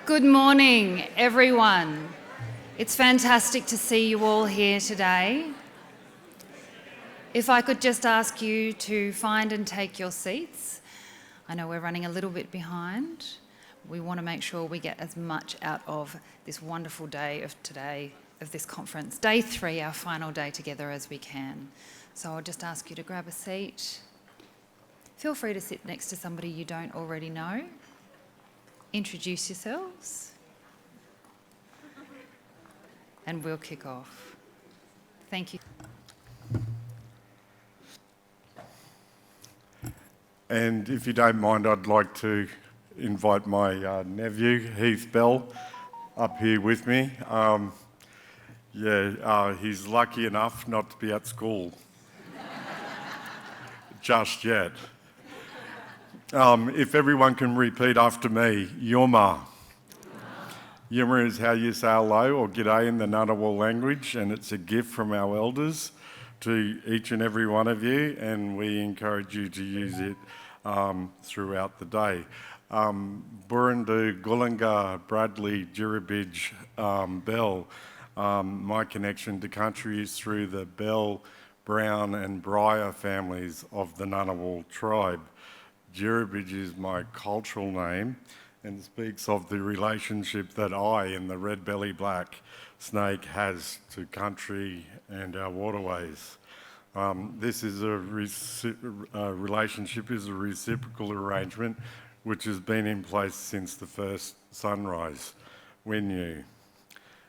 Good morning, everyone. It's fantastic to see you all here today. If I could just ask you to find and take your seats. I know we're running a little bit behind. We want to make sure we get as much out of this wonderful day of today, of this conference, day 3, our final day together, as we can. So I'll just ask you to grab a seat. Feel free to sit next to somebody you don't already know. Introduce yourselves. And we'll kick off. Thank you. And if you don't mind, I'd like to invite my nephew, Heath Bell, up here with me. He's lucky enough not to be at school just yet. If everyone can repeat after me, Yuma. Yuma is how you say hello or g'day in the Ngunnawal language, and it's a gift from our elders to each and every one of you, and we encourage you to use it throughout the day. Burundu, Gullinga, Bradley, Jiribij, Bell. My connection to country is through the Bell, Brown and Breyer families of the Ngunnawal tribe. Jiribij is my cultural name and speaks of the relationship that I and the red-belly black snake has to country and our waterways. This is a relationship is a reciprocal arrangement which has been in place since the first sunrise. We knew.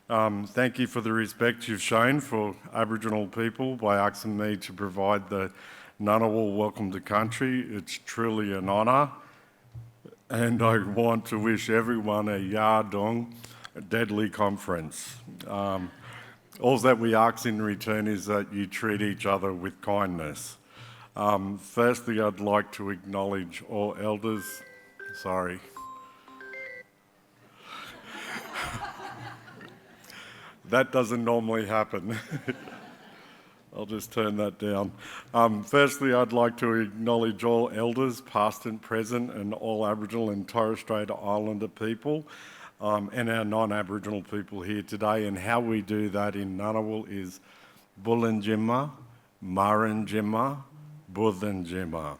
Thank you for the respect you've shown for Aboriginal people by asking me to provide the Ngunnawal Welcome to Country. It's truly an honour, and I want to wish everyone a Yardong, a deadly conference. All that we ask in return is that you treat each other with kindness. Firstly, I'd like to acknowledge all elders. Sorry. That doesn't normally happen. I'll just turn that down. Firstly, I'd like to acknowledge all elders, past and present, and all Aboriginal and Torres Strait Islander people, and our non-Aboriginal people here today. And how we do that in Ngunnawal is Bullinjima, Marinjima, Budhanjima.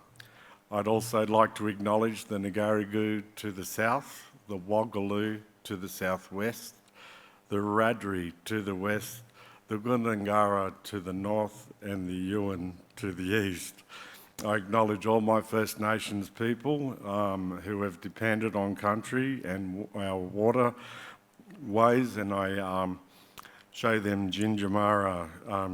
I'd also like to acknowledge the Ngarigu to the south, the Waggaloo to the southwest, the Radri to the west, the Gundungara to the north, and the Yuin to the east. I acknowledge all my First Nations people who have depended on country and our waterways, and I show them Jinjamara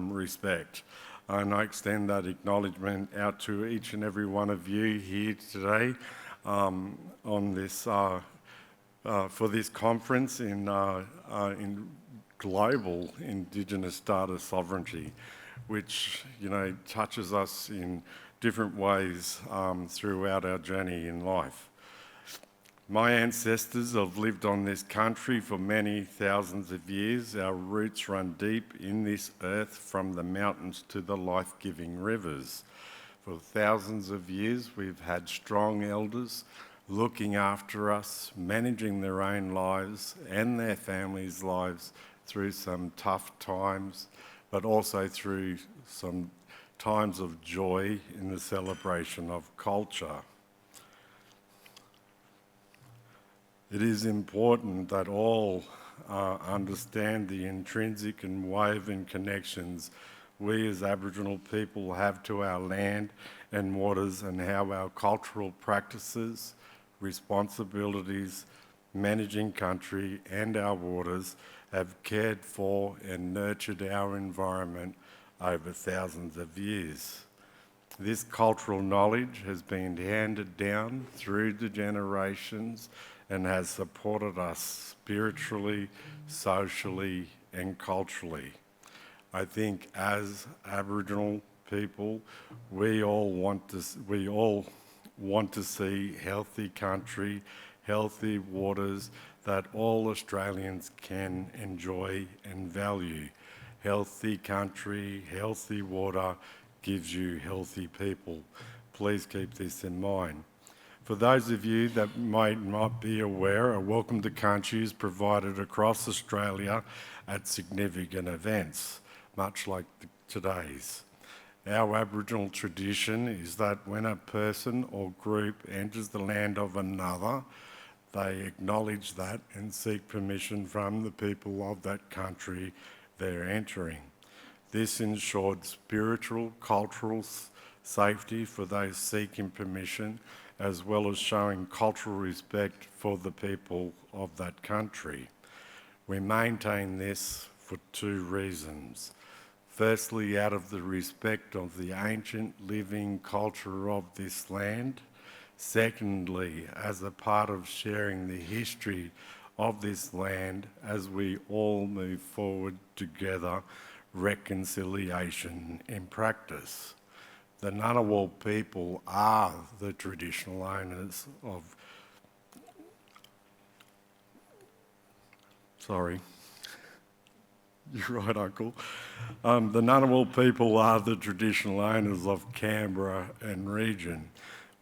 respect. And I extend that acknowledgement out to each and every one of you here today on this for this conference in global Indigenous data sovereignty, which touches us in different ways throughout our journey in life. My ancestors have lived on this country for many thousands of years. Our roots run deep in this earth, from the mountains to the life-giving rivers. For thousands of years, we've had strong elders looking after us, managing their own lives and their families' lives through some tough times, but also through some times of joy in the celebration of culture. It is important that all understand the intrinsic and woven connections we as Aboriginal people have to our land and waters, and how our cultural practices, responsibilities, managing country and our waters have cared for and nurtured our environment over thousands of years. This cultural knowledge has been handed down through the generations and has supported us spiritually, socially, and culturally. I think as Aboriginal people, we all want to see healthy country, healthy waters that all Australians can enjoy and value. Healthy country, healthy water gives you healthy people. Please keep this in mind. For those of you that might not be aware, a welcome to country is provided across Australia at significant events, much like today's. Our Aboriginal tradition is that when a person or group enters the land of another, they acknowledge that and seek permission from the people of that country they're entering. This ensured spiritual, cultural safety for those seeking permission, as well as showing cultural respect for the people of that country. We maintain this for two reasons. Firstly, out of the respect of the ancient living culture of this land. Secondly, as a part of sharing the history of this land as we all move forward together, reconciliation in practice. The Ngunnawal people are the traditional owners of... Sorry. You're right, Uncle. The Ngunnawal people are the traditional owners of Canberra and region.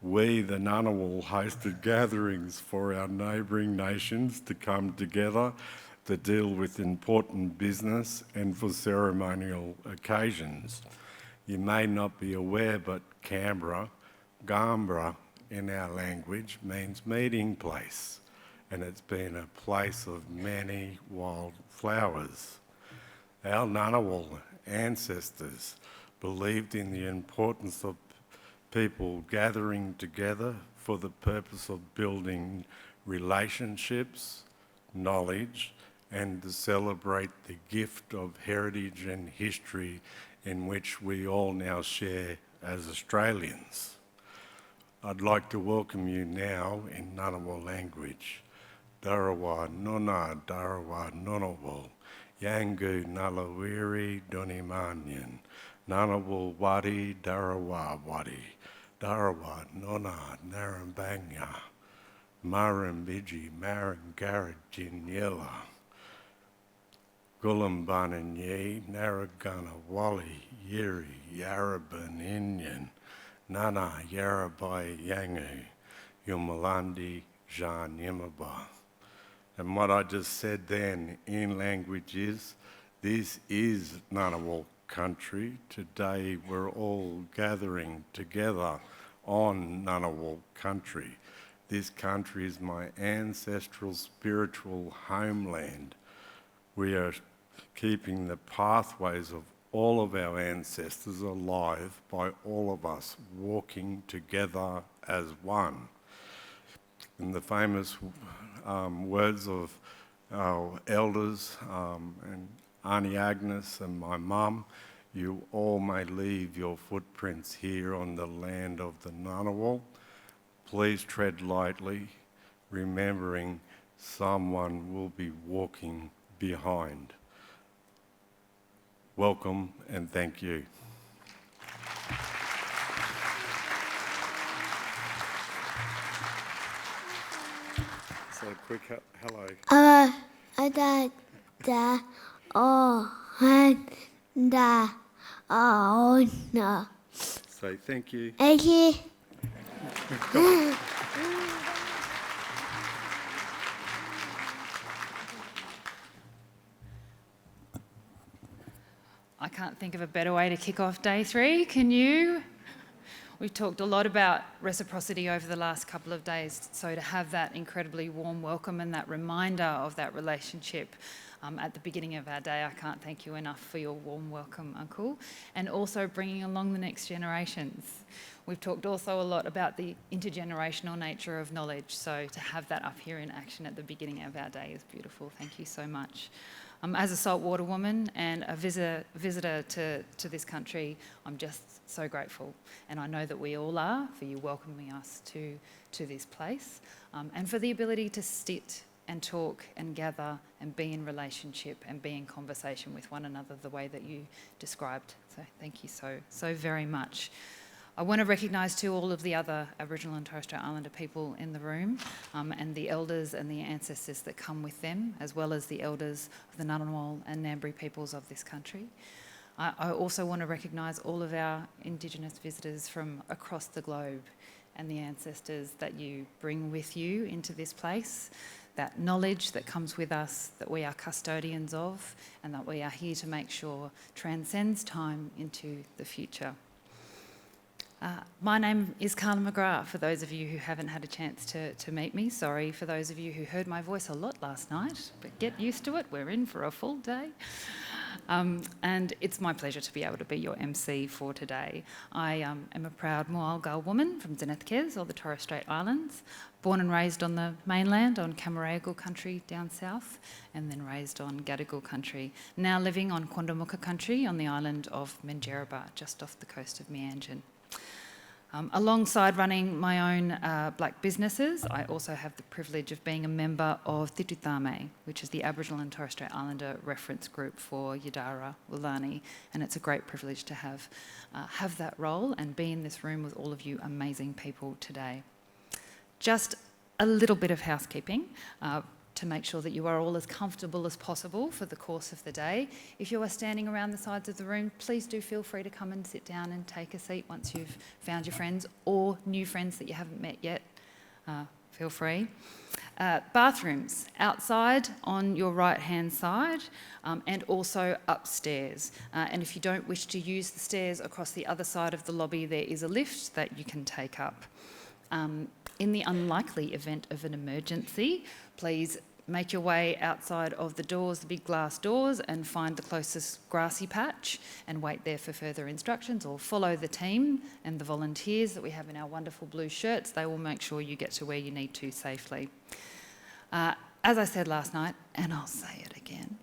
We, the Ngunnawal, hosted gatherings for our neighbouring nations to come together to deal with important business and for ceremonial occasions. You may not be aware, but Canberra, Gambra in our language, means meeting place, and it's been a place of many wild flowers. Our Ngunnawal ancestors believed in the importance of people gathering together for the purpose of building relationships, knowledge, and to celebrate the gift of heritage and history in which we all now share as Australians. I'd like to welcome you now in Ngunnawal language. Darawa Nuna Darawa Nunawal, Yangu Nalawiri Dunimanyan, Ngunnawal Wadi Darawa Wadi, Darawa Nuna Narambanya, Marambiji Marangarra Jinyela, Gulumbanan Ye, Narragana Wali, Yiri, Yaraban Inyan, Nana Yarabai Yangu, Yumalandi Jan Yimaba. And what I just said then in language is, this is Ngunnawal country. Today we're all gathering together on Ngunnawal country. This country is my ancestral spiritual homeland. We are keeping the pathways of all of our ancestors alive by all of us walking together as one. In the famous words of our elders and Auntie Agnes and my mum, you all may leave your footprints here on the land of the Ngunnawal. Please tread lightly, remembering someone will be walking behind. Welcome and thank you. So a quick hello. Say thank you. Thank you. I can't think of a better way to kick off day 3, can you? We've talked a lot about reciprocity over the last couple of days, so to have that incredibly warm welcome and that reminder of that relationship at the beginning of our day, I can't thank you enough for your warm welcome, Uncle, and also bringing along the next generations. We've talked also a lot about the intergenerational nature of knowledge, so to have that up here in action at the beginning of our day is beautiful. Thank you so much. As a saltwater woman and a visitor to this country, I'm just so grateful, and I know that we all are, for you welcoming us to this place, and for the ability to sit and talk and gather and be in relationship and be in conversation with one another the way that you described. So thank you so very much. I want to recognise too all of the other Aboriginal and Torres Strait Islander people in the room and the elders and the ancestors that come with them, as well as the elders of the Ngunnawal and Ngambri peoples of this country. I also want to recognise all of our Indigenous visitors from across the globe and the ancestors that you bring with you into this place, that knowledge that comes with us, that we are custodians of, and that we are here to make sure transcends time into the future. My name is Carla McGrath, for those of you who haven't had a chance to meet me. Sorry for those of you who heard my voice a lot last night, but get used to it, we're in for a full day. And it's my pleasure to be able to be your MC for today. I am a proud Moalgal woman from Zenethkez, or the Torres Strait Islands, born and raised on the mainland on Camaragal country down south, and then raised on Gadigal country, now living on Quandamooka country on the island of Menjeraba, just off the coast of Meanjin. Alongside running my own black businesses, I also have the privilege of being a member of Thitutame, which is the Aboriginal and Torres Strait Islander reference group for Yidara Wulani, and it's a great privilege to have that role and be in this room with all of you amazing people today. Just a little bit of housekeeping to make sure that you are all as comfortable as possible for the course of the day. If you are standing around the sides of the room, please do feel free to come and sit down and take a seat once you've found your friends or new friends that you haven't met yet. Feel free. Bathrooms outside on your right-hand side and also upstairs. And if you don't wish to use the stairs across the other side of the lobby, there is a lift that you can take up. In the unlikely event of an emergency, please make your way outside of the doors, the big glass doors, and find the closest grassy patch and wait there for further instructions, or follow the team and the volunteers that we have in our wonderful blue shirts. They will make sure you get to where you need to safely. As I said last night, and I'll say it again,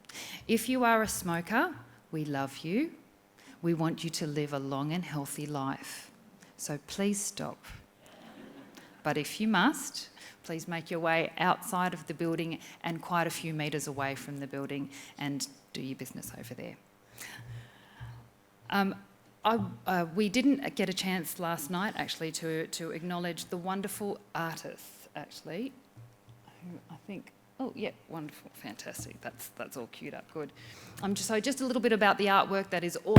if you are a smoker, we love you. We want you to live a long and healthy life. So please stop. But if you must, please make your way outside of the building and quite a few metres away from the building and do your business over there. We didn't get a chance last night, actually, to acknowledge the wonderful artists, actually, who I think... Oh, yeah, wonderful, fantastic. That's all queued up, good. So just a little bit about the artwork that is all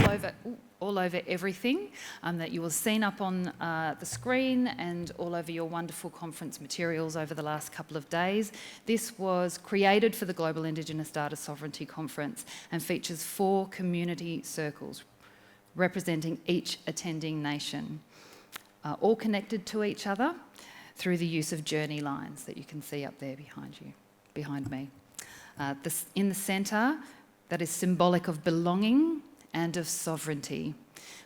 over everything that you will have seen up on the screen and all over your wonderful conference materials over the last couple of days. This was created for the Global Indigenous Data Sovereignty Conference and features 4 community circles representing each attending nation, all connected to each other through the use of journey lines that you can see up there behind me. In the centre, that is symbolic of belonging and of sovereignty,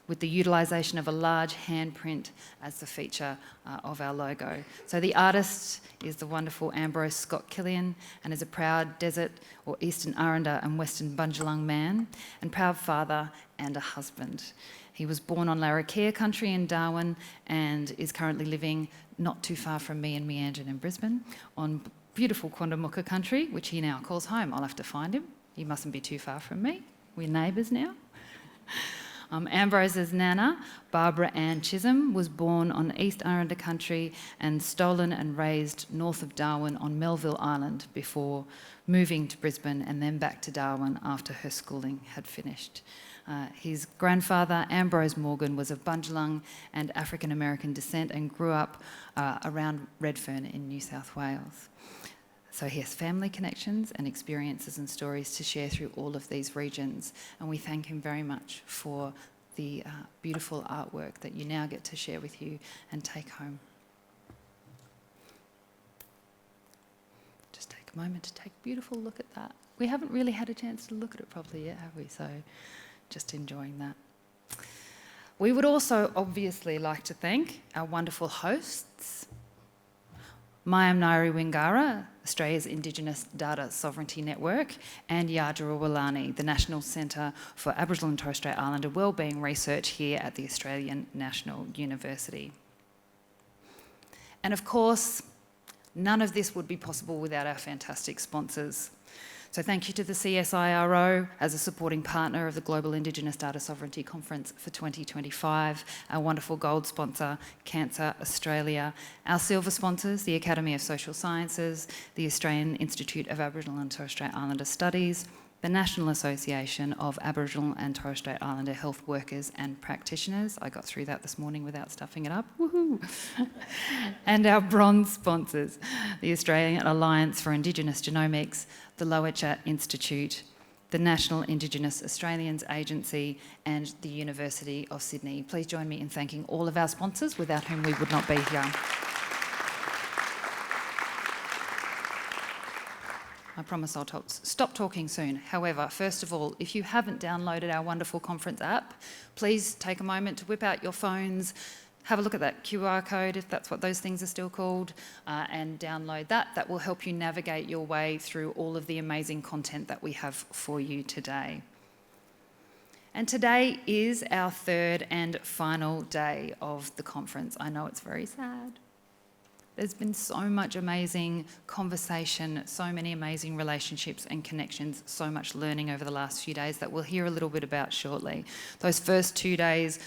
with the utilisation of a large handprint as the feature of our logo. So the artist is the wonderful Ambrose Scott Killian and is a proud desert or Eastern Aranda and Western Bundjalung man and proud father and a husband. He was born on Larrakia country in Darwin and is currently living not too far from me in Meanjin in Brisbane on beautiful Quandamooka country, which he now calls home. I'll have to find him. He mustn't be too far from me. We're neighbours now. Ambrose's nana, Barbara Ann Chisholm, was born on East Aranda country and stolen and raised north of Darwin on Melville Island before moving to Brisbane and then back to Darwin after her schooling had finished. His grandfather, Ambrose Morgan, was of Bundjalung and African American descent and grew up around Redfern in New South Wales. So he has family connections and experiences and stories to share through all of these regions, and we thank him very much for the beautiful artwork that you now get to share with you and take home. Just take a moment to take a beautiful look at that. We haven't really had a chance to look at it properly yet, have we? So just enjoying that. We would also obviously like to thank our wonderful hosts, Mayam Nairi Wingara, Australia's Indigenous Data Sovereignty Network, and Yadjara Wulani, the National Centre for Aboriginal and Torres Strait Islander Wellbeing Research here at the Australian National University. And of course, none of this would be possible without our fantastic sponsors. So thank you to the CSIRO as a supporting partner of the Global Indigenous Data Sovereignty Conference for 2025, our wonderful gold sponsor, Cancer Australia, our silver sponsors, the Academy of Social Sciences, the Australian Institute of Aboriginal and Torres Strait Islander Studies, the National Association of Aboriginal and Torres Strait Islander Health Workers and Practitioners. I got through that this morning without stuffing it up. Woohoo! And our bronze sponsors, the Australian Alliance for Indigenous Genomics, the Lower Chat Institute, the National Indigenous Australians Agency, and the University of Sydney. Please join me in thanking all of our sponsors, without whom we would not be here. I promise I'll stop talking soon. However, first of all, if you haven't downloaded our wonderful conference app, please take a moment to whip out your phones, have a look at that QR code, if that's what those things are still called, and download that. That will help you navigate your way through all of the amazing content that we have for you today. And today is our third and final day of the conference. I know it's very sad. There's been so much amazing conversation, so many amazing relationships and connections, so much learning over the last few days that we'll hear a little bit about shortly. Those first 2 days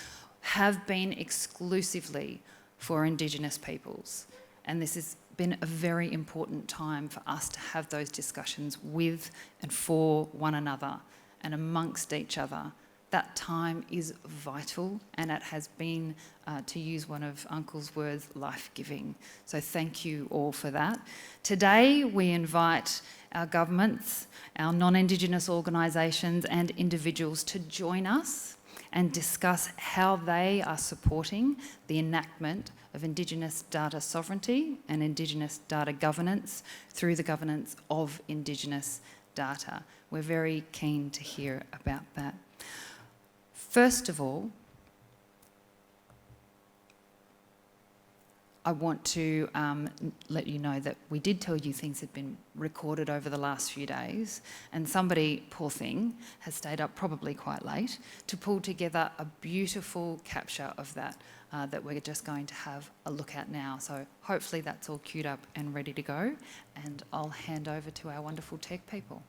have been exclusively for Indigenous peoples, and this has been a very important time for us to have those discussions with and for one another and amongst each other. That time is vital, and it has been, to use one of Uncle's words, life-giving. So thank you all for that. Today we invite our governments, our non-Indigenous organisations and individuals to join us and discuss how they are supporting the enactment of Indigenous data sovereignty and Indigenous data governance through the governance of Indigenous data. We're very keen to hear about that. First of all, I want to let you know that we did tell you things had been recorded over the last few days, and somebody, poor thing, has stayed up probably quite late to pull together a beautiful capture of that that we're just going to have a look at now. So hopefully that's all queued up and ready to go, and I'll hand over to our wonderful tech people.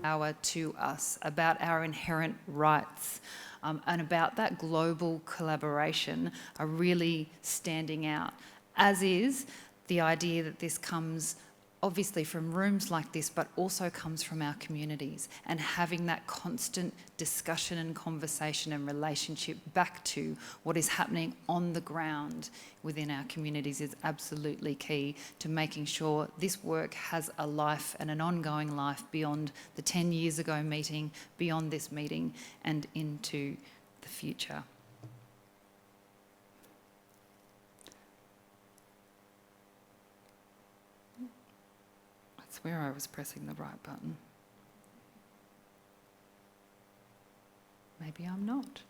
Power to us about our inherent rights and about that global collaboration are really standing out, as is the idea that this comes obviously from rooms like this, but also comes from our communities, and having that constant discussion and conversation and relationship back to what is happening on the ground within our communities is absolutely key to making sure this work has a life and an ongoing life beyond the 10 years ago meeting, beyond this meeting, and into the future. Where I was pressing the right button. Maybe I'm not.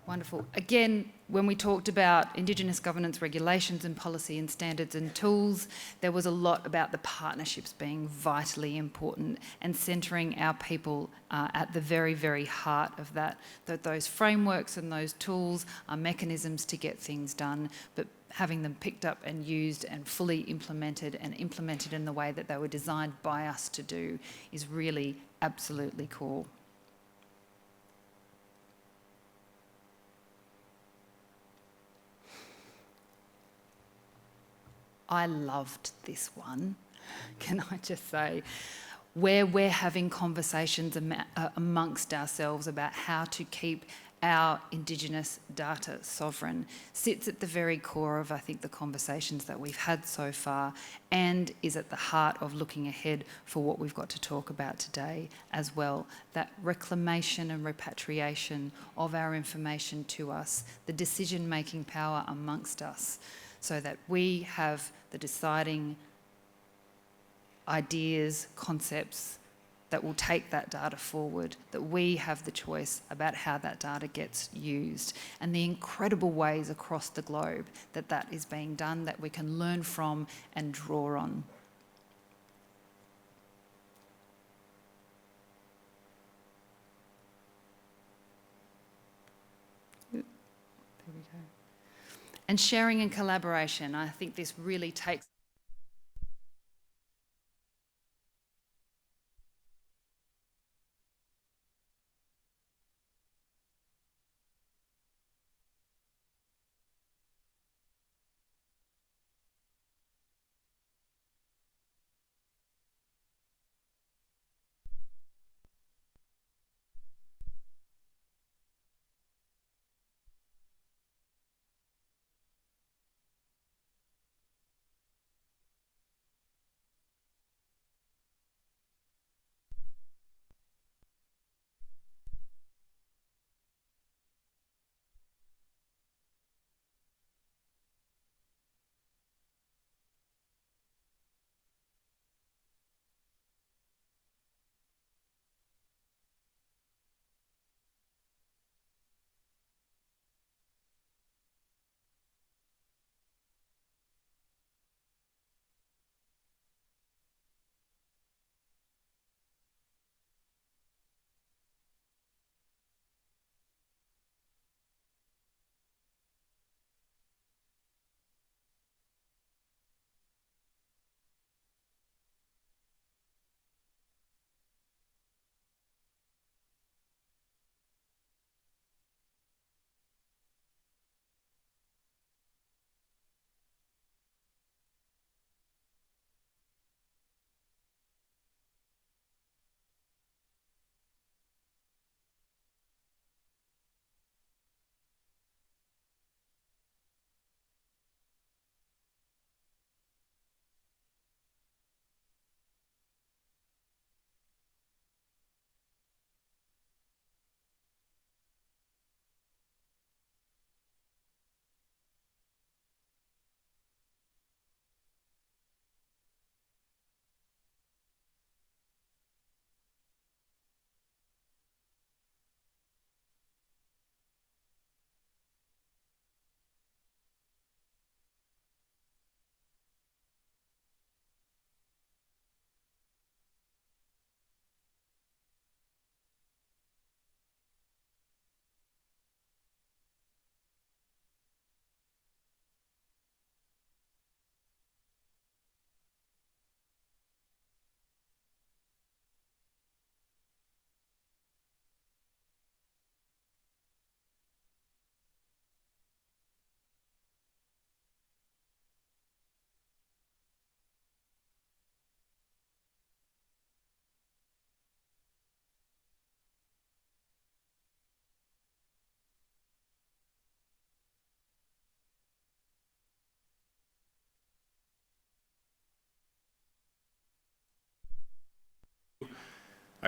Wonderful. Again, when we talked about Indigenous governance regulations and policy and standards and tools, there was a lot about the partnerships being vitally important and centring our people at the very, very heart of that those frameworks and those tools are mechanisms to get things done, but having them picked up and used and fully implemented in the way that they were designed by us to do is really absolutely cool. I loved this one, can I just say, where we're having conversations amongst ourselves about how to keep our Indigenous data sovereign sits at the very core of, I think, the conversations that we've had so far, and is at the heart of looking ahead for what we've got to talk about today as well. That reclamation and repatriation of our information to us, the decision-making power amongst us, so that we have the deciding ideas, concepts that will take that data forward, that we have the choice about how that data gets used, and the incredible ways across the globe that that is being done, that we can learn from and draw on. There we go. And sharing and collaboration, I think this really takes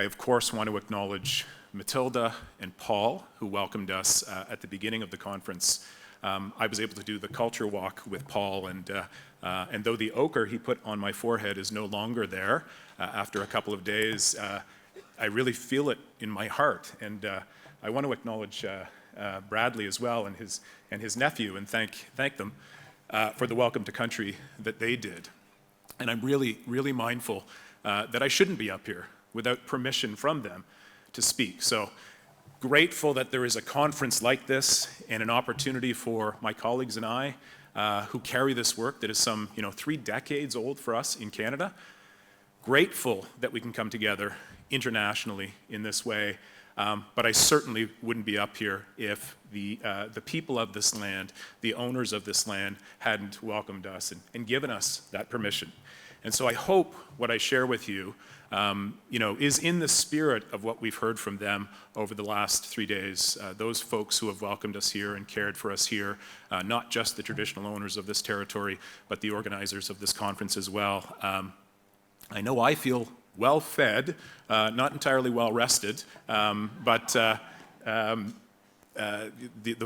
I, of course, want to acknowledge Matilda and Paul, who welcomed us at the beginning of the conference. I was able to do the culture walk with Paul, and though the ochre he put on my forehead is no longer there after a couple of days, I really feel it in my heart. And I want to acknowledge Bradley as well and his nephew, and thank them for the welcome to country that they did. And I'm really mindful that I shouldn't be up here without permission from them to speak. So grateful that there is a conference like this and an opportunity for my colleagues and I who carry this work that is some 3 decades old for us in Canada. Grateful that we can come together internationally in this way, but I certainly wouldn't be up here if the people of this land, the owners of this land, hadn't welcomed us and given us that permission. And so I hope what I share with you, is in the spirit of what we've heard from them over the last 3 days. Those folks who have welcomed us here and cared for us here, not just the traditional owners of this territory, but the organizers of this conference as well. I know I feel well fed, not entirely well rested, but the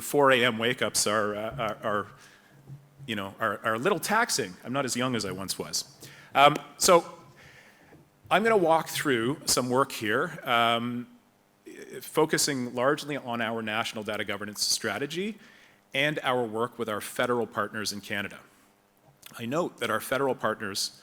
4 a.m. wake-ups are a little taxing. I'm not as young as I once was. So I'm going to walk through some work here, focusing largely on our national data governance strategy and our work with our federal partners in Canada. I note that our federal partners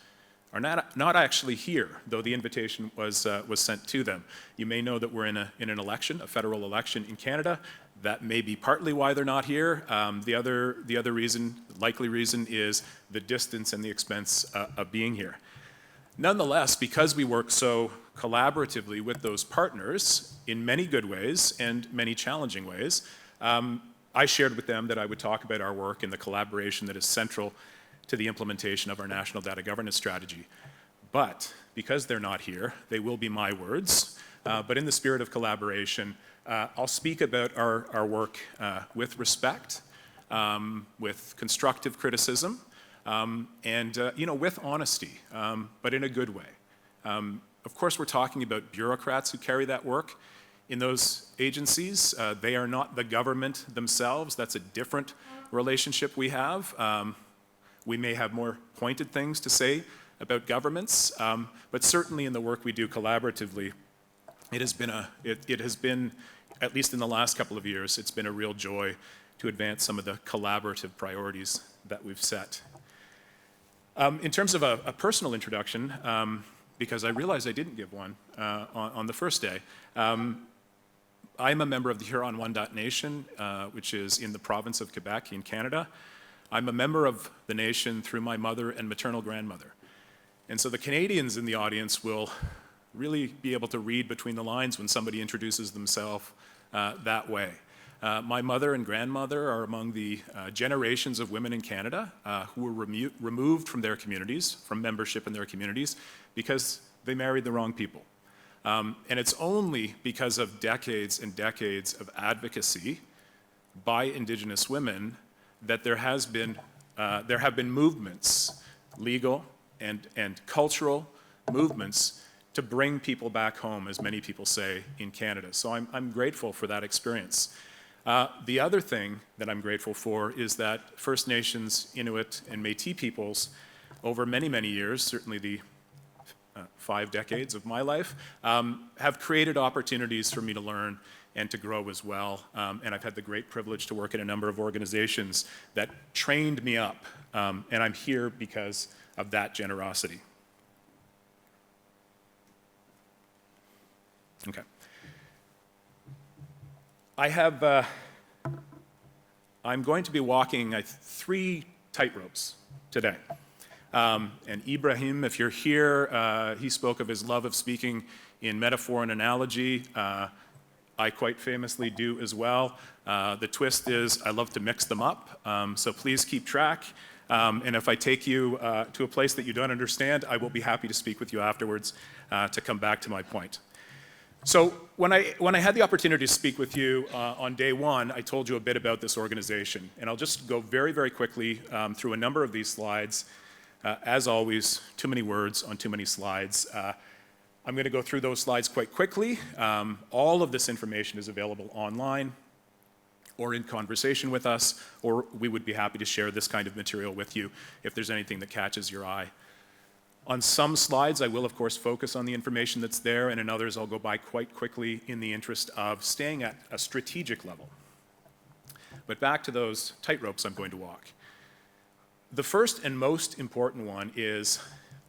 are not actually here, though the invitation was sent to them. You may know that we're in an election, a federal election in Canada. That may be partly why they're not here. The other reason, likely reason, is the distance and the expense of being here. Nonetheless, because we work so collaboratively with those partners in many good ways and many challenging ways, I shared with them that I would talk about our work and the collaboration that is central to the implementation of our national data governance strategy. But because they're not here, they will be my words. But in the spirit of collaboration, I'll speak about our work with respect, with constructive criticism, and with honesty, but in a good way. Of course, we're talking about bureaucrats who carry that work in those agencies. They are not the government themselves. That's a different relationship we have. We may have more pointed things to say about governments, but certainly in the work we do collaboratively, it has been, at least in the last couple of years, it's been a real joy to advance some of the collaborative priorities that we've set. In terms of a personal introduction, because I realized I didn't give one on the first day, I'm a member of the Huron Nation, which is in the province of Quebec in Canada. I'm a member of the nation through my mother and maternal grandmother. And so the Canadians in the audience will really be able to read between the lines when somebody introduces themselves that way. My mother and grandmother are among the generations of women in Canada who were removed from their communities, from membership in their communities, because they married the wrong people. And it's only because of decades and decades of advocacy by Indigenous women that there have been movements, legal and cultural movements, to bring people back home, as many people say, in Canada. So I'm grateful for that experience. The other thing that I'm grateful for is that First Nations, Inuit, and Métis peoples, over many, many years, certainly the 5 decades of my life, have created opportunities for me to learn and to grow as well. And I've had the great privilege to work in a number of organizations that trained me up, and I'm here because of that generosity. Okay. I'm going to be walking 3 tightropes today. And Ibrahim, if you're here, he spoke of his love of speaking in metaphor and analogy. I quite famously do as well. The twist is I love to mix them up, so please keep track. And if I take you to a place that you don't understand, I will be happy to speak with you afterwards to come back to my point. So when I had the opportunity to speak with you on day 1, I told you a bit about this organization. And I'll just go very, very quickly through a number of these slides. As always, too many words on too many slides. I'm going to go through those slides quite quickly. All of this information is available online or in conversation with us, or we would be happy to share this kind of material with you if there's anything that catches your eye. On some slides, I will, of course, focus on the information that's there, and in others, I'll go by quite quickly in the interest of staying at a strategic level. But back to those tightropes I'm going to walk. The first and most important one is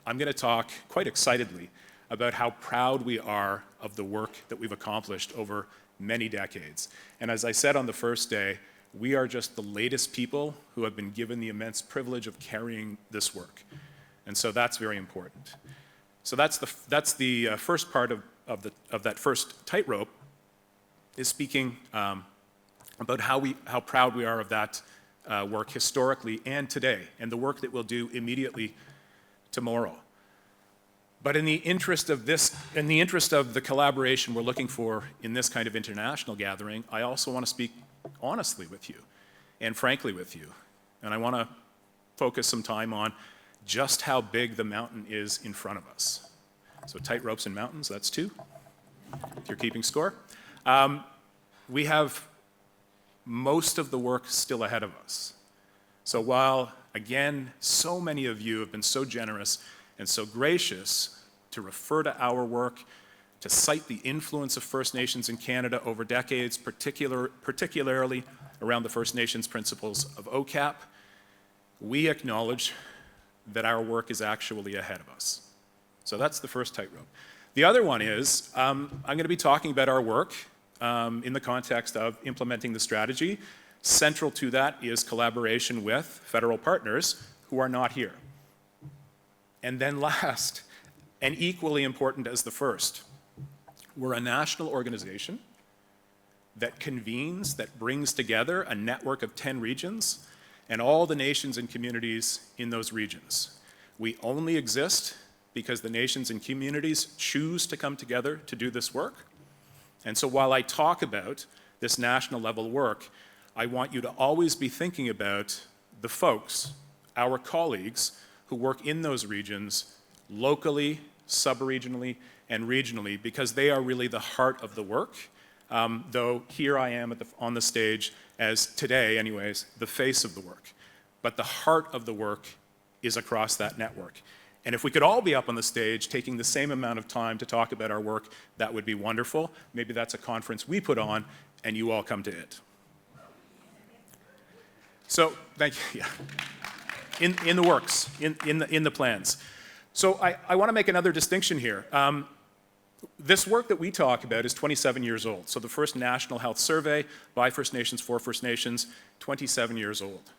I'm going to talk quite excitedly about how proud we are of the work that we've accomplished over many decades. And as I said on the first day, we are just the latest people who have been given the immense privilege of carrying this work. And so that's very important. So that's the first part of that first tightrope, is speaking about how proud we are of that work historically and today, and the work that we'll do immediately tomorrow. But in the interest of the collaboration we're looking for in this kind of international gathering, I also want to speak honestly with you and frankly with you. And I want to focus some time on just how big the mountain is in front of us. So tightropes and mountains, that's 2, if you're keeping score. We have most of the work still ahead of us. So while, again, so many of you have been so generous and so gracious to refer to our work, to cite the influence of First Nations in Canada over decades, particularly around the First Nations principles of OCAP, we acknowledge that our work is actually ahead of us. So that's the first tightrope. The other one is, I'm going to be talking about our work in the context of implementing the strategy. Central to that is collaboration with federal partners who are not here. And then last, and equally important as the first, we're a national organization that convenes, that brings together a network of 10 regions and all the nations and communities in those regions. We only exist because the nations and communities choose to come together to do this work. And so while I talk about this national level work, I want you to always be thinking about the folks, our colleagues, who work in those regions locally, sub-regionally, and regionally, because they are really the heart of the work. Though here I am on the stage as, today anyways, the face of the work. But the heart of the work is across that network. And if we could all be up on the stage taking the same amount of time to talk about our work, that would be wonderful. Maybe that's a conference we put on and you all come to it. So, thank you. Yeah. In the works, in the plans. So I want to make another distinction here. This work that we talk about is 27 years old. So the first National Health Survey by First Nations for First Nations, 27 years old.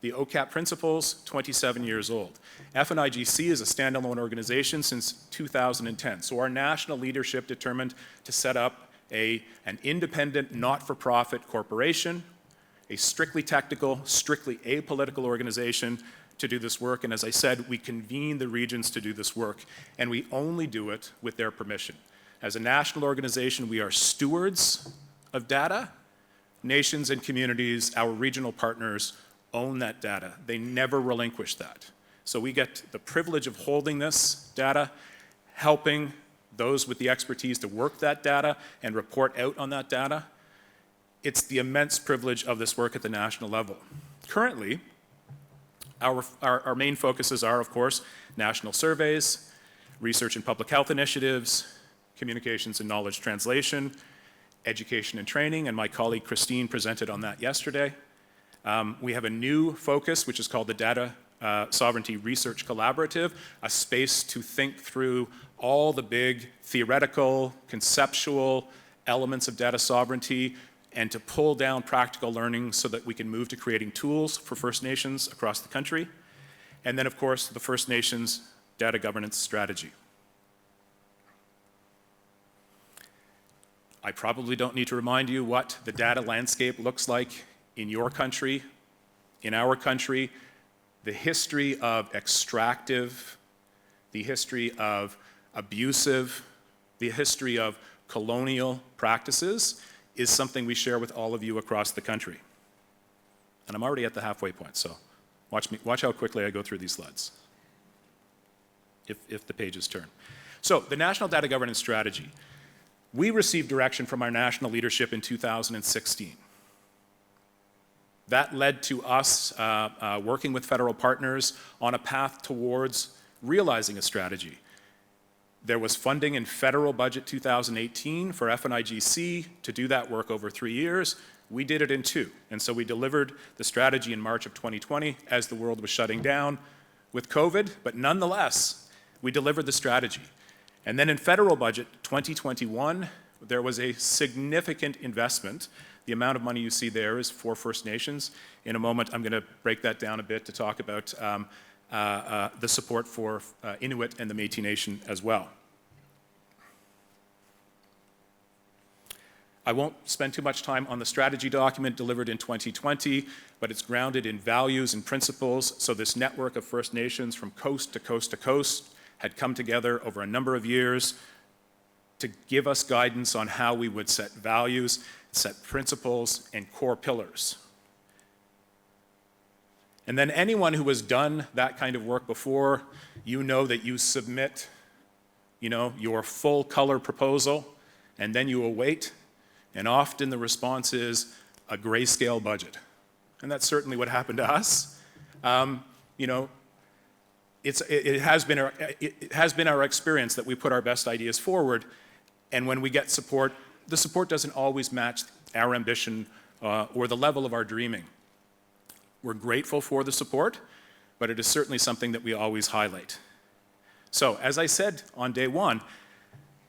The OCAP principles, 27 years old. FNIGC is a standalone organization since 2010. So our national leadership determined to set up an independent, not-for-profit corporation, a strictly technical, strictly apolitical organization to do this work. And as I said, we convene the regions to do this work, and we only do it with their permission. As a national organization, we are stewards of data. Nations and communities, our regional partners, own that data. They never relinquish that. So we get the privilege of holding this data, helping those with the expertise to work that data and report out on that data. It's the immense privilege of this work at the national level. Currently, our main focuses are, of course, national surveys, research and public health initiatives, communications and knowledge translation, education and training, and my colleague Christine presented on that yesterday. We have a new focus, which is called the Data Sovereignty Research Collaborative, a space to think through all the big theoretical, conceptual elements of data sovereignty and to pull down practical learning so that we can move to creating tools for First Nations across the country. And then, of course, the First Nations Data Governance Strategy. I probably don't need to remind you what the data landscape looks like in your country, in our country. The history of extractive, the history of abusive, the history of colonial practices is something we share with all of you across the country. And I'm already at the halfway point, so watch how quickly I go through these slides, if the pages turn. So the National Data Governance Strategy. We received direction from our national leadership in 2016. That led to us working with federal partners on a path towards realizing a strategy. There was funding in federal budget 2018 for FNIGC to do that work over 3 years. We did it in 2. And so we delivered the strategy in March of 2020 as the world was shutting down with COVID, but nonetheless, we delivered the strategy. And then in federal budget 2021, there was a significant investment. The amount of money you see there is for First Nations. In a moment, I'm going to break that down a bit to talk about the support for Inuit and the Métis Nation as well. I won't spend too much time on the strategy document delivered in 2020, but it's grounded in values and principles. So this network of First Nations from coast to coast to coast had come together over a number of years to give us guidance on how we would set values, set principles, and core pillars. And then anyone who has done that kind of work before, you know that you submit, your full color proposal, and then you await, and often the response is a grayscale budget. And that's certainly what happened to us. It has been our experience that we put our best ideas forward, and when we get support, the support doesn't always match our ambition or the level of our dreaming. We're grateful for the support, but it is certainly something that we always highlight. So, as I said on day one,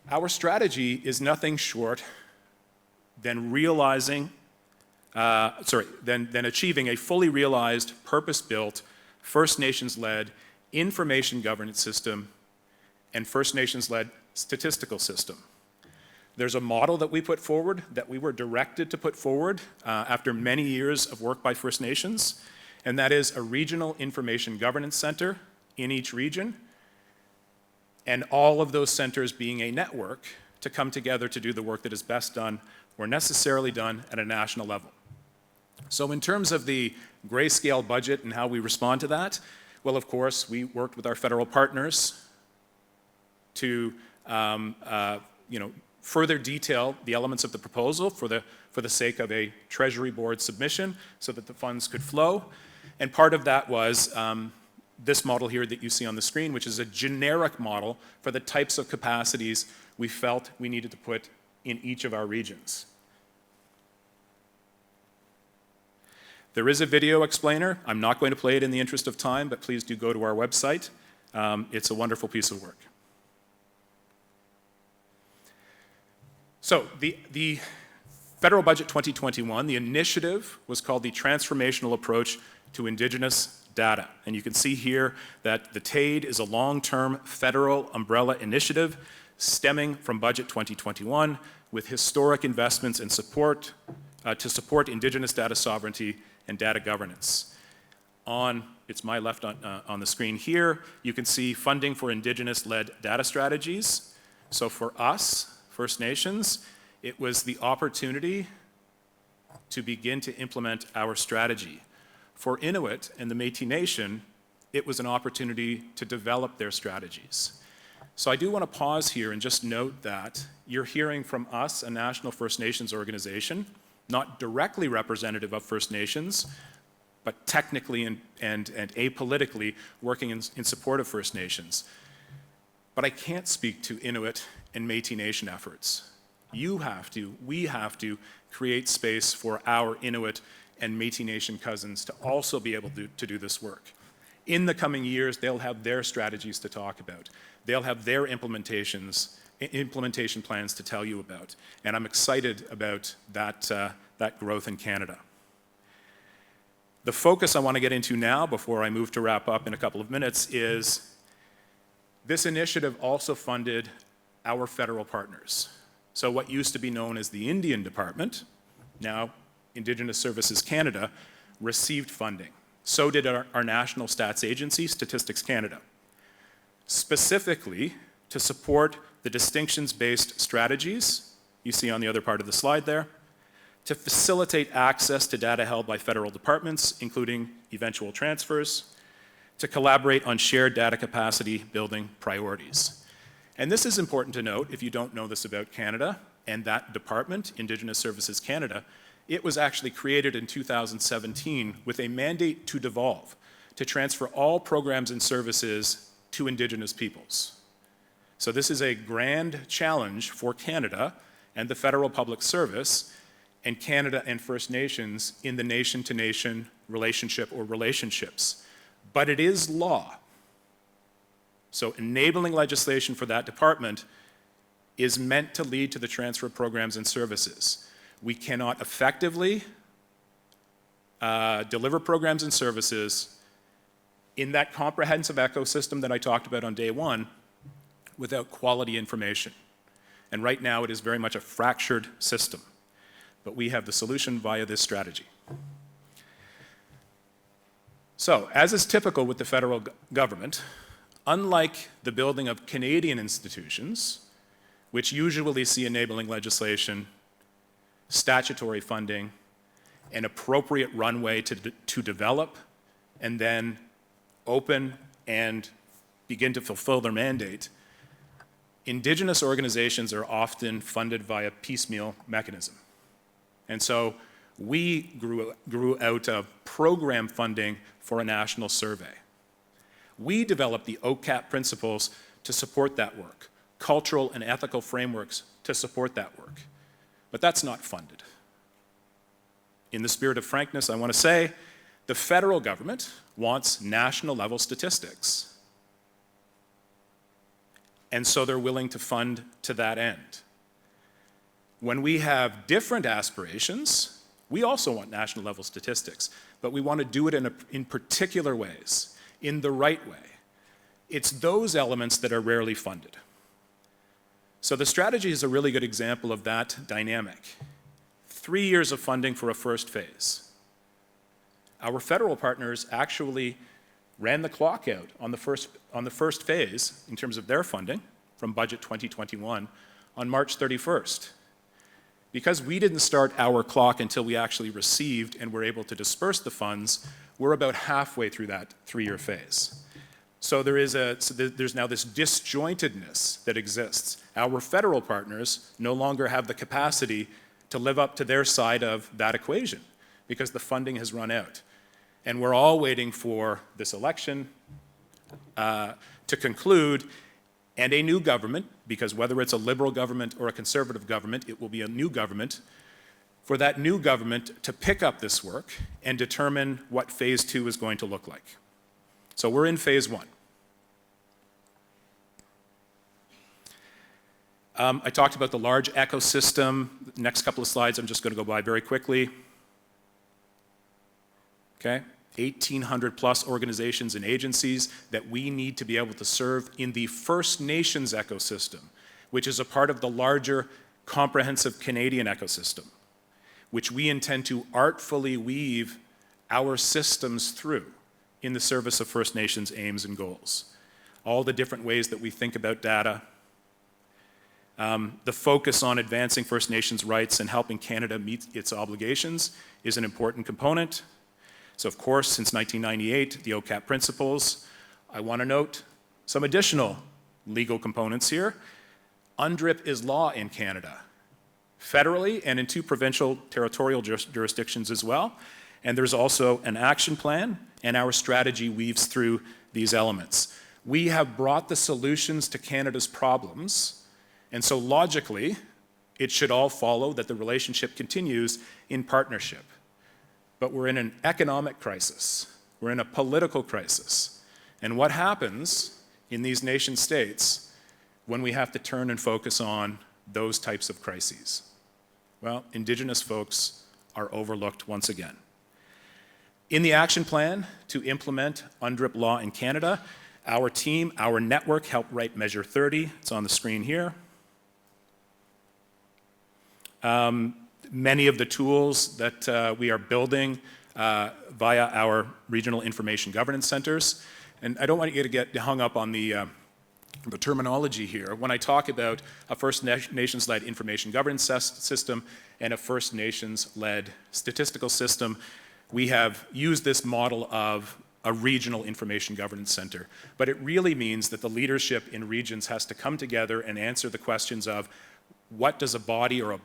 our strategy is nothing short than achieving a fully realized, purpose-built, First Nations-led information governance system and First Nations-led statistical system. There's a model that we put forward, that we were directed to put forward after many years of work by First Nations, and that is a regional information governance center in each region, and all of those centers being a network to come together to do the work that is best done or necessarily done at a national level. So in terms of the grayscale budget and how we respond to that, well, of course, we worked with our federal partners to further detail the elements of the proposal for the sake of a Treasury Board submission so that the funds could flow. And part of that was this model here that you see on the screen, which is a generic model for the types of capacities we felt we needed to put in each of our regions. There is a video explainer. I'm not going to play it in the interest of time, but please do go to our website. It's a wonderful piece of work. So the Federal Budget 2021, the initiative was called the Transformational Approach to Indigenous Data. And you can see here that the TAID is a long-term federal umbrella initiative stemming from Budget 2021 with historic investments and support to support Indigenous data sovereignty and data governance. It's my left on the screen here, you can see funding for Indigenous-led data strategies. So for us, First Nations, it was the opportunity to begin to implement our strategy. For Inuit and the Métis Nation, it was an opportunity to develop their strategies. So I do want to pause here and just note that you're hearing from us, a national First Nations organization, not directly representative of First Nations, but technically and apolitically working in support of First Nations. But I can't speak to Inuit and Métis Nation efforts. We have to create space for our Inuit and Métis Nation cousins to also be able to do this work. In the coming years, they'll have their strategies to talk about. They'll have their implementation plans to tell you about. And I'm excited about that growth in Canada. The focus I want to get into now, before I move to wrap up in a couple of minutes, is this initiative also funded our federal partners. So what used to be known as the Indian Department, now Indigenous Services Canada, received funding. So did our national stats agency, Statistics Canada, specifically to support the distinctions-based strategies you see on the other part of the slide there, to facilitate access to data held by federal departments, including eventual transfers, to collaborate on shared data capacity building priorities. And this is important to note if you don't know this about Canada and that department, Indigenous Services Canada. It was actually created in 2017 with a mandate to devolve, to transfer all programs and services to Indigenous peoples. So this is a grand challenge for Canada and the federal public service and Canada and First Nations in the nation-to-nation relationship or relationships. But it is law. So enabling legislation for that department is meant to lead to the transfer of programs and services. We cannot effectively deliver programs and services in that comprehensive ecosystem that I talked about on day one without quality information. And right now it is very much a fractured system. But we have the solution via this strategy. So, as is typical with the federal government, unlike the building of Canadian institutions, which usually see enabling legislation, statutory funding, an appropriate runway to develop, and then open and begin to fulfill their mandate, Indigenous organizations are often funded via piecemeal mechanism. And so we grew out of program funding for a national survey. We developed the OCAP principles to support that work, cultural and ethical frameworks to support that work. But that's not funded. In the spirit of frankness, I want to say the federal government wants national level statistics. And so they're willing to fund to that end. When we have different aspirations, we also want national level statistics, but we want to do it in particular ways, in the right way. It's those elements that are rarely funded. So the strategy is a really good example of that dynamic. 3 years of funding for a first phase. Our federal partners actually ran the clock out on the first phase in terms of their funding from Budget 2021 on March 31st. Because we didn't start our clock until we actually received and were able to disperse the funds, we're about halfway through that 3-year phase. So there's now this disjointedness that exists. Our federal partners no longer have the capacity to live up to their side of that equation because the funding has run out. And we're all waiting for this election to conclude and a new government, because whether it's a liberal government or a conservative government, it will be a new government, for that new government to pick up this work and determine what phase 2 is going to look like. So we're in phase 1. I talked about the large ecosystem. Next couple of slides I'm just going to go by very quickly. Okay? 1,800 plus organizations and agencies that we need to be able to serve in the First Nations ecosystem, which is a part of the larger comprehensive Canadian ecosystem, which we intend to artfully weave our systems through in the service of First Nations aims and goals. All the different ways that we think about data, the focus on advancing First Nations rights and helping Canada meet its obligations is an important component. So of course, since 1998, the OCAP principles. I want to note some additional legal components here. UNDRIP is law in Canada, federally and in 2 provincial territorial jurisdictions as well. And there's also an action plan, and our strategy weaves through these elements. We have brought the solutions to Canada's problems, and so logically, it should all follow that the relationship continues in partnership. But we're in an economic crisis. We're in a political crisis. And what happens in these nation states when we have to turn and focus on those types of crises? Well, Indigenous folks are overlooked once again. In the action plan to implement UNDRIP law in Canada, our team, our network helped write Measure 30. It's on the screen here. Many of the tools that we are building via our regional information governance centers. And I don't want you to get hung up on the terminology here. When I talk about a First Nations-led information governance system and a First Nations-led statistical system, we have used this model of a regional information governance center. But it really means that the leadership in regions has to come together and answer the questions of what does a body or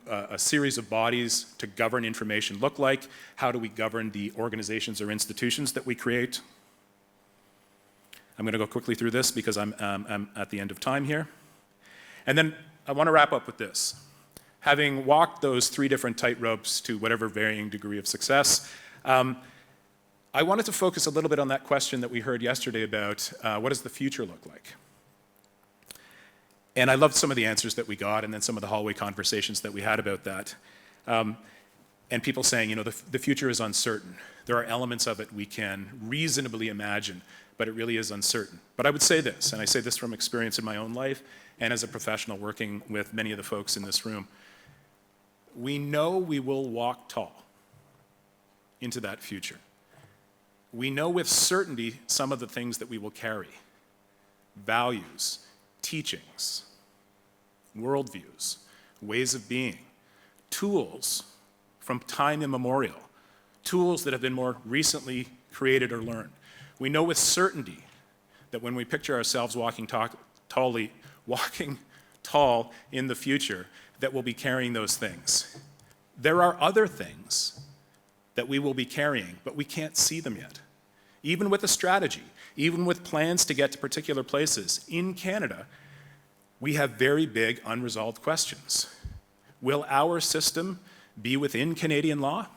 a series of bodies to govern information look like? How do we govern the organizations or institutions that we create? I'm going to go quickly through this because I'm at the end of time here. And then I want to wrap up with this. Having walked those 3 different tightropes to whatever varying degree of success, I wanted to focus a little bit on that question that we heard yesterday about what does the future look like? And I loved some of the answers that we got and then some of the hallway conversations that we had about that. And people saying, you know, the future is uncertain. There are elements of it we can reasonably imagine, but it really is uncertain. But I would say this, and I say this from experience in my own life and as a professional working with many of the folks in this room, we know we will walk tall into that future. We know with certainty some of the things that we will carry: values, teachings, worldviews, ways of being, tools from time immemorial, tools that have been more recently created or learned. We know with certainty that when we picture ourselves walking tall in the future, that we'll be carrying those things. There are other things that we will be carrying, but we can't see them yet. Even with a strategy, even with plans to get to particular places, in Canada, we have very big unresolved questions. Will our system be within Canadian law?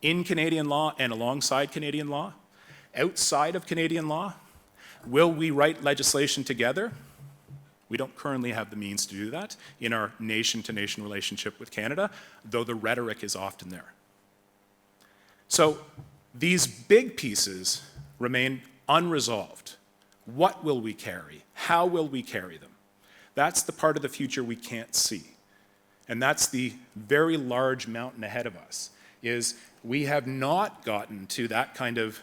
In Canadian law and alongside Canadian law? Outside of Canadian law? Will we write legislation together? We don't currently have the means to do that in our nation-to-nation relationship with Canada, though the rhetoric is often there. So these big pieces remain unresolved. What will we carry? How will we carry them? That's the part of the future we can't see. And that's the very large mountain ahead of us, is we have not gotten to that kind of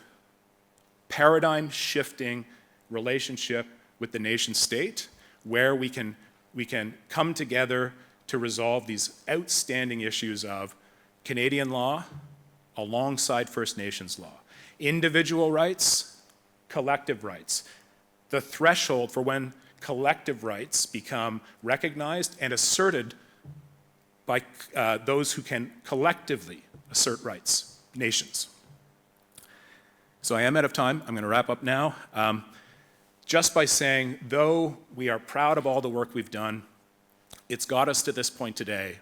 paradigm-shifting relationship with the nation-state where we can come together to resolve these outstanding issues of Canadian law alongside First Nations law, individual rights, collective rights, the threshold for when collective rights become recognized and asserted by those who can collectively assert rights, nations. So I am out of time. I'm going to wrap up now. Just by saying, though we are proud of all the work we've done, it's got us to this point today.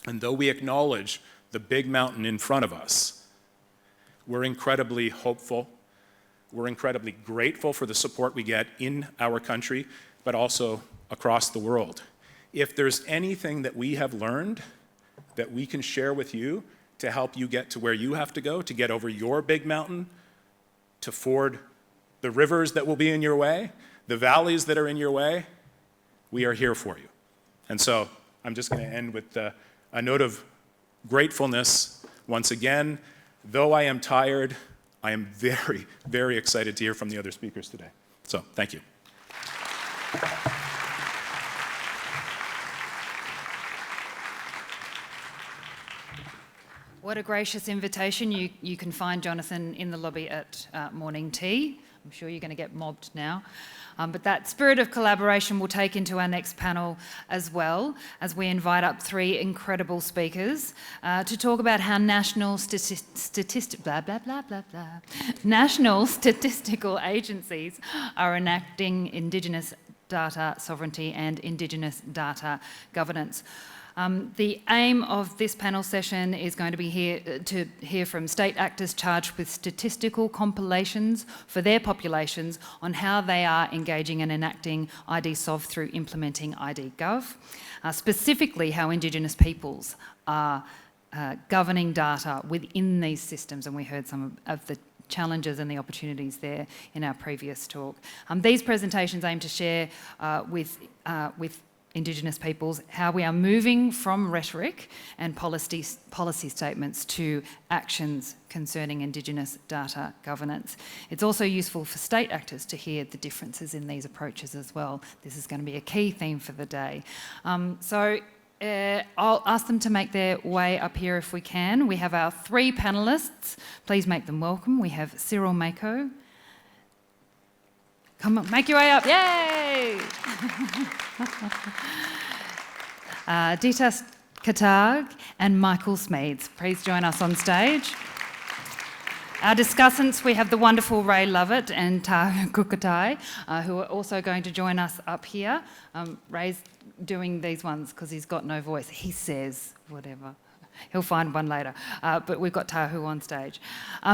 And though we acknowledge the big mountain in front of us, we're incredibly hopeful. We're incredibly grateful for the support we get in our country, but also across the world. If there's anything that we have learned that we can share with you to help you get to where you have to go, to get over your big mountain, to ford the rivers that will be in your way, the valleys that are in your way, we are here for you. And so I'm just going to end with a note of gratefulness. Once again, though I am tired, I am very, very excited to hear from the other speakers today. So thank you. What a gracious invitation. You can find Jonathan in the lobby at morning tea. I'm sure you're going to get mobbed now. But that spirit of collaboration will take into our next panel as well, as we invite up 3 incredible speakers to talk about how national statistical agencies are enacting Indigenous data sovereignty and Indigenous data governance. The aim of this panel session is going to be to hear from state actors charged with statistical compilations for their populations on how they are engaging and enacting IDSov through implementing IDGov, specifically how Indigenous peoples are governing data within these systems, and we heard some of the challenges and the opportunities there in our previous talk. These presentations aim to share with Indigenous peoples how we are moving from rhetoric and policy statements to actions concerning Indigenous data governance. It's also useful for state actors to hear the differences in these approaches as well. This is going to be a key theme for the day. So I'll ask them to make their way up here if we can. We have our 3 panellists. Please make them welcome. We have Cyril Mako. Come on, make your way up. Yay! Dita Katag and Michael Smeads. Please join us on stage. Our discussants, we have the wonderful Ray Lovett and Tahu Kukatai, who are also going to join us up here. Ray's doing these ones because he's got no voice. He says whatever. He'll find one later. But we've got Tahu on stage.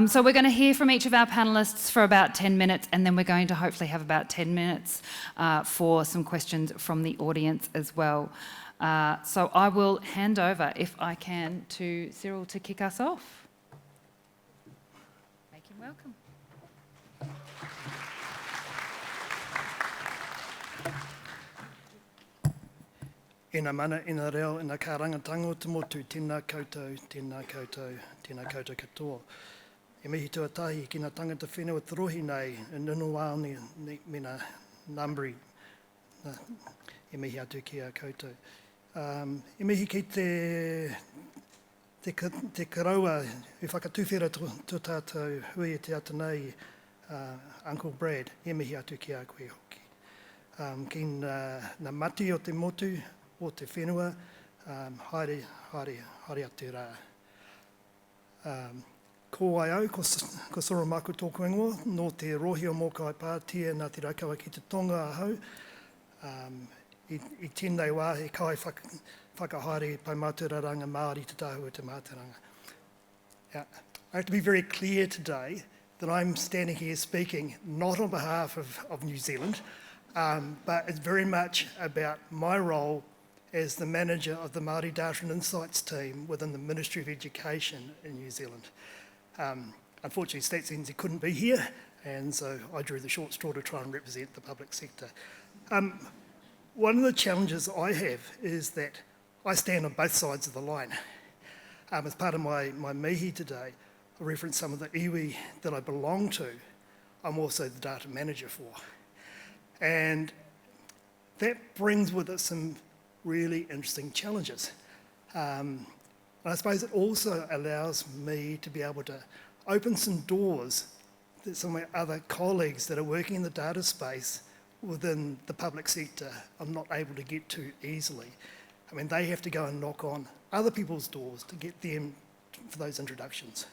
So we're going to hear from each of our panellists for about 10 minutes, and then we're going to hopefully have about 10 minutes for some questions from the audience as well. So I will hand over, if I can, to Cyril to kick us off. Make him welcome. Ina mana, ina reo, ina ka rangatango te motu, tēnā koutou, tēnā koutou, tēnā koutou katoa. E mihi tuatahi ki ngā tangata whenua te rohi nei, in inu wao ni mena Ngāmbari, e mihi atu ki a koutou. E mihi ki te karaua, e whakatuwhera tō tātou hui e te ata nei, Uncle Brad, e mihi atu ki a koe hoki. Ki ngā mati o te motu, o te whenua, haere atu rā. Ko ai au, ko soro maku tōku ingoa, no te rohi o Mokai Pātia nā te rakawa ki te tonga ahau. I tēnei wā, he kai whakahaere pai māturaranga Māori te tāhua te māturanga. Yeah. I have to be very clear today that I'm standing here speaking not on behalf of New Zealand, but it's very much about my role as the manager of the Māori Data and Insights team within the Ministry of Education in New Zealand. Unfortunately, Stats NZ couldn't be here, and so I drew the short straw to try and represent the public sector. One of the challenges I have is that I stand on both sides of the line. As part of my mihi today, I reference some of the iwi that I belong to. I'm also the data manager for. And that brings with it some really interesting challenges. And I suppose it also allows me to be able to open some doors that some of my other colleagues that are working in the data space within the public sector are not able to get to easily. I mean, they have to go and knock on other people's doors to get them for those introductions.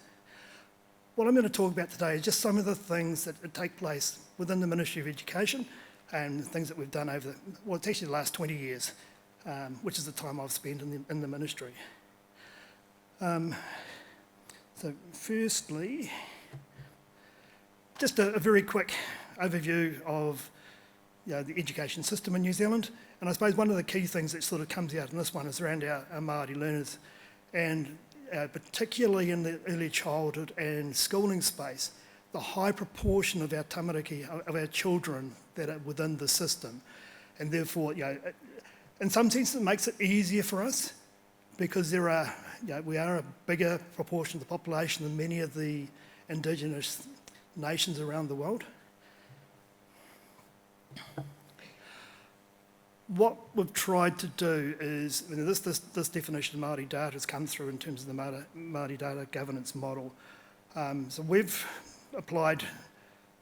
What I'm going to talk about today is just some of the things that take place within the Ministry of Education and things that we've done over, it's actually the last 20 years, which is the time I've spent in the ministry. So firstly, just a very quick overview of the education system in New Zealand. And I suppose one of the key things that sort of comes out in this one is around our Māori learners, and particularly in the early childhood and schooling space, the high proportion of our tamariki, of our children that are within the system. And therefore, in some sense it makes it easier for us because we are a bigger proportion of the population than many of the Indigenous nations around the world. What we've tried to do is, this definition of Māori data has come through in terms of the Māori data governance model. So we've applied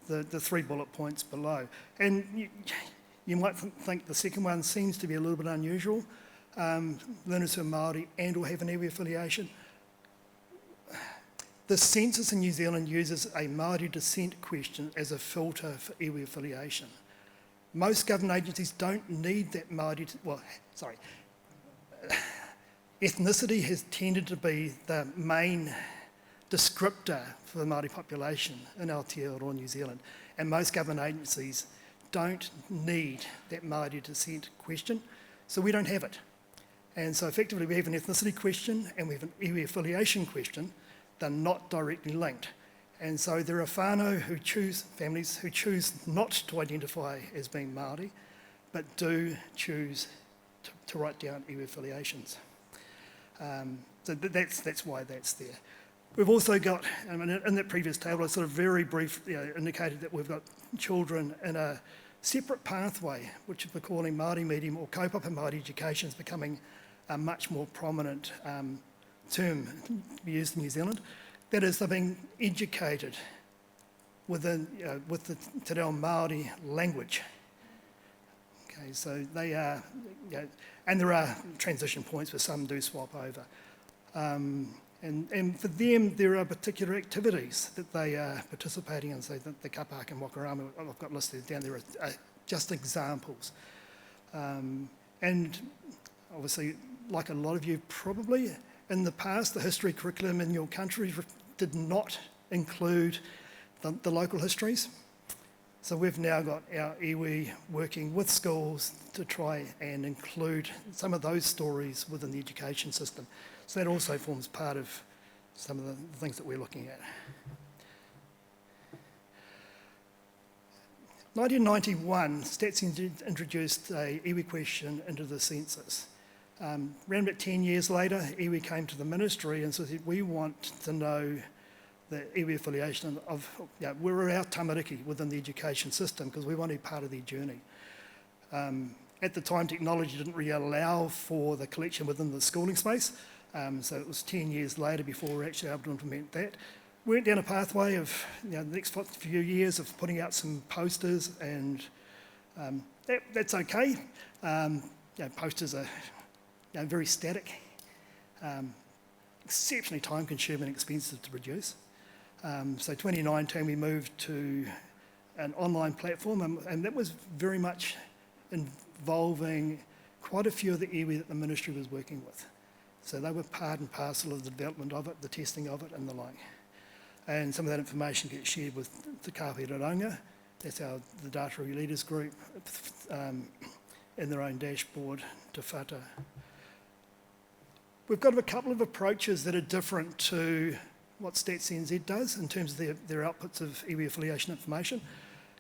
the 3 bullet points below. And you might think the second one seems to be a little bit unusual. Learners who are Māori and or have an iwi affiliation. The census in New Zealand uses a Māori descent question as a filter for iwi affiliation. Most government agencies don't need that Māori, ethnicity has tended to be the main descriptor for the Māori population in Aotearoa, New Zealand, and most government agencies don't need that Māori descent question, so we don't have it. And so effectively we have an ethnicity question and we have an iwi affiliation question. They're not directly linked. And so there are whānau families who choose not to identify as being Māori, but do choose to write down iwi affiliations. So that's why that's there. We've also got, in that previous table, I sort of very briefly indicated that we've got children in a separate pathway, which we're calling Māori medium or kaupapa Māori education, is becoming a much more prominent term to be used in New Zealand. That is, they're being educated within, with the Te Reo Māori language. Okay, so they are, and there are transition points where some do swap over. And for them, there are particular activities that they are participating in. So the kapaka and wakarama I've got listed down there are just examples. And obviously, like a lot of you probably, in the past, the history curriculum in your country did not include the local histories. So we've now got our iwi working with schools to try and include some of those stories within the education system. So that also forms part of some of the things that we're looking at. 1991, Stats introduced a iwi question into the census. Around about 10 years later, iwi came to the ministry and said, we want to know the iwi affiliation of, we're our tamariki within the education system because we want to be part of their journey. At the time, technology didn't really allow for the collection within the schooling space, so it was 10 years later before we were actually able to implement that. We went down a pathway of the next few years of putting out some posters, and that's okay. Posters are very static, exceptionally time-consuming and expensive to produce. So 2019 we moved to an online platform, and that was very much involving quite a few of the iwi that the ministry was working with. So they were part and parcel of the development of it, the testing of it and the like. And some of that information gets shared with Te Kāwhiriranga, that's the Data Leaders Group, in their own dashboard, Te Whata. We've got a couple of approaches that are different to what Stats NZ does in terms of their outputs of iwi affiliation information.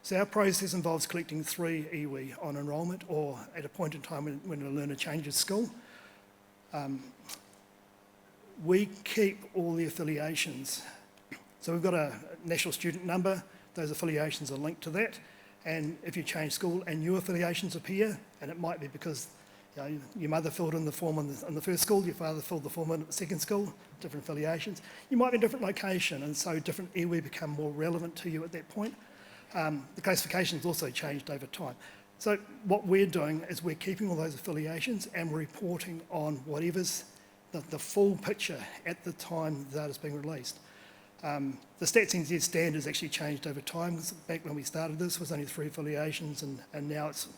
So our process involves collecting 3 iwi on enrolment or at a point in time when a learner changes school. We keep all the affiliations. So we've got a national student number, those affiliations are linked to that, and if you change school and new affiliations appear, and it might be because your mother filled in the form in the first school, your father filled the form in at the second school, different affiliations. You might be in a different location, and so different iwi become more relevant to you at that point. The classification's also changed over time. So what we're doing is we're keeping all those affiliations and we're reporting on whatever's the full picture at the time the data's being released. The Stats NZ standards actually changed over time. Back when we started this, it was only 3 affiliations, and now it's,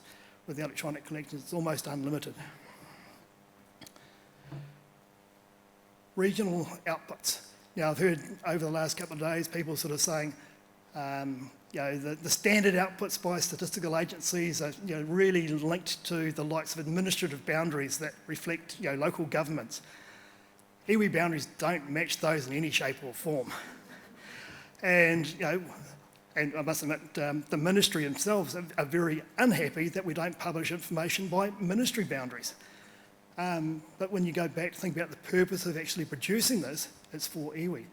with the electronic collections, it's almost unlimited. Regional outputs. Now, I've heard over the last couple of days people sort of saying, the standard outputs by statistical agencies are really linked to the likes of administrative boundaries that reflect local governments. Iwi boundaries don't match those in any shape or form. And and I must admit, the ministry themselves are very unhappy that we don't publish information by ministry boundaries. But when you go back to think about the purpose of actually producing this, it's for iwi.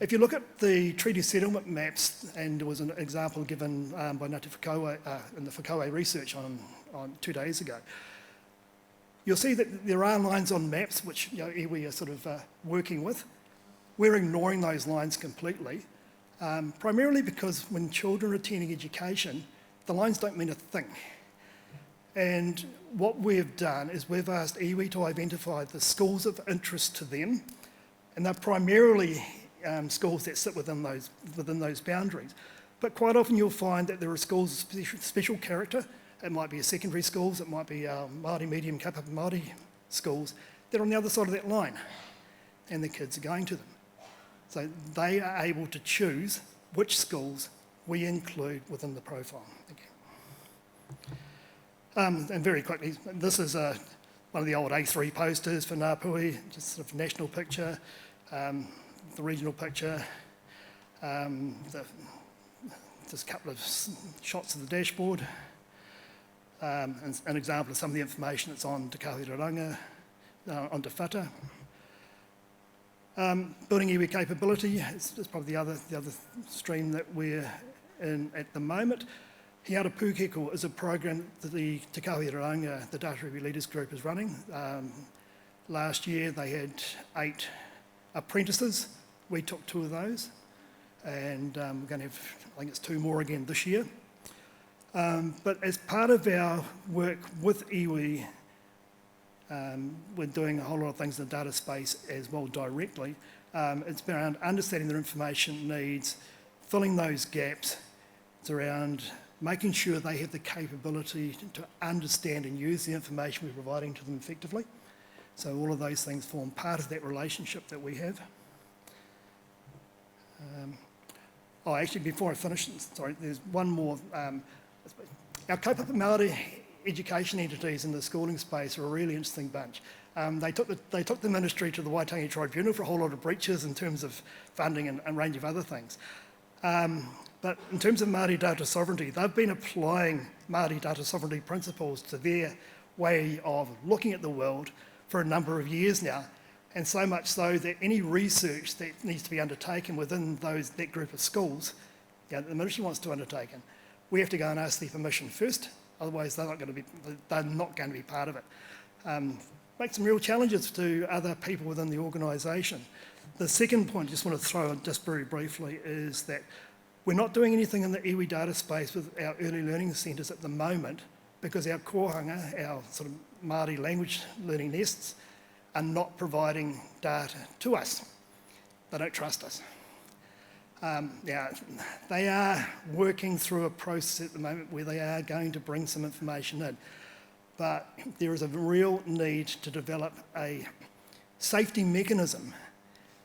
If you look at the treaty settlement maps, and there was an example given by Ngāti Whakaue in the Whakaue research on 2 days ago, you'll see that there are lines on maps which iwi are sort of working with. We're ignoring those lines completely, primarily because when children are attending education, the lines don't mean a thing. And what we've done is we've asked iwi to identify the schools of interest to them, and they're primarily schools that sit within those boundaries. But quite often you'll find that there are schools of special character. It might be a secondary schools, it might be Māori medium kapapa Māori schools that are on the other side of that line, and the kids are going to them. So they are able to choose which schools we include within the profile. And very quickly, this is one of the old A3 posters for Ngāpuhi, just sort of national picture, the regional picture, just a couple of shots of the dashboard, and an example of some of the information that's on Te Kāwhiriranga, on Te Whata. Building iwi capability is probably the other stream that we're in at the moment. Hiara Pūkeko is a program that the Te Kahuiranga, the Data Review Leaders Group, is running. Last year they had 8 apprentices. We took 2 of those, and we're going to have, I think it's 2 more again this year. But as part of our work with iwi, we're doing a whole lot of things in the data space as well directly. It's around understanding their information needs, filling those gaps. It's around making sure they have the capability to understand and use the information we're providing to them effectively. So all of those things form part of that relationship that we have. Actually, before I finish, sorry, there's one more. Our kaupapa Māori education entities in the schooling space are a really interesting bunch. They took the ministry to the Waitangi Tribunal for a whole lot of breaches in terms of funding and a range of other things. But in terms of Māori data sovereignty, they've been applying Māori data sovereignty principles to their way of looking at the world for a number of years now, and so much so that any research that needs to be undertaken within that group of schools, the ministry wants to undertake, we have to go and ask their permission first, otherwise they're not going to be part of it. Make some real challenges to other people within the organisation. The second point I just want to throw in just very briefly is that we're not doing anything in the iwi data space with our early learning centres at the moment because our kohanga, our sort of Māori language learning nests, are not providing data to us. They don't trust us. They are working through a process at the moment where they are going to bring some information in, but there is a real need to develop a safety mechanism,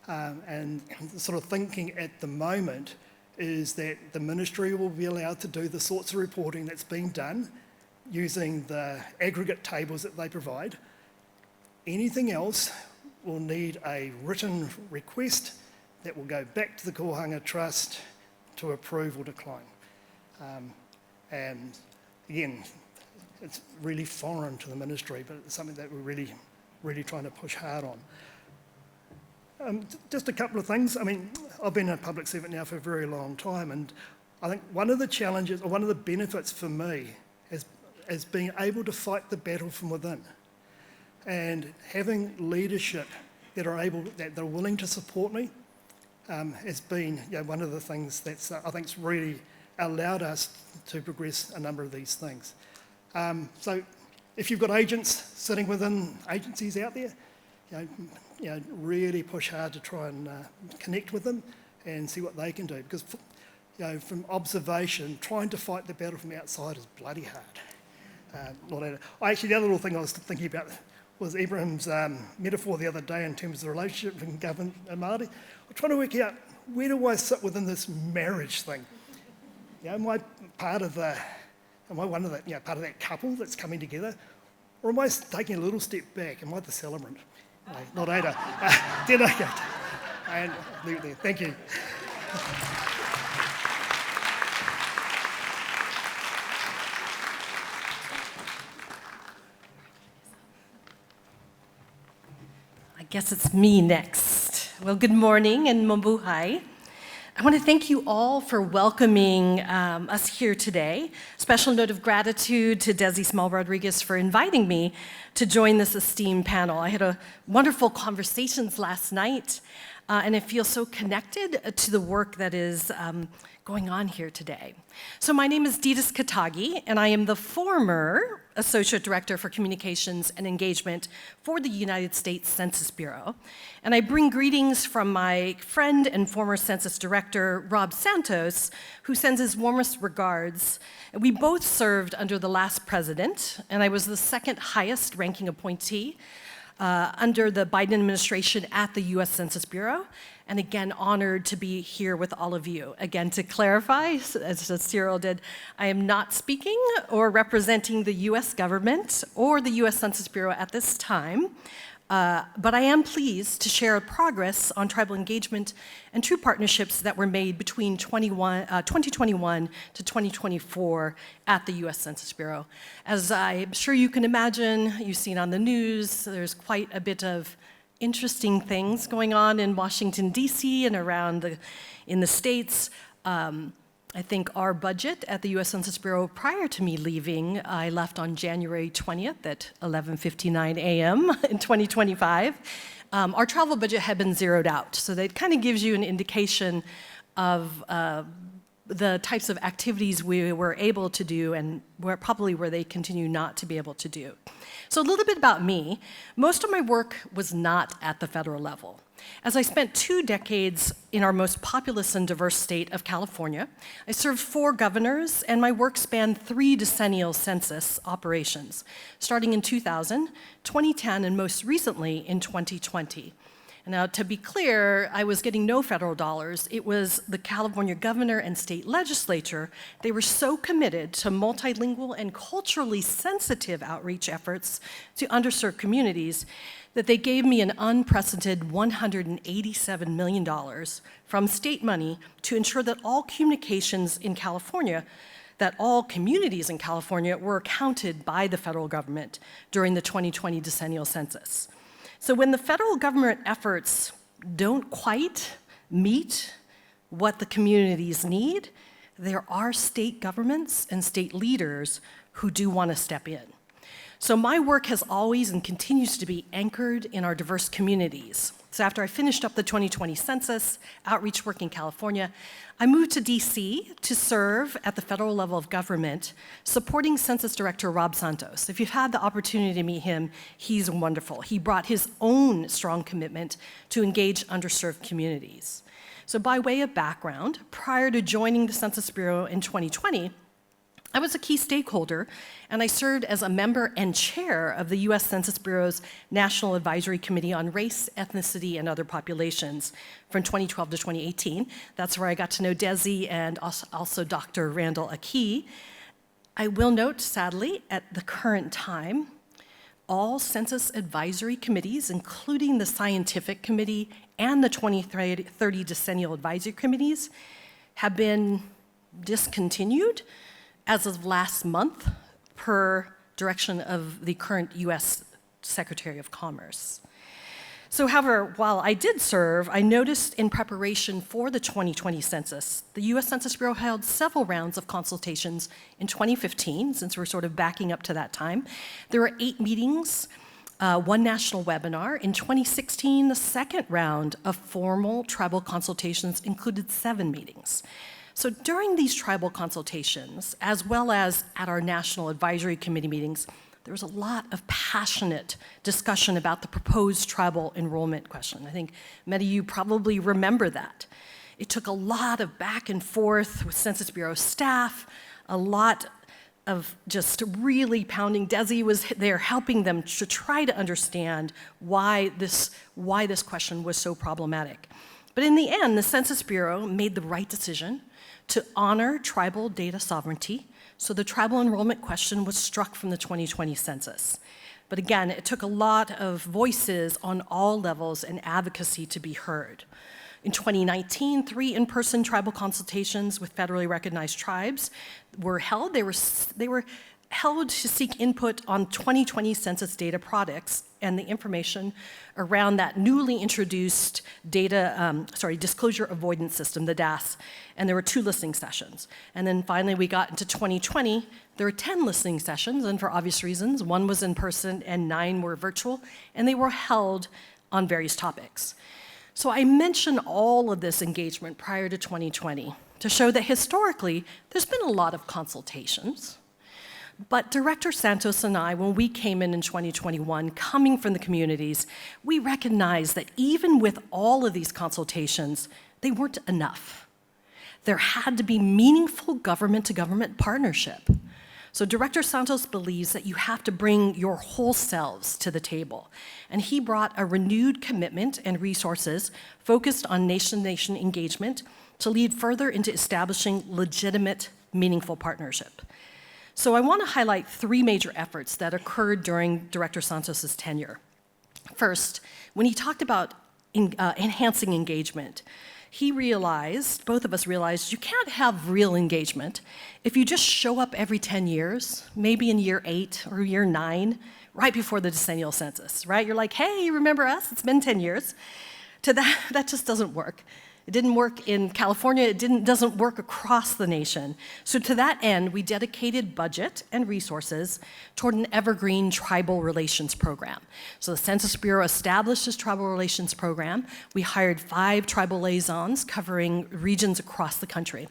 and the sort of thinking at the moment is that the ministry will be allowed to do the sorts of reporting that's being done using the aggregate tables that they provide. Anything else will need a written request that will go back to the Kohanga Trust to approve or decline. And again, it's really foreign to the ministry, but it's something that we're really, really trying to push hard on. Just a couple of things. I mean, I've been a public servant now for a very long time, and I think one of the challenges, or one of the benefits for me is being able to fight the battle from within. And having leadership that are willing to support me has been one of the things that's I think's really allowed us to progress a number of these things. So if you've got agents sitting within agencies out there, really push hard to try and connect with them and see what they can do, because from observation, trying to fight the battle from outside is bloody hard. Actually, the other little thing I was thinking about was Ibrahim's metaphor the other day in terms of the relationship between government and Māori. I'm trying to work out, where do I sit within this marriage thing? Am I part of one of the, part of that couple that's coming together? Or am I taking a little step back? Am I the celebrant? No, not Ada. And leave it there. Thank you. I guess it's me next. Well, good morning and mabuhay. I want to thank you all for welcoming us here today. Special note of gratitude to Desi Small-Rodriguez for inviting me to join this esteemed panel. I had a wonderful conversations last night, and I feel so connected to the work that is going on here today. So my name is Didis Katagi, and I am the former Associate Director for Communications and Engagement for the United States Census Bureau. And I bring greetings from my friend and former Census Director, Rob Santos, who sends his warmest regards. We both served under the last president, and I was the second highest ranking appointee under the Biden administration at the US Census Bureau, and again, honored to be here with all of you. Again, to clarify, as Cyril did, I am not speaking or representing the US government or the US Census Bureau at this time, but I am pleased to share progress on tribal engagement and true partnerships that were made between 2021 to 2024 at the US Census Bureau. As I'm sure you can imagine, you've seen on the news, there's quite a bit of interesting things going on in Washington, D.C. and around in the States. And I think our budget at the US Census Bureau prior to me leaving, I left on January 20th at 11:59 a.m. in 2025. Our travel budget had been zeroed out, so that kind of gives you an indication of the types of activities we were able to do and where they continue not to be able to do. So a little bit about me. Most of my work was not at the federal level. As I spent 2 decades in our most populous and diverse state of California, I served 4 governors, and my work spanned 3 decennial census operations, starting in 2000, 2010, and most recently in 2020. Now, to be clear, I was getting no federal dollars. It was the California governor and state legislature. They were so committed to multilingual and culturally sensitive outreach efforts to underserved communities that they gave me an unprecedented $187 million from state money to ensure that all communities in California were counted by the federal government during the 2020 decennial census. So when the federal government efforts don't quite meet what the communities need, there are state governments and state leaders who do want to step in. So my work has always and continues to be anchored in our diverse communities. So after I finished up the 2020 census outreach work in California, I moved to DC to serve at the federal level of government, supporting Census Director Rob Santos. If you've had the opportunity to meet him, he's wonderful. He brought his own strong commitment to engage underserved communities. So by way of background, prior to joining the Census Bureau in 2020, I was a key stakeholder, and I served as a member and chair of the US Census Bureau's National Advisory Committee on Race, Ethnicity, and Other Populations from 2012 to 2018. That's where I got to know Desi and also Dr. Randall Aki. I will note, sadly, at the current time, all census advisory committees, including the Scientific Committee and the 2030 Decennial Advisory Committees, have been discontinued as of last month, per direction of the current US Secretary of Commerce. So however, while I did serve, I noticed in preparation for the 2020 census, the US Census Bureau held several rounds of consultations in 2015, since we're sort of backing up to that time. There were 8 meetings, 1 national webinar. In 2016, the second round of formal tribal consultations included 7 meetings. So during these tribal consultations, as well as at our National Advisory Committee meetings, there was a lot of passionate discussion about the proposed tribal enrollment question. I think many of you probably remember that. It took a lot of back and forth with Census Bureau staff, a lot of just really pounding. Desi was there helping them to try to understand why this question was so problematic. But in the end, the Census Bureau made the right decision to honor tribal data sovereignty, so the tribal enrollment question was struck from the 2020 census. But again, it took a lot of voices on all levels and advocacy to be heard. In 2019, 3 in-person tribal consultations with federally recognized tribes were held. They were held to seek input on 2020 census data products and the information around that newly introduced disclosure avoidance system, the DAS, and there were 2 listening sessions. And then finally we got into 2020, there were 10 listening sessions, and for obvious reasons, 1 was in person and 9 were virtual, and they were held on various topics. So I mention all of this engagement prior to 2020 to show that historically, there's been a lot of consultations. But Director Santos and I, when we came in 2021, coming from the communities, we recognized that even with all of these consultations, they weren't enough. There had to be meaningful government-to-government partnership. So Director Santos believes that you have to bring your whole selves to the table. And he brought a renewed commitment and resources focused on nation-to-nation engagement to lead further into establishing legitimate, meaningful partnership. So I want to highlight 3 major efforts that occurred during Director Santos's tenure. First, when he talked about enhancing engagement, both of us realized, you can't have real engagement if you just show up every 10 years, maybe in year 8 or year 9, right before the decennial census, right? You're like, hey, remember us? It's been 10 years. That just doesn't work. It didn't work in California. It doesn't work across the nation. So to that end, we dedicated budget and resources toward an evergreen tribal relations program. So the Census Bureau established this tribal relations program. We hired 5 tribal liaisons covering regions across the country.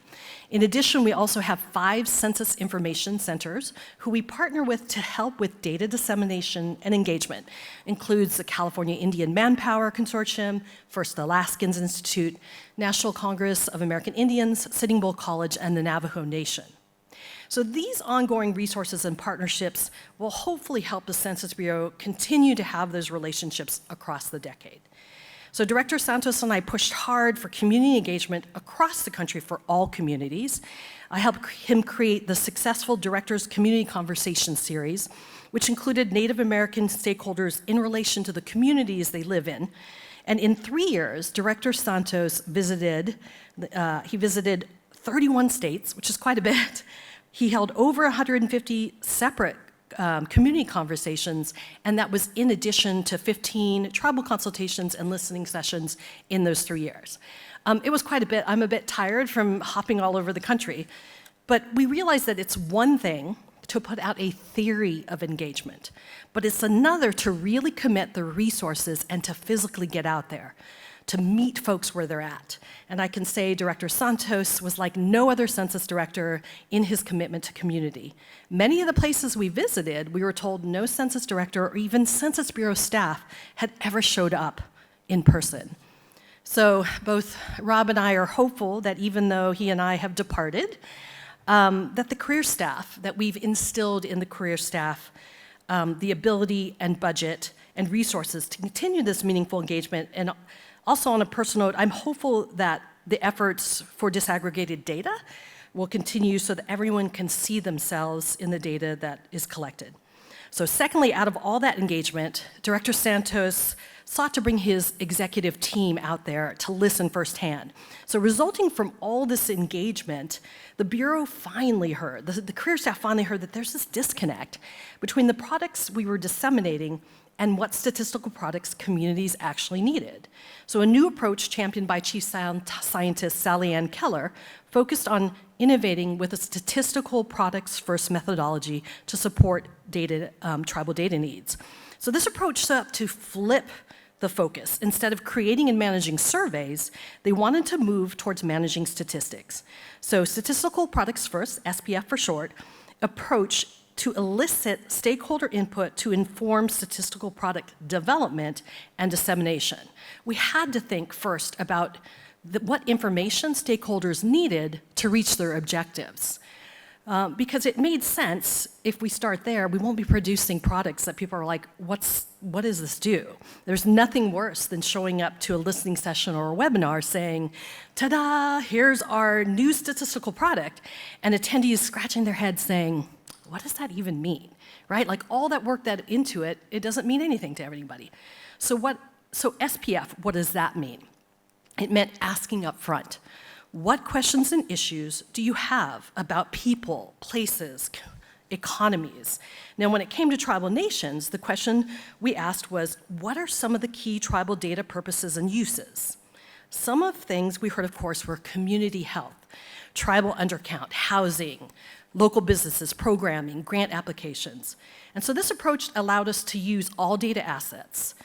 In addition, we also have 5 census information centers who we partner with to help with data dissemination and engagement. Includes the California Indian Manpower Consortium, First Alaskans Institute, National Congress of American Indians, Sitting Bull College, and the Navajo Nation. So these ongoing resources and partnerships will hopefully help the Census Bureau continue to have those relationships across the decade. So Director Santos and I pushed hard for community engagement across the country for all communities. I helped him create the successful Directors Community Conversation series, which included Native American stakeholders in relation to the communities they live in. And in 3 years, Director Santos visited 31 states, which is quite a bit. He held over 150 separate community conversations, and that was in addition to 15 tribal consultations and listening sessions in those 3 years. It was quite a bit. I'm a bit tired from hopping all over the country, but we realized that it's one thing to put out a theory of engagement, but it's another to really commit the resources and to physically get out there, to meet folks where they're at. And I can say Director Santos was like no other census director in his commitment to community. Many of the places we visited, we were told no census director or even Census Bureau staff had ever showed up in person. So both Rob and I are hopeful that even though he and I have departed, that the career staff, that we've instilled in the career staff the ability and budget and resources to continue this meaningful engagement. And also on a personal note, I'm hopeful that the efforts for disaggregated data will continue so that everyone can see themselves in the data that is collected. So secondly, out of all that engagement, Director Santos sought to bring his executive team out there to listen firsthand. So resulting from all this engagement, the Bureau finally heard, the career staff finally heard that there's this disconnect between the products we were disseminating and what statistical products communities actually needed. So a new approach championed by Chief Scientist Sally Ann Keller focused on innovating with a statistical products first methodology to support data, tribal data needs. So this approach set up to flip the focus. Instead of creating and managing surveys, they wanted to move towards managing statistics. So statistical products first, SPF for short, approach to elicit stakeholder input to inform statistical product development and dissemination. We had to think first about what information stakeholders needed to reach their objectives. Because it made sense, if we start there, we won't be producing products that people are like, what does this do? There's nothing worse than showing up to a listening session or a webinar saying, ta-da, here's our new statistical product, and attendees scratching their heads saying, what does that even mean, right? Like all that work that into it, it doesn't mean anything to everybody. So SPF, what does that mean? It meant asking up front. What questions and issues do you have about people, places, economies? Now, when it came to tribal nations, the question we asked was, what are some of the key tribal data purposes and uses? Some of the things we heard, of course, were community health, tribal undercount, housing, local businesses, programming, grant applications. And so this approach allowed us to use all data assets.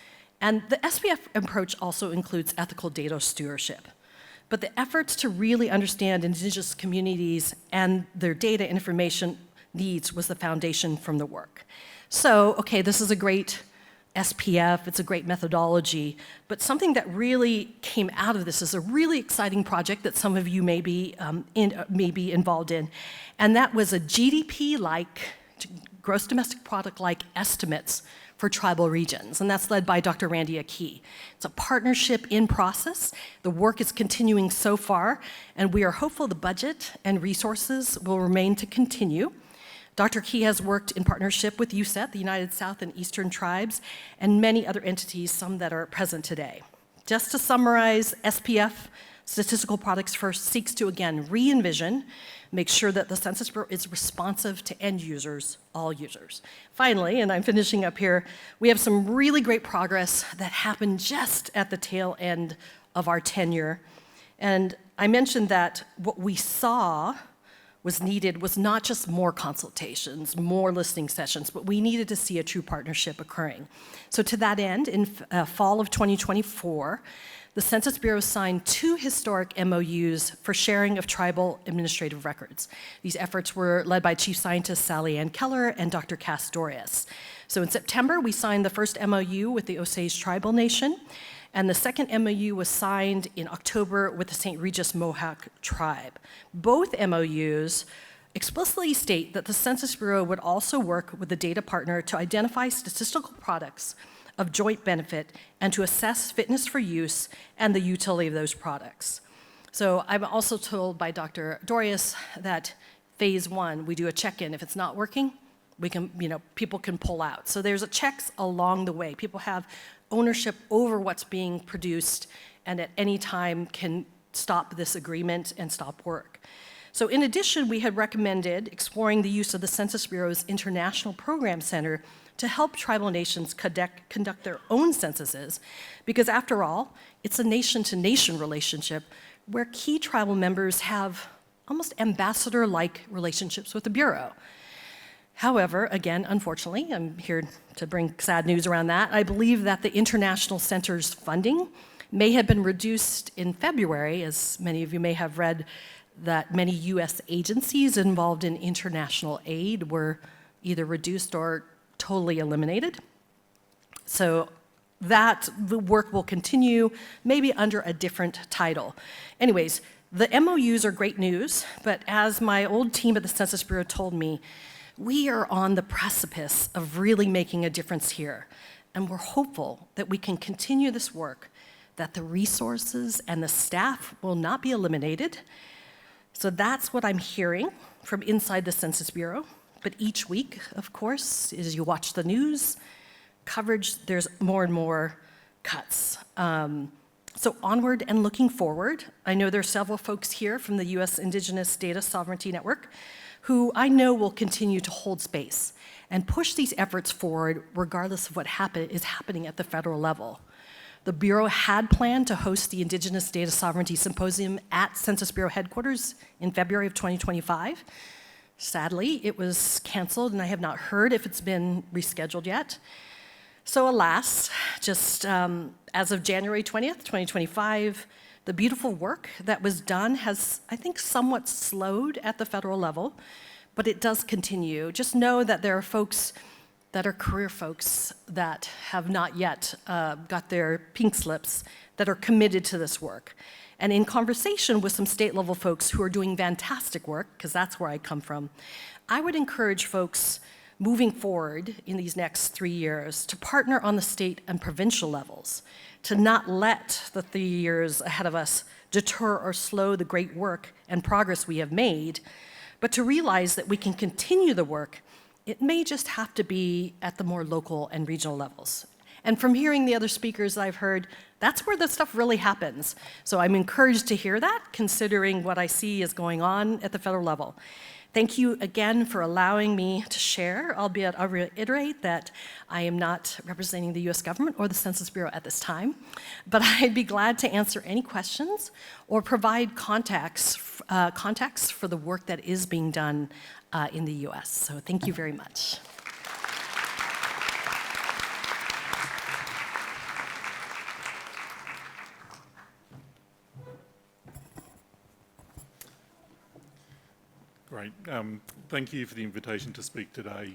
And the SPF approach also includes ethical data stewardship. But the efforts to really understand Indigenous communities and their data information needs was the foundation from the work. So, okay, this is a great SPF, it's a great methodology, but something that really came out of this is a really exciting project that some of you may be involved in, and that was a GDP-like, gross domestic product-like estimates for tribal regions, and that's led by Dr. Randy Akey. It's a partnership in process. The work is continuing so far, and we are hopeful the budget and resources will remain to continue. Dr. Key has worked in partnership with USET, the United South and Eastern Tribes, and many other entities, some that are present today. Just to summarize, SPF, Statistical Products First, seeks to again re-envision, make sure that the Census Bureau is responsive to end users, all users. Finally, and I'm finishing up here, we have some really great progress that happened just at the tail end of our tenure. And I mentioned that what we saw was needed was not just more consultations, more listening sessions, but we needed to see a true partnership occurring. So to that end, in fall of 2024, the Census Bureau signed 2 historic MOUs for sharing of tribal administrative records. These efforts were led by Chief Scientist Sally Ann Keller and Dr. Cass Dorius. So in September, we signed the first MOU with the Osage Tribal Nation, and the second MOU was signed in October with the St. Regis Mohawk Tribe. Both MOUs explicitly state that the Census Bureau would also work with the data partner to identify statistical products of joint benefit and to assess fitness for use and the utility of those products. So I'm also told by Dr. Dorius that phase 1, we do a check-in. If it's not working, we can, people can pull out. So there's checks along the way. People have ownership over what's being produced and at any time can stop this agreement and stop work. So in addition, we had recommended exploring the use of the Census Bureau's International Program Center to help tribal nations conduct their own censuses, because after all, it's a nation-to-nation relationship where key tribal members have almost ambassador-like relationships with the Bureau. However, again, unfortunately, I'm here to bring sad news around that. I believe that the International Center's funding may have been reduced in February, as many of you may have read that many US agencies involved in international aid were either reduced or totally eliminated. So that the work will continue, maybe under a different title. Anyways, the MOUs are great news, but as my old team at the Census Bureau told me, we are on the precipice of really making a difference here. And we're hopeful that we can continue this work, that the resources and the staff will not be eliminated. So that's what I'm hearing from inside the Census Bureau. But each week, of course, as you watch the news coverage, there's more and more cuts. So onward and looking forward, I know there are several folks here from the US Indigenous Data Sovereignty Network who I know will continue to hold space and push these efforts forward regardless of what is happening at the federal level. The Bureau had planned to host the Indigenous Data Sovereignty Symposium at Census Bureau headquarters in February of 2025. Sadly, it was canceled, and I have not heard if it's been rescheduled yet. So alas, just as of January 20th, 2025, the beautiful work that was done has, I think, somewhat slowed at the federal level, but it does continue. Just know that there are folks that are career folks that have not yet got their pink slips that are committed to this work. And in conversation with some state-level folks who are doing fantastic work, because that's where I come from, I would encourage folks moving forward in these next 3 years to partner on the state and provincial levels, to not let the 3 years ahead of us deter or slow the great work and progress we have made, but to realize that we can continue the work. It may just have to be at the more local and regional levels. And from hearing the other speakers I've heard, that's where the stuff really happens. So I'm encouraged to hear that, considering what I see is going on at the federal level. Thank you again for allowing me to share, albeit I'll reiterate that I am not representing the US government or the Census Bureau at this time, but I'd be glad to answer any questions or provide context for the work that is being done in the US. So thank you very much. Great. Thank you for the invitation to speak today.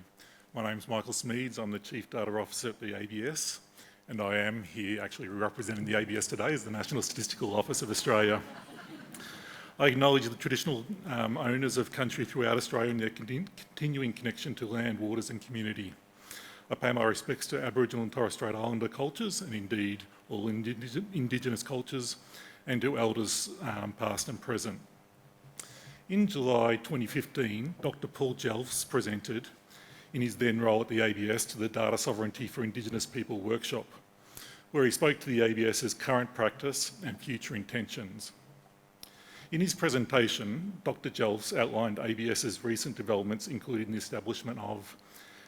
My name's Michael Smeads. I'm the Chief Data Officer at the ABS, and I am here actually representing the ABS today as the National Statistical Office of Australia. I acknowledge the traditional owners of country throughout Australia and their continuing connection to land, waters and community. I pay my respects to Aboriginal and Torres Strait Islander cultures, and indeed all Indigenous cultures, and to elders past and present. In July 2015, Dr. Paul Jelfs presented in his then role at the ABS to the Data Sovereignty for Indigenous People workshop, where he spoke to the ABS's current practice and future intentions. In his presentation, Dr. Jelfs outlined ABS's recent developments, including the establishment of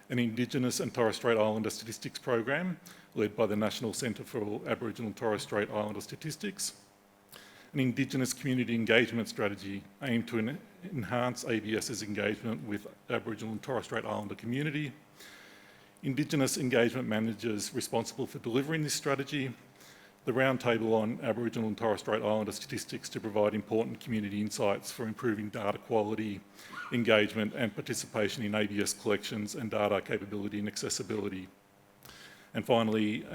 an Indigenous and Torres Strait Islander Statistics Program led by the National Centre for Aboriginal and Torres Strait Islander Statistics, an Indigenous community engagement strategy aimed to enhance ABS's engagement with Aboriginal and Torres Strait Islander community, Indigenous engagement managers responsible for delivering this strategy, the Roundtable on Aboriginal and Torres Strait Islander statistics to provide important community insights for improving data quality, engagement and participation in ABS collections and data capability and accessibility. And finally,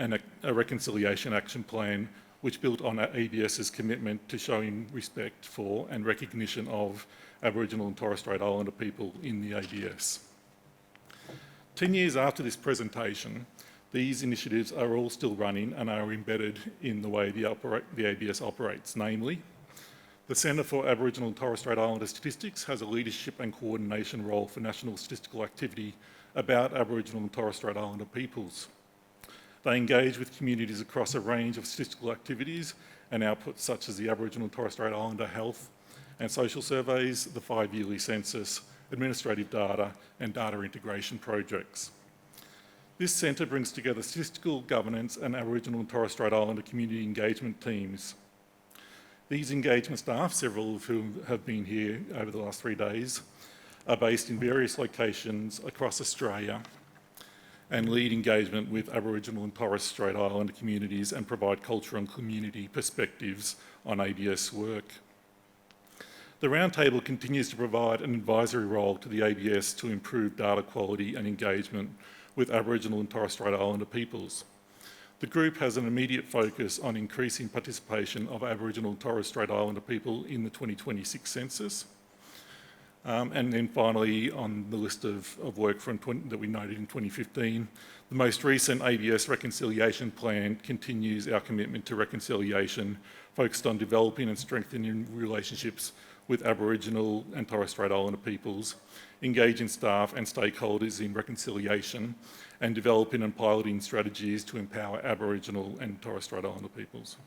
a reconciliation action plan which built on ABS's commitment to showing respect for and recognition of Aboriginal and Torres Strait Islander people in the ABS. 10 years after this presentation, these initiatives are all still running and are embedded in the way the ABS operates, namely, the Centre for Aboriginal and Torres Strait Islander Statistics has a leadership and coordination role for national statistical activity about Aboriginal and Torres Strait Islander peoples. They engage with communities across a range of statistical activities and outputs such as the Aboriginal and Torres Strait Islander health and social surveys, the 5-yearly census, administrative data and data integration projects. This centre brings together statistical, governance and Aboriginal and Torres Strait Islander community engagement teams. These engagement staff, several of whom have been here over the last 3 days, are based in various locations across Australia and lead engagement with Aboriginal and Torres Strait Islander communities and provide cultural and community perspectives on ABS work. The Roundtable continues to provide an advisory role to the ABS to improve data quality and engagement with Aboriginal and Torres Strait Islander peoples. The group has an immediate focus on increasing participation of Aboriginal and Torres Strait Islander people in the 2026 census. And then finally, on the list of work that we noted in 2015, the most recent ABS reconciliation plan continues our commitment to reconciliation, focused on developing and strengthening relationships with Aboriginal and Torres Strait Islander peoples, engaging staff and stakeholders in reconciliation, and developing and piloting strategies to empower Aboriginal and Torres Strait Islander peoples.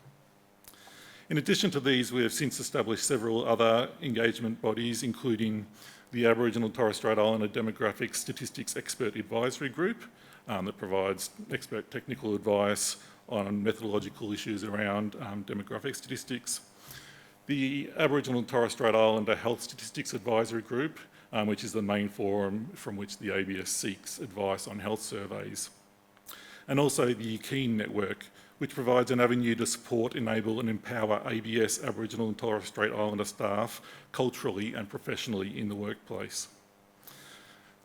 In addition to these, we have since established several other engagement bodies, including the Aboriginal and Torres Strait Islander Demographic Statistics Expert Advisory Group that provides expert technical advice on methodological issues around demographic statistics. The Aboriginal and Torres Strait Islander Health Statistics Advisory Group, which is the main forum from which the ABS seeks advice on health surveys. And also the Keen Network, which provides an avenue to support, enable and empower ABS Aboriginal and Torres Strait Islander staff culturally and professionally in the workplace.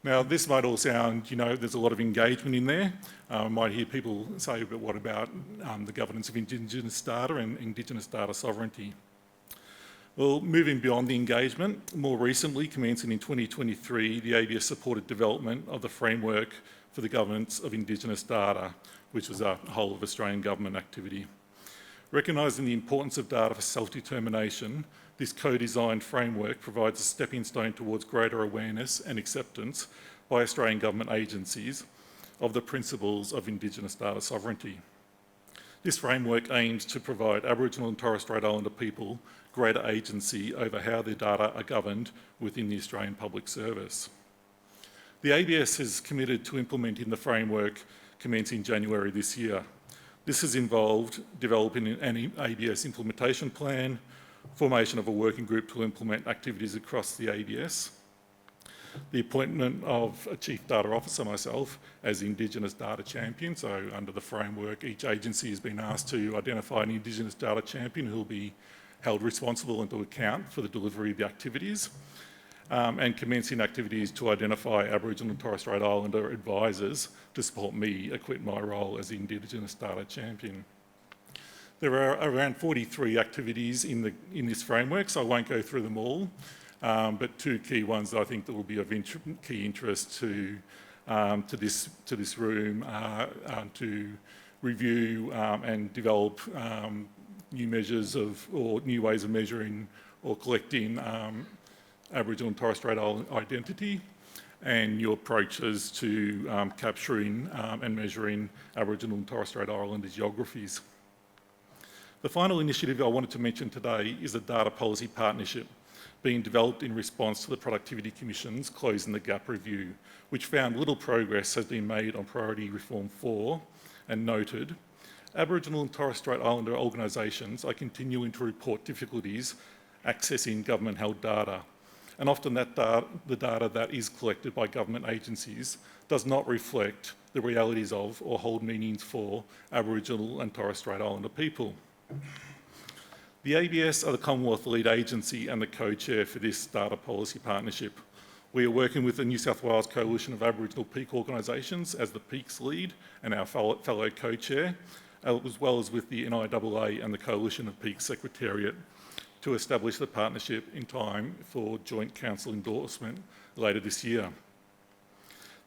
Now, this might all sound, there's a lot of engagement in there. I might hear people say, but what about the governance of Indigenous data and Indigenous data sovereignty? Well, moving beyond the engagement, more recently, commencing in 2023, the ABS supported development of the framework for the governance of Indigenous data, which was a whole of Australian government activity. Recognising the importance of data for self-determination, this co-designed framework provides a stepping stone towards greater awareness and acceptance by Australian government agencies of the principles of Indigenous data sovereignty. This framework aims to provide Aboriginal and Torres Strait Islander people greater agency over how their data are governed within the Australian Public Service. The ABS is committed to implementing the framework commencing January this year. This has involved developing an ABS implementation plan, formation of a working group to implement activities across the ABS, the appointment of a Chief Data Officer, myself, as Indigenous Data Champion. So under the framework, each agency has been asked to identify an Indigenous Data Champion who will be held responsible and to account for the delivery of the activities, and commencing activities to identify Aboriginal and Torres Strait Islander advisors to support me acquit my role as the Indigenous Data Champion. There are around 43 activities in this framework, so I won't go through them all, but two key ones that I think that will be of key interest to this room are to review and develop new measures or new ways of measuring or collecting Aboriginal and Torres Strait Islander identity, and new approaches to capturing and measuring Aboriginal and Torres Strait Islander geographies. The final initiative I wanted to mention today is a data policy partnership being developed in response to the Productivity Commission's Closing the Gap review, which found little progress has been made on Priority Reform 4 and noted Aboriginal and Torres Strait Islander organisations are continuing to report difficulties accessing government-held data, and often the data that is collected by government agencies does not reflect the realities of or hold meanings for Aboriginal and Torres Strait Islander people. The ABS are the Commonwealth lead agency and the co-chair for this data policy partnership. We are working with the New South Wales Coalition of Aboriginal Peak Organisations as the Peaks lead and our fellow co-chair, as well as with the NIAA and the Coalition of Peaks Secretariat to establish the partnership in time for joint council endorsement later this year.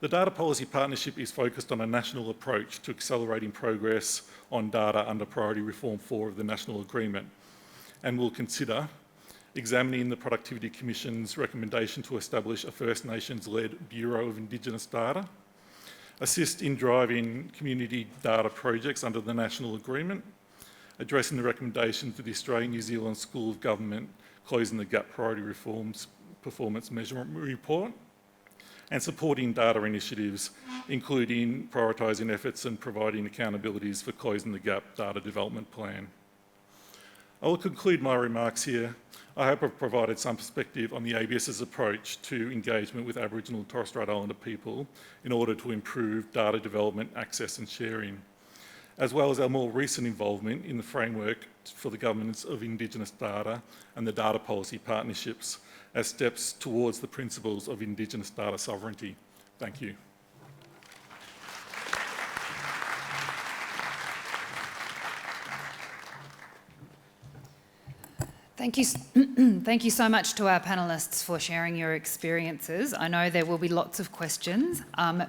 The Data Policy Partnership is focused on a national approach to accelerating progress on data under Priority Reform 4 of the National Agreement, and will consider examining the Productivity Commission's recommendation to establish a First Nations-led Bureau of Indigenous Data, assist in driving community data projects under the National Agreement, addressing the recommendations of the Australian-New Zealand School of Government Closing the Gap Priority Reforms Performance Measurement Report, and supporting data initiatives, including prioritising efforts and providing accountabilities for Closing the Gap Data Development Plan. I will conclude my remarks here. I hope I've provided some perspective on the ABS's approach to engagement with Aboriginal and Torres Strait Islander people in order to improve data development, access and sharing, as well as our more recent involvement in the framework for the governance of Indigenous data and the data policy partnerships as steps towards the principles of Indigenous data sovereignty. Thank you. Thank you, thank you so much to our panellists for sharing your experiences. I know there will be lots of questions.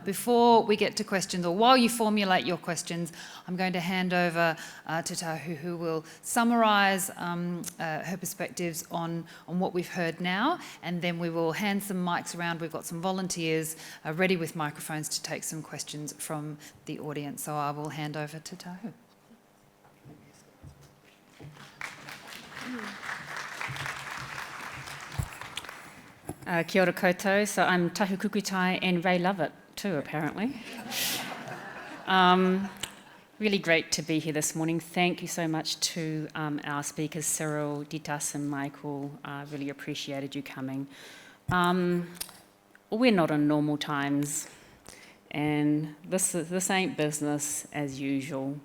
Before we get to questions, or while you formulate your questions, I'm going to hand over to Tahu, who will summarise her perspectives on what we've heard now, and then we will hand some mics around. We've got some volunteers ready with microphones to take some questions from the audience. So I will hand over to Tahu. Kia ora koutou. So I'm Tahu Kukutai and Ray Lovett too, apparently. Really great to be here this morning. Thank you so much to our speakers, Cyril, Ditas and Michael. Really appreciated you coming. We're not in normal times, and this ain't business as usual.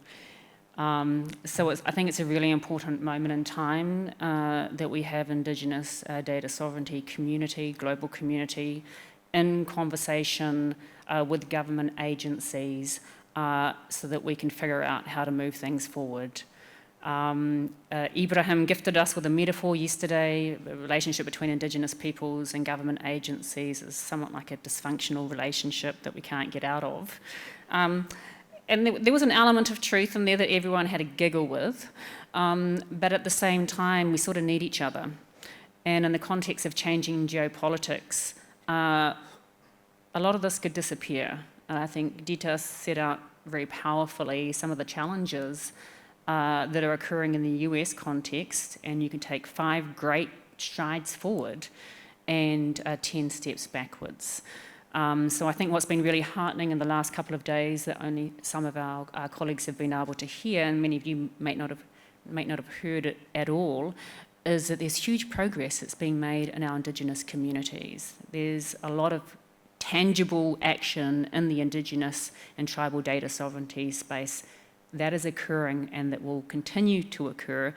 So I think it's a really important moment in time that we have Indigenous data sovereignty community, global community, in conversation with government agencies so that we can figure out how to move things forward. Ibrahim gifted us with a metaphor yesterday. The relationship between Indigenous peoples and government agencies is somewhat like a dysfunctional relationship that we can't get out of. And there was an element of truth in there that everyone had a giggle with, but at the same time, we sort of need each other. And in the context of changing geopolitics, a lot of this could disappear. And I think Dita set out very powerfully some of the challenges that are occurring in the US context, and you can take 5 great strides forward and 10 steps backwards. So I think what's been really heartening in the last couple of days that only some of our colleagues have been able to hear, and many of you may not have heard it at all, is that there's huge progress that's being made in our Indigenous communities. There's a lot of tangible action in the Indigenous and tribal data sovereignty space that is occurring and that will continue to occur,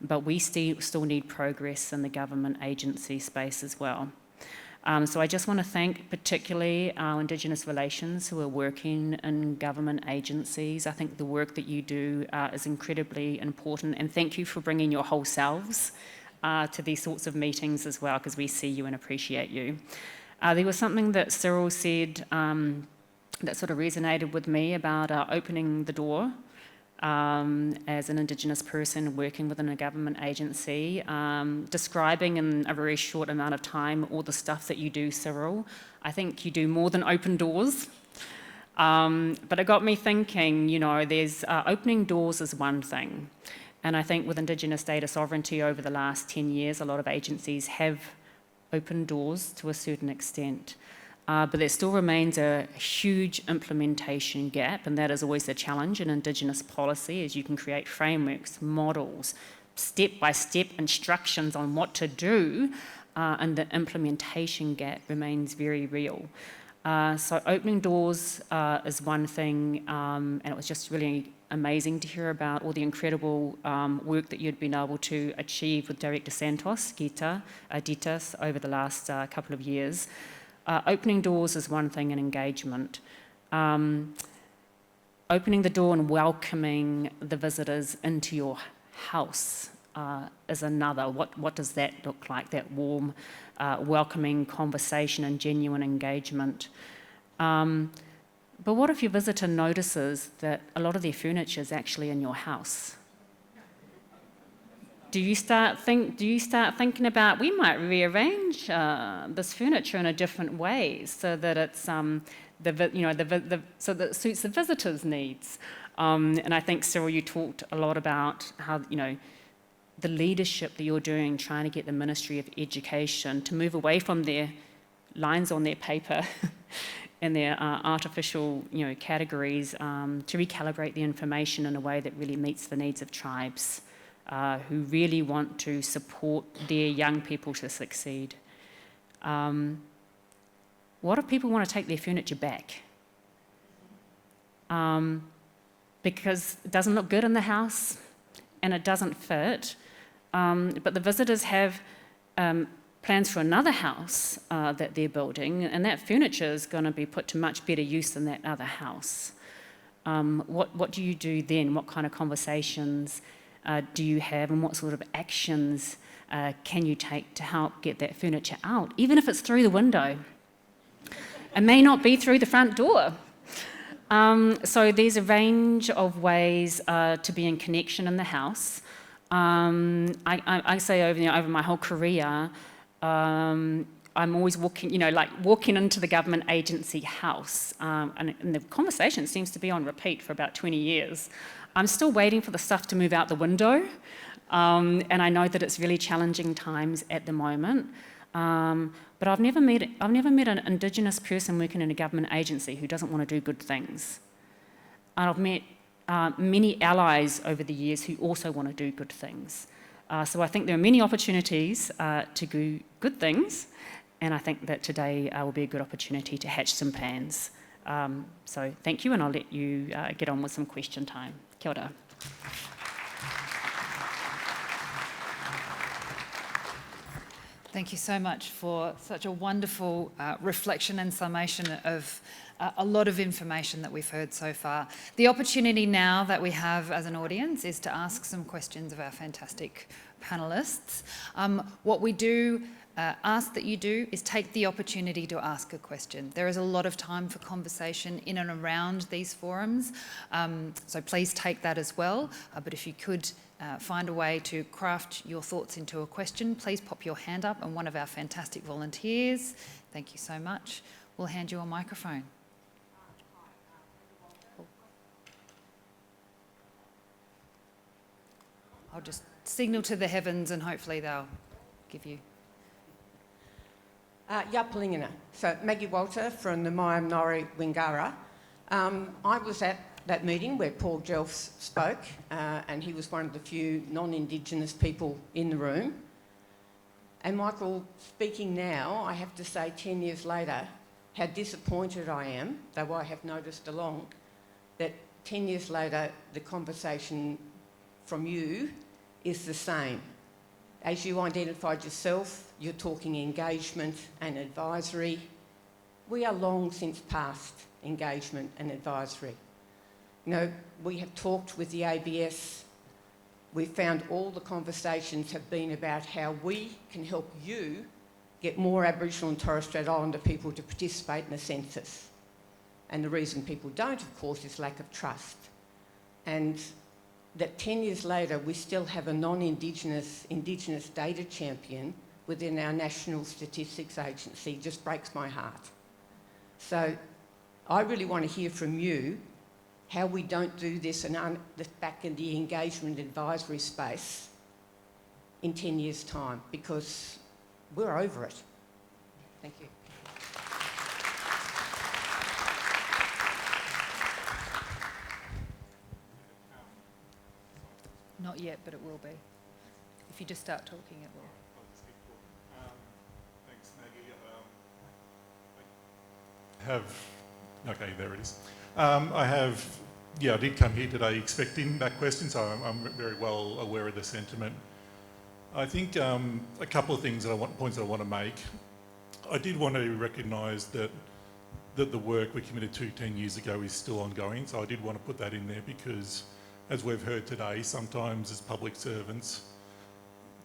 but we still need progress in the government agency space as well. So I just want to thank particularly our Indigenous relations who are working in government agencies. I think the work that you do is incredibly important, and thank you for bringing your whole selves to these sorts of meetings as well, because we see you and appreciate you. There was something that Cyril said that sort of resonated with me about opening the door. As an Indigenous person working within a government agency, describing in a very short amount of time all the stuff that you do, Cyril. I think you do more than open doors. But it got me thinking, you know, there's opening doors is one thing. And I think with Indigenous data sovereignty over the last 10 years, a lot of agencies have opened doors to a certain extent. but there still remains a huge implementation gap, and that is always the challenge in Indigenous policy, is you can create frameworks, models, step-by-step instructions on what to do, and the implementation gap remains very real. So opening doors is one thing, and it was just really amazing to hear about all the incredible work that you'd been able to achieve with Director Santos, Ditas, over the last couple of years. Opening doors is one thing, and engagement. Opening the door and welcoming the visitors into your house is another. What does that look like, that warm, welcoming conversation and genuine engagement? But what if your visitor notices that a lot of their furniture is actually in your house? Do you start thinking about, we might rearrange this furniture in a different way so that it's so that it suits the visitor's needs? And I think, Cyril, you talked a lot about how the leadership that you're doing, trying to get the Ministry of Education to move away from their lines on their paper and their artificial categories, to recalibrate the information in a way that really meets the needs of tribes who really want to support their young people to succeed. What if people want to take their furniture back? Because it doesn't look good in the house and it doesn't fit, but the visitors have plans for another house that they're building, and that furniture is going to be put to much better use than that other house. What do you do then? What kind of conversations do you have, and what sort of actions can you take to help get that furniture out, even if it's through the window? It may not be through the front door. So there's a range of ways to be in connection in the house. I say over my whole career, I'm always walking into the government agency house, and the conversation seems to be on repeat for about 20 years. I'm still waiting for the stuff to move out the window, and I know that it's really challenging times at the moment. But I've never met an Indigenous person working in a government agency who doesn't want to do good things. And I've met many allies over the years who also want to do good things. So I think there are many opportunities to do good things, and I think that today will be a good opportunity to hatch some plans. So thank you, and I'll let you get on with some question time. Kia ora. Thank you so much for such a wonderful reflection and summation of a lot of information that we've heard so far. The opportunity now that we have as an audience is to ask some questions of our fantastic panellists. What we do ask that you do is take the opportunity to ask a question. There is a lot of time for conversation in and around these forums, so please take that as well. But if you could find a way to craft your thoughts into a question, please pop your hand up, and one of our fantastic volunteers, thank you so much, will hand you a microphone. I'll just signal to the heavens and hopefully they'll give you. Yapalingana. So Maggie Walter from the Mayamnori Wingara. I was at that meeting where Paul Jelfs spoke, and he was one of the few non-Indigenous people in the room. And Michael, speaking now, I have to say 10 years later, how disappointed I am, though I have noticed along, that 10 years later, the conversation from you is the same. As you identified yourself, you're talking engagement and advisory. We are long since past engagement and advisory. We have talked with the ABS. We've found all the conversations have been about how we can help you get more Aboriginal and Torres Strait Islander people to participate in the census. And the reason people don't, of course, is lack of trust. And that 10 years later, we still have a non-Indigenous Indigenous data champion within our National Statistics Agency just breaks my heart. So I really want to hear from you how we don't do this and back in the engagement advisory space in 10 years' time, because we're over it. Thank you. Not yet, but it will be. If you just start talking, it will. Thanks, Maggie. Okay, there it is. I did come here today expecting that question, so I'm very well aware of the sentiment. I think a couple of points that I want to make. I did want to recognise that the work we committed to 10 years ago is still ongoing, so I did want to put that in there because, as we've heard today, sometimes as public servants,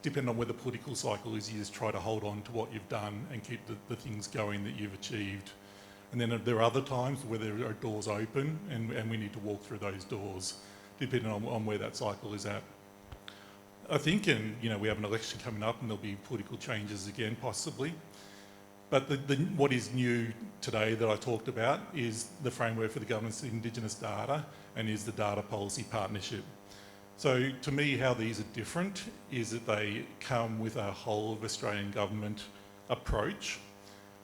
depending on where the political cycle is, you just try to hold on to what you've done and keep the things going that you've achieved. And then there are other times where there are doors open and we need to walk through those doors, depending on where that cycle is at. I think, we have an election coming up and there'll be political changes again, possibly. But what is new today that I talked about is the framework for the governance of Indigenous data and is the data policy partnership. So to me, how these are different is that they come with a whole of Australian government approach.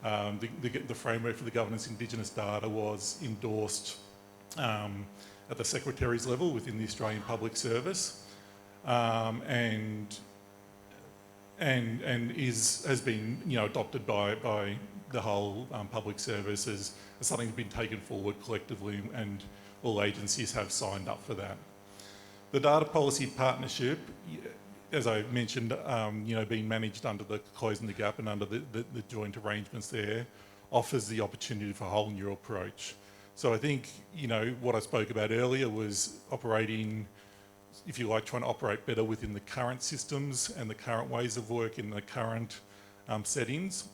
The framework for the governance of Indigenous data was endorsed at the Secretary's level within the Australian Public Service and has been adopted by the whole public service as something that's been taken forward collectively, and all agencies have signed up for that. The data policy partnership, as I mentioned, being managed under the Closing the Gap and under the joint arrangements there, offers the opportunity for a whole new approach. So I think, what I spoke about earlier was operating, if you like, trying to operate better within the current systems and the current ways of work in the current settings.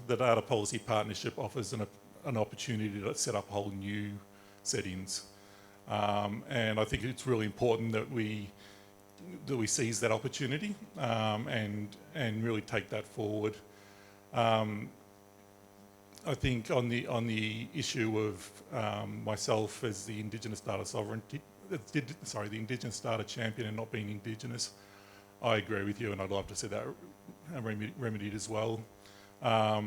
The data policy partnership offers an opportunity to set up whole new settings. And I think it's really important that we seize that opportunity and really take that forward. I think on the issue of myself as the Indigenous Data Sovereignty, the Indigenous Data Champion and not being Indigenous, I agree with you, and I'd love to see that remedied as well. I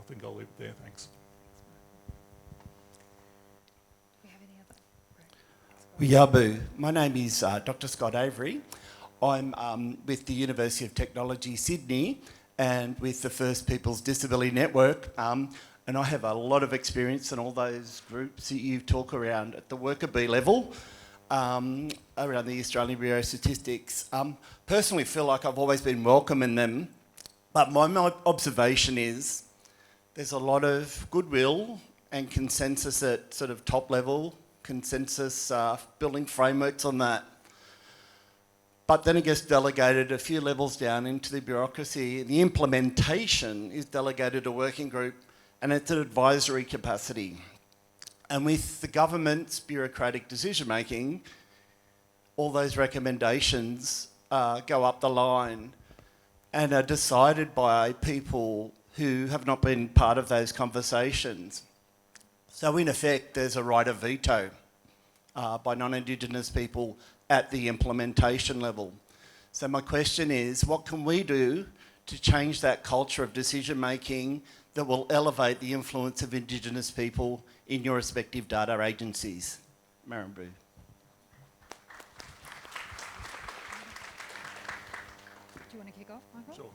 think I'll leave it there. Thanks. Yabu. My name is Dr. Scott Avery. I'm with the University of Technology, Sydney, and with the First Peoples Disability Network. And I have a lot of experience in all those groups that you talk around at the worker bee level, around the Australian Bureau of Statistics. Personally feel like I've always been welcome in them, but my observation is there's a lot of goodwill and consensus at sort of top level, consensus building frameworks on that. But then it gets delegated a few levels down into the bureaucracy. The implementation is delegated to a working group, and it's an advisory capacity. And with the government's bureaucratic decision-making, all those recommendations go up the line and are decided by people who have not been part of those conversations. So in effect, there's a right of veto by non-Indigenous people at the implementation level. So my question is, what can we do to change that culture of decision-making that will elevate the influence of Indigenous people in your respective data agencies? Maramboo. Do you want to kick off, Michael? Sure.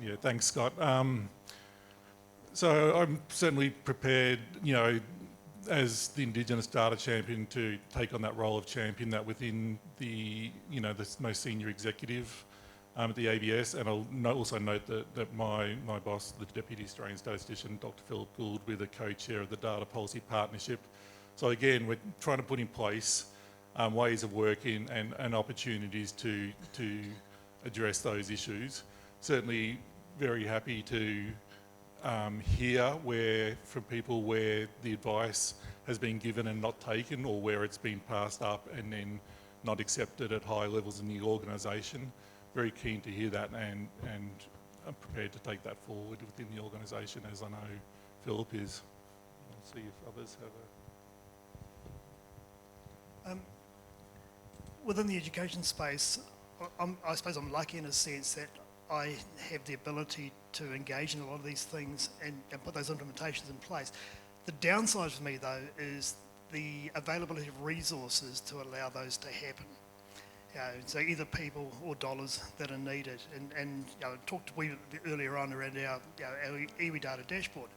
We'll... Thanks, Scott. So I'm certainly prepared, as the Indigenous Data Champion to take on that role of champion that within the, the most senior executive at the ABS. And I'll also note that my boss, the Deputy Australian Statistician, Dr. Philip Gould, we're the co-chair of the Data Policy Partnership. So again, we're trying to put in place ways of working and opportunities to address those issues. Certainly very happy to hear from people where the advice has been given and not taken, or where it's been passed up and then not accepted at high levels in the organisation. Very keen to hear that, and I'm prepared to take that forward within the organisation, as I know Philip is. I'll see if others have Within the education space, I suppose I'm lucky in a sense that I have the ability to engage in a lot of these things and put those implementations in place. The downside for me, though, is the availability of resources to allow those to happen. So either people or dollars that are needed. And talked earlier on around our iwi data dashboard.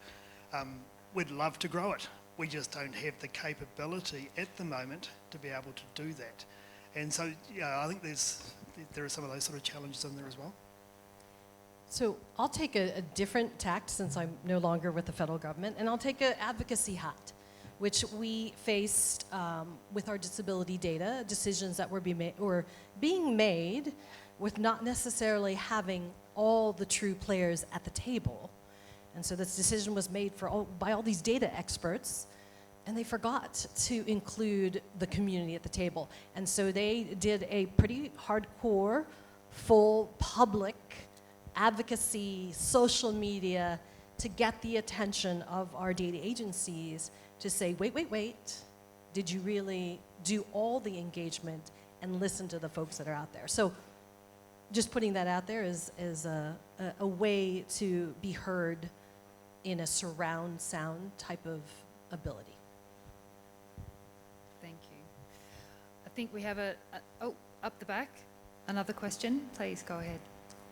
We'd love to grow it. We just don't have the capability at the moment to be able to do that. And so, I think there are some of those sort of challenges in there as well. So I'll take a different tact since I'm no longer with the federal government, and I'll take an advocacy hat, which we faced with our disability data, decisions that were being made with not necessarily having all the true players at the table. And so this decision was made by all these data experts, and they forgot to include the community at the table. And so they did a pretty hardcore, full public advocacy, social media, to get the attention of our data agencies to say, wait, did you really do all the engagement and listen to the folks that are out there? So just putting that out there is a way to be heard in a surround sound type of ability. Thank you. I think we have up the back, another question. Please go ahead.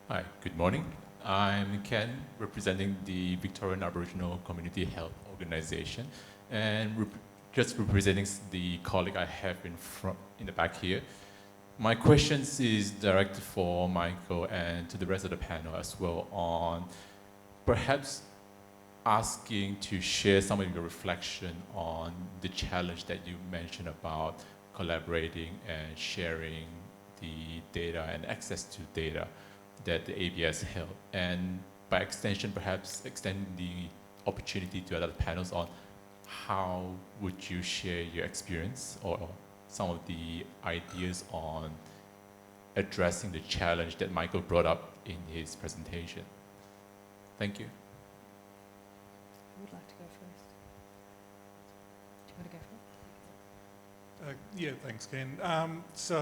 Hi, good morning. I'm Ken, representing the Victorian Aboriginal Community Health Organization, and just representing the colleague I have in the back here. My question is directed for Michael and to the rest of the panel as well, on perhaps asking to share some of your reflection on the challenge that you mentioned about collaborating and sharing the data and access to data that the ABS held, and by extension, perhaps extend the opportunity to other panels on how would you share your experience or some of the ideas on addressing the challenge that Michael brought up in his presentation. Thank you. Who would like to go first? Do you want to go first? Yeah, thanks, Ken. So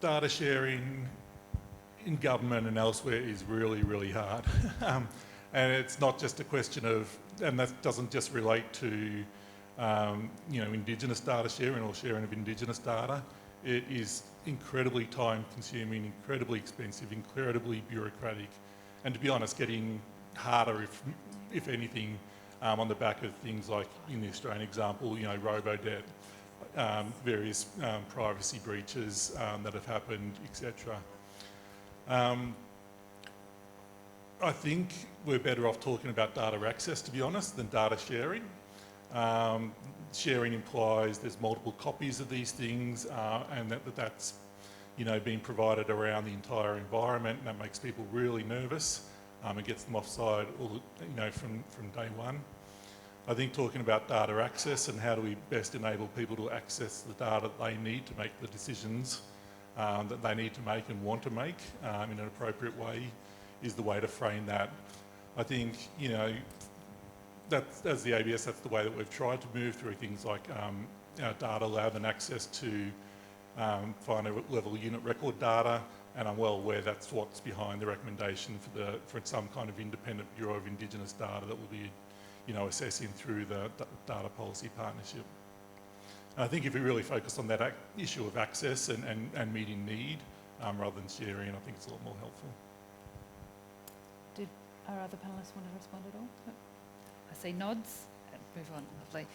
data sharing in government and elsewhere is really, really hard. And it's not just a question of, and that doesn't just relate to, Indigenous data sharing or sharing of Indigenous data. It is incredibly time consuming, incredibly expensive, incredibly bureaucratic, and to be honest, getting harder, if anything, on the back of things like, in the Australian example, robo-debt, various privacy breaches that have happened, etc. I think we're better off talking about data access, to be honest, than data sharing. Sharing implies there's multiple copies of these things, and that's being provided around the entire environment, and that makes people really nervous. It gets them offside from day one. I think talking about data access and how do we best enable people to access the data they need to make the decisions that they need to make and want to make in an appropriate way is the way to frame that. I think, that's, as the ABS, that's the way that we've tried to move through things like our data lab and access to final level unit record data, and I'm well aware that's what's behind the recommendation for some kind of independent Bureau of Indigenous Data that will be, assessing through the Data Policy Partnership. I think if we really focus on that issue of access and meeting need rather than sharing, I think it's a lot more helpful. Did our other panellists want to respond at all? No. I see nods. Move on, lovely.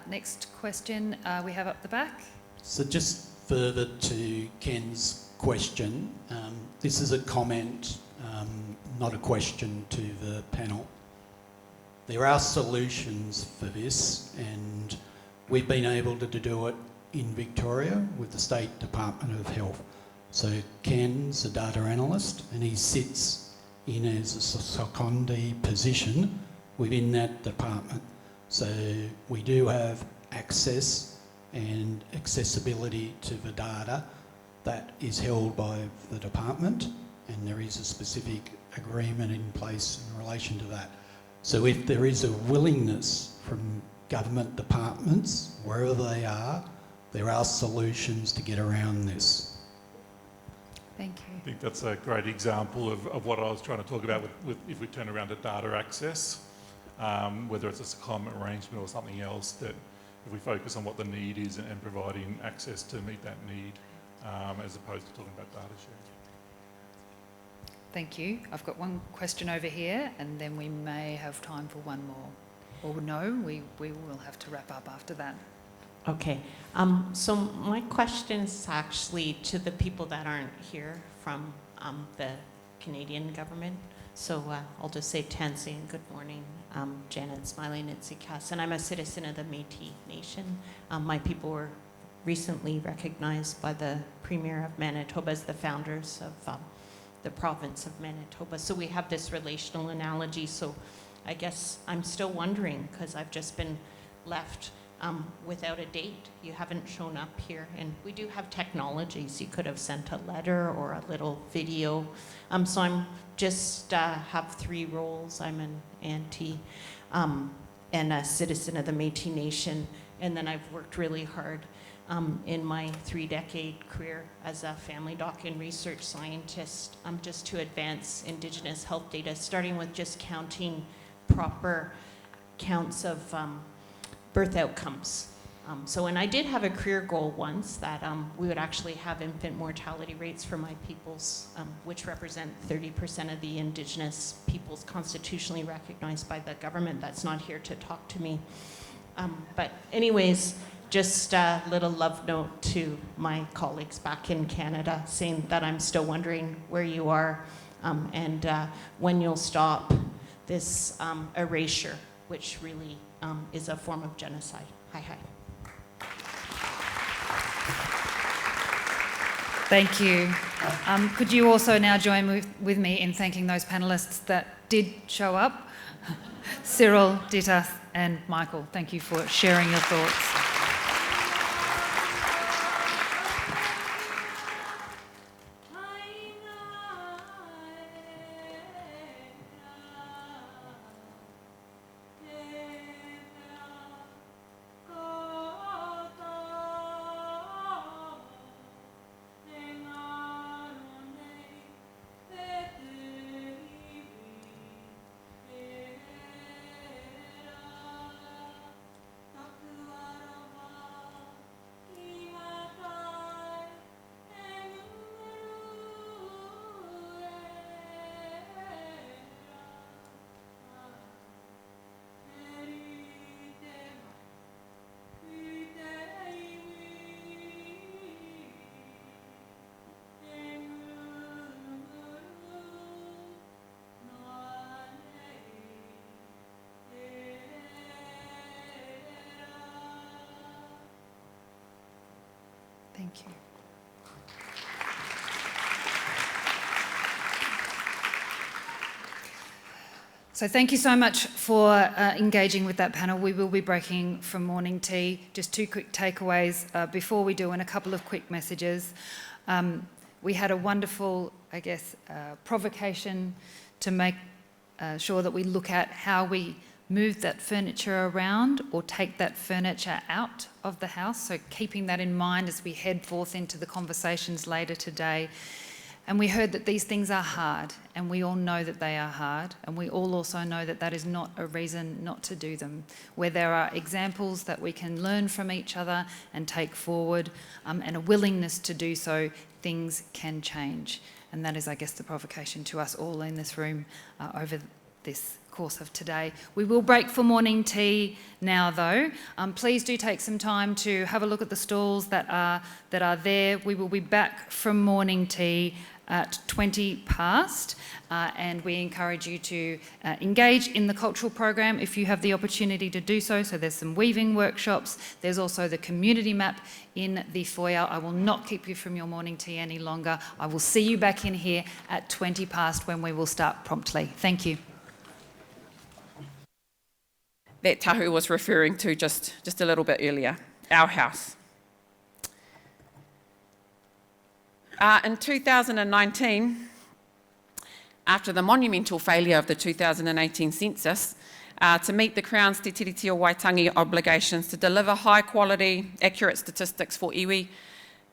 Next question we have up the back. So just further to Ken's question, this is a comment, not a question to the panel. There are solutions for this, and we've been able to do it in Victoria with the State Department of Health. So Ken's a data analyst, and he sits in as a secondee position within that department. So we do have access and accessibility to the data that is held by the department, and there is a specific agreement in place in relation to that. So if there is a willingness from government departments, wherever they are, there are solutions to get around this. Thank you. I think that's a great example of what I was trying to talk about with if we turn around to data access, whether it's a secondment arrangement or something else, that if we focus on what the need is and providing access to meet that need, as opposed to talking about data sharing. Thank you. I've got one question over here, and then we may have time for one more. Or no, we will have to wrap up after that. Okay. So my question is actually to the people that aren't here from the Canadian government. So I'll just say Tansy and good morning. Janet Smiley Nitsikas, and I'm a citizen of the Métis Nation. My people were recently recognized by the Premier of Manitoba as the founders of the province of Manitoba. So we have this relational analogy. So I guess I'm still wondering, because I've just been left without a date. You haven't shown up here, and we do have technologies. You could have sent a letter or a little video. So I'm just have 3 roles. I'm an auntie and a citizen of the Métis Nation, and then I've worked really hard in my 3-decade career as a family doc and research scientist just to advance Indigenous health data, starting with just counting proper counts of birth outcomes. So, and I did have a career goal once that we would actually have infant mortality rates for my peoples, which represent 30% of the Indigenous peoples constitutionally recognized by the government. That's not here to talk to me. But anyways, just a little love note to my colleagues back in Canada, saying that I'm still wondering where you are and when you'll stop this erasure, which really is a form of genocide. Hi, hi. Thank you. Could you also now join with me in thanking those panellists that did show up? Cyril, Dita, and Michael, thank you for sharing your thoughts. Thank you. So thank you so much for engaging with that panel. We will be breaking from morning tea. Just 2 quick takeaways before we do, and a couple of quick messages. We had a wonderful, I guess, provocation to make sure that we look at how we move that furniture around or take that furniture out of the house. So keeping that in mind as we head forth into the conversations later today. And we heard that these things are hard, and we all know that they are hard, and we all also know that that is not a reason not to do them. Where there are examples that we can learn from each other and take forward, and a willingness to do so, things can change. And that is, I guess, the provocation to us all in this room over this course of today. We will break for morning tea now, though. Please do take some time to have a look at the stalls that are there. We will be back from morning tea at 20 past, and we encourage you to engage in the cultural program if you have the opportunity to do so. So there's some weaving workshops. There's also the community map in the foyer. I will not keep you from your morning tea any longer. I will see you back in here at 20 past when we will start promptly. Thank you. That Tahu was referring to just a little bit earlier, our house. In 2019, after the monumental failure of the 2018 census, to meet the Crown's Te Tiriti o Waitangi obligations to deliver high-quality, accurate statistics for iwi,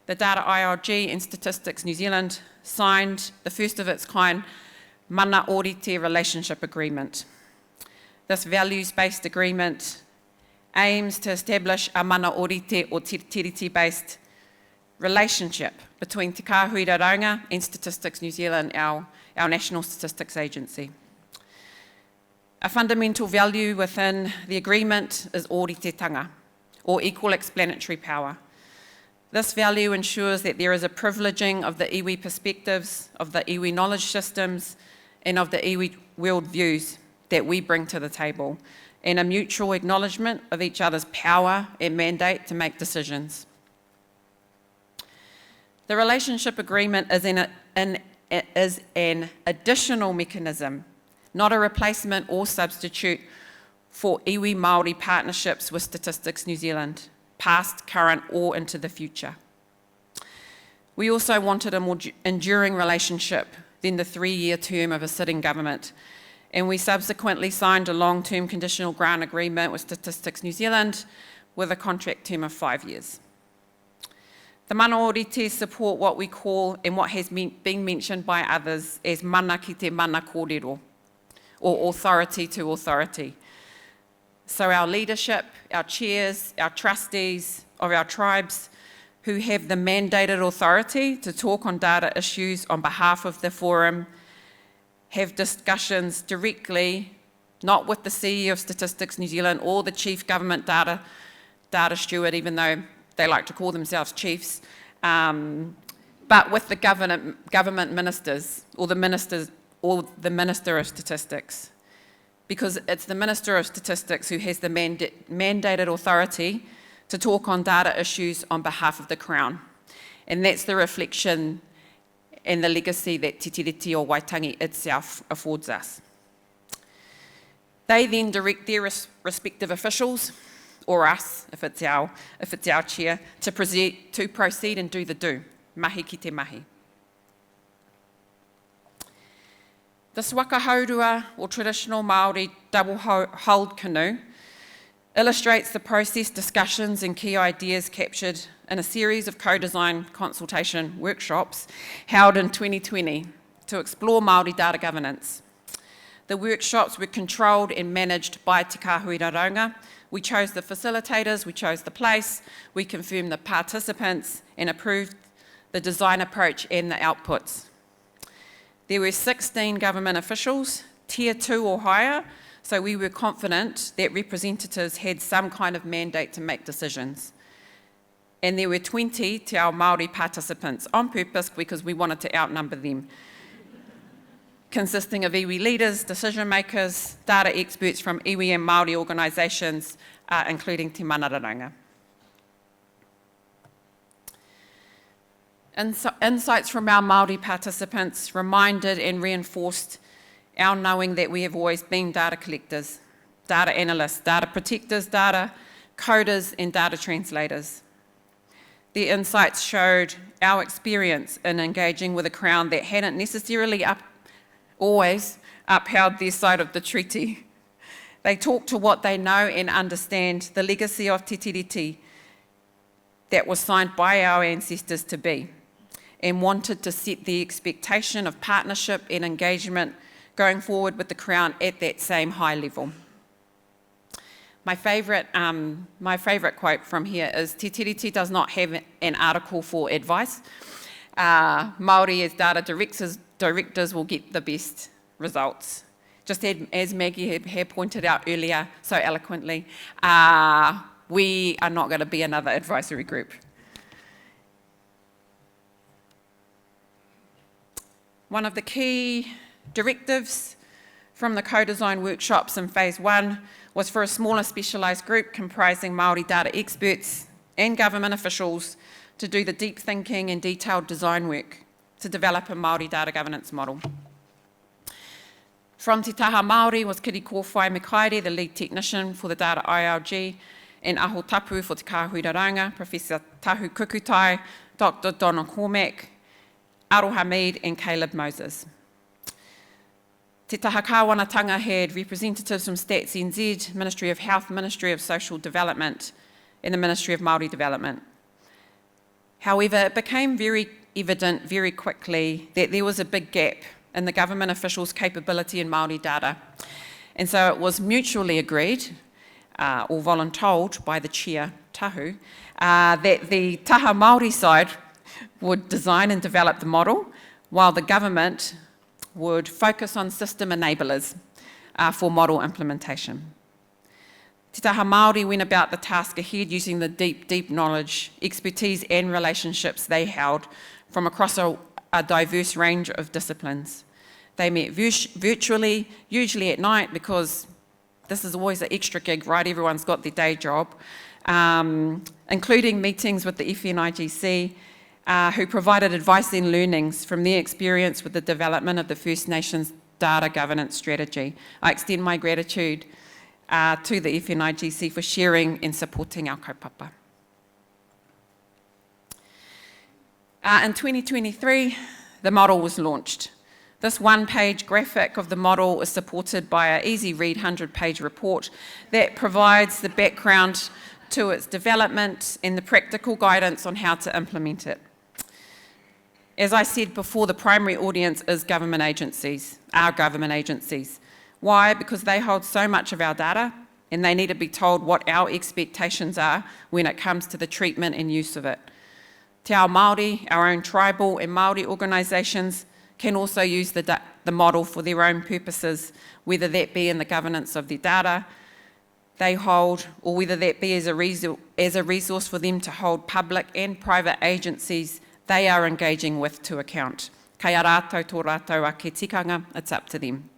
the Data IRG and Statistics New Zealand signed the first of its kind Mana Orite Relationship Agreement. This values-based agreement aims to establish a mana orite or tiriti-based relationship between Te Kāhui-Raraunga and Statistics New Zealand, our National Statistics Agency. A fundamental value within the agreement is oritetanga, or equal explanatory power. This value ensures that there is a privileging of the iwi perspectives, of the iwi knowledge systems, and of the iwi worldviews that we bring to the table, and a mutual acknowledgement of each other's power and mandate to make decisions. The relationship agreement is an additional mechanism, not a replacement or substitute for iwi Māori partnerships with Statistics New Zealand, past, current, or into the future. We also wanted a more enduring relationship than the 3-year term of a sitting government, and we subsequently signed a long-term conditional grant agreement with Statistics New Zealand with a contract term of 5 years. The mana orite support what we call, and what has been mentioned by others, as mana ki te mana kōrero, or authority to authority. So our leadership, our chairs, our trustees of our tribes, who have the mandated authority to talk on data issues on behalf of the forum, have discussions directly, not with the CEO of Statistics New Zealand or the Chief Government Data Steward, even though they like to call themselves chiefs, but with the government ministers, or the Minister of Statistics. Because it's the Minister of Statistics who has the mandated authority to talk on data issues on behalf of the Crown. And that's the reflection and the legacy that Te Tiriti o Waitangi itself affords us. They then direct their respective officials, or us, if it's our chair, to proceed and do the do, mahi ki te mahi. This wakahaurua, or traditional Māori double-hulled canoe, illustrates the process, discussions and key ideas captured in a series of co-design consultation workshops held in 2020 to explore Māori data governance. The workshops were controlled and managed by Te Kāhui-Raraunga. We chose the facilitators, we chose the place, we confirmed the participants and approved the design approach and the outputs. There were 16 government officials, tier 2 or higher, so we were confident that representatives had some kind of mandate to make decisions. And there were 20 te ao Māori participants, on purpose because we wanted to outnumber them, consisting of iwi leaders, decision makers, data experts from iwi and Māori organisations, including Te Manararanga. Insights from our Māori participants reminded and reinforced our knowing that we have always been data collectors, data analysts, data protectors, data coders and data translators. The insights showed our experience in engaging with a Crown that hadn't necessarily always upheld their side of the treaty. They talk to what they know and understand, the legacy of Te Tiriti that was signed by our ancestors to be, and wanted to set the expectation of partnership and engagement going forward with the Crown at that same high level. My favourite quote from here is, Te Tiriti does not have an article for advice. Māori as data directors will get the best results. Just as Maggie had pointed out earlier so eloquently, we are not going to be another advisory group. One of the key directives from the co-design workshops in phase 1 was for a smaller specialised group comprising Māori data experts and government officials to do the deep thinking and detailed design work to develop a Māori data governance model. From Te Taha Māori was Kiri Kōwhai Mikaere, the lead technician for the data IRG, and Aho Tapu for Te Kāhui-Raraunga, Professor Tahu Kukutai, Dr. Donna Cormack, Aro Hamid and Caleb Moses. Te Taha Kāwanatanga had representatives from Stats NZ, Ministry of Health, Ministry of Social Development and the Ministry of Māori Development. However, it became very evident very quickly that there was a big gap in the government officials' capability in Māori data. And so it was mutually agreed or voluntold by the chair, Tahu, that the taha Māori side would design and develop the model, while the government would focus on system enablers for model implementation. Te taha Māori went about the task ahead using the deep knowledge, expertise and relationships they held from across a diverse range of disciplines. They met virtually, usually at night, because this is always an extra gig, right? Everyone's got their day job, including meetings with the FNIGC, who provided advice and learnings from their experience with the development of the First Nations data governance strategy. I extend my gratitude to the FNIGC for sharing and supporting our kaupapa. In 2023, the model was launched. This one-page graphic of the model is supported by an easy-read 100-page report that provides the background to its development and the practical guidance on how to implement it. As I said before, the primary audience is government agencies, our government agencies. Why? Because they hold so much of our data and they need to be told what our expectations are when it comes to the treatment and use of it. Te ao Māori, our own tribal and Māori organisations, can also use the model for their own purposes, whether that be in the governance of their data they hold, or whether that be as a resource for them to hold public and private agencies they are engaging with to account. Kei a rātou tō rātou ake tikanga, it's up to them.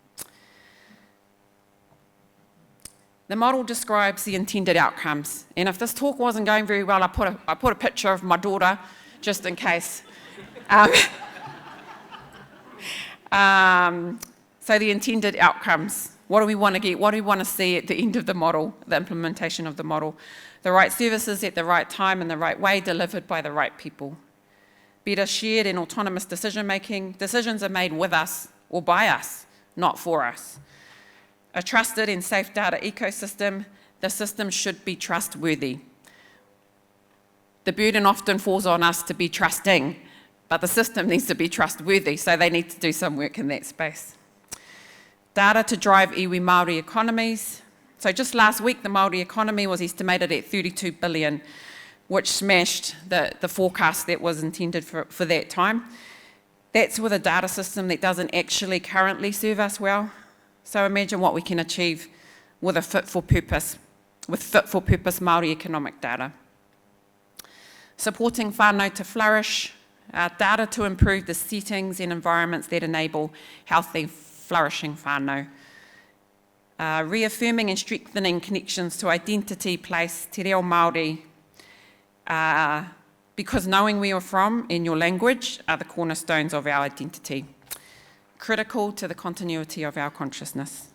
The model describes the intended outcomes, and if this talk wasn't going very well, I put a picture of my daughter, just in case. So the intended outcomes, what do we want to get? What do we want to see at the end of the model, the implementation of the model? The right services at the right time in the right way, delivered by the right people. Better shared and autonomous decision making. Decisions are made with us or by us, not for us. A trusted and safe data ecosystem. The system should be trustworthy. The burden often falls on us to be trusting, but the system needs to be trustworthy, so they need to do some work in that space. Data to drive iwi Māori economies. So just last week, the Māori economy was estimated at 32 billion, which smashed the forecast that was intended for that time. That's with a data system that doesn't actually currently serve us well. So imagine what we can achieve with a fit-for-purpose Māori economic data. Supporting whānau to flourish, data to improve the settings and environments that enable healthy, flourishing whānau. Reaffirming and strengthening connections to identity, place, te reo Māori, because knowing where you're from and your language are the cornerstones of our identity. Critical to the continuity of our consciousness.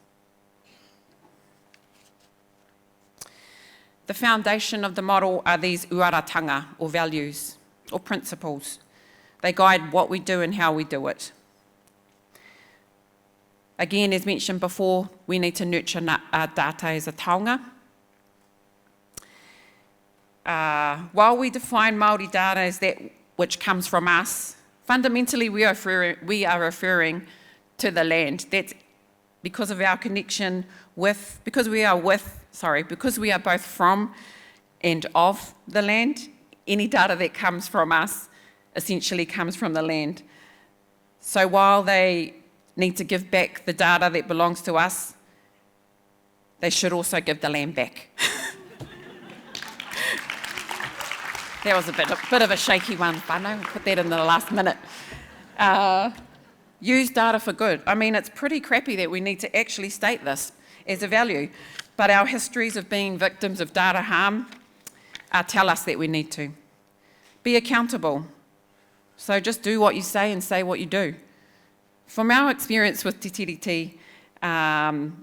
The foundation of the model are these uaratanga, or values, or principles. They guide what we do and how we do it. Again, as mentioned before, we need to nurture our data as a taonga. While we define Māori data as that which comes from us, fundamentally we are referring to the land. That's because of our connection with, because we are both from and of the land. Any data that comes from us essentially comes from the land. So while they need to give back the data that belongs to us, they should also give the land back. That was a bit of a shaky one, whānau. We'll put that in the last minute. Use data for good. I mean, it's pretty crappy that we need to actually state this as a value, but our histories of being victims of data harm tell us that we need to. Be accountable. So just do what you say and say what you do. From our experience with Te Tiriti,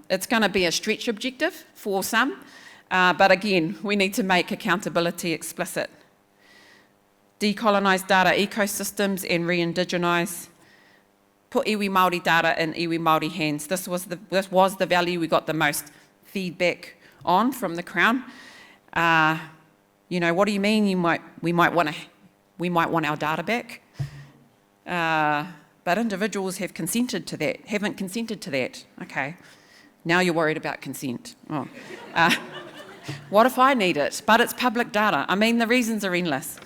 it's going to be a stretch objective for some, but again, we need to make accountability explicit. Decolonise data ecosystems and re-indigenise. Put iwi Māori data in iwi Māori hands. This was the value we got the most feedback on from the Crown. What do you mean? We might want our data back, but individuals haven't consented to that. Okay, now you're worried about consent. What if I need it? But it's public data. I mean, the reasons are endless.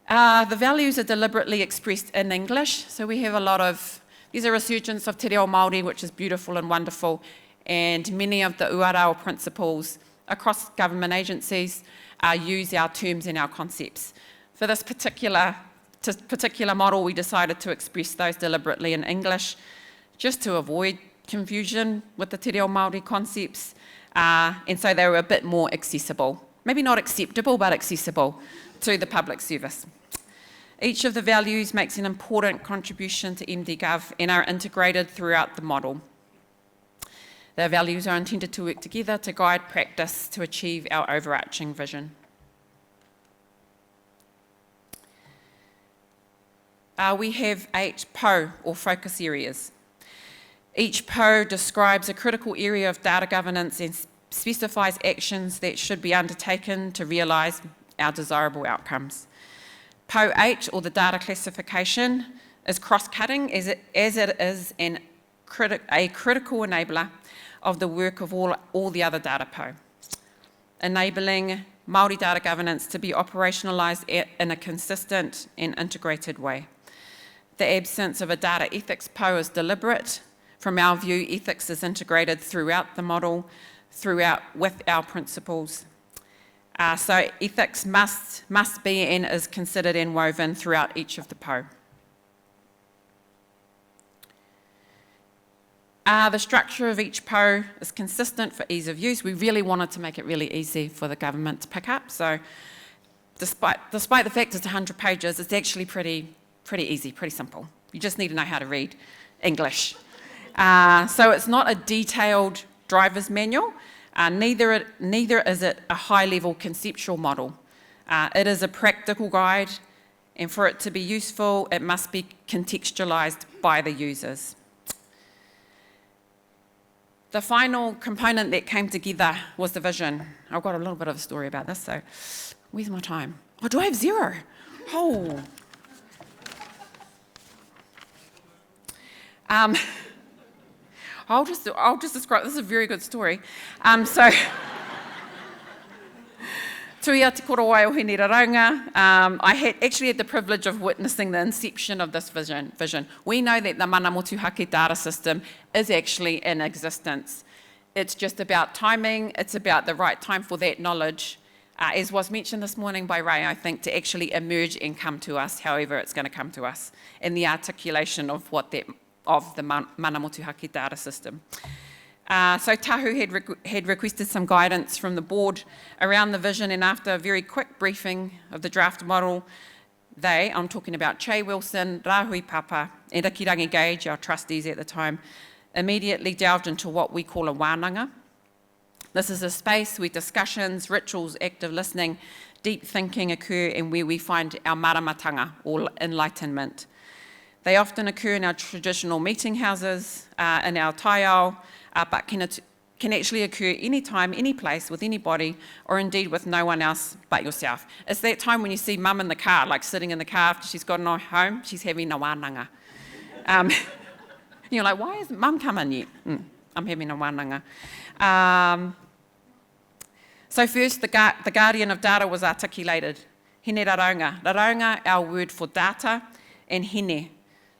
The values are deliberately expressed in English, so we have a lot of, there's a resurgence of te reo Māori, which is beautiful and wonderful, and many of the uarao principles across government agencies use our terms and our concepts. For this particular model, we decided to express those deliberately in English, just to avoid confusion with the te reo Māori concepts, and so they were a bit more accessible. Maybe not acceptable, but accessible to the public service. Each of the values makes an important contribution to IDGov and are integrated throughout the model. The values are intended to work together to guide practice to achieve our overarching vision. We have 8 PO, or focus areas. Each PO describes a critical area of data governance and specifies actions that should be undertaken to realise our desirable outcomes. PO 8, or the data classification, is cross-cutting as it is a critical enabler of the work of all the other data PO, enabling Māori data governance to be operationalised in a consistent and integrated way. The absence of a data ethics PO is deliberate. From our view, ethics is integrated throughout the model, with our principles. So ethics must be and is considered and woven throughout each of the PO. The structure of each PO is consistent for ease of use. We really wanted to make it really easy for the government to pick up. So despite the fact it's 100 pages, it's actually pretty easy, pretty simple. You just need to know how to read English. So it's not a detailed driver's manual. Neither is it a high-level conceptual model. It is a practical guide, and for it to be useful, it must be contextualised by the users. The final component that came together was the vision. I've got a little bit of a story about this, so where's my time? Oh, do I have 0? Oh. I'll just describe, this is a very good story. Tuia te korowai o hene raraunga. I actually had the privilege of witnessing the inception of this vision. We know that the mana motuhake data system is actually in existence. It's just about timing, it's about the right time for that knowledge, as was mentioned this morning by Ray, I think, to actually emerge and come to us, however it's going to come to us, in the articulation of the mana motuhake data system. So Tahu had requested some guidance from the board around the vision, and after a very quick briefing of the draft model, I'm talking about Che Wilson, Rahui Papa, and Akirangi Gage, our trustees at the time, immediately delved into what we call a wānanga. This is a space where discussions, rituals, active listening, deep thinking occur, and where we find our maramatanga, or enlightenment. They often occur in our traditional meeting houses, in our taiao, but can actually occur anytime, any place, with anybody, or indeed with no one else but yourself. It's that time when you see mum in the car, like sitting in the car after she's gotten home, she's having a wānanga. You're like, why isn't mum coming yet? I'm having a wānanga. So first, the guardian of data was articulated. Hene raraunga. Raraunga, our word for data, and hene,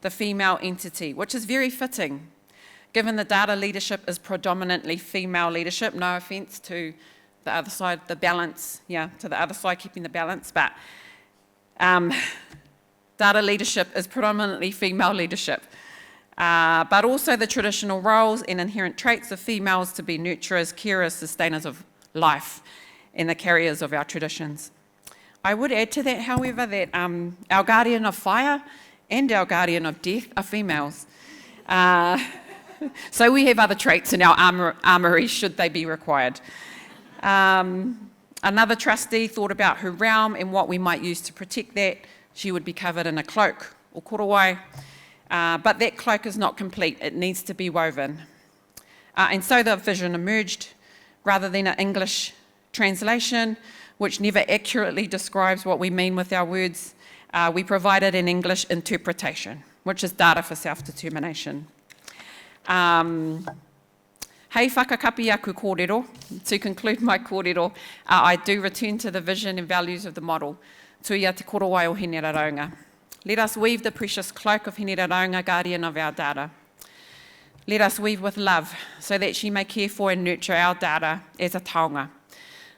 the female entity, which is very fitting, given the data leadership is predominantly female leadership. No offence to the other side, the balance, to the other side, keeping the balance, but data leadership is predominantly female leadership. But also the traditional roles and inherent traits of females to be nurturers, carers, sustainers of life, and the carriers of our traditions. I would add to that, however, that our guardian of fire and our guardian of death are females. So we have other traits in our armoury should they be required. Another trustee thought about her realm and what we might use to protect that. She would be covered in a cloak or korowai, but that cloak is not complete. It needs to be woven. And so the vision emerged. Rather than an English translation, which never accurately describes what we mean with our words, we provided an English interpretation, which is data for self-determination. Hei whakakapi aku kōrero. To conclude my kōrero, I do return to the vision and values of the model. Tuia te korowai o Hene Raraunga. Let us weave the precious cloak of Hene Raraunga, guardian of our data. Let us weave with love so that she may care for and nurture our data as a taonga.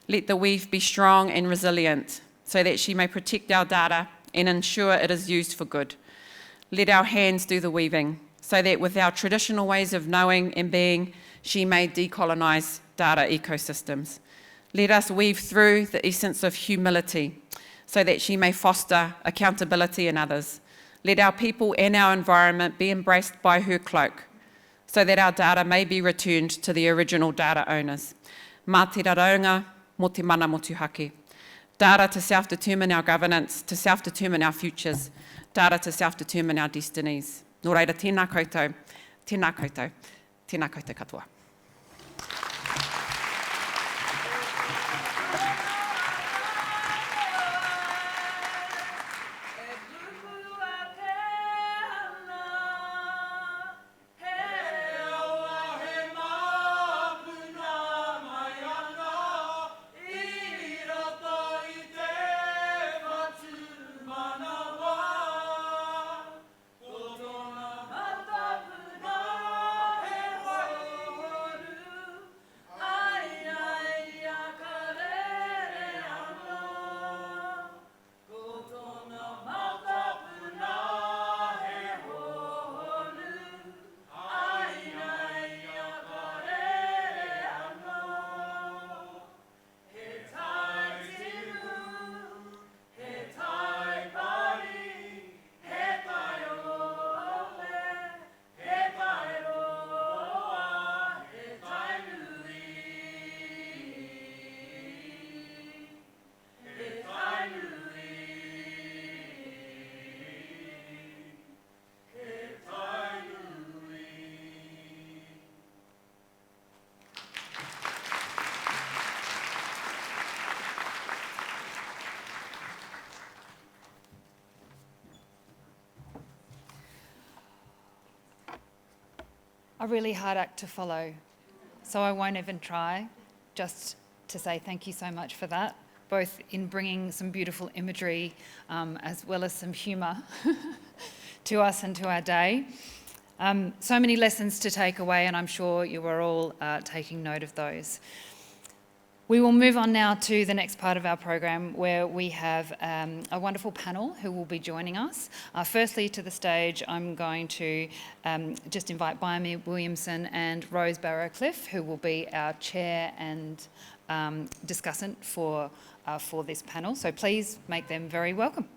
Let the weave be strong and resilient so that she may protect our data and ensure it is used for good. Let our hands do the weaving so that with our traditional ways of knowing and being, she may decolonise data ecosystems. Let us weave through the essence of humility so that she may foster accountability in others. Let our people and our environment be embraced by her cloak so that our data may be returned to the original data owners. Mā te raraunga, mō te mana motu hake. Data to self-determine our governance, to self-determine our futures, data to self-determine our destinies. Nō reira, tēnā koutou, tēnā koutou, tēnā koutou katoa. A really hard act to follow, so I won't even try, just to say thank you so much for that, both in bringing some beautiful imagery as well as some humour to us and to our day. So many lessons to take away, and I'm sure you are all taking note of those. We will move on now to the next part of our program where we have a wonderful panel who will be joining us. Firstly, to the stage, I'm going to just invite Byami Williamson and Rose Barrowcliffe, who will be our chair and discussant for this panel. So please make them very welcome.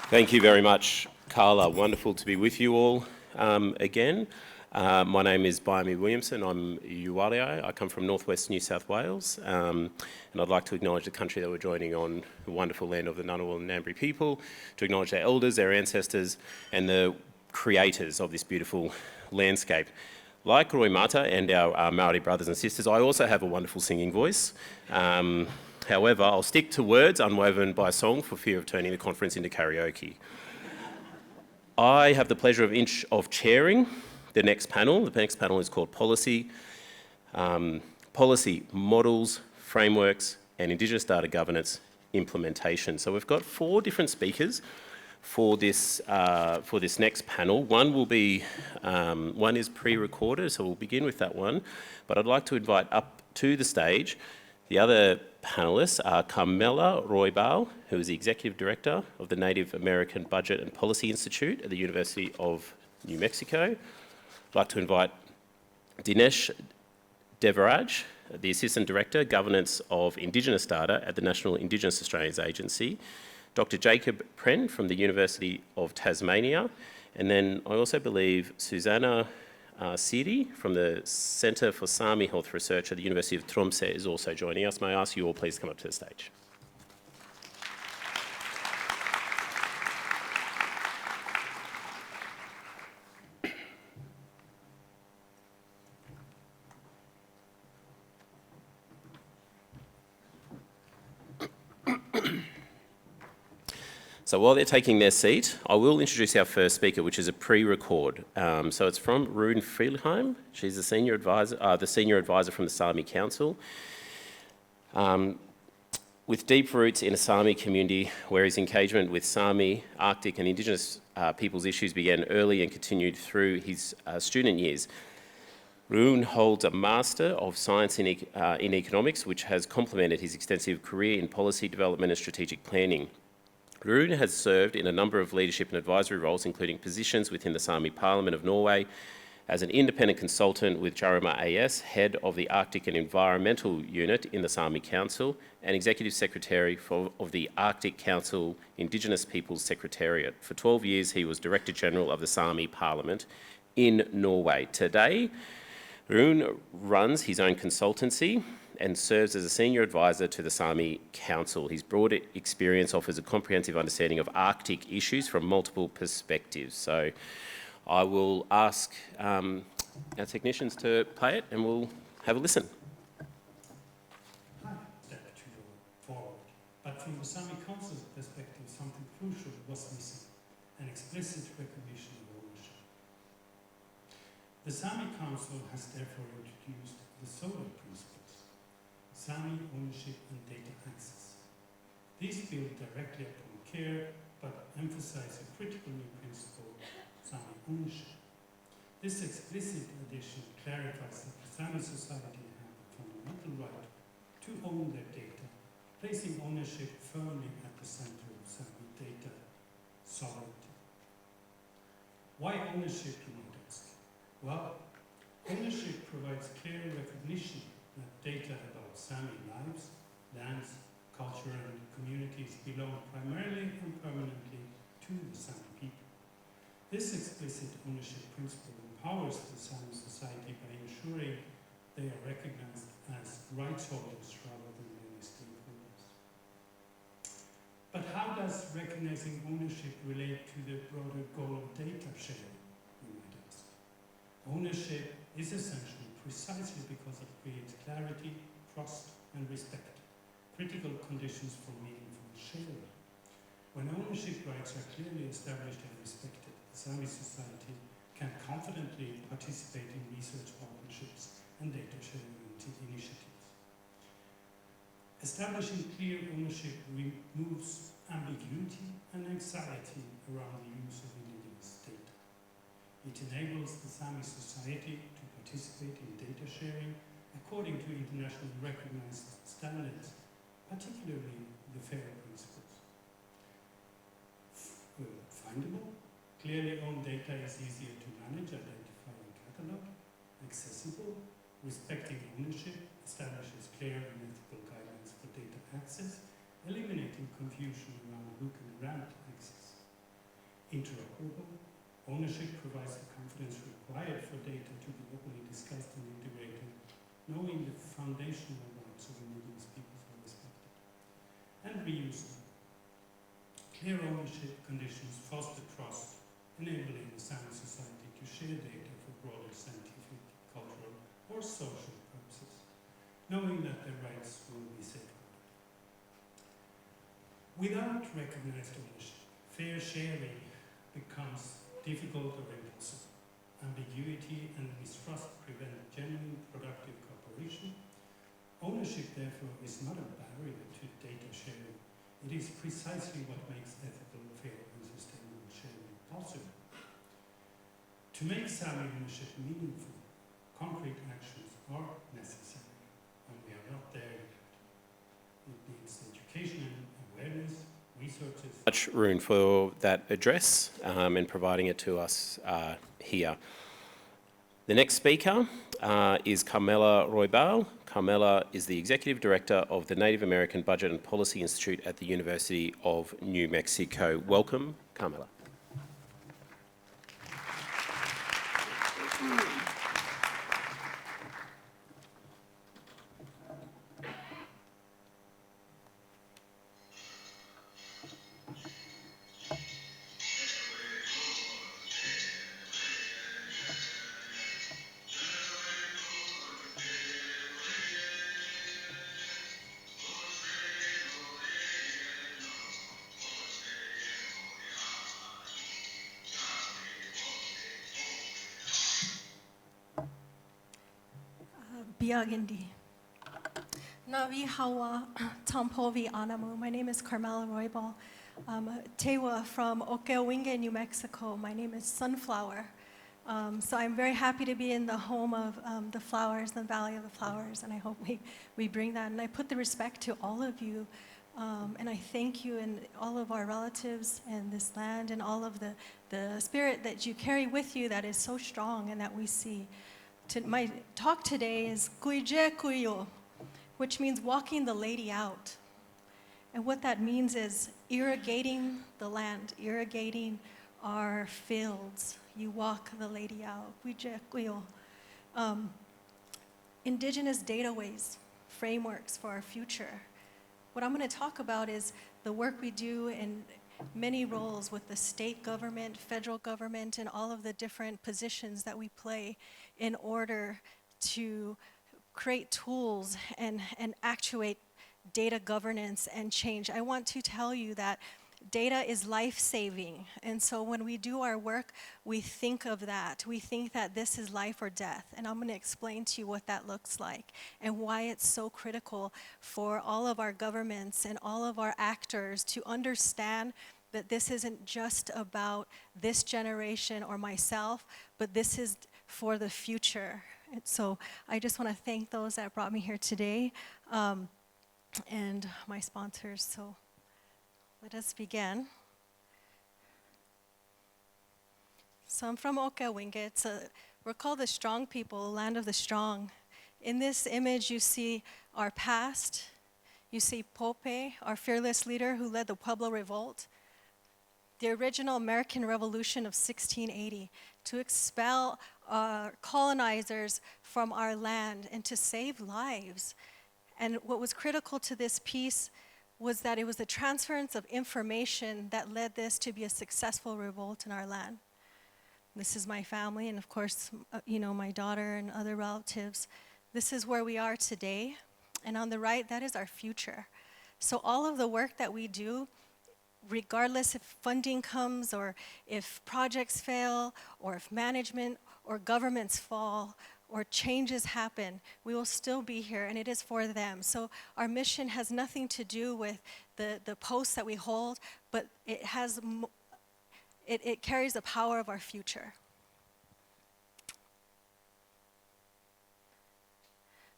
Thank you very much, Carla. Wonderful to be with you all again. My name is Byami Williamson. I'm Uwaria. I come from northwest New South Wales, and I'd like to acknowledge the country that we're joining on, the wonderful land of the Ngunnawal and Ngambri people, to acknowledge their elders, their ancestors, and the creators of this beautiful landscape. Like Roimata and our Māori brothers and sisters, I also have a wonderful singing voice. However, I'll stick to words unwoven by song for fear of turning the conference into karaoke. I have the pleasure of chairing the next panel. The next panel is called Policy, Models, Frameworks, and Indigenous Data Governance Implementation. So we've got 4 different speakers for this next panel. One is pre-recorded, so we'll begin with that one. But I'd like to invite up to the stage the other panellists are Carmela Roybal, who is the Executive Director of the Native American Budget and Policy Institute at the University of New Mexico. I'd like to invite Dinesh Devaraj, the Assistant Director, Governance of Indigenous Data at the National Indigenous Australians Agency, Dr. Jacob Pren from the University of Tasmania, and then I also believe Susanna Siri from the Centre for Sami Health Research at the University of Tromsø is also joining us. May I ask you all please come up to the stage. So while they're taking their seat, I will introduce our first speaker, which is a pre-record. So it's from Rune Friedheim. She's the senior advisor from the Sami Council. With deep roots in a Sami community where his engagement with Sami, Arctic and Indigenous peoples issues began early and continued through his student years. Rune holds a Master of Science in Economics, which has complemented his extensive career in policy development and strategic planning. Rune has served in a number of leadership and advisory roles, including positions within the Sami Parliament of Norway, as an independent consultant with Jaruma AS, head of the Arctic and Environmental Unit in the Sami Council, and Executive Secretary of the Arctic Council Indigenous Peoples Secretariat. For 12 years, he was Director General of the Sami Parliament in Norway. Today, Rune runs his own consultancy and serves as a senior advisor to the Sami Council. His broad experience offers a comprehensive understanding of Arctic issues from multiple perspectives. So I will ask our technicians to play it and we'll have a listen. Step forward. But from the Sami Council's perspective, something crucial was missing, an explicit recognition of ownership. The Sami Council has therefore introduced the SODA principles, Sami ownership and data access. These build directly upon care, but emphasize a critical new principle, Sami ownership. This explicit addition clarifies that the Sami society have a fundamental right to own their data, placing ownership firmly at the center of Sami data sovereignty. Why ownership, you might ask? Well, ownership provides clear recognition that data about Sami lives, lands, culture and communities belong primarily and permanently to the Sami people. This explicit ownership principle empowers the Sami society by ensuring they are recognized as rights holders rather than merely stakeholders. But how does recognizing ownership relate to the broader goal of data sharing? Ownership is essential precisely because it creates clarity, trust, and respect, critical conditions for meaningful sharing. When ownership rights are clearly established and respected, the Sami society can confidently participate in research partnerships and data sharing initiatives. Establishing clear ownership removes ambiguity and anxiety around the use of indigenous data. It enables the Sami society to participate in data sharing according to internationally recognized standards, particularly the FAIR principles. Findable, clearly owned data is easier to manage, identify and catalog. Accessible, respecting ownership establishes clear and ethical guidelines for data access, eliminating confusion around who can grant access. Interoperable, ownership provides the confidence required for data to be openly discussed and integrated, knowing the foundational rights of indigenous peoples are respected. And reusable. Clear ownership conditions foster trust, enabling the Sami society to share data for broader scientific, cultural, or social purposes, knowing that their rights will be safeguarded. Without recognized ownership, fair sharing becomes difficult or impossible. Ambiguity and mistrust prevent genuine productive cooperation. Ownership, therefore, is not a barrier to data sharing. It is precisely what makes ethical, fair, and sustainable sharing possible. To make Sami ownership meaningful, concrete actions are necessary, and we are not there yet. It needs education and awareness, researchers. Much, Rune, for that address and providing it to us here. The next speaker is Carmela Roybal. Carmela is the Executive Director of the Native American Budget and Policy Institute at the University of New Mexico. Welcome, Carmela. Biagindi. Navi Hawa Tampovi Anamu. My name is Carmela Roybal. Tewa from Okewinge, New Mexico. My name is Sunflower. So I'm very happy to be in the home of the flowers, the Valley of the Flowers, and I hope we bring that. And I put the respect to all of you, and I thank you and all of our relatives and this land and all of the spirit that you carry with you that is so strong and that we see. My talk today is Kuije Kuyo, which means walking the lady out. And what that means is irrigating the land, irrigating our fields. You walk the lady out. Indigenous dataways, frameworks for our future. What I'm going to talk about is the work we do in many roles with the state government, federal government, and all of the different positions that we play in order to create tools and actuate data governance and change. I want to tell you that data is life-saving, and so when we do our work, we think of that. We think that this is life or death, and I'm going to explain to you what that looks like and why it's so critical for all of our governments and all of our actors to understand that this isn't just about this generation or myself, but this is for the future. And so I just want to thank those that brought me here today and my sponsors. So let us begin. So I'm from Okewinge. We're called the strong people, land of the strong. In this image, you see our past. You see Pope, our fearless leader who led the Pueblo Revolt, the original American Revolution of 1680, to expel colonizers from our land and to save lives. And what was critical to this piece was that it was the transference of information that led this to be a successful revolt in our land. This is my family, and of course, my daughter and other relatives. This is where we are today, and on the right, that is our future. So all of the work that we do, regardless if funding comes or if projects fail or if management or governments fall or changes happen, we will still be here, and it is for them. So our mission has nothing to do with the posts that we hold, but it carries the power of our future.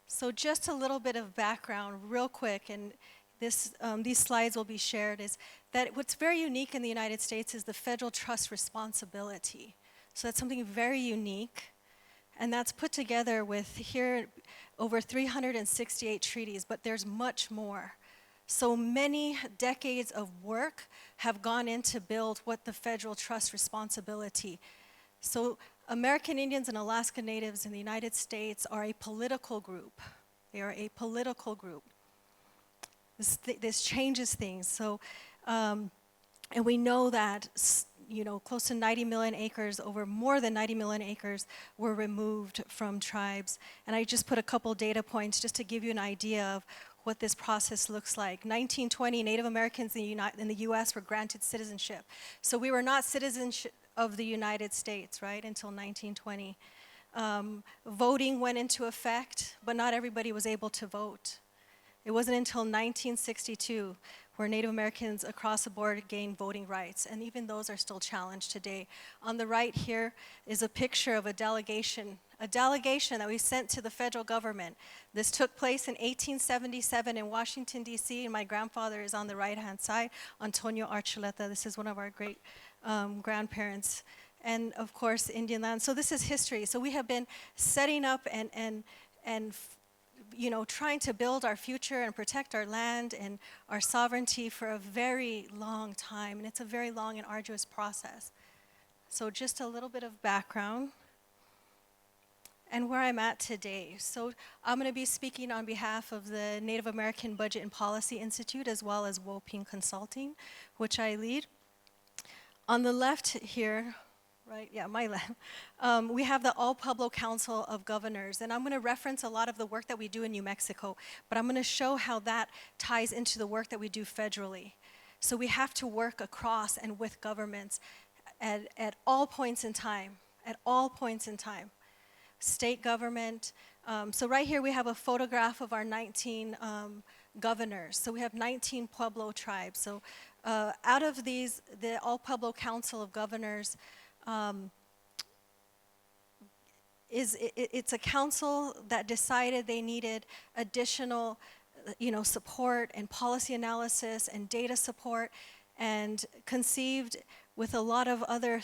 So just a little bit of background real quick, and these slides will be shared, is that what's very unique in the United States is the federal trust responsibility. So that's something very unique. And that's put together with here over 368 treaties, but there's much more. So many decades of work have gone in to build what the federal trust responsibility. So American Indians and Alaska Natives in the United States are a political group. They are a political group. This changes things. So, and we know that close to 90 million acres, over more than 90 million acres, were removed from tribes. And I just put a couple data points just to give you an idea of what this process looks like. 1920, Native Americans in the US were granted citizenship. So we were not citizens of the United States, right, until 1920. Voting went into effect, but not everybody was able to vote. It wasn't until 1962 where Native Americans across the board gained voting rights, and even those are still challenged today. On the right here is a picture of a delegation that we sent to the federal government. This took place in 1877 in Washington, D.C., and my grandfather is on the right-hand side, Antonio Archuleta. This is one of our great grandparents. And of course, Indian land. So this is history. So we have been setting up and trying to build our future and protect our land and our sovereignty for a very long time, and it's a very long and arduous process. So just a little bit of background and where I'm at today. So I'm going to be speaking on behalf of the Native American Budget and Policy Institute as well as Woping Consulting, which I lead. On the left here, right, yeah, my left, we have the All Pueblo Council of Governors, and I'm going to reference a lot of the work that we do in New Mexico, but I'm going to show how that ties into the work that we do federally. So we have to work across and with governments at all points in time, state government. So right here we have a photograph of our 19 governors. So we have 19 Pueblo tribes. So out of these, the All Pueblo Council of Governors it's a council that decided they needed additional support and policy analysis and data support, and conceived with a lot of other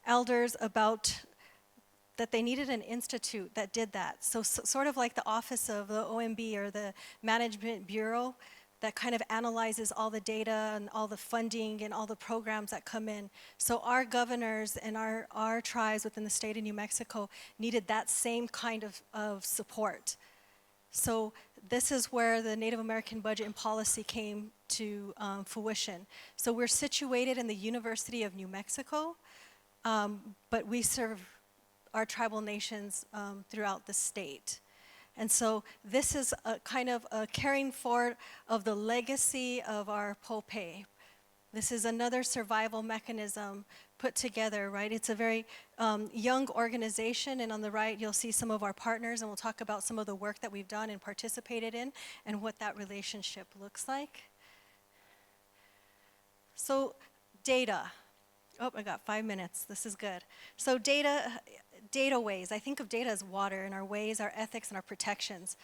elders about that they needed an institute that did that. So sort of like the office of the OMB or the Management Bureau that kind of analyzes all the data and all the funding and all the programs that come in. So our governors and our tribes within the state of New Mexico needed that same kind of support. So this is where the Native American budget and policy came to fruition. So we're situated in the University of New Mexico, but we serve our tribal nations throughout the state. And so this is a kind of a carrying forward of the legacy of our Popé. This is another survival mechanism put together, right? It's a very young organization, and on the right you'll see some of our partners, and we'll talk about some of the work that we've done and participated in and what that relationship looks like. So data. Oh, I got 5 minutes. This is good. So data ways. I think of data as water, and our ways, our ethics, and our protections.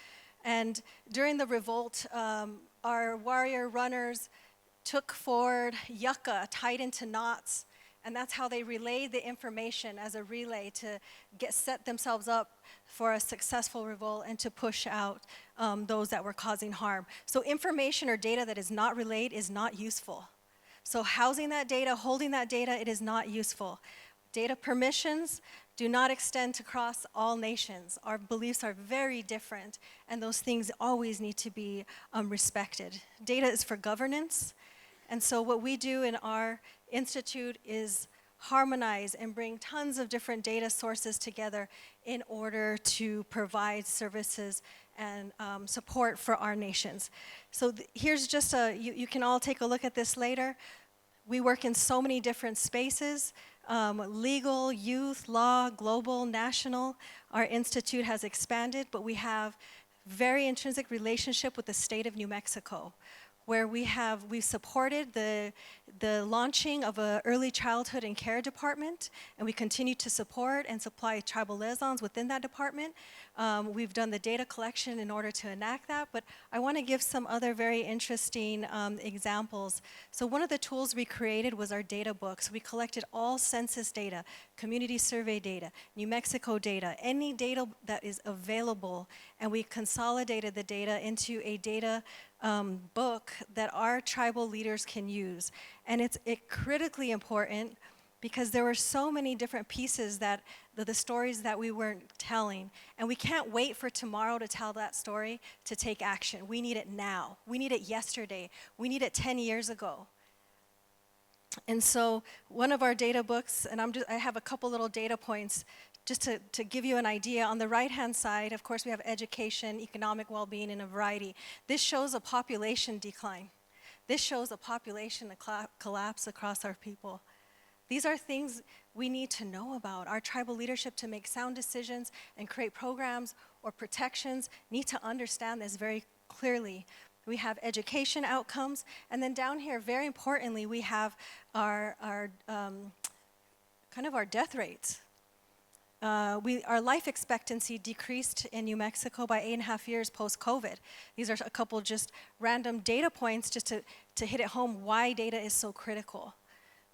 And during the revolt, our warrior runners took forward yucca tied into knots, and that's how they relayed the information as a relay to set themselves up for a successful revolt and to push out those that were causing harm. So information or data that is not relayed is not useful. So housing that data, holding that data, it is not useful. Data permissions do not extend across all nations. Our beliefs are very different, and those things always need to be respected. Data is for governance, and so what we do in our institute is harmonize and bring tons of different data sources together in order to provide services and support for our nations. So here's just you can all take a look at this later. We work in so many different spaces, legal, youth, law, global, national. Our institute has expanded, but we have very intrinsic relationship with the state of New Mexico, where we've supported the launching of an early childhood and care department, and we continue to support and supply tribal liaisons within that department. We've done the data collection in order to enact that, but I want to give some other very interesting examples. So one of the tools we created was our data books. We collected all census data, community survey data, New Mexico data, any data that is available, and we consolidated the data into a data book that our tribal leaders can use. And it's critically important because there were so many different pieces that the stories that we weren't telling. And we can't wait for tomorrow to tell that story to take action. We need it now. We need it yesterday. We need it 10 years ago. And so one of our data books, and I have a couple little data points just to give you an idea. On the right-hand side, of course, we have education, economic well-being, and a variety. This shows a population decline. This shows a population collapse across our people. These are things we need to know about. Our tribal leadership, to make sound decisions and create programs or protections, need to understand this very clearly. We have education outcomes, and then down here, very importantly, we have our kind of our death rates. Our life expectancy decreased in New Mexico by 8.5 years post-COVID. These are a couple just random data points just to hit it home why data is so critical,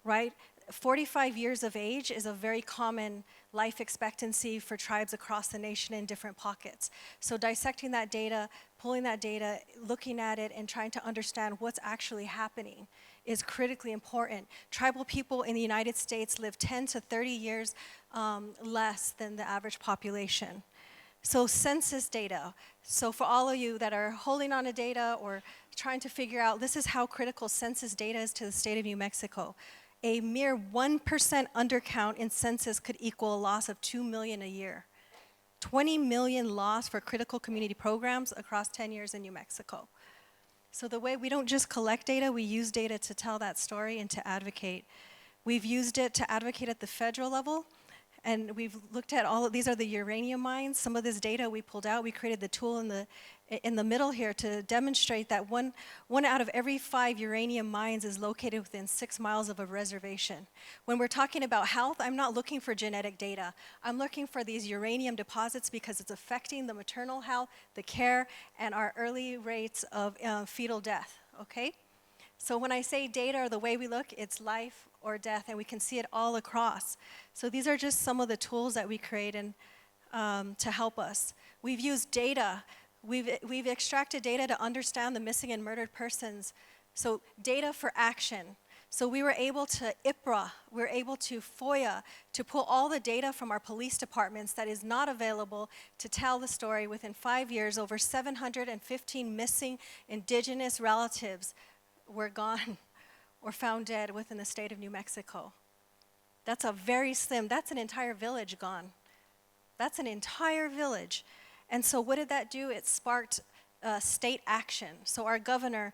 right? 45 years of age is a very common life expectancy for tribes across the nation in different pockets. So dissecting that data, pulling that data, looking at it, and trying to understand what's actually happening is critically important. Tribal people in the United States live 10 to 30 years less than the average population. So census data. So for all of you that are holding on to data or trying to figure out, this is how critical census data is to the state of New Mexico. A mere 1% undercount in census could equal a loss of 2 million a year. 20 million lost for critical community programs across 10 years in New Mexico. So the way we don't just collect data, we use data to tell that story and to advocate. We've used it to advocate at the federal level, And we've looked at all of these are the uranium mines. Some of this data we pulled out. We created the tool in the middle here to demonstrate that one out of every 5 uranium mines is located within 6 miles of a reservation. When we're talking about health, I'm not looking for genetic data. I'm looking for these uranium deposits because it's affecting the maternal health, the care, and our early rates of fetal death, okay? So when I say data or the way we look, it's life or death, and we can see it all across. So these are just some of the tools that we create to help us. We've used data. We've extracted data to understand the missing and murdered persons. So data for action. So we were able to IPRA, we were able to FOIA, to pull all the data from our police departments that is not available to tell the story. Within 5 years, over 715 missing Indigenous relatives were gone or found dead within the state of New Mexico. That's a very slim, that's an entire village gone. That's an entire village. And so what did that do? It sparked state action. So our governor,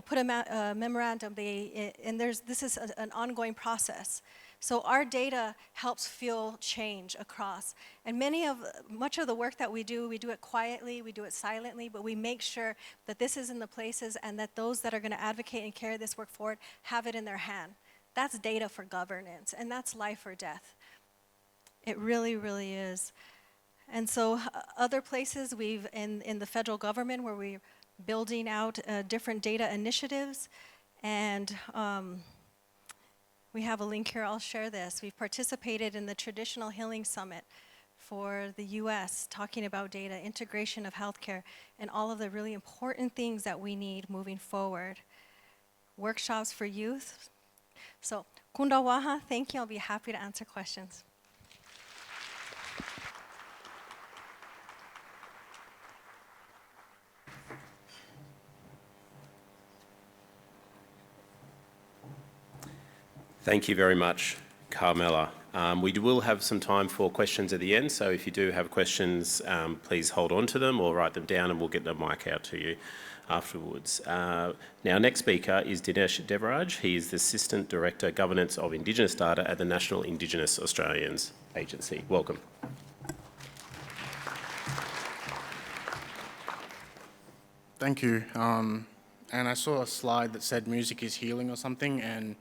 put a memorandum, and this is an ongoing process. So our data helps fuel change across. And much of the work that we do it quietly, we do it silently, but we make sure that this is in the places and that those that are going to advocate and carry this work forward have it in their hand. That's data for governance, and that's life or death. It really, really is. And so other places in the federal government where we're building out different data initiatives, and we have a link here, I'll share this. We've participated in the Traditional Healing Summit for the US, talking about data, integration of healthcare, and all of the really important things that we need moving forward. Workshops for youth. So, Kundawaha, thank you. I'll be happy to answer questions. Thank you very much, Carmela. We will have some time for questions at the end, so if you do have questions, please hold on to them or write them down and we'll get the mic out to you afterwards. Now, next speaker is Dinesh Devaraj. He is the Assistant Director, Governance of Indigenous Data at the National Indigenous Australians Agency. Welcome. Thank you. And I saw a slide that said music is healing or something, and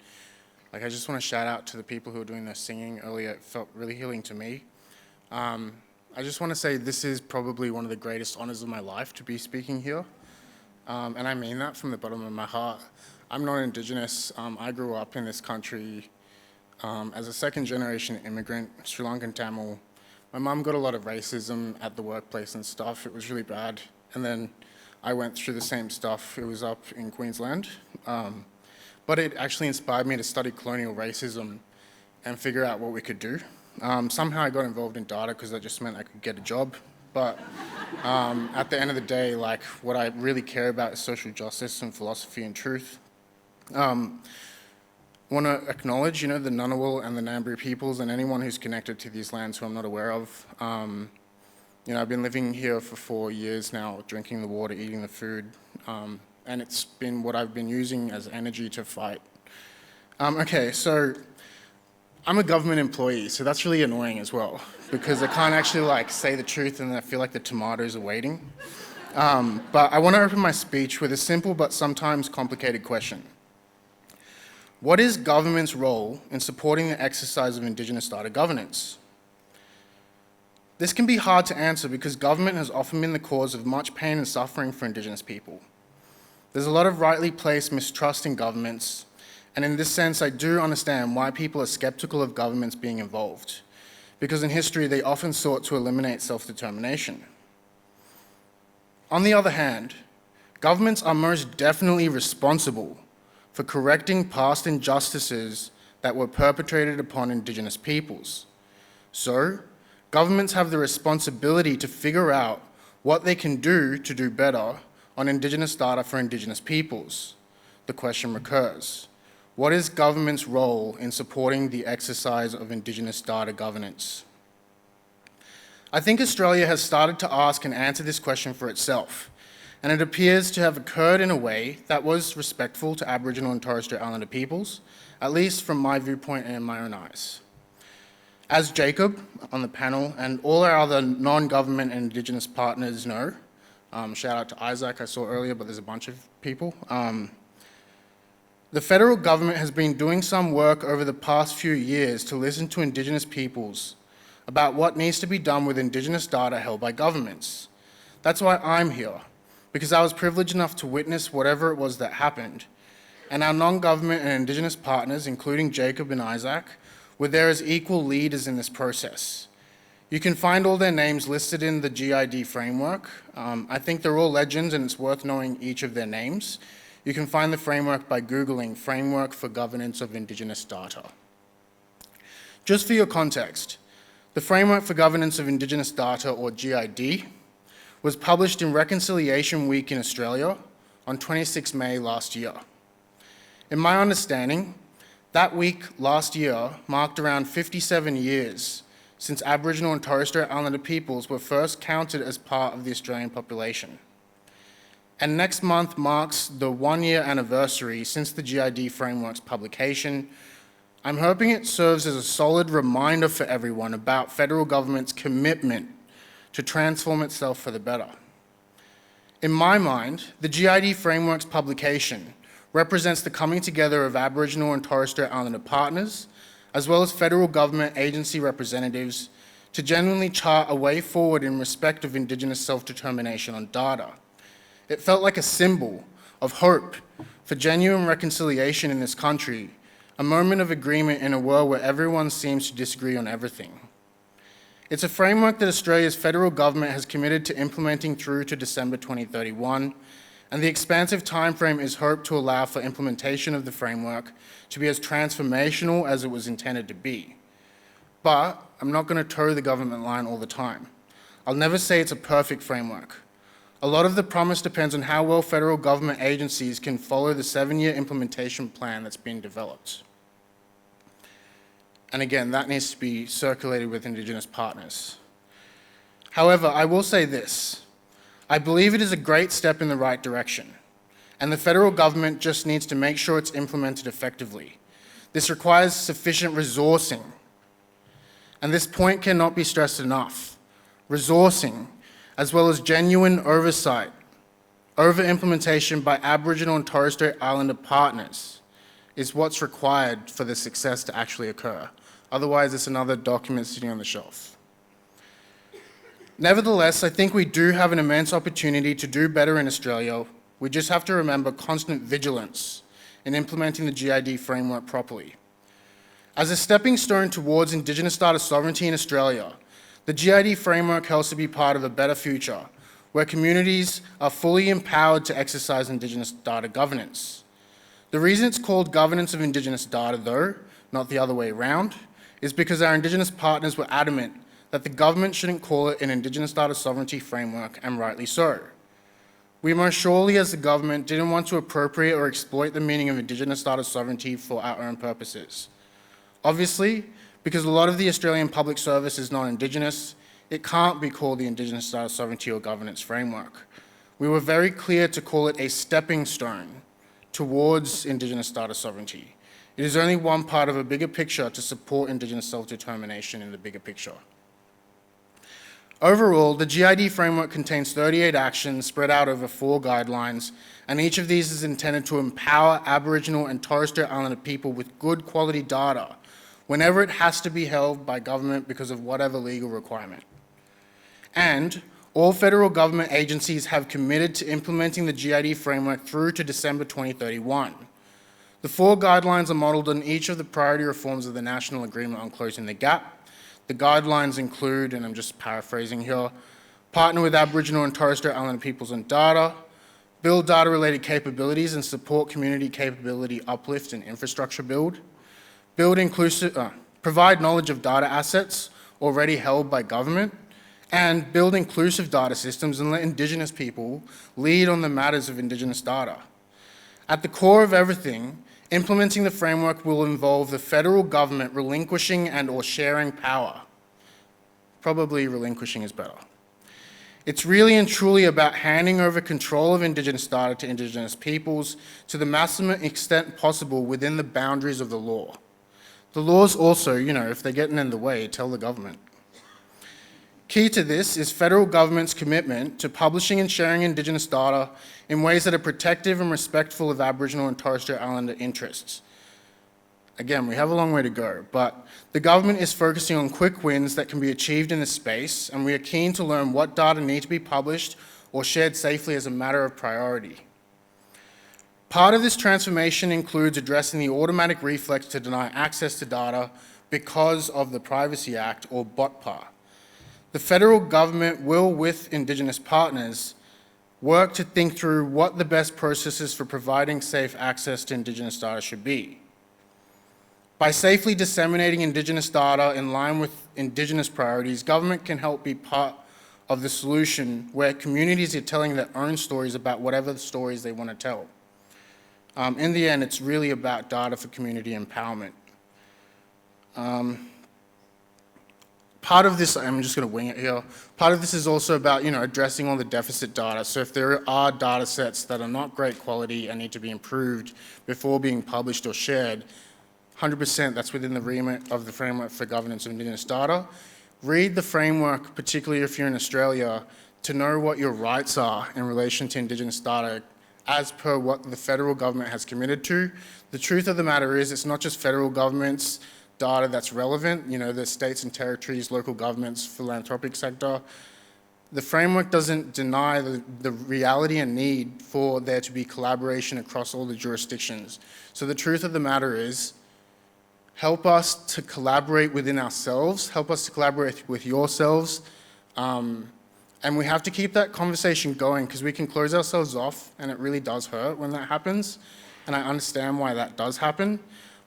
I just want to shout out to the people who were doing the singing earlier. It felt really healing to me. I just want to say this is probably one of the greatest honours of my life to be speaking here. And I mean that from the bottom of my heart. I'm not Indigenous. I grew up in this country as a second-generation immigrant, Sri Lankan Tamil. My mum got a lot of racism at the workplace and stuff. It was really bad. And then I went through the same stuff. It was up in Queensland. But it actually inspired me to study colonial racism and figure out what we could do. Somehow I got involved in data because that just meant I could get a job. But at the end of the day, what I really care about is social justice and philosophy and truth. Want to acknowledge, the Ngunnawal and the Ngambri peoples and anyone who's connected to these lands who I'm not aware of. I've been living here for 4 years now, drinking the water, eating the food. And it's been what I've been using as energy to fight. Okay, so I'm a government employee, so that's really annoying as well, because I can't actually say the truth and I feel like the tomatoes are waiting. But I want to open my speech with a simple but sometimes complicated question. What is government's role in supporting the exercise of Indigenous data governance? This can be hard to answer because government has often been the cause of much pain and suffering for Indigenous people. There's a lot of rightly placed mistrust in governments, and in this sense, I do understand why people are skeptical of governments being involved, because in history, they often sought to eliminate self-determination. On the other hand, governments are most definitely responsible for correcting past injustices that were perpetrated upon Indigenous peoples. So, governments have the responsibility to figure out what they can do to do better on Indigenous data for Indigenous peoples. The question recurs, what is government's role in supporting the exercise of Indigenous data governance? I think Australia has started to ask and answer this question for itself, and it appears to have occurred in a way that was respectful to Aboriginal and Torres Strait Islander peoples, at least from my viewpoint and in my own eyes. As Jacob on the panel and all our other non-government and Indigenous partners know, shout out to Isaac I saw earlier, but there's a bunch of people. The federal government has been doing some work over the past few years to listen to Indigenous peoples about what needs to be done with Indigenous data held by governments. That's why I'm here, because I was privileged enough to witness whatever it was that happened, and our non-government and Indigenous partners, including Jacob and Isaac, were there as equal leaders in this process. You can find all their names listed in the GID framework. I think they're all legends and it's worth knowing each of their names. You can find the framework by Googling Framework for Governance of Indigenous Data. Just for your context, the Framework for Governance of Indigenous Data, or GID, was published in Reconciliation Week in Australia on 26 May last year. In my understanding, that week last year marked around 57 years since Aboriginal and Torres Strait Islander peoples were first counted as part of the Australian population. And next month marks the 1-year anniversary since the GID framework's publication. I'm hoping it serves as a solid reminder for everyone about federal government's commitment to transform itself for the better. In my mind, the GID framework's publication represents the coming together of Aboriginal and Torres Strait Islander partners, as well as federal government agency representatives, to genuinely chart a way forward in respect of Indigenous self-determination on data. It felt like a symbol of hope for genuine reconciliation in this country, a moment of agreement in a world where everyone seems to disagree on everything. It's a framework that Australia's federal government has committed to implementing through to December 2031, and the expansive timeframe is hoped to allow for implementation of the framework to be as transformational as it was intended to be. But I'm not going to toe the government line all the time. I'll never say it's a perfect framework. A lot of the promise depends on how well federal government agencies can follow the 7-year implementation plan that's been developed. And again, that needs to be circulated with Indigenous partners. However, I will say this. I believe it is a great step in the right direction, and the federal government just needs to make sure it's implemented effectively. This requires sufficient resourcing, and this point cannot be stressed enough. Resourcing, as well as genuine oversight over implementation by Aboriginal and Torres Strait Islander partners, is what's required for the success to actually occur. Otherwise, it's another document sitting on the shelf. Nevertheless, I think we do have an immense opportunity to do better in Australia. We just have to remember constant vigilance in implementing the GID framework properly. As a stepping stone towards Indigenous data sovereignty in Australia, the GID framework helps to be part of a better future, where communities are fully empowered to exercise Indigenous data governance. The reason it's called Governance of Indigenous Data, though, not the other way around, is because our Indigenous partners were adamant that the government shouldn't call it an Indigenous data sovereignty framework, and rightly so. We most surely, as the government, didn't want to appropriate or exploit the meaning of Indigenous data sovereignty for our own purposes. Obviously, because a lot of the Australian public service is non-Indigenous, it can't be called the Indigenous data sovereignty or governance framework. We were very clear to call it a stepping stone towards Indigenous data sovereignty. It is only one part of a bigger picture to support Indigenous self-determination in the bigger picture. Overall, the GID framework contains 38 actions spread out over 4 guidelines, and each of these is intended to empower Aboriginal and Torres Strait Islander people with good quality data whenever it has to be held by government because of whatever legal requirement. And all federal government agencies have committed to implementing the GID framework through to December 2031. The 4 guidelines are modelled on each of the priority reforms of the National Agreement on Closing the Gap. The guidelines include, and I'm just paraphrasing here, partner with Aboriginal and Torres Strait Islander peoples on data, build data-related capabilities and support community capability uplift and infrastructure build, provide knowledge of data assets already held by government, and build inclusive data systems and let Indigenous people lead on the matters of Indigenous data. At the core of everything, implementing the framework will involve the federal government relinquishing and/or sharing power. Probably relinquishing is better. It's really and truly about handing over control of Indigenous data to Indigenous peoples to the maximum extent possible within the boundaries of the law. The laws also, if they're getting in the way, tell the government. Key to this is federal government's commitment to publishing and sharing Indigenous data in ways that are protective and respectful of Aboriginal and Torres Strait Islander interests. Again, we have a long way to go, but the government is focusing on quick wins that can be achieved in this space, and we are keen to learn what data need to be published or shared safely as a matter of priority. Part of this transformation includes addressing the automatic reflex to deny access to data because of the Privacy Act, or BOTPA. The federal government will, with Indigenous partners, work to think through what the best processes for providing safe access to Indigenous data should be. By safely disseminating Indigenous data in line with Indigenous priorities, government can help be part of the solution where communities are telling their own stories about whatever the stories they want to tell. In the end, it's really about data for community empowerment. Part of this, I'm just going to wing it here, part of this is also about addressing all the deficit data. So if there are data sets that are not great quality and need to be improved before being published or shared, 100% that's within the remit of the Framework for Governance of Indigenous Data. Read the framework, particularly if you're in Australia, to know what your rights are in relation to Indigenous data as per what the federal government has committed to. The truth of the matter is it's not just federal government's data that's relevant, the states and territories, local governments, philanthropic sector. The framework doesn't deny the reality and need for there to be collaboration across all the jurisdictions. So the truth of the matter is, help us to collaborate within ourselves, help us to collaborate with yourselves, and we have to keep that conversation going because we can close ourselves off and it really does hurt when that happens, and I understand why that does happen,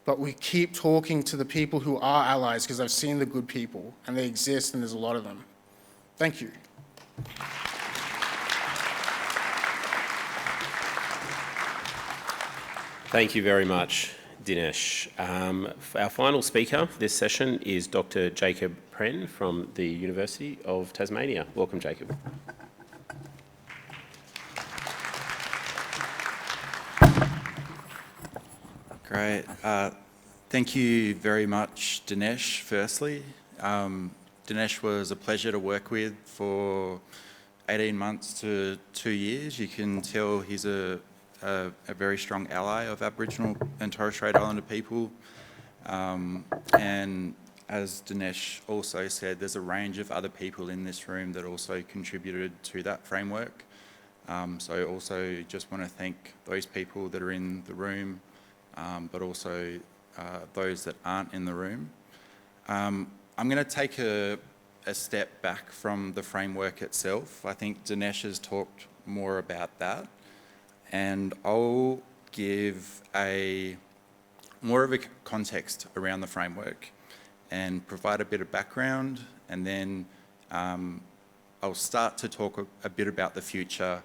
but we keep talking to the people who are allies because I've seen the good people and they exist and there's a lot of them. Thank you. Thank you very much, Dinesh. Our final speaker for this session is Dr. Jacob Pren from the University of Tasmania. Welcome, Jacob. Great. Thank you very much, Dinesh, firstly. Dinesh was a pleasure to work with for 18 months to 2 years. You can tell he's a very strong ally of Aboriginal and Torres Strait Islander people. And as Dinesh also said, there's a range of other people in this room that also contributed to that framework. So I also just want to thank those people that are in the room, but also those that aren't in the room. I'm going to take a step back from the framework itself. I think Dinesh has talked more about that. And I'll give more of a context around the framework and provide a bit of background, and then I'll start to talk a bit about the future,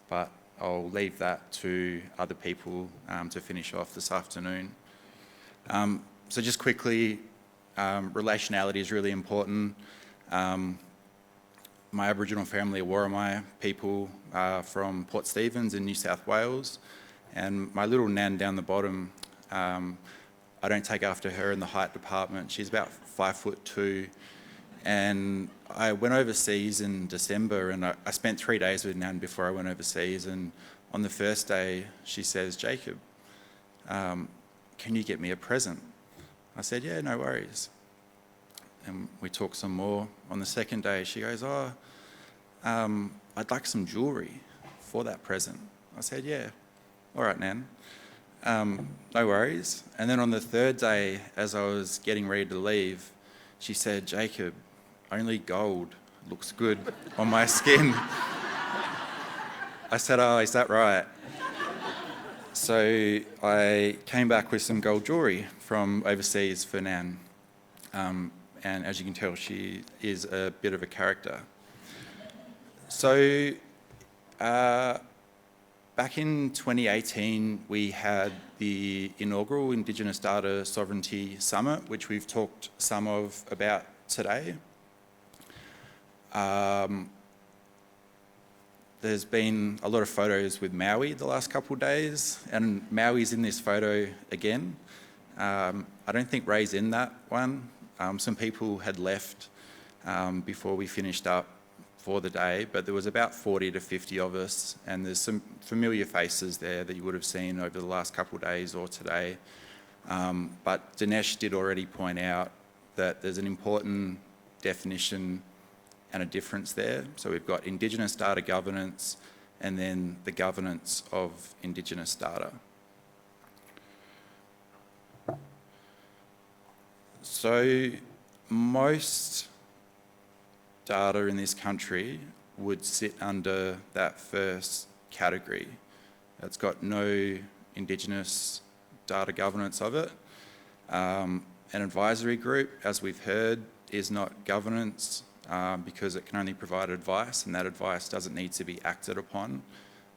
but I'll leave that to other people to finish off this afternoon. So just quickly, relationality is really important. My Aboriginal family are Roimata people from Port Stephens in New South Wales, and my little nan down the bottom, I don't take after her in the height department. She's about 5'2", and I went overseas in December, and I spent 3 days with Nan before I went overseas, and on the first day she says, "Jacob, can you get me a present?" I said, "Yeah, no worries." And we talked some more. On the second day, she goes, "I'd like some jewellery for that present." I said, "Yeah, all right, Nan, no worries." And then on the third day, as I was getting ready to leave, she said, "Jacob, only gold looks good on my skin." I said, "Oh, is that right?" So I came back with some gold jewellery from overseas for Nan. And as you can tell, she is a bit of a character. So back in 2018, we had the inaugural Indigenous Data Sovereignty Summit, which we've talked some about today. There's been a lot of photos with Maui the last couple of days, and Maui's in this photo again. I don't think Ray's in that one. Some people had left before we finished up for the day, but there was about 40 to 50 of us, and there's some familiar faces there that you would have seen over the last couple of days or today. But Dinesh did already point out that there's an important definition and a difference there. So we've got Indigenous data governance and then the governance of Indigenous data. So most data in this country would sit under that first category. It's got no Indigenous data governance of it. An advisory group, as we've heard, is not governance because it can only provide advice, and that advice doesn't need to be acted upon.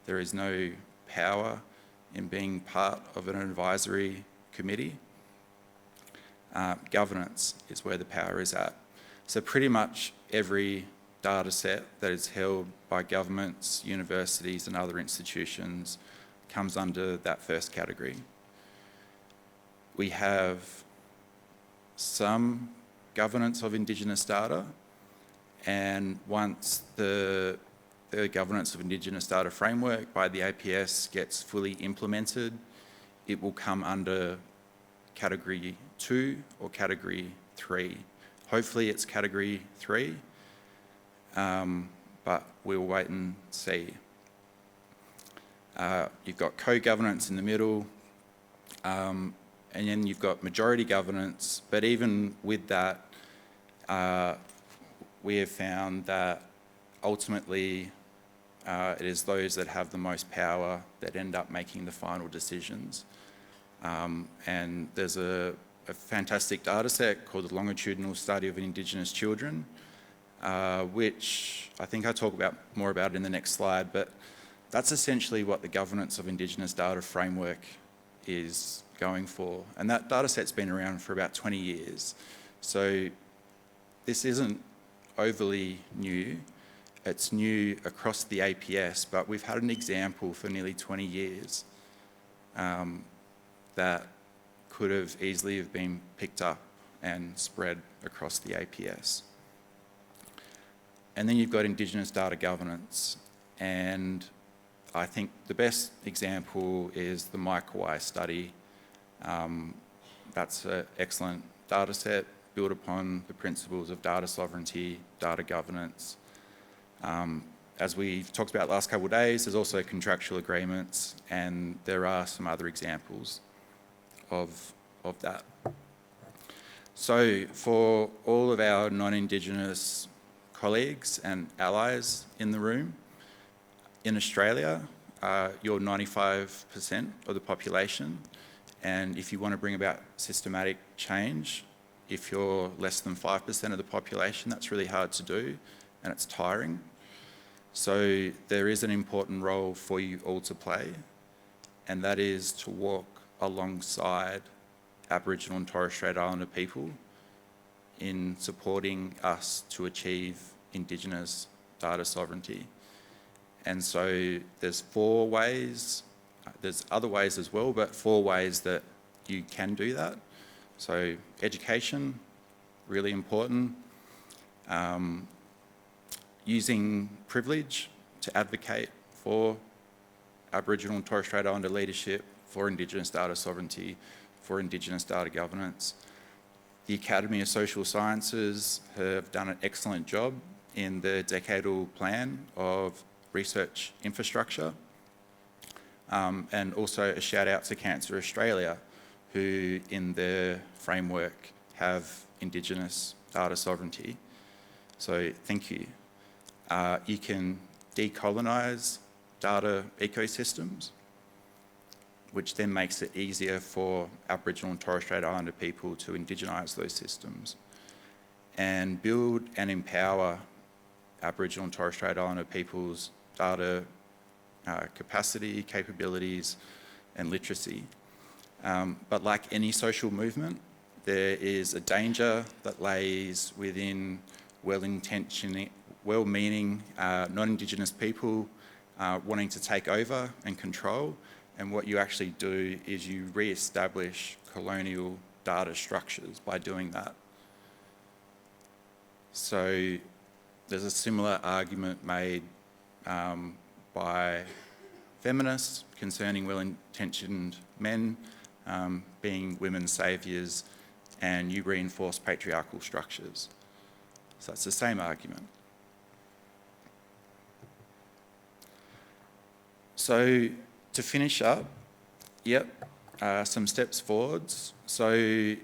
There is no power in being part of an advisory committee. Governance is where the power is at. So pretty much every data set that is held by governments, universities and other institutions comes under that first category. We have some governance of Indigenous data, and once the governance of Indigenous data framework by the APS gets fully implemented, it will come under category 2 or category 3. Hopefully it's category 3, but we'll wait and see. You've got co-governance in the middle, and then you've got majority governance, but even with that, we have found that ultimately it is those that have the most power that end up making the final decisions. And there's a fantastic data set called the Longitudinal Study of Indigenous Children, which I think I'll talk more about in the next slide, but that's essentially what the governance of Indigenous data framework is going for. And that data set's been around for about 20 years. So this isn't overly new. It's new across the APS, but we've had an example for nearly 20 years that could have easily have been picked up and spread across the APS. And then you've got Indigenous data governance. And I think the best example is the Maikawai study. That's an excellent data set built upon the principles of data sovereignty, data governance. As we've talked about last couple of days, there's also contractual agreements, and there are some other examples of that. So for all of our non-Indigenous colleagues and allies in the room, in Australia, you're 95% of the population, and if you want to bring about systematic change, if you're less than 5% of the population, that's really hard to do, and it's tiring. So there is an important role for you all to play, and that is to walk alongside Aboriginal and Torres Strait Islander people in supporting us to achieve Indigenous data sovereignty. And so there's 4 ways, there's other ways as well, but 4 ways that you can do that. So education, really important. Using privilege to advocate for Aboriginal and Torres Strait Islander leadership, for Indigenous data sovereignty, for Indigenous data governance. The Academy of Social Sciences have done an excellent job in the decadal plan of research infrastructure. And also a shout out to Cancer Australia, who in their framework have Indigenous data sovereignty. So thank you. You can decolonise data ecosystems, which then makes it easier for Aboriginal and Torres Strait Islander people to indigenise those systems, and build and empower Aboriginal and Torres Strait Islander people's data capacity, capabilities and literacy. But like any social movement, there is a danger that lays within well-meaning non-Indigenous people wanting to take over and control And what you actually do is you re-establish colonial data structures by doing that. So there's a similar argument made by feminists concerning well-intentioned men being women's saviours, and you reinforce patriarchal structures. So it's the same argument. So to finish up, some steps forwards. So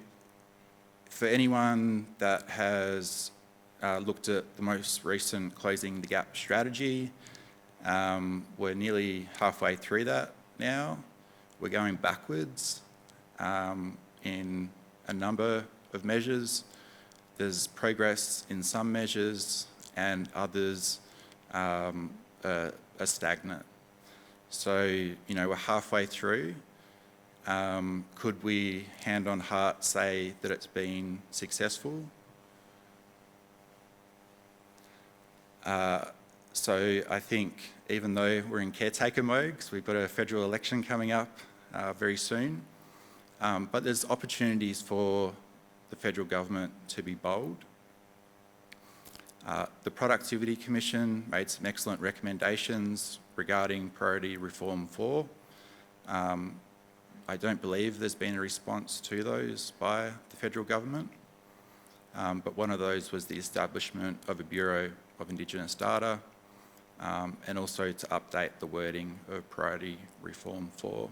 for anyone that has looked at the most recent Closing the Gap strategy, we're nearly halfway through that now. We're going backwards in a number of measures. There's progress in some measures and others are stagnant. So, we're halfway through. Could we, hand on heart, say that it's been successful? So I think even though we're in caretaker mode, because we've got a federal election coming up very soon, but there's opportunities for the federal government to be bold. The Productivity Commission made some excellent recommendations regarding Priority Reform 4. I don't believe there's been a response to those by the federal government, but one of those was the establishment of a Bureau of Indigenous Data, and also to update the wording of Priority Reform 4.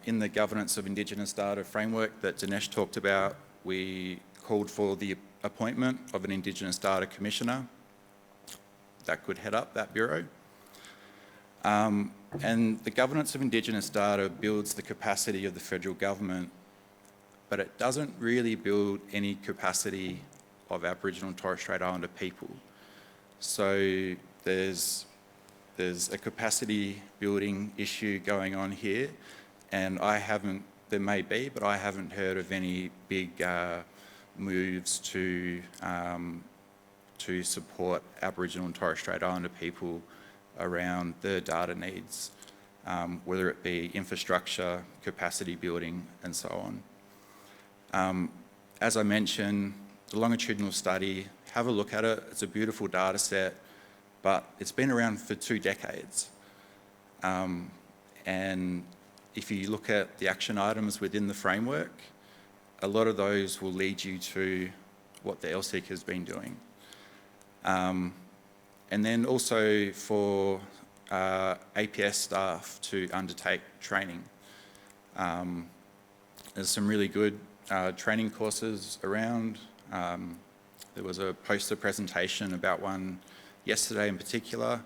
In the Governance of Indigenous Data framework that Dinesh talked about, we called for the appointment of an Indigenous Data Commissioner that could head up that bureau. And the Governance of Indigenous Data builds the capacity of the federal government, but it doesn't really build any capacity of Aboriginal and Torres Strait Islander people. So there's a capacity building issue going on here, and there may be, but I haven't heard of any big moves to support Aboriginal and Torres Strait Islander people around their data needs, whether it be infrastructure, capacity building, and so on. As I mentioned, the longitudinal study, have a look at it. It's a beautiful data set, but it's been around for 2 decades. And if you look at the action items within the framework, a lot of those will lead you to what the LSEC has been doing. And then also for APS staff to undertake training. There's some really good training courses around. There was a poster presentation about one yesterday in particular.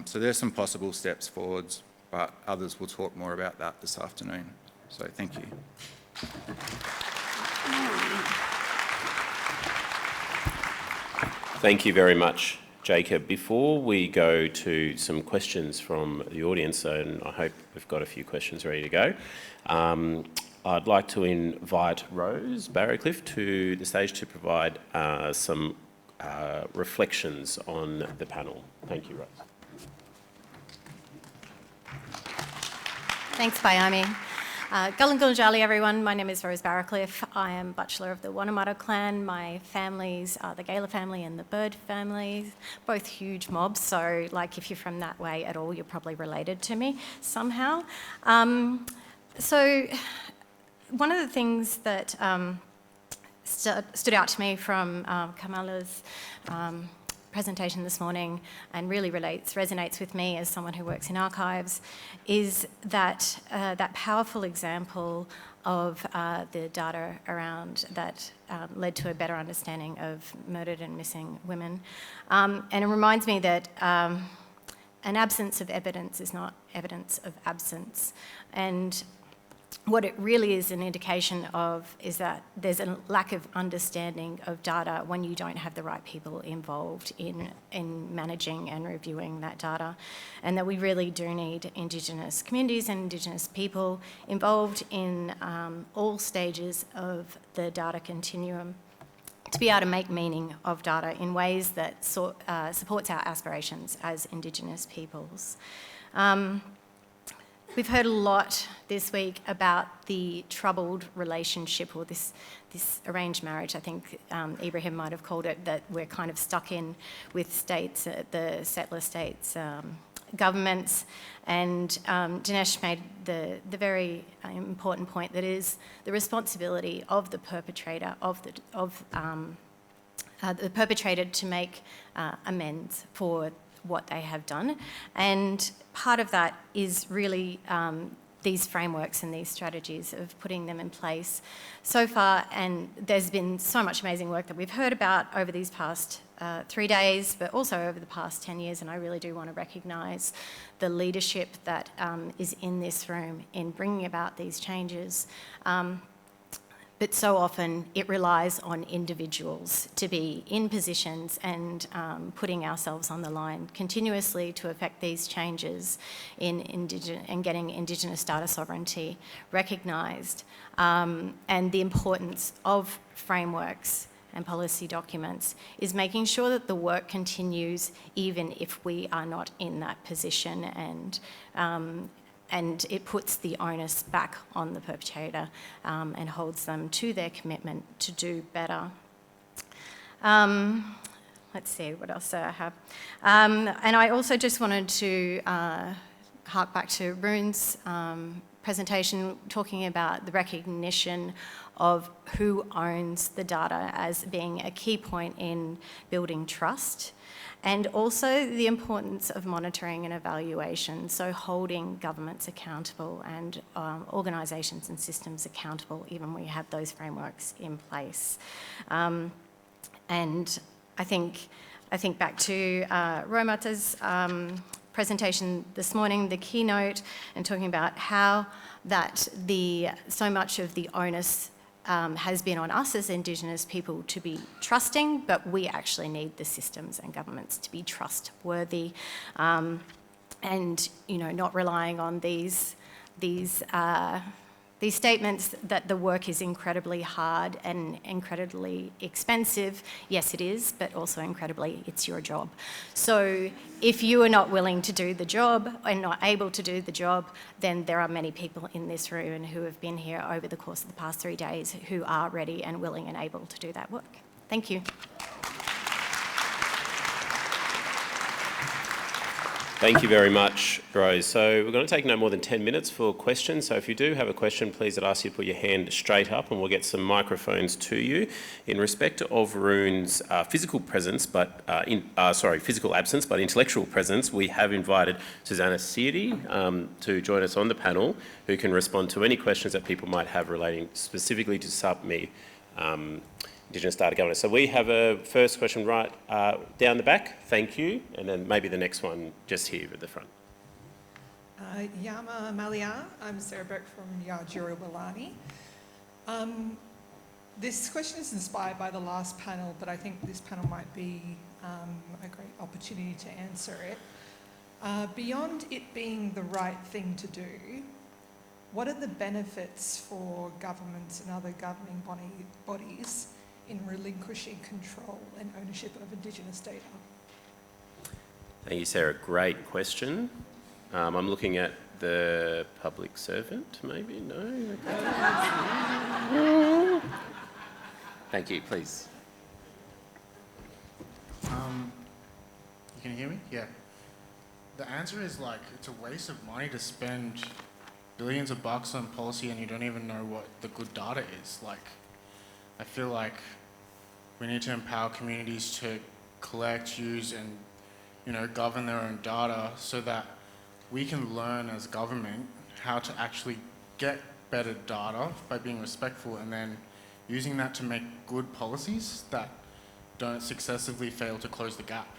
So there's some possible steps forwards, but others will talk more about that this afternoon. So thank you. Thank you very much, Jacob. Before we go to some questions from the audience, and I hope we've got a few questions ready to go, I'd like to invite Rose Barracliff to the stage to provide some reflections on the panel. Thank you, Rose. Thanks, Bayami. Gullangulijali, everyone. My name is Rose Barracliff. I am Bachelor of the Roimata clan. My families are the Gaylor family and the Bird family, both huge mobs. So, if you're from that way at all, you're probably related to me somehow. So, one of the things that stood out to me from Kamala's presentation this morning and really resonates with me as someone who works in archives is that that powerful example of the data around that led to a better understanding of murdered and missing women. And it reminds me that an absence of evidence is not evidence of absence. And what it really is an indication of is that there's a lack of understanding of data when you don't have the right people involved in managing and reviewing that data, and that we really do need Indigenous communities and Indigenous people involved in all stages of the data continuum to be able to make meaning of data in ways that supports our aspirations as Indigenous peoples. we've heard a lot this week about the troubled relationship, or this arranged marriage, I think Ibrahim might have called it, that we're kind of stuck in with states, the settler states, governments. And Dinesh made the very important point that is the responsibility of the perpetrator the perpetrator to make amends for what they have done. And part of that is really these frameworks and these strategies of putting them in place so far. And there's been so much amazing work that we've heard about over these past 3 days, but also over the past 10 years. And I really do want to recognise the leadership that is in this room in bringing about these changes. But so often it relies on individuals to be in positions and putting ourselves on the line continuously to effect these changes and getting Indigenous data sovereignty recognised, and the importance of frameworks and policy documents is making sure that the work continues even if we are not in that position, and it puts the onus back on the perpetrator and holds them to their commitment to do better. Let's see, what else do I have? And I also just wanted to hark back to Rune's presentation, talking about the recognition of who owns the data as being a key point in building trust. And also the importance of monitoring and evaluation, so holding governments accountable and organisations and systems accountable, even when we have those frameworks in place. And I think back to Roimata's presentation this morning, the keynote, and talking about how that so much of the onus has been on us as Indigenous people to be trusting, but we actually need the systems and governments to be trustworthy, and not relying on these statements that the work is incredibly hard and incredibly expensive. Yes, it is, but also incredibly, it's your job. So if you are not willing to do the job and not able to do the job, then there are many people in this room and who have been here over the course of the past 3 days who are ready and willing and able to do that work. Thank you. Thank you very much, Rose. So we're going to take no more than 10 minutes for questions. So if you do have a question, please I'd ask you to put your hand straight up and we'll get some microphones to you. In respect of Rune's physical presence, physical absence, but intellectual presence, we have invited Susanna Siri to join us on the panel, who can respond to any questions that people might have relating specifically to SAPMI, Indigenous Data Governance. So we have a first question right down the back, thank you, and then maybe the next one just here at the front. Yama Malia, I'm Sarah Beck from Yajuru Walani. This question is inspired by the last panel, but I think this panel might be a great opportunity to answer it. Beyond it being the right thing to do, what are the benefits for governments and other governing bodies in relinquishing control and ownership of Indigenous data? Thank you, Sarah. Great question. I'm looking at the public servant, maybe? No? Okay. Thank you, please. You can hear me? Yeah. The answer is it's a waste of money to spend billions of bucks on policy and you don't even know what the good data is. I feel like we need to empower communities to collect, use, and govern their own data so that we can learn as government how to actually get better data by being respectful and then using that to make good policies that don't successively fail to close the gap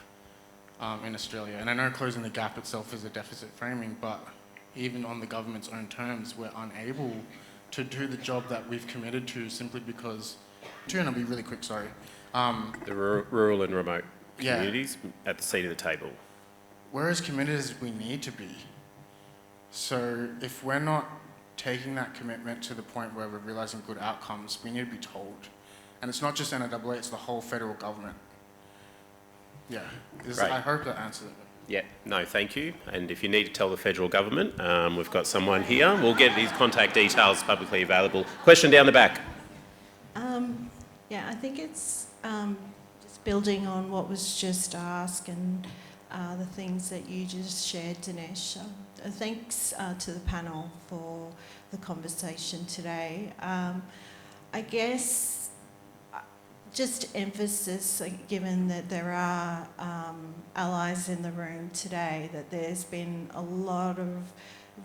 in Australia. And I know closing the gap itself is a deficit framing, but even on the government's own terms, we're unable to do the job that we've committed to simply because, and I'll be really quick, sorry. The rural and remote communities at the seat of the table. We're as committed as we need to be. So if we're not taking that commitment to the point where we're realising good outcomes, we need to be told. And it's not just NRAA, it's the whole federal government. Yeah, I hope that answers it. Yeah, no, thank you. And if you need to tell the federal government, we've got someone here. We'll get his contact details publicly available. Question down the back. Yeah, I think it's just building on what was just asked and the things that you just shared, Dinesh. Thanks to the panel for the conversation today. I guess just emphasis, given that there are allies in the room today, that there's been a lot of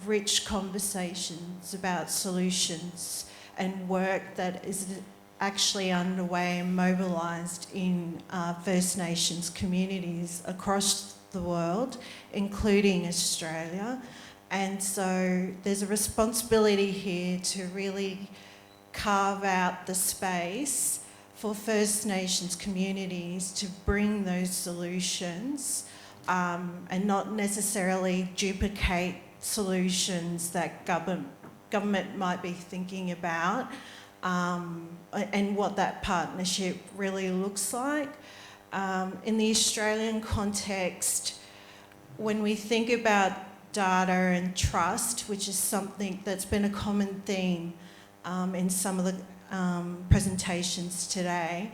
rich conversations about solutions and work that is actually underway and mobilised in First Nations communities across the world, including Australia. And so there's a responsibility here to really carve out the space for First Nations communities to bring those solutions and not necessarily duplicate solutions that government might be thinking about, and what that partnership really looks like. In the Australian context, when we think about data and trust, which is something that's been a common theme in some of the presentations today,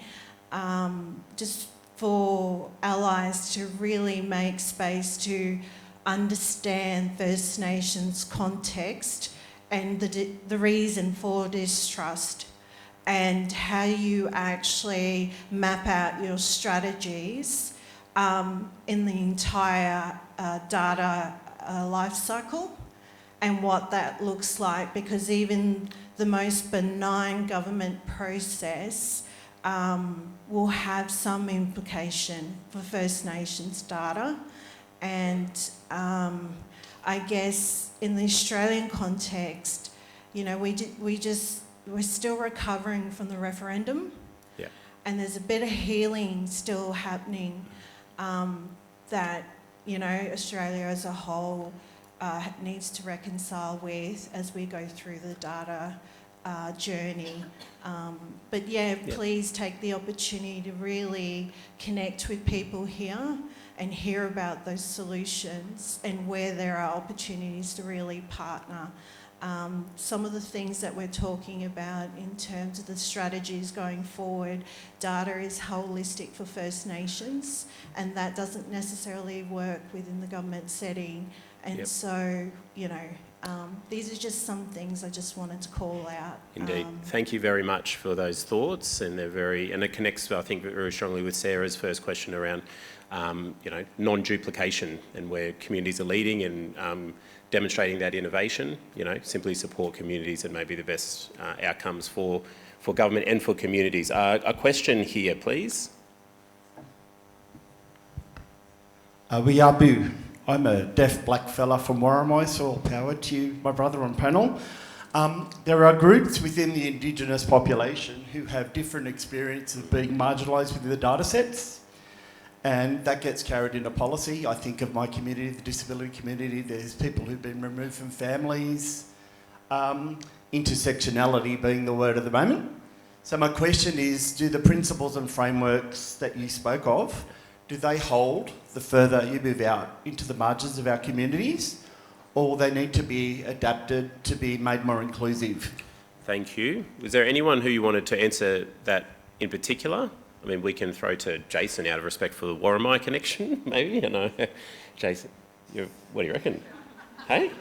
just for allies to really make space to understand First Nations context and the reason for distrust, and how you actually map out your strategies in the entire data life cycle and what that looks like, because even the most benign government process will have some implication for First Nations data. And I guess in the Australian context, you know, we're still recovering from the referendum. Yeah. And there's a bit of healing still happening that, you know, Australia as a whole needs to reconcile with as we go through the data journey. But yeah, please take the opportunity to really connect with people here and hear about those solutions and where there are opportunities to really partner. Some of the things that we're talking about in terms of the strategies going forward, data is holistic for First Nations, and that doesn't necessarily work within the government setting. And so, you know, these are just some things I just wanted to call out. Indeed. Thank you very much for those thoughts, and it connects, I think, very strongly with Sarah's first question around, you know, non-duplication and where communities are leading and demonstrating that innovation. You know, simply support communities and maybe the best outcomes for government and for communities. A question here, please. Wiyabu. I'm a deaf black fella from Warramai, so all power to you, my brother on panel. There are groups within the Indigenous population who have different experiences of being marginalised within the data sets, and that gets carried into policy. I think of my community, the disability community, there's people who've been removed from families, intersectionality being the word of the moment. So my question is, do the principles and frameworks that you spoke of, do they hold the further you move out into the margins of our communities, or they need to be adapted to be made more inclusive? Thank you. Was there anyone who you wanted to answer that in particular? I mean, we can throw to Jason out of respect for the Warramai connection, maybe. I know, Jason, what do you reckon? Hey?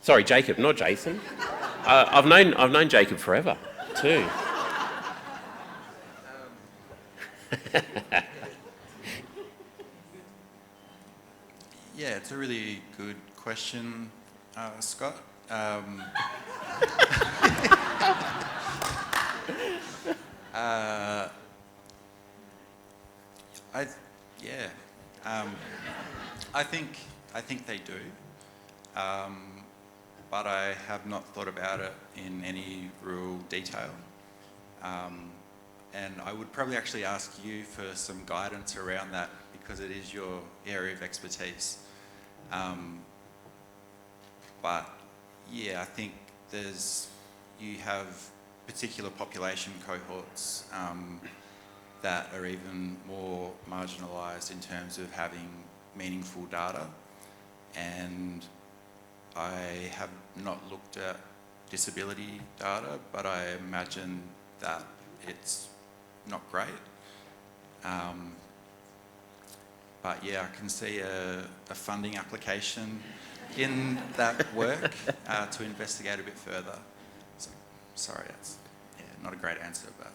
Sorry, Jacob, not Jason. I've known Jacob forever, too. Yeah, it's a really good question, Scott. I think they do, but I have not thought about it in any real detail. And I would probably actually ask you for some guidance around that, because it is your area of expertise. But yeah, I think you have particular population cohorts that are even more marginalised in terms of having meaningful data. And I have not looked at disability data, but I imagine that it's not great. But yeah, I can see a funding application in that work to investigate a bit further. So, sorry, that's not a great answer, but...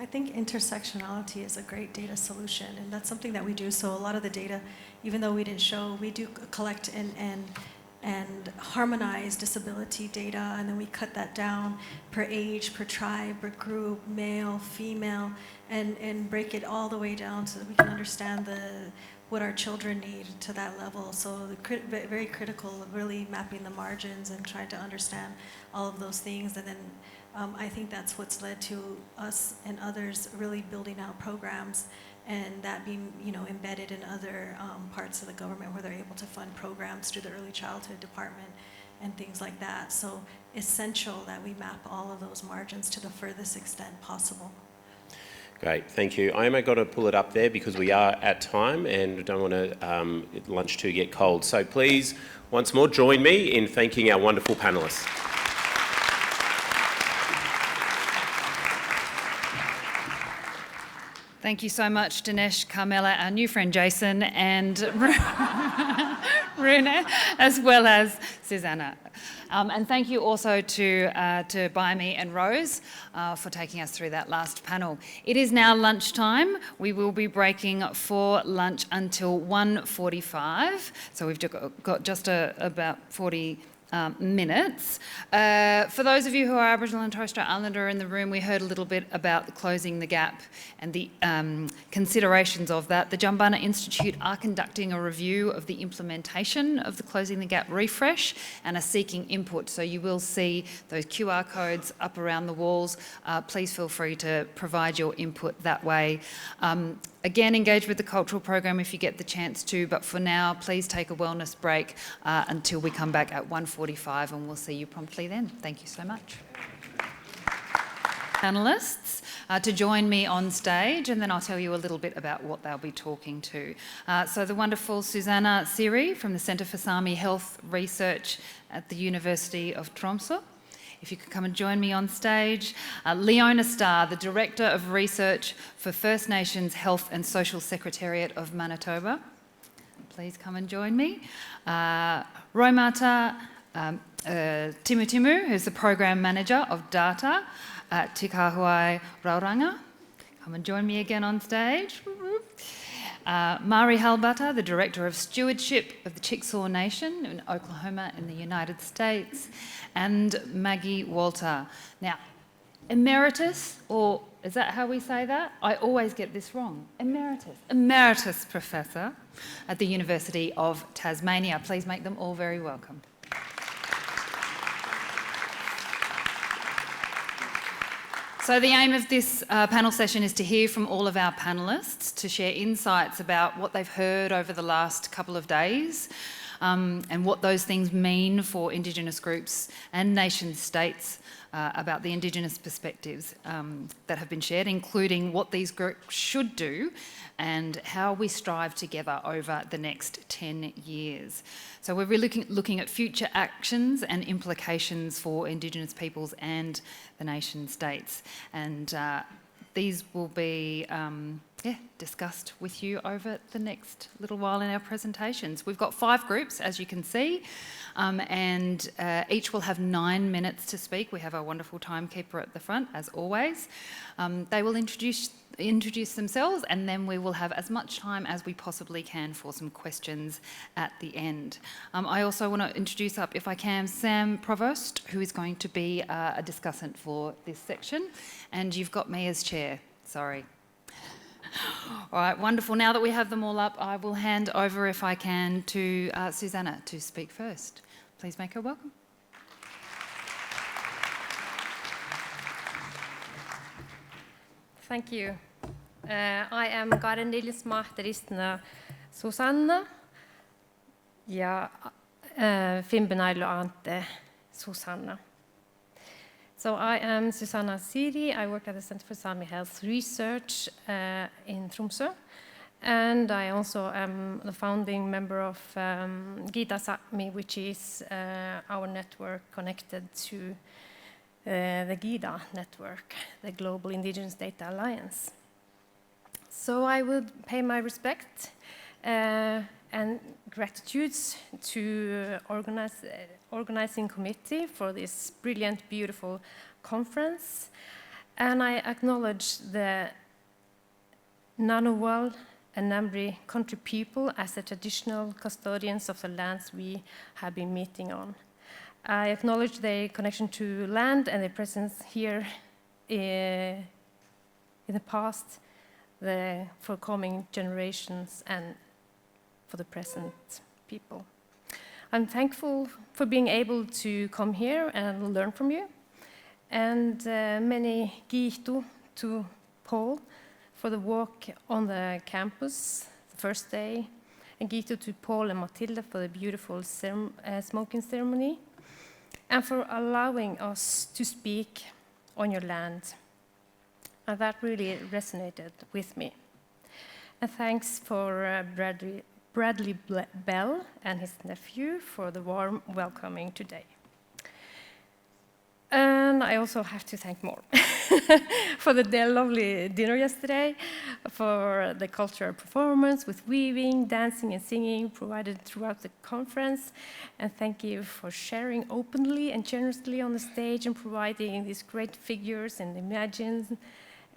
I think intersectionality is a great data solution, and that's something that we do. So a lot of the data, even though we didn't show, we do collect and harmonize disability data, and then we cut that down per age, per tribe, per group, male, female, and break it all the way down so that we can understand what our children need to that level. So very critical of really mapping the margins and trying to understand all of those things. And then I think that's what's led to us and others really building out programs, and that being, embedded in other parts of the government where they're able to fund programs through the early childhood department and things like that. So essential that we map all of those margins to the furthest extent possible. Great, thank you. I am got to pull it up there because we are at time and don't want to lunch to get cold. So please, once more, join me in thanking our wonderful panellists. Thank you so much, Dinesh, Carmela, our new friend Jason, and Rune, as well as Susanna. And thank you also to Baimi and Rose for taking us through that last panel. It is now lunchtime. We will be breaking for lunch until 1:45. So we've got just about 40 minutes. For those of you who are Aboriginal and Torres Strait Islander in the room, we heard a little bit about closing the gap and the considerations of that. The Jumbunna Institute are conducting a review of the implementation of the Closing the Gap refresh and are seeking input. So you will see those QR codes up around the walls. Please feel free to provide your input that way. Again, engage with the cultural program if you get the chance to, but for now, please take a wellness break until we come back at 1:45, and we'll see you promptly then. Thank you so much. Panellists to join me on stage, and then I'll tell you a little bit about what they'll be talking to. So the wonderful Susanna Siri from the Centre for Sami Health Research at the University of Tromsø. If you could come and join me on stage. Leona Starr, the Director of Research for First Nations Health and Social Secretariat of Manitoba. Please come and join me. Roimata Timutimu, who's the Program Manager of Data at Te Kahuai Rauranga. Come and join me again on stage. Mari Halbata, the Director of Stewardship of the Chickasaw Nation in Oklahoma in the United States, and Maggie Walter. Now, Emeritus, or is that how we say that? I always get this wrong. Emeritus Professor at the University of Tasmania. Please make them all very welcome. So the aim of this panel session is to hear from all of our panellists, to share insights about what they've heard over the last couple of days and what those things mean for Indigenous groups and nation states about the Indigenous perspectives that have been shared, including what these groups should do and how we strive together over the next 10 years. So we're really looking at future actions and implications for Indigenous peoples and the nation states. And these will be discussed with you over the next little while in our presentations. We've got 5 groups, as you can see, and each will have 9 minutes to speak. We have our wonderful timekeeper at the front, as always. They will introduce themselves, and then we will have as much time as we possibly can for some questions at the end. I also want to introduce up, if I can, Sam Provost, who is going to be a discussant for this section, and you've got me as chair. Sorry. All right, wonderful. Now that we have them all up, I will hand over, if I can, to Susanna to speak first. Please make her welcome. Thank you. I am Garendils Mahteristna Susanna. Ja, Fimbenailo Ante Susanna. So I am Susanna Siri. I work at the Center for Sami Health Research in Tromsø. And I also am the founding member of GIDA Sápmi, which is our network connected to the GIDA network, the Global Indigenous Data Alliance. So I would pay my respect and gratitudes to organizing committee for this brilliant, beautiful conference. And I acknowledge the Ngunnawal and Ngambri country people as the traditional custodians of the lands we have been meeting on. I acknowledge their connection to land and their presence here in the past, for coming generations and for the present people. I'm thankful for being able to come here and learn from you, and many Gihtu to Paul for the walk on the campus the first day, and Gihtu to Paul and Matilda for the beautiful smoking ceremony, and for allowing us to speak on your land. And that really resonated with me. And thanks for Bradley Bell and his nephew for the warm welcoming today. And I also have to thank more for the lovely dinner yesterday, for the cultural performance with weaving, dancing and singing provided throughout the conference. And thank you for sharing openly and generously on the stage and providing these great figures and images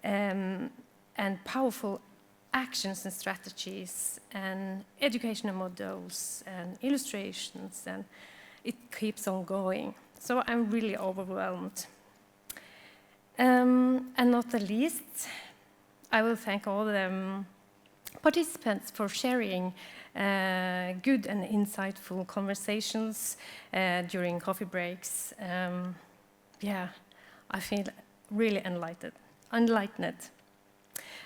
and powerful actions and strategies and educational models and illustrations, and it keeps on going. So I'm really overwhelmed. And not the least, I will thank all the participants for sharing good and insightful conversations during coffee breaks. Yeah, I feel really enlightened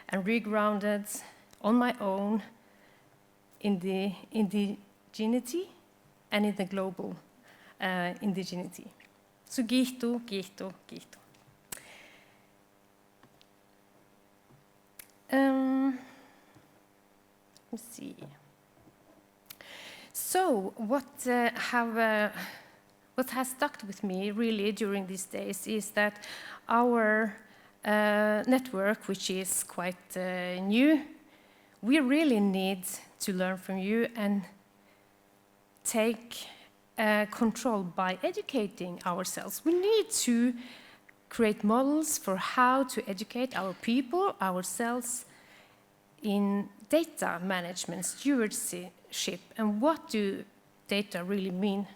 and regrounded on my own in the indigeneity and in the global indigeneity. So Gihtu, Gihtu, Gihtu. Let's see. So what has stuck with me really during these days is that our network, which is quite new, we really need to learn from you and take control by educating ourselves. We need to create models for how to educate our people, ourselves, in data management, stewardship, and what do data really mean,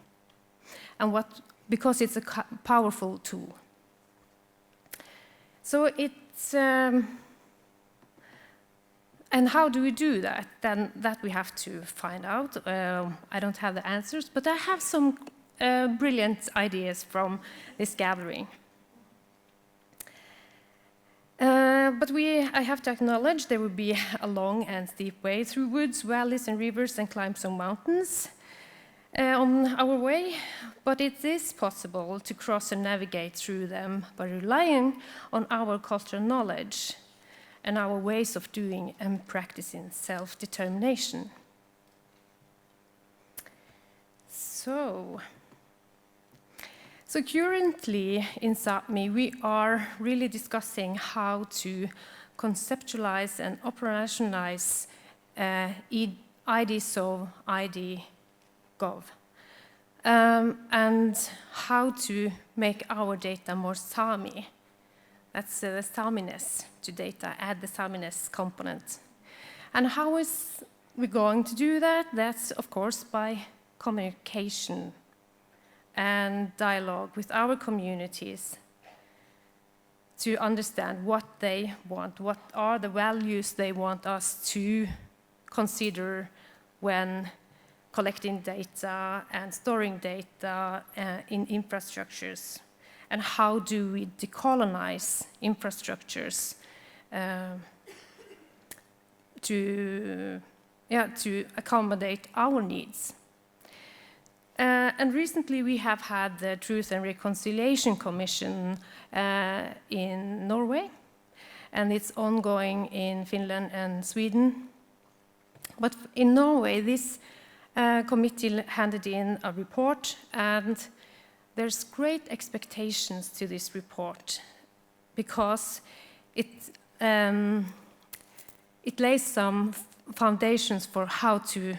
and because it's a powerful tool. So it's, and how do we do that? Then that we have to find out. I don't have the answers, but I have some brilliant ideas from this gathering. But I have to acknowledge there will be a long and steep way through woods, valleys and rivers and climb some mountains on our way, but it is possible to cross and navigate through them by relying on our cultural knowledge and our ways of doing and practicing self-determination. So currently in Sápmi, we are really discussing how to conceptualize and operationalize IDS and IDGov, and how to make our data more Sami. That's the Saminess to data, add the Saminess component. And how is we going to do that? That's, of course, by communication and dialogue with our communities to understand what they want, what are the values they want us to consider when collecting data and storing data in infrastructures, and how do we decolonize infrastructures to accommodate our needs. And recently we have had the Truth and Reconciliation Commission in Norway, and it's ongoing in Finland and Sweden. But in Norway, this committee handed in a report, and there's great expectations to this report because it lays some foundations for how to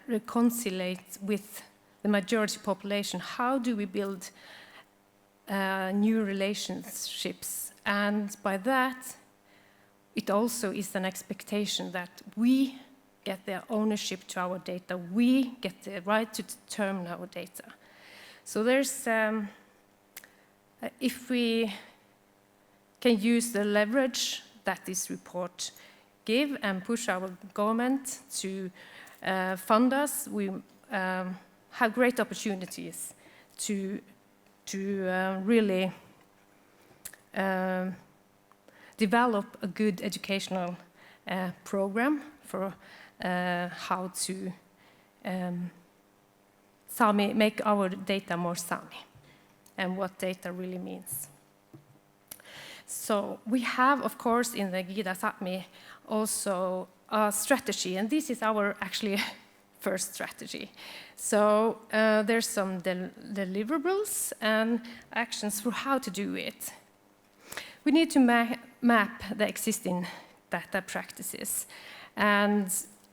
reconcile with the majority population. How do we build new relationships? And by that, it also is an expectation that we get the ownership to our data. We get the right to determine our data. So there's, if we can use the leverage that this report gives and push our government to fund us, we have great opportunities to really develop a good educational program for how to make our data more Sami and what data really means. So we have, of course, in the Gida Sápmi also a strategy, and this is our actually first strategy. So there's some deliverables and actions for how to do it. We need to map the existing data practices, and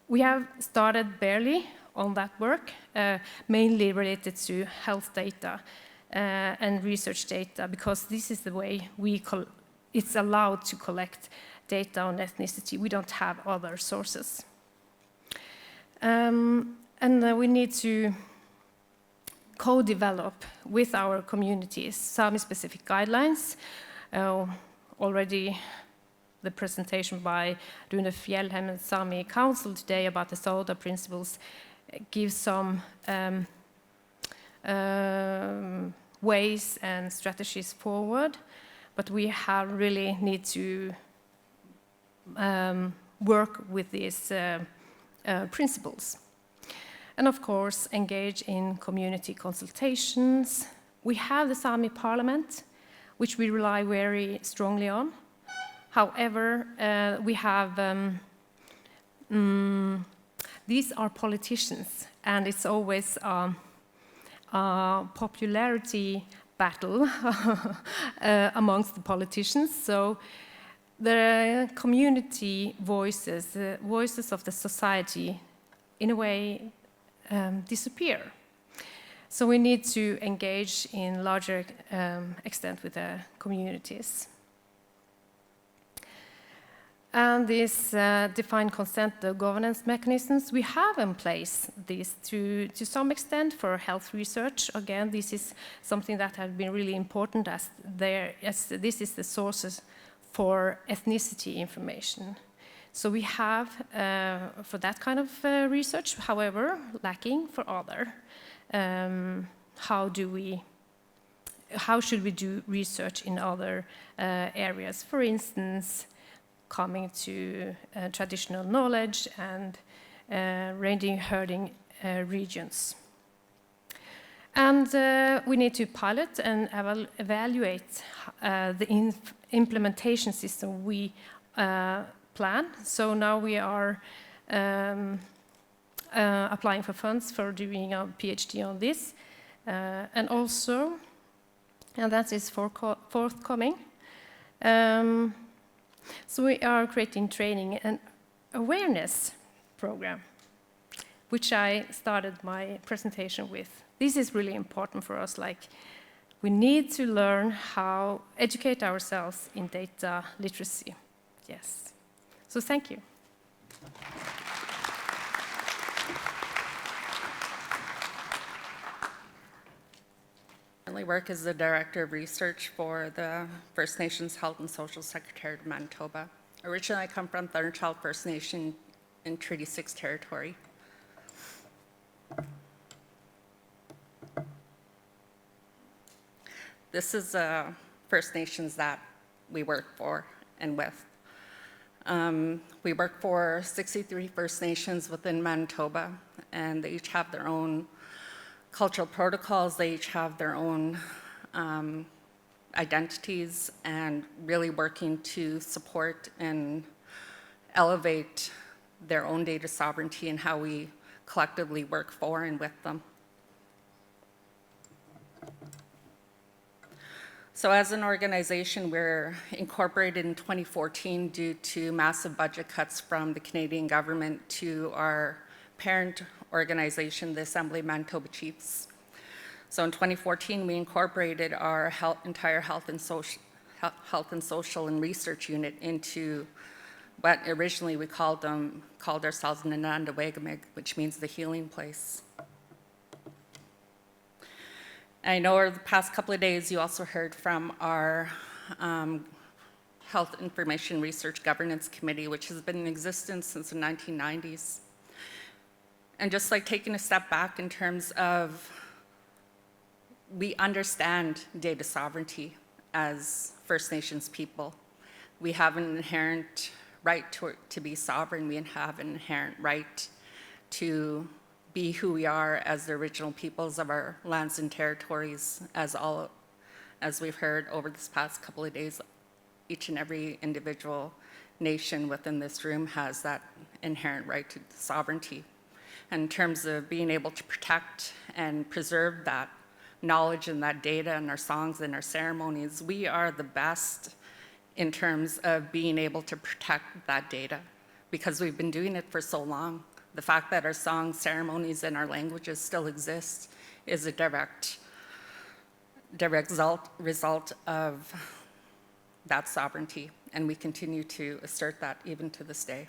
we have started barely on that work, mainly related to health data and research data, because this is the way it's allowed to collect data on ethnicity. We don't have other sources. And we need to co-develop with our communities Sami-specific guidelines. Already the presentation by Rune Fjellheim and Sami Council today about the SODA principles gives some ways and strategies forward, but we really need to work with these principles. And of course, engage in community consultations. We have the Sami Parliament, which we rely very strongly on. However, we have, these are politicians, and it's always a popularity battle amongst the politicians. So the community voices, the voices of the society, in a way, disappear. So we need to engage in larger extent with the communities. And these defined consent governance mechanisms, we have in place these to some extent for health research. Again, this is something that has been really important as this is the sources for ethnicity information. So we have for that kind of research, however, lacking for other. How should we do research in other areas? For instance, coming to traditional knowledge and reindeer herding regions. And we need to pilot and evaluate the implementation system we plan. So now we are applying for funds for doing a PhD on this. And also, and that is forthcoming. So we are creating training and awareness program, which I started my presentation with. This is really important for us. Like, we need to learn how to educate ourselves in data literacy. Yes. So thank you. I work as the Director of Research for the First Nations Health and Social Secretariat of Manitoba. Originally, I come from Thornchild First Nation in Treaty 6 territory. This is First Nations that we work for and with. We work for 63 First Nations within Manitoba, and they each have their own cultural protocols. They each have their own identities, and really working to support and elevate their own data sovereignty and how we collectively work for and with them. So as an organization, we're incorporated in 2014 due to massive budget cuts from the Canadian government to our parent organization, the Assembly of Manitoba Chiefs. So in 2014, we incorporated our entire health and social and research unit into what originally we called ourselves Nanandawegimig, which means the healing place. I know over the past couple of days, you also heard from our Health Information Research Governance Committee, which has been in existence since the 1990s. And just like taking a step back in terms of, we understand data sovereignty as First Nations people. We have an inherent right to be sovereign. We have an inherent right to be who we are as the original peoples of our lands and territories, as we've heard over this past couple of days. Each and every individual nation within this room has that inherent right to sovereignty. And in terms of being able to protect and preserve that knowledge and that data and our songs and our ceremonies, we are the best in terms of being able to protect that data because we've been doing it for so long. The fact that our songs, ceremonies, and our languages still exist is a direct result of that sovereignty, and we continue to assert that even to this day.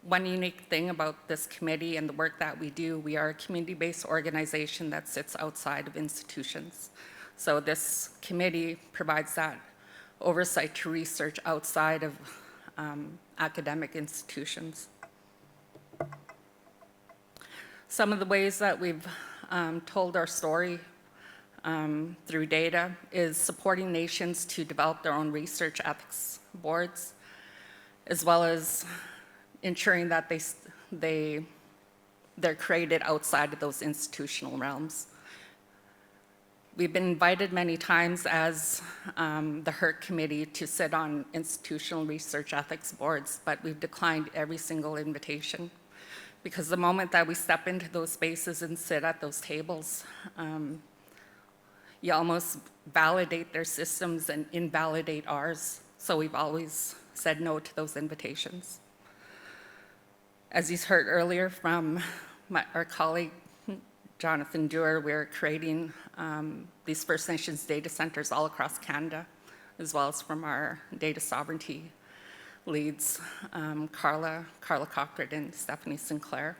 One unique thing about this committee and the work that we do, we are a community-based organization that sits outside of institutions. So this committee provides that oversight to research outside of academic institutions. Some of the ways that we've told our story through data is supporting nations to develop their own research ethics boards, as well as ensuring that they're created outside of those institutional realms. We've been invited many times as the HERC committee to sit on institutional research ethics boards, but we've declined every single invitation because the moment that we step into those spaces and sit at those tables, you almost validate their systems and invalidate ours. So we've always said no to those invitations. As you heard earlier from our colleague, Jonathan Dewar, we're creating these First Nations data centers all across Canada, as well as from our data sovereignty leads, Carla Cochran and Stephanie Sinclair.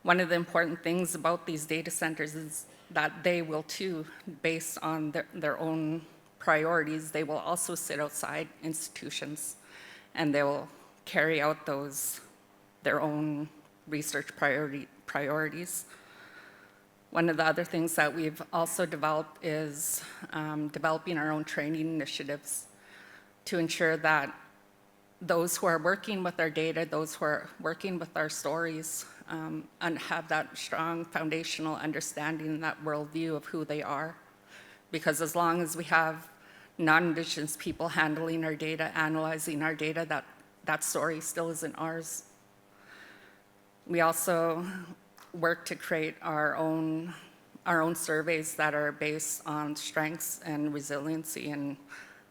One of the important things about these data centers is that they will too, based on their own priorities, they will also sit outside institutions and they will carry out their own research priorities. One of the other things that we've also developed is developing our own training initiatives to ensure that those who are working with our data, those who are working with our stories, and have that strong foundational understanding and that worldview of who they are. Because as long as we have non-Indigenous people handling our data, analyzing our data, that story still isn't ours. We also work to create our own surveys that are based on strengths and resiliency and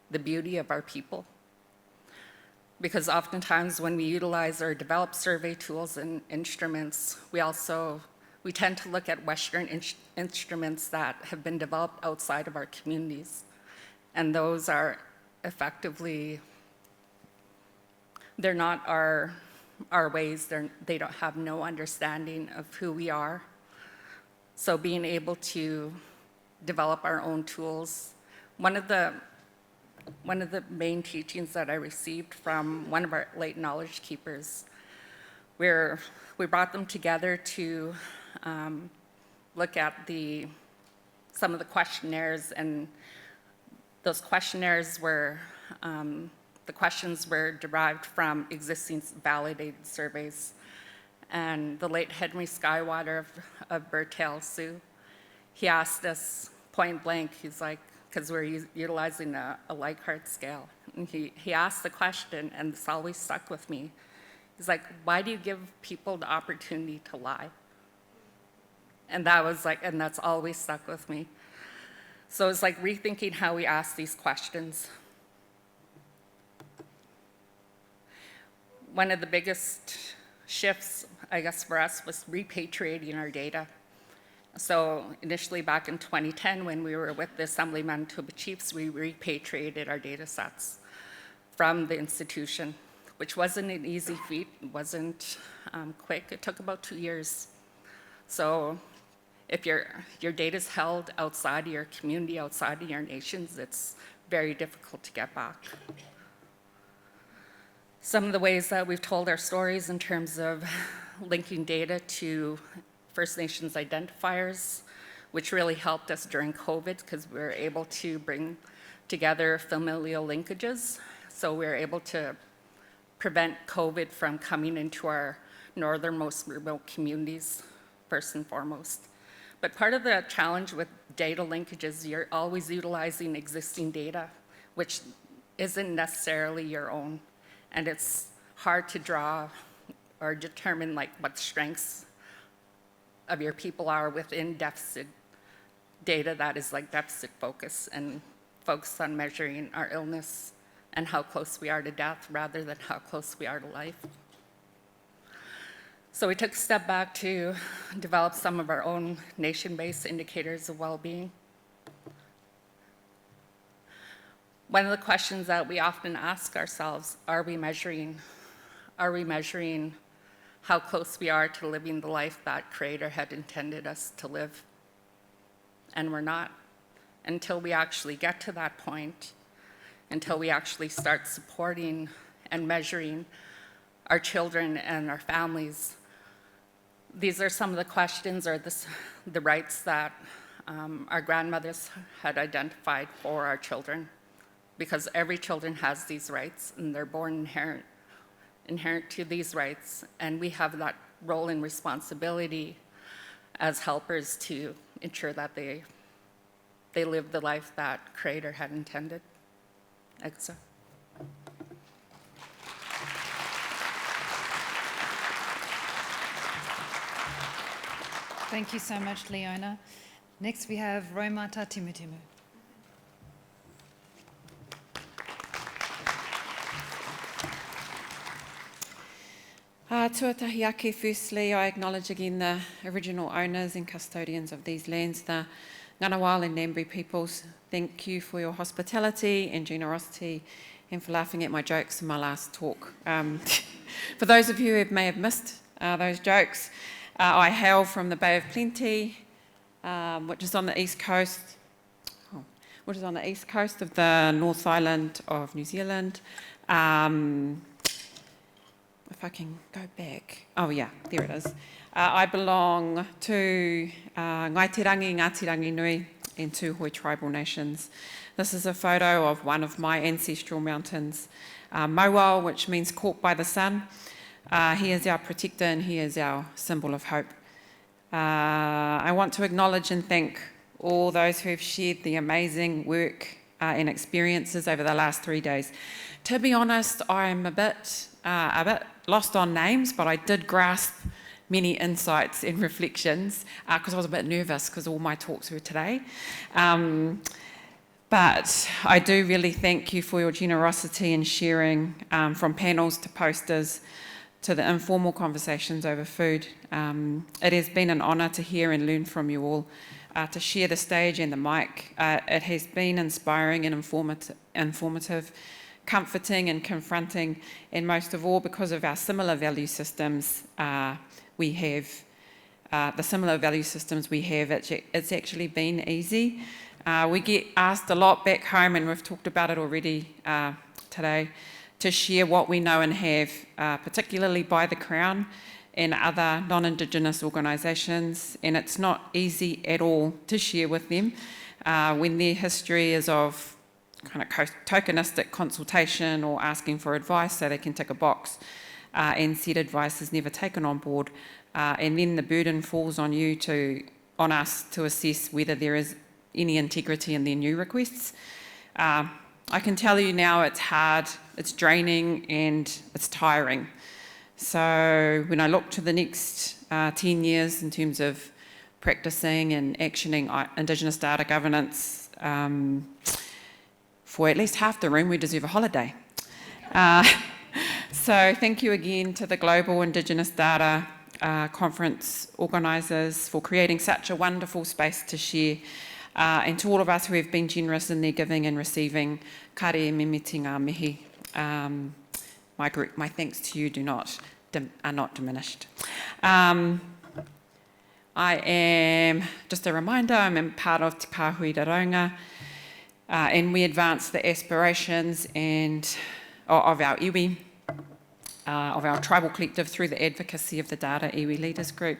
the beauty of our people. Because oftentimes when we utilize or develop survey tools and instruments, we tend to look at Western instruments that have been developed outside of our communities. And those are effectively, they're not our ways, they don't have no understanding of who we are. So being able to develop our own tools, one of the main teachings that I received from one of our late knowledge keepers, where we brought them together to look at some of the questionnaires, and those questionnaires were, the questions were derived from existing validated surveys. and the late Henry Skywater of Bertel Sioux. He asked us point blank, he's like, because we're utilizing a Likert scale, and he asked the question, and this always stuck with me. He's like, why do you give people the opportunity to lie? And that was like, and that's always stuck with me. So it's like rethinking how we ask these questions. One of the biggest shifts, I guess, for us was repatriating our data. So initially back in 2010, when we were with the Assembly of Manitoba Chiefs, we repatriated our data sets from the institution, which wasn't an easy feat. It wasn't quick. It took about 2 years. So if your data is held outside of your community, outside of your nations, it's very difficult to get back. Some of the ways that we've told our stories in terms of linking data to First Nations identifiers, which really helped us during COVID because we were able to bring together familial linkages. So we were able to prevent COVID from coming into our northernmost remote communities, first and foremost. But part of the challenge with data linkages, you're always utilizing existing data, which isn't necessarily your own. And it's hard to draw or determine like what strengths of your people are within deficit data that is like deficit focus and focused on measuring our illness and how close we are to death rather than how close we are to life. So we took a step back to develop some of our own nation-based indicators of well-being. One of the questions that we often ask ourselves, are we measuring how close we are to living the life that Creator had intended us to live? And we're not. Until we actually get to that point, until we actually start supporting and measuring our children and our families. These are some of the questions or the rights that our grandmothers had identified for our children, because every children has these rights and they're born inherent to these rights, and we have that role and responsibility as helpers to ensure that they live the life that Creator had intended. Exa. Thank you so much, Leona. Next we have Roimata Timutimu. Tuatahi ake. Firstly, I acknowledge again the original owners and custodians of these lands, the Ngunnawal and Ngambri peoples. Thank you for your hospitality and generosity and for laughing at my jokes in my last talk. For those of you who may have missed those jokes, I hail from the Bay of Plenty, which is on the east coast, of the North Island of New Zealand. If I can go back. Oh yeah, there it is. I belong to Ngaitirangi, Ngātirangi Nui, and Tūhoe tribal nations. This is a photo of one of my ancestral mountains, Mauao, which means caught by the sun. He is our protector and he is our symbol of hope. I want to acknowledge and thank all those who have shared the amazing work and experiences over the last 3 days. To be honest, I'm a bit lost on names, but I did grasp many insights and reflections because I was a bit nervous because all my talks were today. But I do really thank you for your generosity in sharing, from panels to posters to the informal conversations over food. It has been an honour to hear and learn from you all, to share the stage and the mic. It has been inspiring and informative, comforting and confronting, and most of all, because of our similar value systems it's actually been easy. We get asked a lot back home, and we've talked about it already today, to share what we know and have, particularly by the Crown and other non-Indigenous organisations, and it's not easy at all to share with them when their history is of kind of tokenistic consultation or asking for advice so they can tick a box. and said advice is never taken on board, and then the burden falls on us to assess whether there is any integrity in their new requests. I can tell you now it's hard, it's draining, and it's tiring. So when I look to the next 10 years in terms of practicing and actioning Indigenous data governance, for at least half the room, we deserve a holiday. So thank you again to the Global Indigenous Data Conference organisers for creating such a wonderful space to share, and to all of us who have been generous in their giving and receiving. Kare me miti ngā mihi. My thanks to you are not diminished. I am, just a reminder, I'm part of Te Kāhui Raronga, and we advance the aspirations of our iwi, of our tribal collective through the advocacy of the Data Iwi Leaders Group.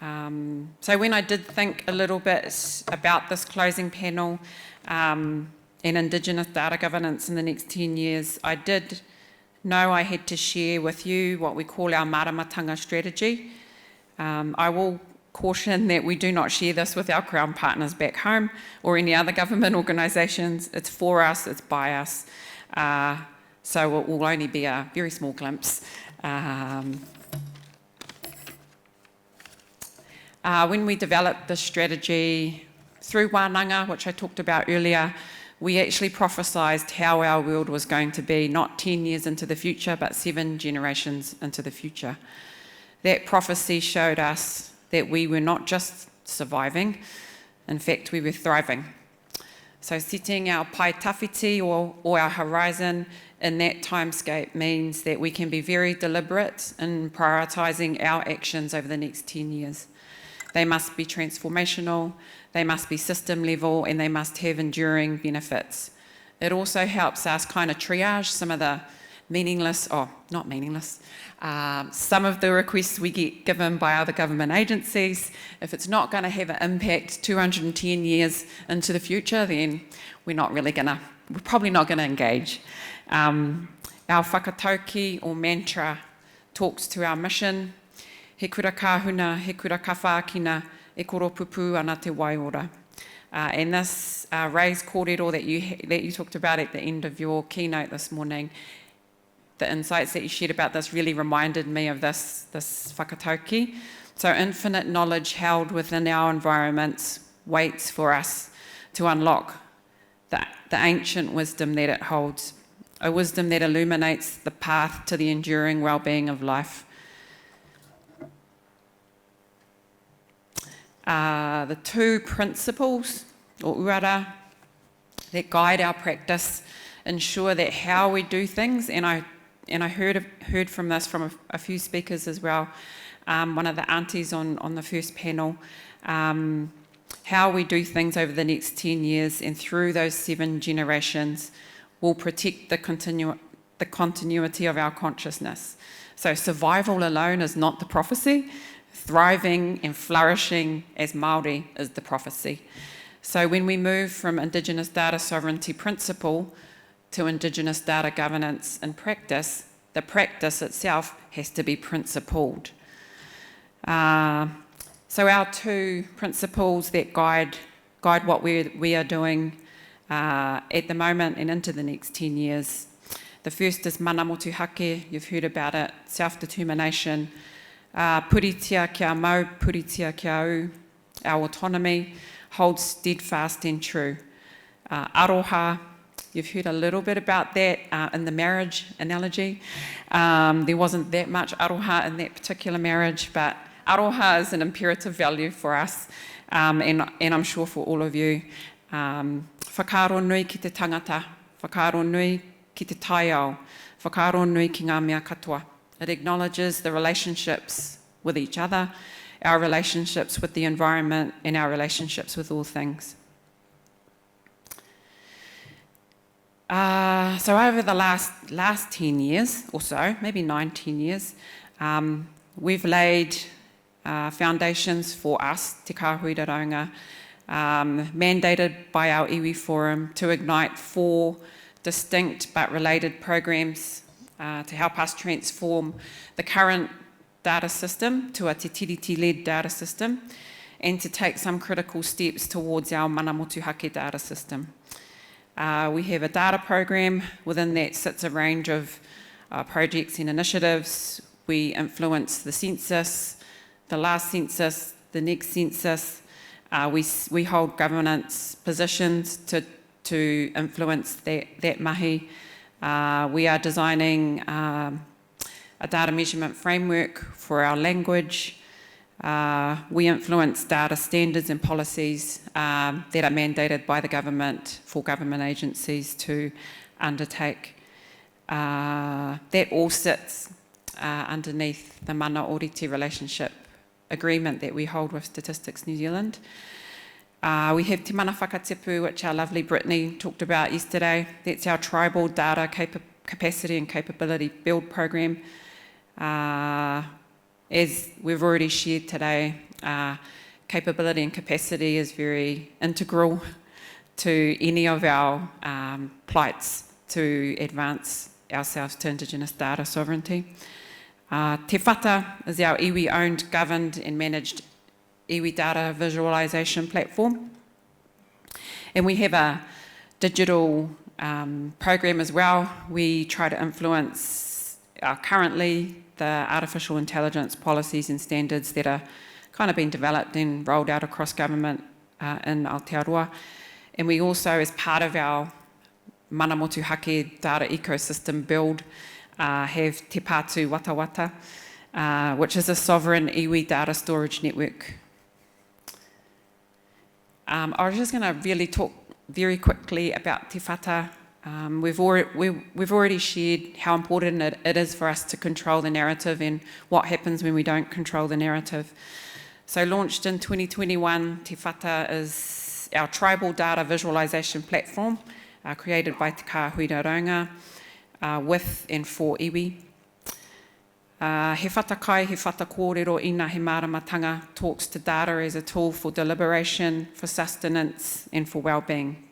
So when I did think a little bit about this closing panel and Indigenous data governance in the next 10 years, I did know I had to share with you what we call our maramatanga strategy. I will caution that we do not share this with our Crown partners back home or any other government organisations. It's for us, it's by us. So it will only be a very small glimpse. When we developed this strategy through wānanga, which I talked about earlier, we actually prophesied how our world was going to be, not 10 years into the future, but 7 generations into the future. That prophecy showed us that we were not just surviving, in fact, we were thriving. So setting our pai tawhiti or our horizon in that timescape means that we can be very deliberate in prioritising our actions over the next 10 years. They must be transformational, they must be system level, and they must have enduring benefits. It also helps us kind of triage some of the some of the requests we get given by other government agencies. If it's not going to have an impact 210 years into the future, then we're probably not going to engage. Our whakatauki or mantra talks to our mission. He kura kāhuna, he kura ka whākina, e koro pupu ana te waiora. And this raised kōrero that you talked about at the end of your keynote this morning, the insights that you shared about this really reminded me of this whakatauki. So infinite knowledge held within our environments waits for us to unlock the ancient wisdom that it holds, a wisdom that illuminates the path to the enduring well-being of life. The 2 principles, or urara, that guide our practice ensure that how we do things, and I heard from this from a few speakers as well, one of the aunties on the first panel, how we do things over the next 10 years and through those 7 generations will protect the continuity of our consciousness. So survival alone is not the prophecy. Thriving and flourishing as Māori is the prophecy. So when we move from Indigenous data sovereignty principle to Indigenous data governance and practice, the practice itself has to be principled. So our 2 principles that guide what we are doing at the moment and into the next 10 years. The first is mana motu hake, you've heard about it, self-determination. Puritia kia mau, puritia kia au, our autonomy holds steadfast and true. Aroha, you've heard a little bit about that in the marriage analogy. There wasn't that much aroha in that particular marriage, but aroha is an imperative value for us, and I'm sure for all of you. Whakaaro nui ki te tangata, whakaaro nui ki te taiao, whakaaro nui ki ngā mea katoa. It acknowledges the relationships with each other, our relationships with the environment, and our relationships with all things. So over the last 10 years or so, maybe 9-10 years, we've laid foundations for us, Te Kāhui Raronga, mandated by our iwi forum to ignite 4 distinct but related programs to help us transform the current data system to a te tiriti-led data system, and to take some critical steps towards our mana motuhake data system. We have a data program. Within that sits a range of projects and initiatives. We influence the census, the last census, the next census. We hold governance positions to influence that mahi. We are designing a data measurement framework for our language. We influence data standards and policies that are mandated by the government for government agencies to undertake. That all sits underneath the mana oriti relationship agreement that we hold with Statistics New Zealand. We have Te Mana Whakatipu, which our lovely Brittany talked about yesterday. That's our tribal data capacity and capability build program. As we've already shared today, capability and capacity is very integral to any of our plights to advance ourselves to Indigenous data sovereignty. Te Whata is our iwi-owned, governed and managed iwi data visualisation platform. And we have a digital program as well. We try to influence currently the artificial intelligence policies and standards that are kind of being developed and rolled out across government in Aotearoa. And we also, as part of our mana motuhake data ecosystem build, have Te Pātū Wata Wata, which is a sovereign iwi data storage network. I was just going to really talk very quickly about Te Whata. We've already shared how important it is for us to control the narrative and what happens when we don't control the narrative. So launched in 2021, Te Whata is our tribal data visualisation platform created by Te Kāhui Raunga with and for iwi. He whata kai, he whata kōrero ina he māramatanga talks to data as a tool for deliberation, for sustenance and for well-being.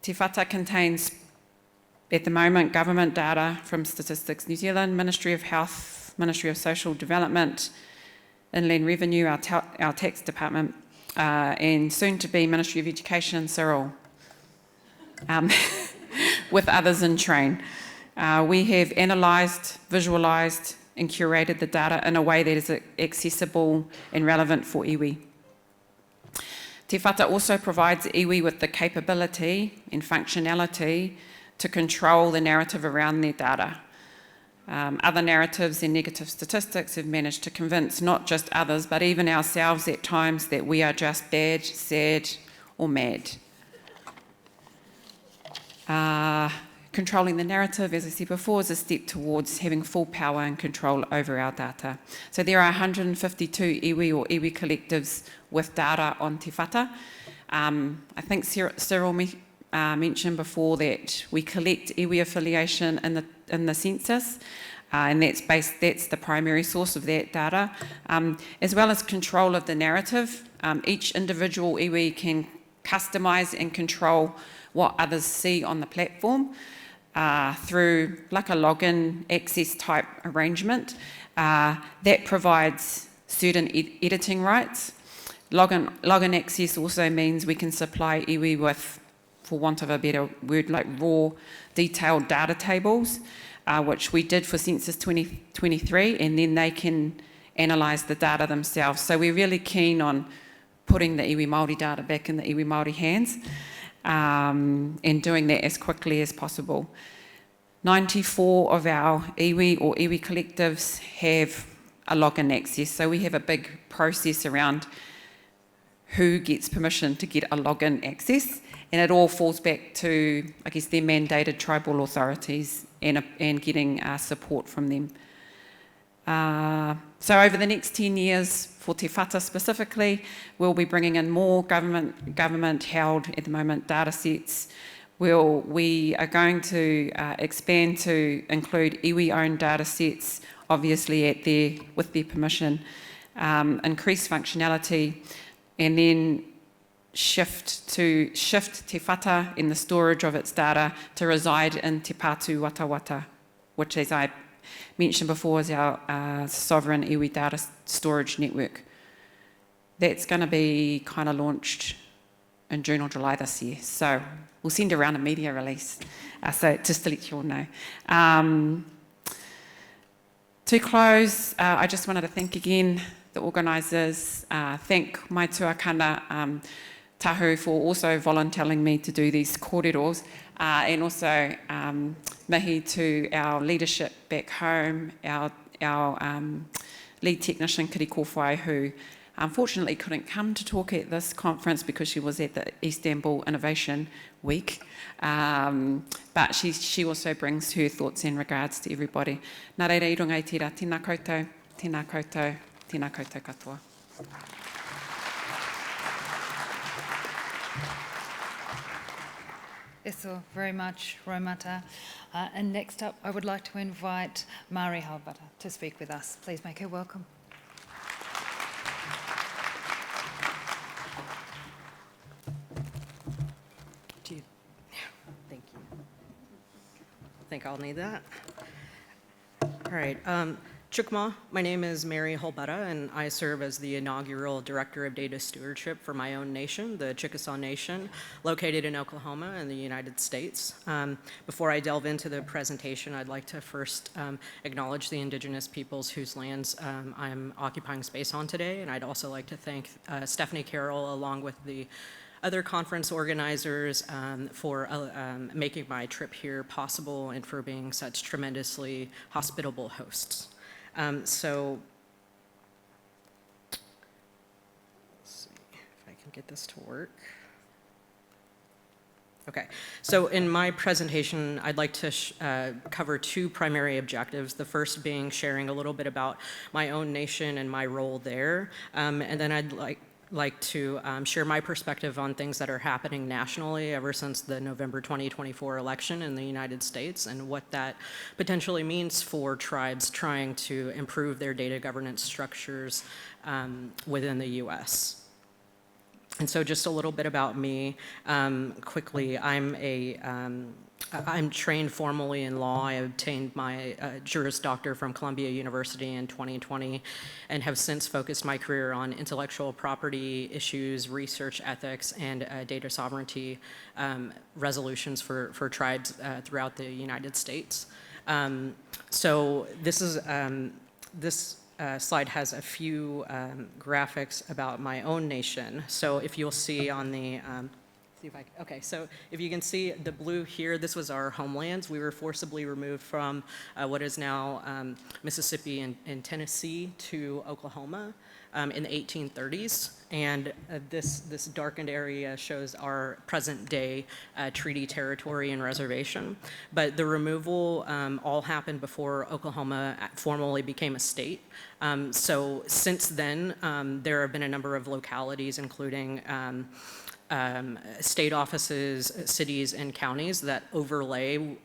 Te Whata contains, at the moment, government data from Statistics New Zealand, Ministry of Health, Ministry of Social Development, Inland Revenue, our tax department, and soon to be Ministry of Education, Cyril, with others in train. We have analysed, visualised and curated the data in a way that is accessible and relevant for iwi. Te Whata also provides iwi with the capability and functionality to control the narrative around their data. Other narratives and negative statistics have managed to convince not just others, but even ourselves at times that we are just bad, sad or mad. Controlling the narrative, as I said before, is a step towards having full power and control over our data. So there are 152 iwi or iwi collectives with data on Te Whata. I think Cyril mentioned before that we collect iwi affiliation in the census, and that's the primary source of that data, as well as control of the narrative. Each individual iwi can customise and control what others see on the platform. Through like a login access type arrangement that provides certain editing rights. Login access also means we can supply iwi with, for want of a better word, like raw detailed data tables, which we did for Census 2023, and then they can analyse the data themselves. So we're really keen on putting the iwi Māori data back in the iwi Māori hands. And doing that as quickly as possible. 94 of our iwi or iwi collectives have a login access, so we have a big process around who gets permission to get a login access, and it all falls back to, I guess, their mandated tribal authorities and getting support from them. So over the next 10 years, for Te Whata specifically, we'll be bringing in more government-held, at the moment, data sets. We are going to expand to include iwi-owned data sets, obviously with their permission, increase functionality, and then shift Te Whata in the storage of its data to reside in Te Pātū Wata Wata which, as I mentioned before, is our sovereign iwi data storage network. That's going to be kind of launched in June or July this year. So we'll send around a media release, so just to let you all know. To close, I just wanted to thank again the organisers, thank my tuakana Tahu for also volunteering me to do these kōreros, and also mihi to our leadership back home, our lead technician Kiri Kōwhai, who unfortunately couldn't come to talk at this conference because she was at the Istanbul Innovation Week, but she also brings her thoughts in regards to everybody. Nā reira I runga I tira, tēnā koutou, tēnā koutou, tēnā koutou katoa. Eso very much, Roimata. And next up, I would like to invite Mari Halbata to speak with us. Please make her welcome. Thank you. I think I'll need that. All right. Chukma, my name is Mary Halbata, and I serve as the inaugural Director of Data Stewardship for my own nation, the Chickasaw Nation, located in Oklahoma in the United States. Before I delve into the presentation, I'd like to first acknowledge the Indigenous peoples whose lands I'm occupying space on today, and I'd also like to thank Stephanie Carroll, along with the other conference organizers, for making my trip here possible and for being such tremendously hospitable hosts. So, let's see if I can get this to work. Okay, so in my presentation, I'd like to cover two primary objectives. The first being sharing a little bit about my own nation and my role there, and then I'd like to share my perspective on things that are happening nationally ever since the November 2024 election in the United States and what that potentially means for tribes trying to improve their data governance structures within the US. And so just a little bit about me quickly. I'm trained formally in law. I obtained my Juris Doctor from Columbia University in 2020 and have since focused my career on intellectual property issues, research ethics, and data sovereignty resolutions for tribes throughout the United States. So this slide has a few graphics about my own nation. So if you'll see on the okay, so if you can see the blue here, this was our homelands. We were forcibly removed from what is now Mississippi and Tennessee to Oklahoma in the 1830s. And this darkened area shows our present day treaty territory and reservation. But the removal all happened before Oklahoma formally became a state. So since then, there have been a number of localities, including state offices, cities, and counties that overlay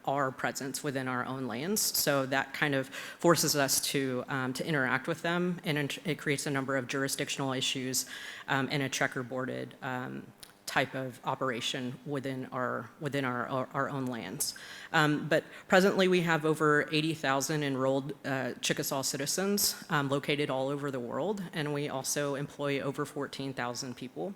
our presence within our own lands. So that kind of forces us to interact with them, and it creates a number of jurisdictional issues and a checkerboarded type of operation within our own lands. But presently we have over 80,000 enrolled Chickasaw citizens located all over the world, and we also employ over 14,000 people.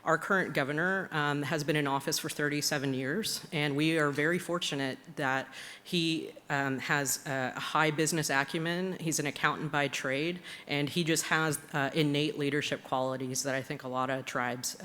Our current governor has been in office for 37 years, and we are very fortunate that he has a high business acumen. He's an accountant by trade, and he just has innate leadership qualities that I think a lot of tribes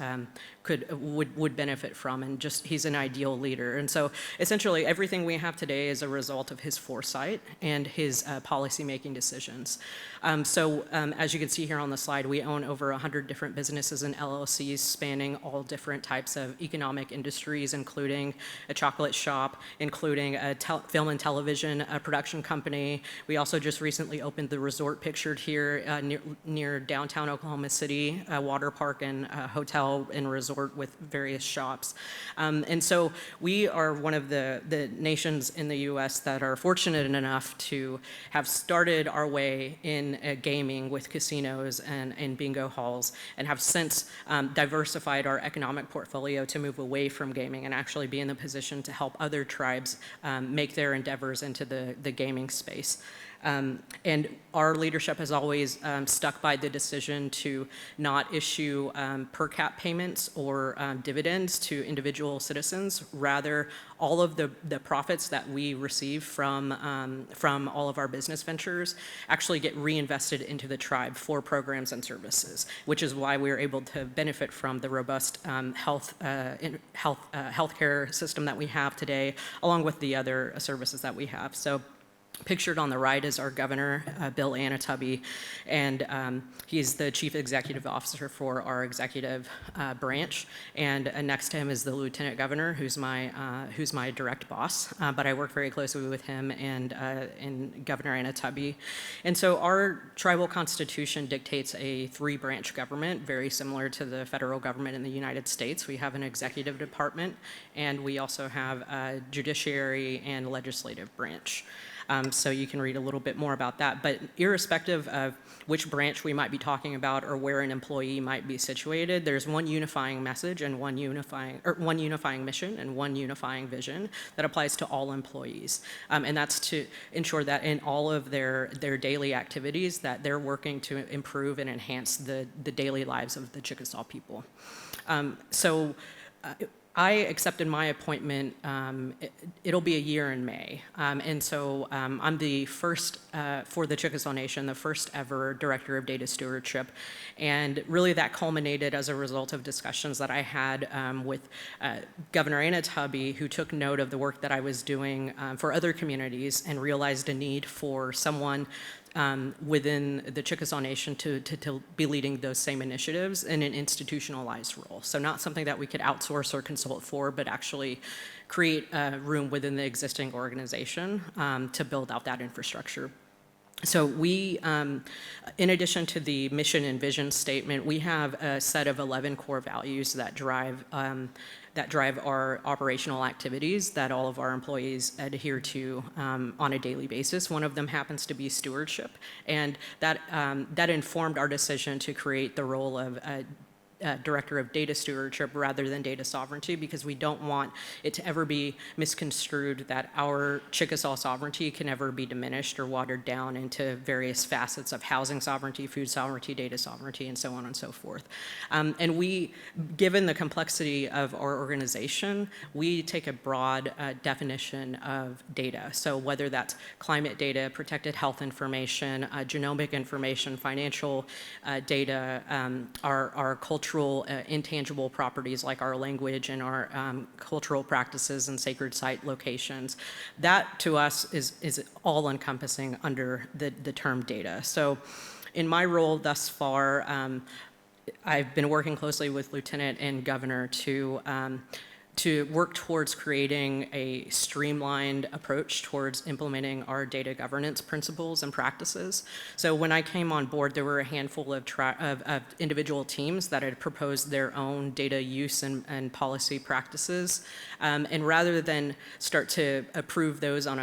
would benefit from, and just he's an ideal leader. And so essentially everything we have today is a result of his foresight and his policy-making decisions. As you can see here on the slide, we own over 100 different businesses and LLCs spanning all different types of economic industries, including a chocolate shop, including a film and television production company. We also just recently opened the resort pictured here near downtown Oklahoma City, a water park and a hotel and resort with various shops. And so we are one of the nations in the US that are fortunate enough to have started our way in gaming with casinos and bingo halls, and have since diversified diversified our economic portfolio to move away from gaming and actually be in the position to help other tribes make their endeavors into the gaming space. And our leadership has always stuck by the decision to not issue per cap payments or dividends to individual citizens. Rather, all of the profits that we receive from all of our business ventures actually get reinvested into the tribe for programs and services, which is why we're able to benefit from the robust healthcare system that we have today, along with the other services that we have. So, pictured on the right is our governor, Bill Anatubby, and he's the chief executive officer for our executive branch. And next to him is the lieutenant governor, who's my direct boss. But I work very closely with him and Governor Anatubby. And so our tribal constitution dictates a 3-branch government, very similar to the federal government in the United States. We have an executive department, and we also have a judiciary and legislative branch. So you can read a little bit more about that. But irrespective of which branch we might be talking about or where an employee might be situated, there's one unifying message and one unifying mission and one unifying vision that applies to all employees. And that's to ensure that in all of their daily activities that they're working to improve and enhance the daily lives of the Chickasaw people. I accepted my appointment, it'll be a year in May. And so I'm the first, for the Chickasaw Nation, the first ever Director of Data Stewardship. And really that culminated as a result of discussions that I had with Governor Anatubby, who took note of the work that I was doing for other communities and realized a need for someone within the Chickasaw Nation to be leading those same initiatives in an institutionalized role. So not something that we could outsource or consult for, but actually create room within the existing organization to build out that infrastructure. So we, in addition to the mission and vision statement, we have a set of 11 core values that drive our operational activities that all of our employees adhere to on a daily basis. One of them happens to be stewardship, and that informed our decision to create the role of Director of Data Stewardship rather than data sovereignty, because we don't want it to ever be misconstrued that our Chickasaw sovereignty can ever be diminished or watered down into various facets of housing sovereignty, food sovereignty, data sovereignty, and so on and so forth. And we, given the complexity of our organization, we take a broad definition of data. So whether that's climate data, protected health information, genomic information, financial data, our cultural intangible properties like our language and our cultural practices and sacred site locations. That to us is all encompassing under the term data. So in my role thus far, I've been working closely with Lieutenant and Governor to work towards creating a streamlined approach towards implementing our data governance principles and practices. So when I came on board, there were a handful of individual teams that had proposed their own data use and policy practices. And rather than start to approve those on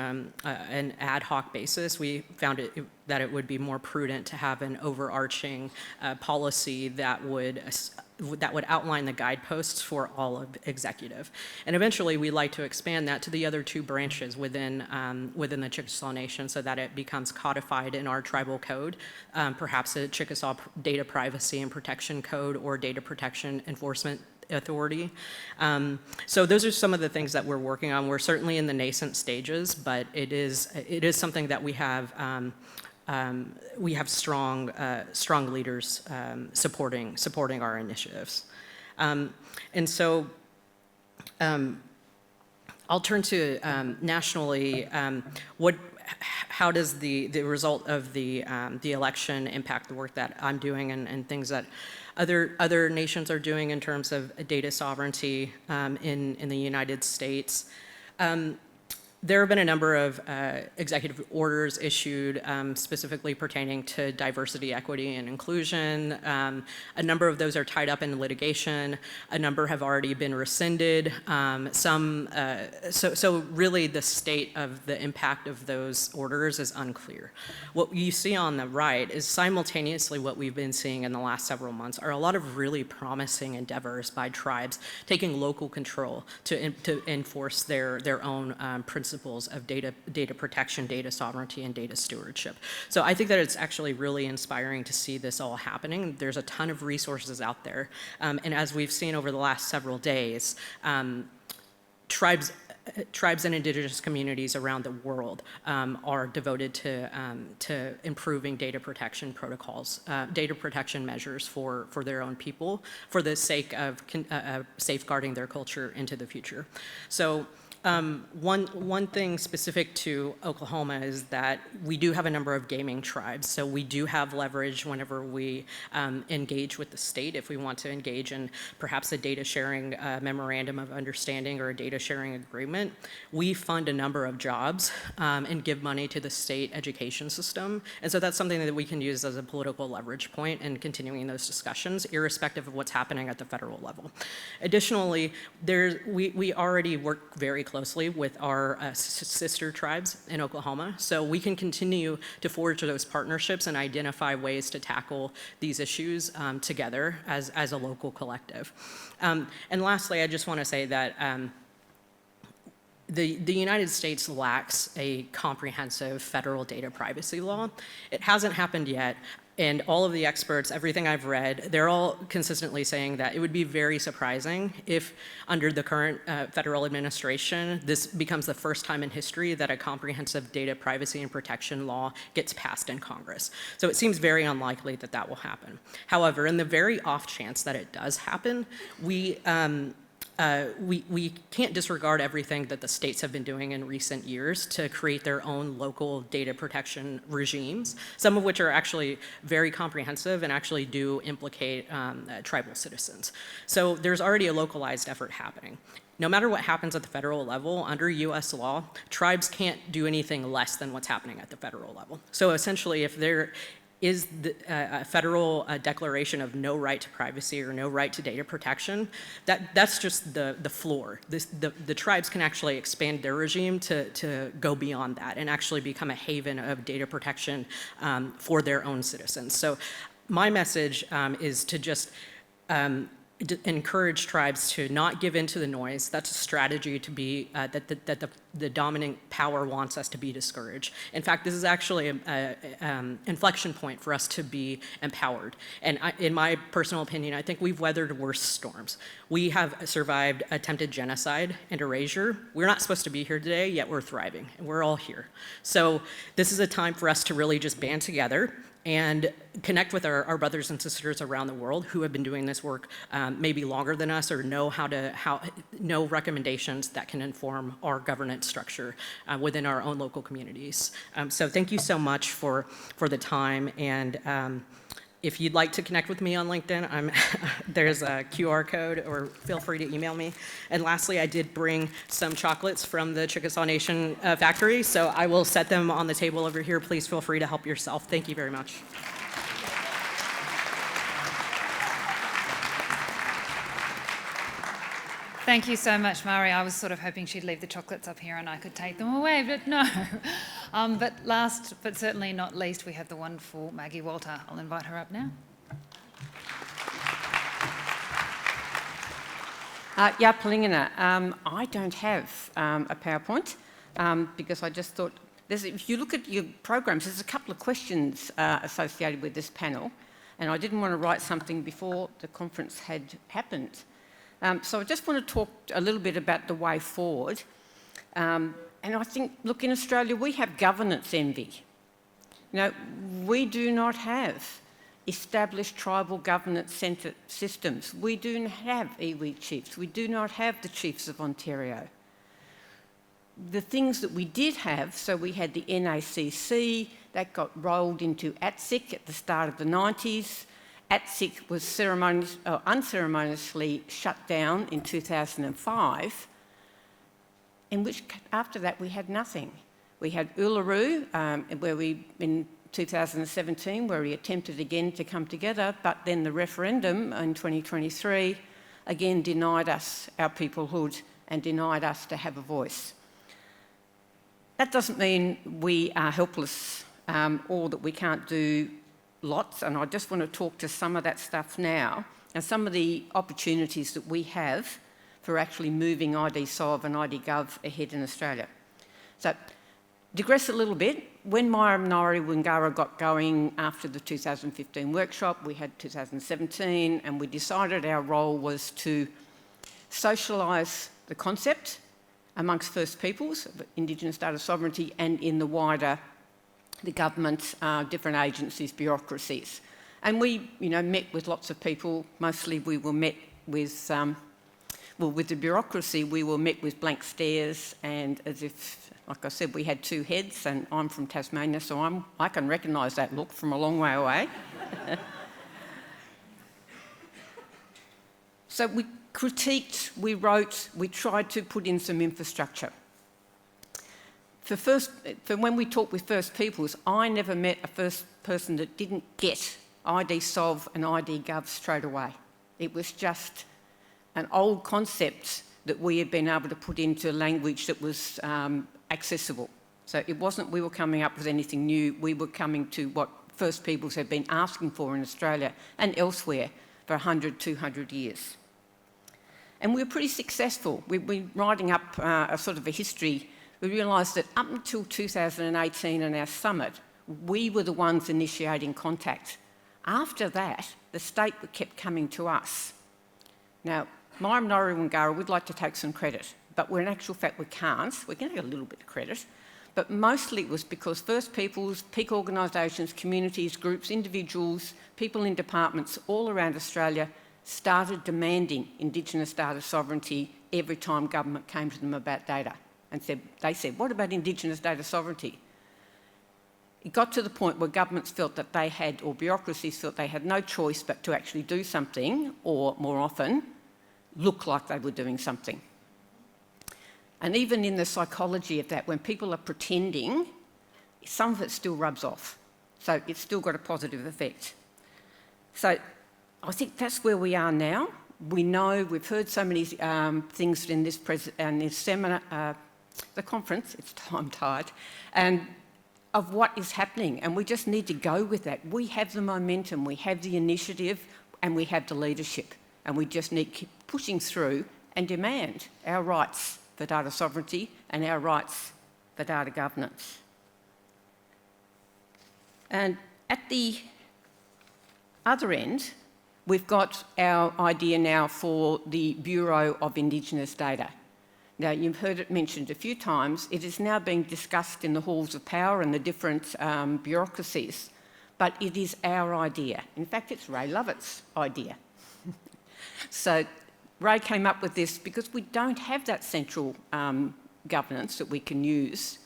an ad hoc basis, we found that it would be more prudent to have an overarching policy that would outline the guideposts for all of executive. And eventually we'd like to expand that to the other 2 branches within the Chickasaw Nation so that it becomes codified in our tribal code, perhaps a Chickasaw Data Privacy and Protection Code or Data Protection Enforcement Authority. So those are some of the things that we're working on. We're certainly in the nascent stages, but it is something that we have strong leaders supporting our initiatives. And so I'll turn to nationally. How does the result of the election impact the work that I'm doing and things that other nations are doing in terms of data sovereignty in the United States? there have been a number of executive orders issued specifically pertaining to diversity, equity, and inclusion. A number of those are tied up in litigation. A number have already been rescinded. So really the state of the impact of those orders is unclear. What you see on the right is simultaneously what we've been seeing in the last several months are a lot of really promising endeavors by tribes taking local control to enforce their own principles of data protection, data sovereignty, and data stewardship. So I think that it's actually really inspiring to see this all happening. There's a ton of resources out there. And as we've seen over the last several days, tribes and indigenous communities around the world are devoted to improving data protection protocols, data protection measures for their own people, for the sake of safeguarding their culture into the future. So one thing specific to Oklahoma is that we do have a number of gaming tribes, so we do have leverage whenever we engage with the state. If we want to engage in perhaps a data sharing memorandum of understanding or a data sharing agreement, we fund a number of jobs and give money to the state education system. And so that's something that we can use as a political leverage point in continuing those discussions, irrespective of what's happening at the federal level. Additionally, we already work very closely with our sister tribes in Oklahoma, so we can continue to forge those partnerships and identify ways to tackle these issues together as a local collective. And lastly, I just want to say that the United States lacks a comprehensive federal data privacy law. It hasn't happened yet. And all of the experts, everything I've read, they're all consistently saying that it would be very surprising if, under the current federal administration, this becomes the first time in history that a comprehensive data privacy and protection law gets passed in Congress. So it seems very unlikely that that will happen. However, in the very off chance that it does happen, we can't disregard everything that the states have been doing in recent years to create their own local data protection regimes, some of which are actually very comprehensive and actually do implicate tribal citizens. So there's already a localized effort happening. No matter what happens at the federal level, under US law, tribes can't do anything less than what's happening at the federal level. So essentially, if there is a federal declaration of no right to privacy or no right to data protection, that's just the floor. The tribes can actually expand their regime to go beyond that and actually become a haven of data protection for their own citizens. So my message is to just encourage tribes to not give in to the noise. That's a strategy to be, that the dominant power wants us to be discouraged. In fact, this is actually an inflection point for us to be empowered. And in my personal opinion, I think we've weathered worse storms. We have survived attempted genocide and erasure. We're not supposed to be here today, yet we're thriving, and we're all here. So this is a time for us to really just band together and connect with our brothers and sisters around the world who have been doing this work maybe longer than us or know recommendations that can inform our governance structure within our own local communities. So thank you so much for the time, and if you'd like to connect with me on LinkedIn, there's a QR code, or feel free to email me. And lastly, I did bring some chocolates from the Chickasaw Nation factory, so I will set them on the table over here. Please feel free to help yourself. Thank you very much. Thank you so much, Mari. I was sort of hoping she'd leave the chocolates up here and I could take them away, but no. But last, but certainly not least, we have the wonderful Maggie Walter. I'll invite her up now. Yeah, Palingana, I don't have a PowerPoint because I just thought, if you look at your programs, there's a couple of questions associated with this panel, and I didn't want to write something before the conference had happened. So I just want to talk a little bit about the way forward. And I think, look, in Australia, we have governance envy. You know, we do not have established tribal governance centre systems. We do not have iwi chiefs. We do not have the chiefs of Ontario. The things that we did have, so we had the NACC, that got rolled into ATSIC at the start of the 90s. ATSIC was unceremoniously shut down in 2005. in which after that we had nothing. We had Uluru, where we, in 2017, where we attempted again to come together, but then the referendum in 2023 again denied us our peoplehood and denied us to have a voice. That doesn't mean we are helpless or that we can't do lots, and I just want to talk to some of that stuff now and some of the opportunities that we have for actually moving IDSolve and IDGov ahead in Australia. So, digress a little bit, when Myra Wingara got going after the 2015 workshop, we had 2017, and we decided our role was to socialise the concept amongst First Peoples, Indigenous data sovereignty, and in the wider, the government, different agencies, bureaucracies. And we, met with lots of people. Mostly we were met with, with the bureaucracy, we were met with blank stares, and as if, like I said, we had two heads, and I'm from Tasmania, so I can recognise that look from a long way away. So we critiqued, we wrote, we tried to put in some infrastructure. For when we talked with First Peoples, I never met a first person that didn't get IDSolve and IDGov straight away. It was just an old concept that we had been able to put into language that was accessible. So it wasn't we were coming up with anything new, we were coming to what First Peoples had been asking for in Australia and elsewhere for 100, 200 years. And we were pretty successful. We've been writing up a sort of a history. We realised that up until 2018 and our summit, we were the ones initiating contact. After that, the state kept coming to us. Now, Myra Wingara would like to take some credit, but in actual fact we can't. We're going to get a little bit of credit. But mostly it was because First Peoples, peak organisations, communities, groups, individuals, people in departments all around Australia started demanding Indigenous data sovereignty every time government came to them about data. And they said, what about Indigenous data sovereignty? It got to the point where governments felt that they had, or bureaucracies felt they had no choice but to actually do something, or more often, look like they were doing something. And even in the psychology of that, when people are pretending, some of it still rubs off. So it's still got a positive effect. So I think that's where we are now. We know, we've heard so many things in this seminar, the conference, I'm tired, and of what is happening, and we just need to go with that. We have the momentum, we have the initiative, and we have the leadership, and we just need to keep pushing through and demand our rights for data sovereignty and our rights for data governance. And at the other end, we've got our idea now for the Bureau of Indigenous Data. Now, you've heard it mentioned a few times. It is now being discussed in the halls of power and the different bureaucracies, but it is our idea. In fact, it's Ray Lovett's idea. So Ray came up with this because we don't have that central governance that we can use.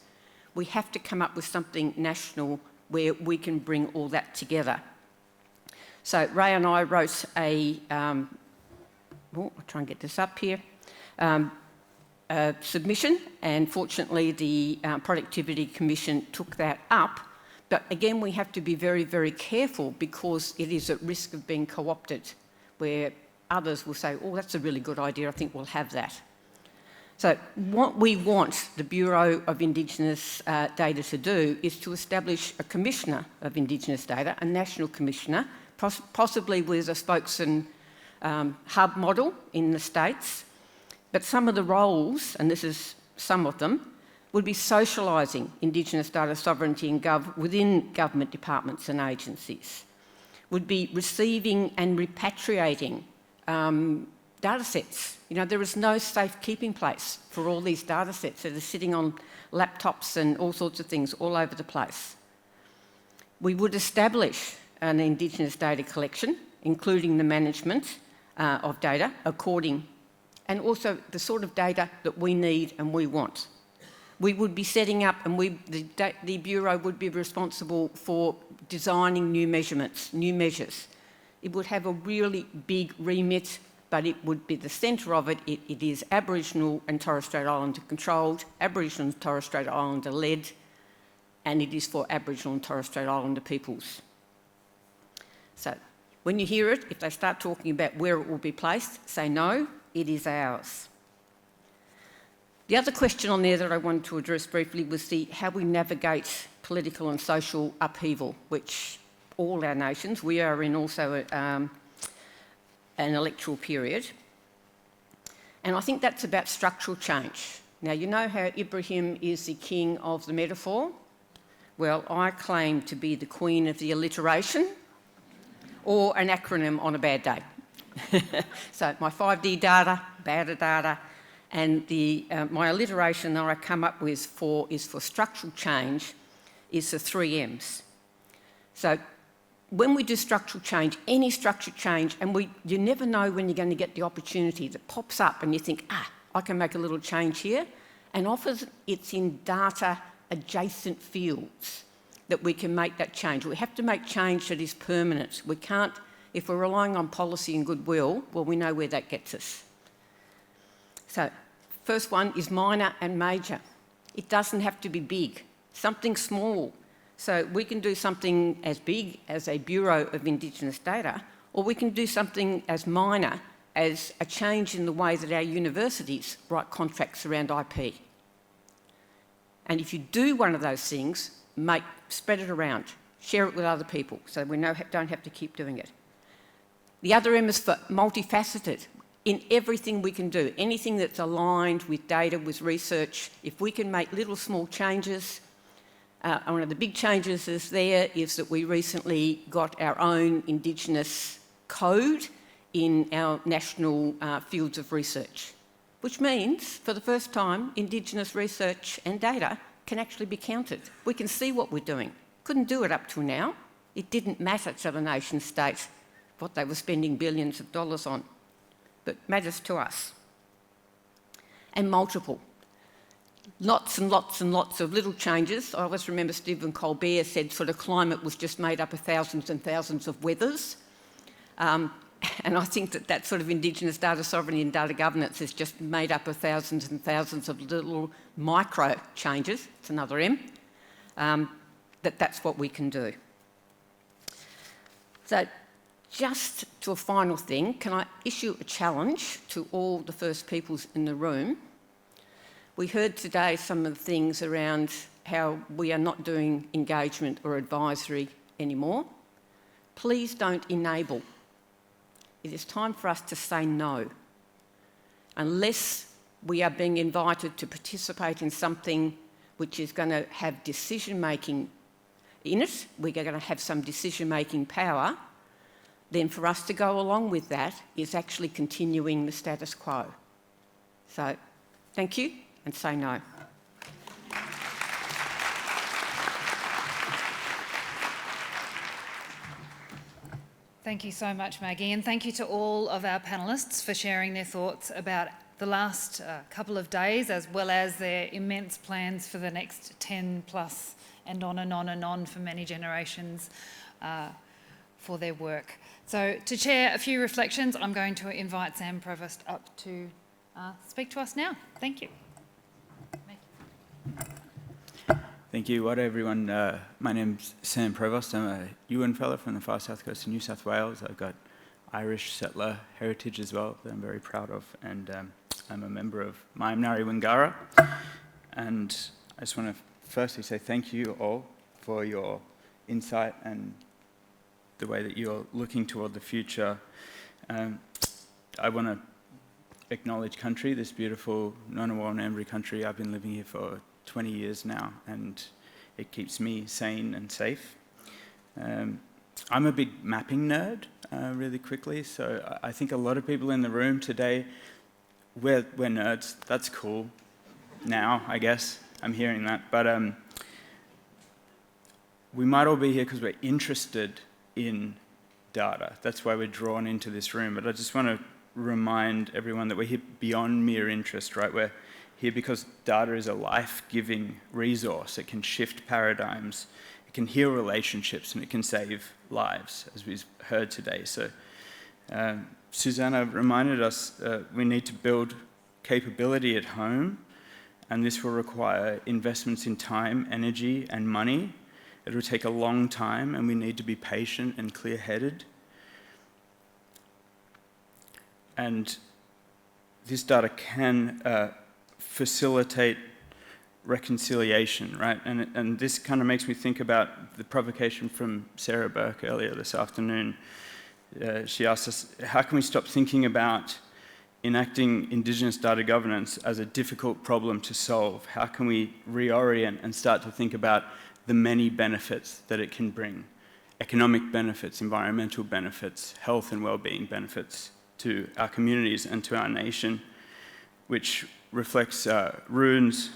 We have to come up with something national where we can bring all that together. So Ray and I wrote I'll try and get this up here, a submission, and fortunately the Productivity Commission took that up. But again, we have to be very, very careful because it is at risk of being co-opted, where others will say, oh, that's a really good idea, I think we'll have that. So what we want the Bureau of Indigenous Data to do is to establish a Commissioner of Indigenous Data, a National Commissioner, possibly with a spokes and hub model in the States. But some of the roles, and this is some of them, would be socialising Indigenous data sovereignty and within government departments and agencies, would be receiving and repatriating data sets. There is no safekeeping place for all these data sets that are sitting on laptops and all sorts of things all over the place. We would establish an Indigenous data collection, including the management of data and also the sort of data that we need and we want. We would be setting up, and the Bureau would be responsible for designing new measurements, new measures. It would have a really big remit but it would be the centre of it. It is Aboriginal and Torres Strait Islander controlled, Aboriginal and Torres Strait Islander led, and it is for Aboriginal and Torres Strait Islander peoples. So when you hear it, if they start talking about where it will be placed, say no, it is ours. The other question on there that I wanted to address briefly was how we navigate political and social upheaval, which all our nations, we are in also an electoral period. And I think that's about structural change. Now, you know how Ibrahim is the king of the metaphor? Well, I claim to be the queen of the alliteration, or an acronym on a bad day. So my 5D data, BADA data, and my alliteration that I come up with is for structural change, is the 3 M's. So when we do structural change, any structural change, and you never know when you're going to get the opportunity that pops up and you think, I can make a little change here, and often it's in data adjacent fields that we can make that change. We have to make change that is permanent. We can't, if we're relying on policy and goodwill, well, we know where that gets us. So, first one is minor and major. It doesn't have to be big, something small. So we can do something as big as a Bureau of Indigenous Data, or we can do something as minor as a change in the way that our universities write contracts around IP. And if you do one of those things, spread it around, share it with other people, so we don't have to keep doing it. The other M is for multifaceted. In everything we can do, anything that's aligned with data, with research, if we can make little small changes. One of the big changes is that we recently got our own Indigenous code in our national fields of research, which means, for the first time, Indigenous research and data can actually be counted. We can see what we're doing. Couldn't do it up till now. It didn't matter to the nation state what they were spending billions of dollars on, but matters to us. And multiple. Lots and lots and lots of little changes. I always remember Stephen Colbert said sort of climate was just made up of thousands and thousands of weathers. And I think that sort of Indigenous data sovereignty and data governance is just made up of thousands and thousands of little micro changes, it's another M, that's what we can do. So just to a final thing, can I issue a challenge to all the First Peoples in the room? We heard today some of the things around how we are not doing engagement or advisory anymore. Please don't enable. It is time for us to say no. Unless we are being invited to participate in something which is going to have decision-making in it, we're going to have some decision-making power, then for us to go along with that is actually continuing the status quo. So, thank you, and say no. Thank you so much, Maggie, and thank you to all of our panellists for sharing their thoughts about the last couple of days, as well as their immense plans for the next 10 plus and on and on and on for many generations for their work. So to share a few reflections, I'm going to invite Sam Provost up to speak to us now. Thank you. Thank you. What everyone, my name's Sam Provost. I'm a UN fellow from the far south coast of New South Wales. I've got Irish settler heritage as well that I'm very proud of, and I'm a member of Maimnari Wingara. And I just want to firstly say thank you all for your insight and the way that you're looking toward the future. I want to acknowledge country, this beautiful Ngunnawal Ngambri country. I've been living here for 20 years now, and it keeps me sane and safe. I'm a big mapping nerd, really quickly, so I think a lot of people in the room today, we're nerds. That's cool now, I guess. I'm hearing that. But we might all be here because we're interested in data. That's why we're drawn into this room. But I just want to remind everyone that we're here beyond mere interest, right? We're here because data is a life-giving resource. It can shift paradigms, it can heal relationships, and it can save lives, as we've heard today. So Susanna reminded us we need to build capability at home, and this will require investments in time, energy, and money. It will take a long time, and we need to be patient and clear-headed. And this data can facilitate reconciliation, right? And this kind of makes me think about the provocation from Sarah Burke earlier this afternoon. She asked us, how can we stop thinking about enacting Indigenous data governance as a difficult problem to solve? How can we reorient and start to think about the many benefits that it can bring? Economic benefits, environmental benefits, health and well-being benefits to our communities and to our nation, which reflects Rune's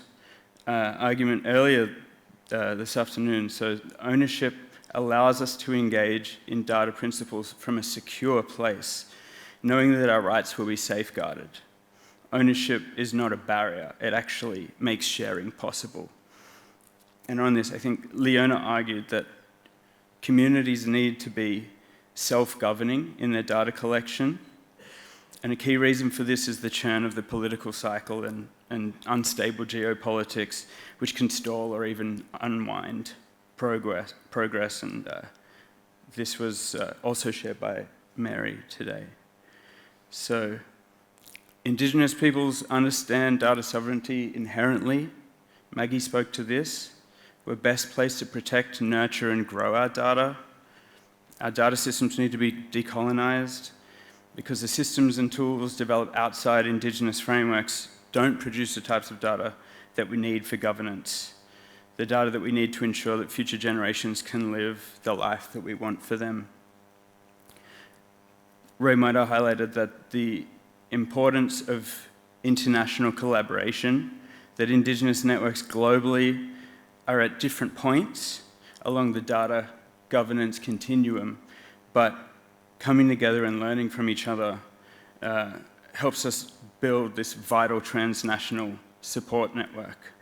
argument earlier this afternoon. So ownership allows us to engage in data principles from a secure place, knowing that our rights will be safeguarded. Ownership is not a barrier, it actually makes sharing possible. And on this, I think Leona argued that communities need to be self-governing in their data collection, and a key reason for this is the churn of the political cycle and unstable geopolitics, which can stall or even unwind progress. And this was also shared by Mary today. So, Indigenous peoples understand data sovereignty inherently. Maggie spoke to this. We're best placed to protect, nurture, and grow our data. Our data systems need to be decolonised, because the systems and tools developed outside Indigenous frameworks don't produce the types of data that we need for governance, the data that we need to ensure that future generations can live the life that we want for them. Roimata highlighted that the importance of international collaboration, that Indigenous networks globally are at different points along the data governance continuum, but coming together and learning from each other helps us build this vital transnational support network.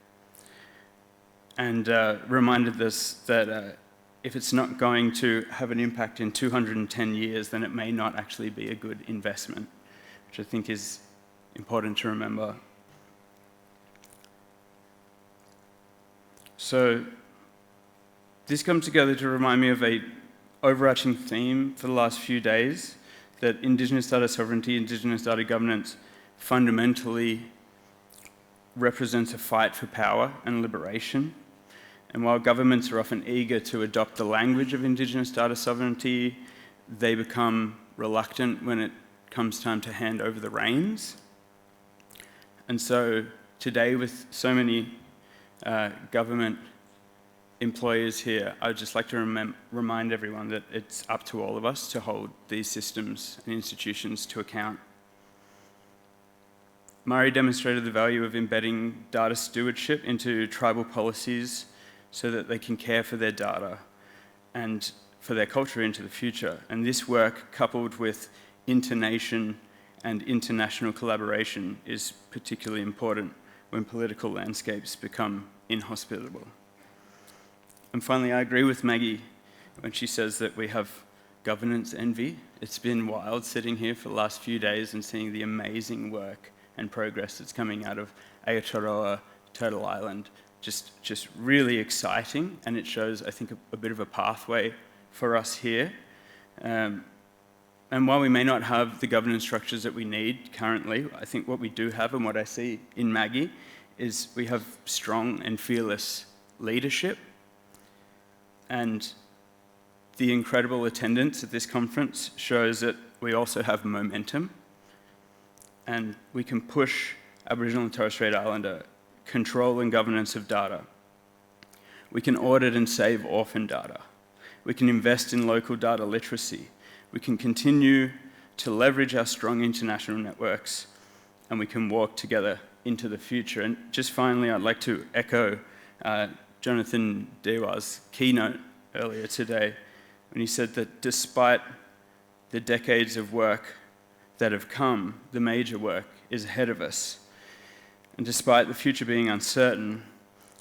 And reminded us that if it's not going to have an impact in 210 years, then it may not actually be a good investment, which I think is important to remember. So this comes together to remind me of a overarching theme for the last few days, that Indigenous data sovereignty, Indigenous data governance fundamentally represents a fight for power and liberation. And while governments are often eager to adopt the language of Indigenous data sovereignty, they become reluctant when it comes time to hand over the reins. And so today, with so many government employers here, I'd just like to remind everyone that it's up to all of us to hold these systems and institutions to account. Murray demonstrated the value of embedding data stewardship into tribal policies so that they can care for their data and for their culture into the future. And this work, coupled with internation and international collaboration, is particularly important when political landscapes become inhospitable. And finally, I agree with Maggie when she says that we have governance envy. It's been wild sitting here for the last few days and seeing the amazing work and progress that's coming out of Aotearoa, Turtle Island. Just really exciting, and it shows, I think, a bit of a pathway for us here. And while we may not have the governance structures that we need currently, I think what we do have, and what I see in Maggie, is we have strong and fearless leadership. And the incredible attendance at this conference shows that we also have momentum, and we can push Aboriginal and Torres Strait Islander control and governance of data. We can audit and save orphan data. We can invest in local data literacy. We can continue to leverage our strong international networks, and we can walk together into the future. And just finally, I'd like to echo Jonathan Dewar's keynote earlier today, when he said that despite the decades of work that have come, the major work is ahead of us. And despite the future being uncertain,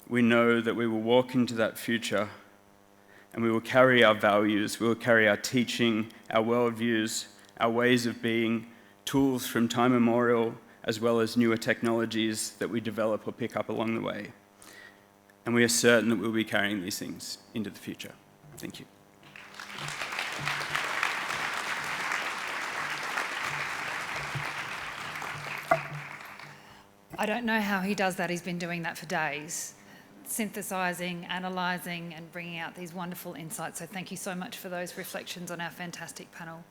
we know that we will walk into that future and we will carry our values, we will carry our teaching, our worldviews, our ways of being, tools from time immemorial, as well as newer technologies that we develop or pick up along the way. And we are certain that we'll be carrying these things into the future. Thank you. I don't know how he does that. He's been doing that for days, synthesising, analysing and bringing out these wonderful insights. So thank you so much for those reflections on our fantastic panel.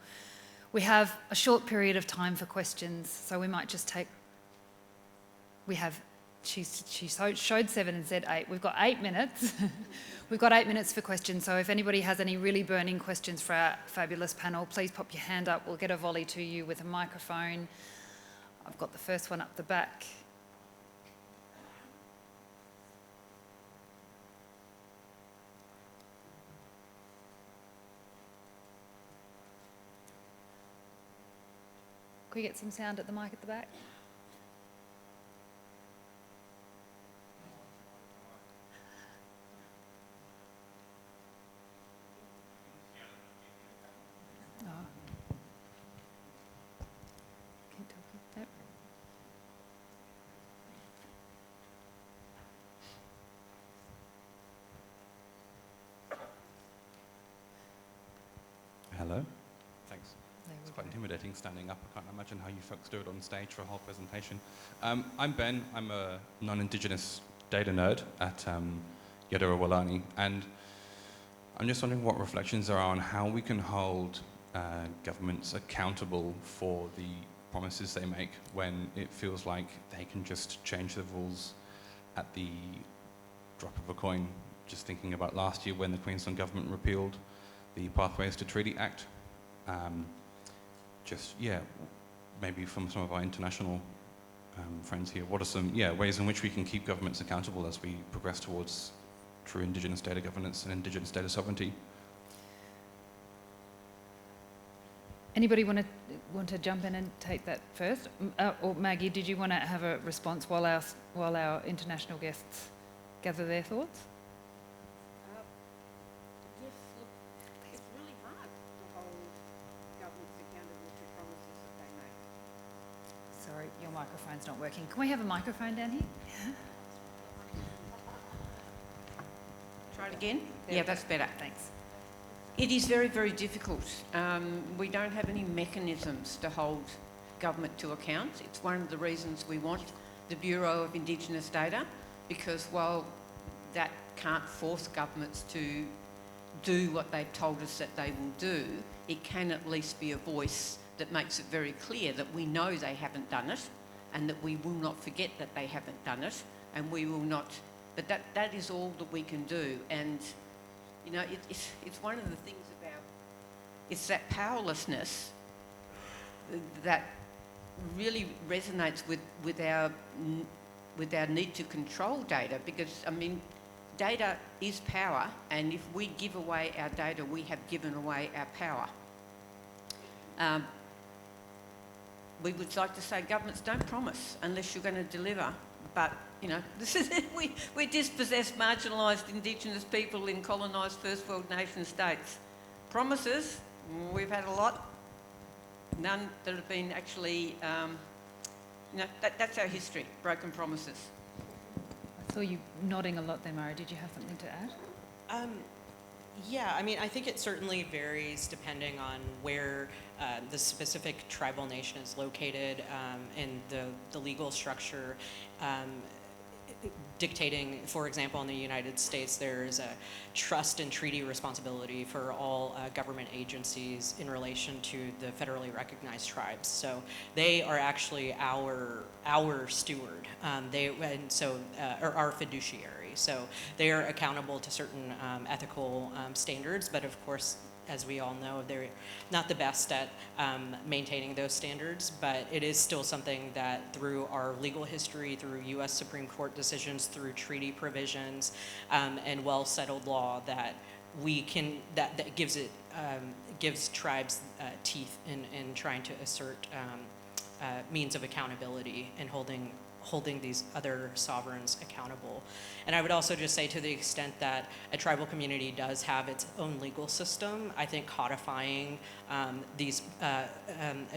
We have a short period of time for questions, so we might just take... She showed 7 and said 8. We've got 8 minutes. We've got 8 minutes for questions, so if anybody has any really burning questions for our fabulous panel, please pop your hand up. We'll get a volley to you with a microphone. I've got the first one up the back. Can we get some sound at the mic at the back? Oh. Keep talking. Yep. Hello. Thanks. It's quite intimidating standing up. I can't imagine how you folks do it on stage for a whole presentation. I'm Ben. I'm a non-Indigenous data nerd at Yadurrawalani, and I'm just wondering what reflections there are on how we can hold governments accountable for the promises they make when it feels like they can just change the rules at the drop of a coin. Just thinking about last year when the Queensland government repealed the Pathways to Treaty Act. Maybe from some of our international friends here, what are some ways in which we can keep governments accountable as we progress towards true Indigenous data governance and Indigenous data sovereignty? Anybody want to jump in and take that first? Or Maggie, did you want to have a response while our international guests gather their thoughts? Yes, look, it's really hard to hold governments accountable to promises that they make. Sorry, your microphone's not working. Can we have a microphone down here? Try it again? Yeah, that's better. Thanks. It is very, very difficult. We don't have any mechanisms to hold government to account. It's one of the reasons we want the Bureau of Indigenous Data, because while that can't force governments to do what they've told us that they will do, it can at least be a voice that makes it very clear that we know they haven't done it and that we will not forget that they haven't done it, and we will not... But that is all that we can do. And, you know, it's one of the things about... It's that powerlessness that really resonates with our need to control data, because, I mean, data is power, and if we give away our data, we have given away our power. We would like to say governments don't promise unless you're going to deliver, but, you know, this is we dispossess marginalised Indigenous people in colonised first world nation states. Promises, we've had a lot, none that have been actually, you know, that's our history, broken promises. I saw you nodding a lot there, Murray. Did you have something to add? Yeah, I mean, I think it certainly varies depending on where the specific tribal nation is located and the legal structure. Dictating, for example, in the United States, there is a trust and treaty responsibility for all government agencies in relation to the federally recognized tribes. So they are actually our steward. Or our fiduciary. So they are accountable to certain ethical standards, but of course, as we all know, they're not the best at maintaining those standards, but it is still something that through our legal history, through US Supreme Court decisions, through treaty provisions, and well-settled law that we can, that gives tribes teeth in trying to assert means of accountability and holding holding these other sovereigns accountable. And I would also just say, to the extent that a tribal community does have its own legal system, I think codifying these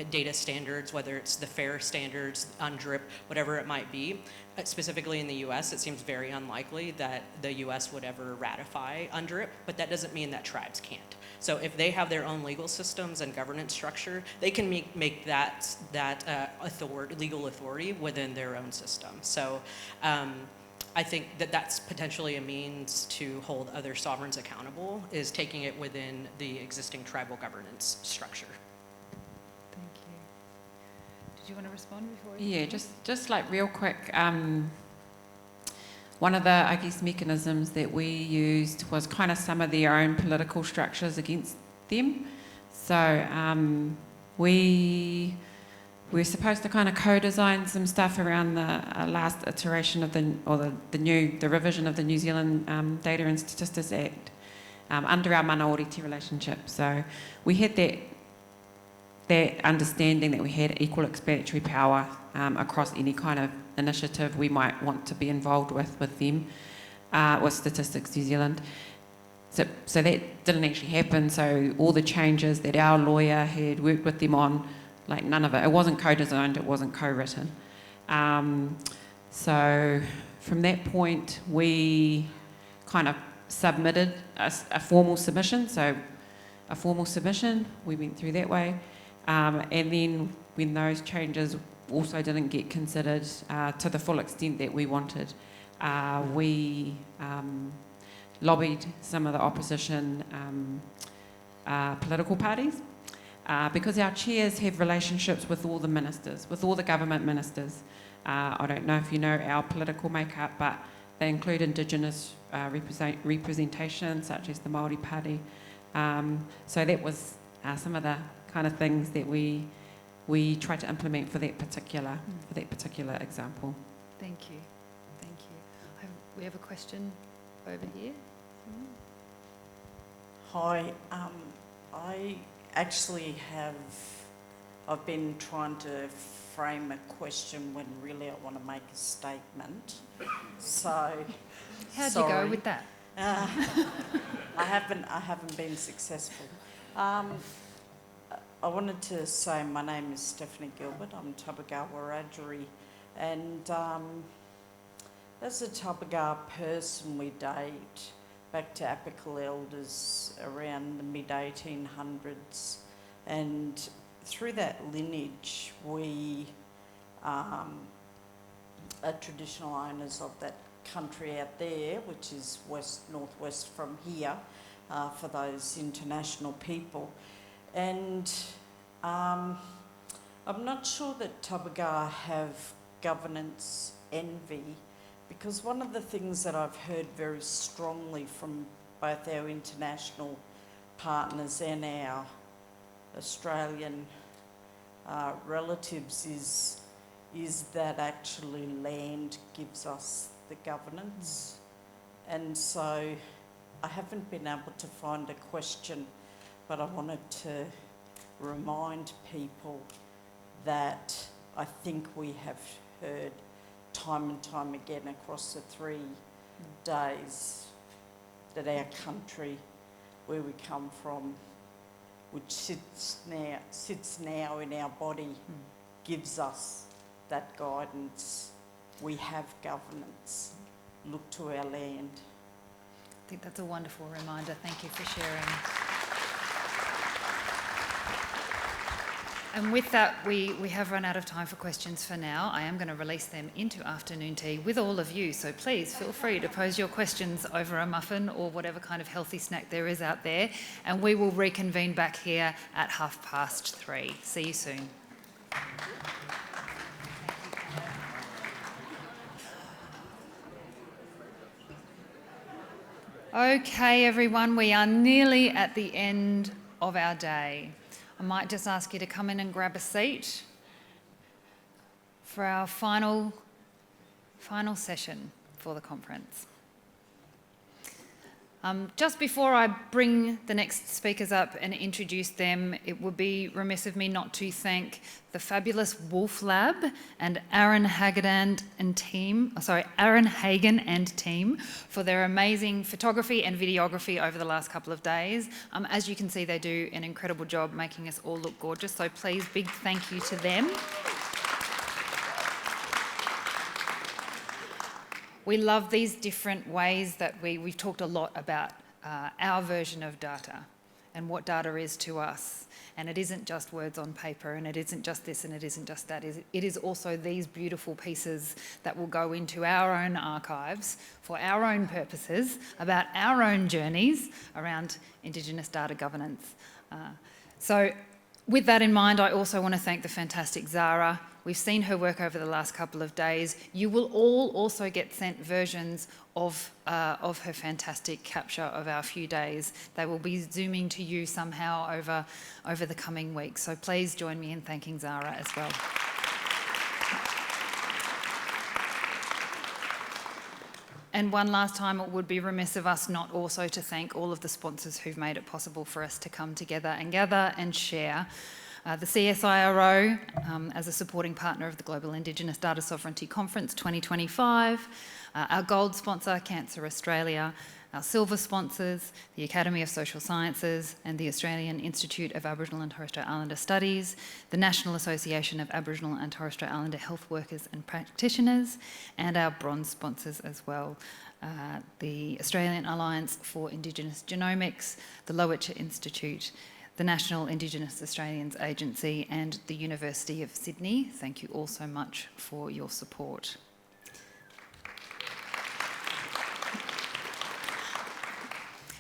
data standards, whether it's the FAIR standards, UNDRIP, whatever it might be, specifically in the US, it seems very unlikely that the US would ever ratify UNDRIP, but that doesn't mean that tribes can't. So if they have their own legal systems and governance structure, they can make that legal authority within their own system. So I think that that's potentially a means to hold other sovereigns accountable, is taking it within the existing tribal governance structure. Thank you. Did you want to respond before? Yeah, just like real quick. One of the, I guess, mechanisms that we used was kind of some of their own political structures against them. So we're supposed to kind of co-design some stuff around the last iteration of the revision of the New Zealand Data and Statistics Act under our mana oriti relationship. So we had that understanding that we had equal explanatory power across any kind of initiative we might want to be involved with them, with Statistics New Zealand. So that didn't actually happen. So all the changes that our lawyer had worked with them on, like none of it. It wasn't co-designed, it wasn't co-written. So from that point, we kind of submitted a formal submission. So a formal submission, we went through that way. And then when those changes also didn't get considered to the full extent that we wanted, we lobbied some of the opposition political parties, because our chairs have relationships with all the ministers, with all the government ministers. I don't know if you know our political makeup, but they include Indigenous representation, such as the Māori Party. So that was some of the kind of things that we tried to implement for that particular example. Thank you. Thank you. We have a question over here. Hi. I actually I've been trying to frame a question when really I want to make a statement. So, How'd you go with that? I haven't been successful. I wanted to say my name is Stephanie Gilbert. I'm Tabaga Wiradjuri, and as a Tabaga person, we date back to apical elders around the mid-1800s, and through that lineage, we are traditional owners of that country out there, which is northwest from here, for those international people. And I'm not sure that Tabaga have governance envy, because one of the things that I've heard very strongly from both our international partners and our Australian relatives is that actually land gives us the governance. And so I haven't been able to find a question, but I wanted to remind people that I think we have heard time and time again across the 3 days that our country, where we come from, which sits now in our body, gives us that guidance. We have governance. Look to our land. I think that's a wonderful reminder. Thank you for sharing. And with that, we have run out of time for questions for now. I am going to release them into afternoon tea with all of you, so please feel free to pose your questions over a muffin or whatever kind of healthy snack there is out there, and we will reconvene back here at 3:30. See you soon. Okay, everyone, we are nearly at the end of our day. I might just ask you to come in and grab a seat for our final session for the conference. Just before I bring the next speakers up and introduce them, it would be remiss of me not to thank the fabulous Wolf Lab and Aaron Hagen and team for their amazing photography and videography over the last couple of days. As you can see, they do an incredible job making us all look gorgeous, so please, big thank you to them. We love these different ways that we've talked a lot about our version of data and what data is to us. And it isn't just words on paper, and it isn't just this, and it isn't just that. It is also these beautiful pieces that will go into our own archives for our own purposes, about our own journeys around Indigenous data governance. So with that in mind, I also want to thank the fantastic Zara. We've seen her work over the last couple of days. You will all also get sent versions of her fantastic capture of our few days. They will be zooming to you somehow over the coming weeks. So please join me in thanking Zara as well. And one last time, it would be remiss of us not also to thank all of the sponsors who've made it possible for us to come together and gather and share. The CSIRO, as a supporting partner of the Global Indigenous Data Sovereignty Conference 2025, our gold sponsor, Cancer Australia, our silver sponsors, the Academy of Social Sciences and the Australian Institute of Aboriginal and Torres Strait Islander Studies, the National Association of Aboriginal and Torres Strait Islander Health Workers and Practitioners, and our bronze sponsors as well, the Australian Alliance for Indigenous Genomics, the Lowitja Institute, the National Indigenous Australians Agency, and the University of Sydney. Thank you all so much for your support.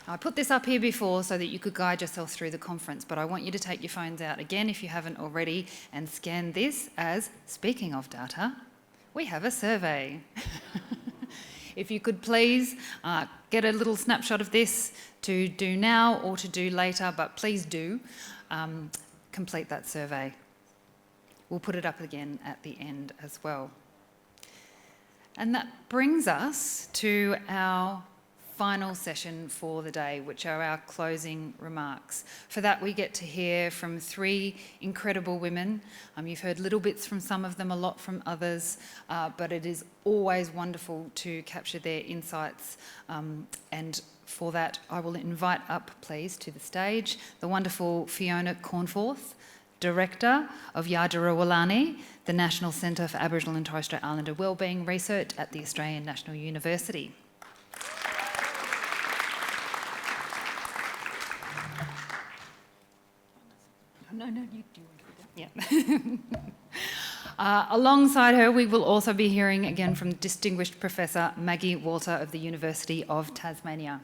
I put this up here before so that you could guide yourself through the conference, but I want you to take your phones out again if you haven't already and scan this as, speaking of data, we have a survey. If you could please get a little snapshot of this to do now or to do later, but please do complete that survey. We'll put it up again at the end as well. And that brings us to our final session for the day, which are our closing remarks. For that, we get to hear from three incredible women. You've heard little bits from some of them, a lot from others, but it is always wonderful to capture their insights. And for that, I will invite up, please, to the stage, the wonderful Fiona Cornforth, Director of Yadjarawalani, the National Centre for Aboriginal and Torres Strait Islander Wellbeing Research at the Australian National University. No, you do want to do that. Yeah. Alongside her, we will also be hearing again from distinguished Professor Maggie Walter of the University of Tasmania.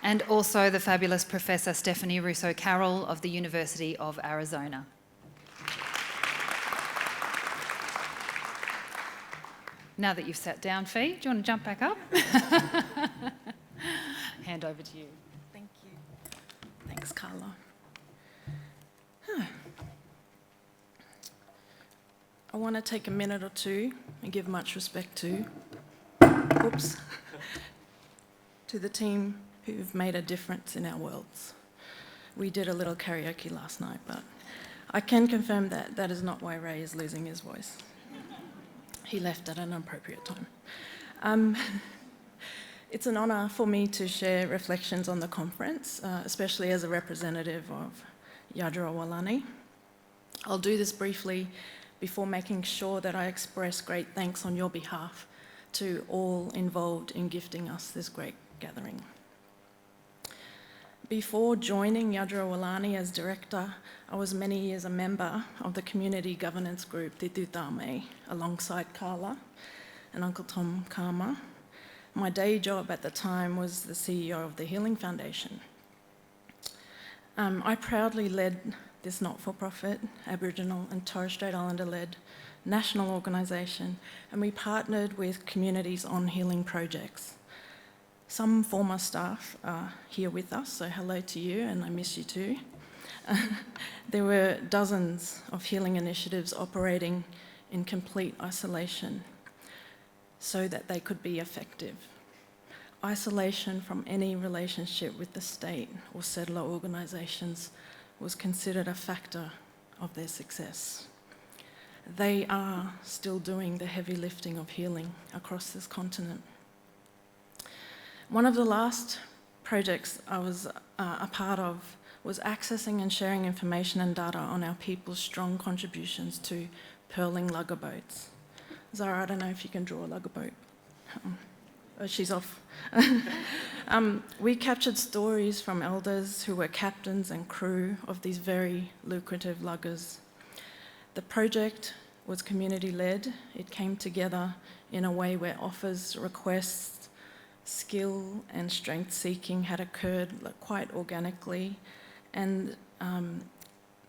And also the fabulous Professor Stephanie Russo-Carroll of the University of Arizona. Now that you've sat down, Fee, do you want to jump back up? Hand over to you. Thank you. Thanks, Carla. I want to take a minute or two and give much respect to the team who've made a difference in our worlds. We did a little karaoke last night, but I can confirm that that is not why Ray is losing his voice. He left at an appropriate time. It's an honour for me to share reflections on the conference, especially as a representative of Yadjarawalani. I'll do this briefly before making sure that I express great thanks on your behalf to all involved in gifting us this great gathering. Before joining Yadjarawalani as director, I was many years a member of the community governance group Titutame, alongside Carla and Uncle Tom Karma. My day job at the time was the CEO of the Healing Foundation. I proudly led this not-for-profit Aboriginal and Torres Strait Islander-led national organisation, and we partnered with communities on healing projects. Some former staff are here with us, so hello to you, and I miss you too. There were dozens of healing initiatives operating in complete isolation. so that they could be effective. Isolation from any relationship with the state or settler organisations was considered a factor of their success. They are still doing the heavy lifting of healing across this continent. One of the last projects I was a part of was accessing and sharing information and data on our people's strong contributions to pearling lugger boats. Zara, I don't know if you can draw a lugger boat. Oh, she's off. We captured stories from elders who were captains and crew of these very lucrative luggers. The project was community-led. It came together in a way where offers, requests, skill and strength seeking had occurred quite organically, and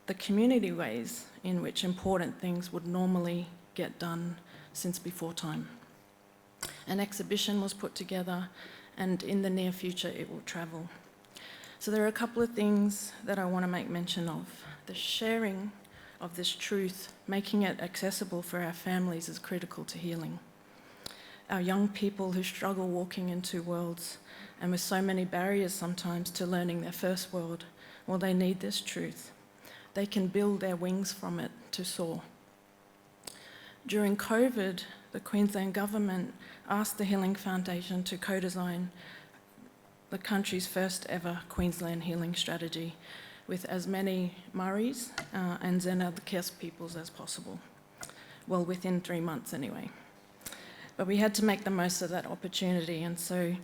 the community ways in which important things would normally get done since before time. An exhibition was put together, and in the near future it will travel. So there are a couple of things that I want to make mention of. The sharing of this truth, making it accessible for our families, is critical to healing. Our young people who struggle walking in two worlds, and with so many barriers sometimes to learning their first world, well, they need this truth. They can build their wings from it to soar. During COVID, the Queensland Government asked the Healing Foundation to co-design the country's first ever Queensland healing strategy with as many Murris and Zenadkes peoples as possible. Well, within 3 months anyway. But we had to make the most of that opportunity, and so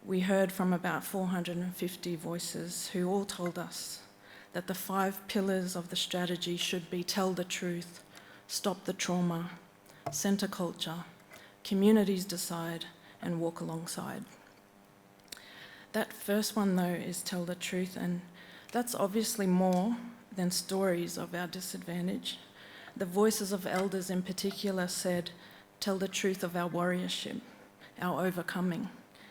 we heard from about 450 voices who all told us that the 5 pillars of the strategy should be tell the truth, stop the trauma, centre culture, communities decide, and walk alongside. That first one, though, is tell the truth, and that's obviously more than stories of our disadvantage. The voices of elders in particular said, tell the truth of our warriorship, our overcoming,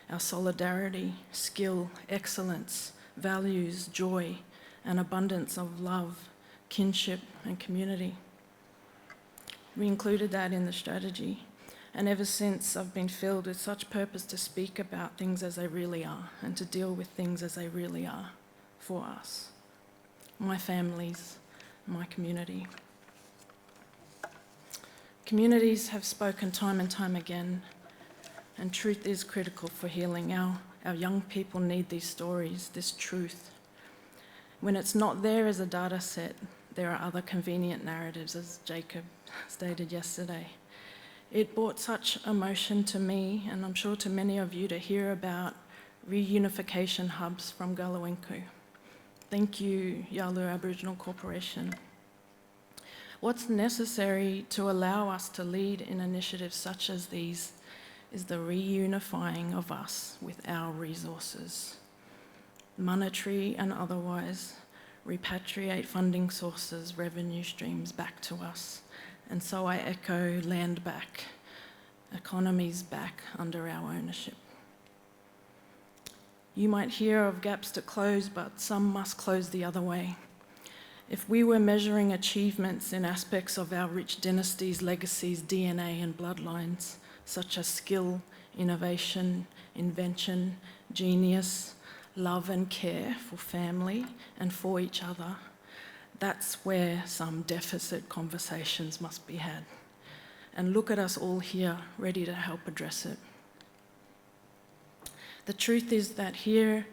our solidarity, skill, excellence, values, joy, and abundance of love, kinship, and community. We included that in the strategy, and ever since I've been filled with such purpose to speak about things as they really are and to deal with things as they really are for us, my families, my community. Communities have spoken time and time again, and truth is critical for healing. Our young people need these stories, this truth. When it's not there as a data set, there are other convenient narratives, as Jacob stated yesterday. It brought such emotion to me, and I'm sure to many of you, to hear about reunification hubs from Gulawinku. Thank you, Yalu Aboriginal Corporation. What's necessary to allow us to lead in initiatives such as these is the reunifying of us with our resources, monetary and otherwise, repatriate funding sources, revenue streams back to us. And so I echo land back, economies back under our ownership. You might hear of gaps to close, but some must close the other way. If we were measuring achievements in aspects of our rich dynasties, legacies, DNA and bloodlines, such as skill, innovation, invention, genius, love and care for family and for each other, that's where some deficit conversations must be had. And look at us all here, ready to help address it. The truth is that here,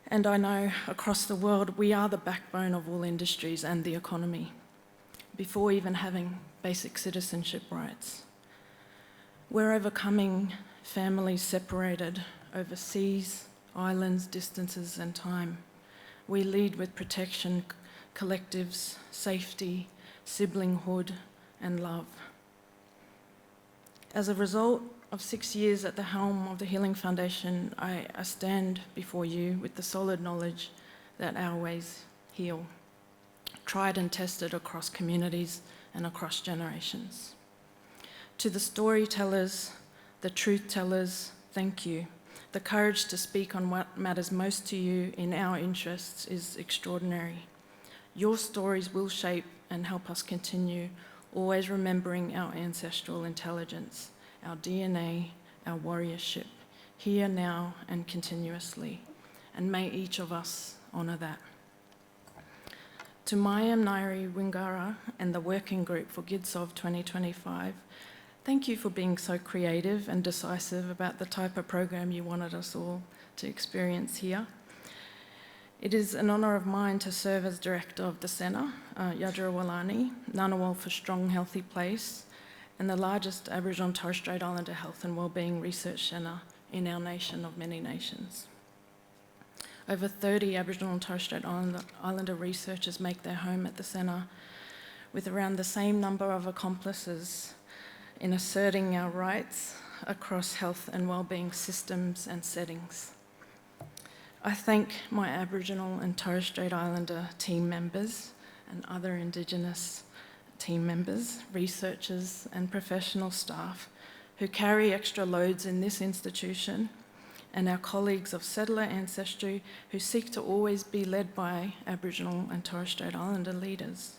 and I know across the world, we are the backbone of all industries and the economy, before even having basic citizenship rights. We're overcoming families separated over seas, islands, distances, and time. We lead with protection, collectives, safety, siblinghood, and love. As a result of 6 years at the helm of the Healing Foundation, I stand before you with the solid knowledge that our ways heal, tried and tested across communities and across generations. To the storytellers, the truth tellers, thank you. The courage to speak on what matters most to you in our interests is extraordinary. Your stories will shape and help us continue, always remembering our ancestral intelligence, our DNA, our warriorship, here, now, and continuously. And may each of us honour that. To Mayam Nairi Wingara and the Working Group for GIDSOV 2025, thank you for being so creative and decisive about the type of program you wanted us all to experience here. It is an honour of mine to serve as director of the centre, Yadra Walani, Ngunnawal for Strong Healthy Place, and the largest Aboriginal and Torres Strait Islander health and wellbeing research centre in our nation of many nations. Over 30 Aboriginal and Torres Strait Islander researchers make their home at the centre, with around the same number of accomplices in asserting our rights across health and wellbeing systems and settings. I thank my Aboriginal and Torres Strait Islander team members and other Indigenous team members, researchers and professional staff who carry extra loads in this institution, and our colleagues of settler ancestry who seek to always be led by Aboriginal and Torres Strait Islander leaders,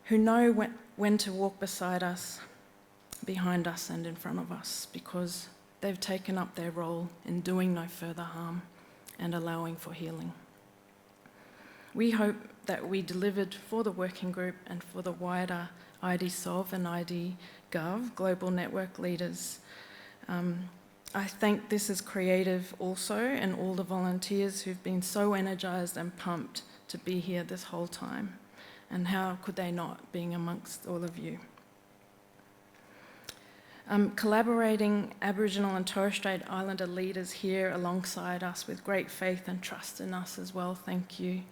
who know when to walk beside us, behind us and in front of us, because they've taken up their role in doing no further harm and allowing for healing. We hope that we delivered for the working group and for the wider IDSOV and IDGov global network leaders. I thank This Is Creative also and all the volunteers who've been so energised and pumped to be here this whole time. And how could they not, being amongst all of you? Collaborating Aboriginal and Torres Strait Islander leaders here alongside us with great faith and trust in us as well, thank you.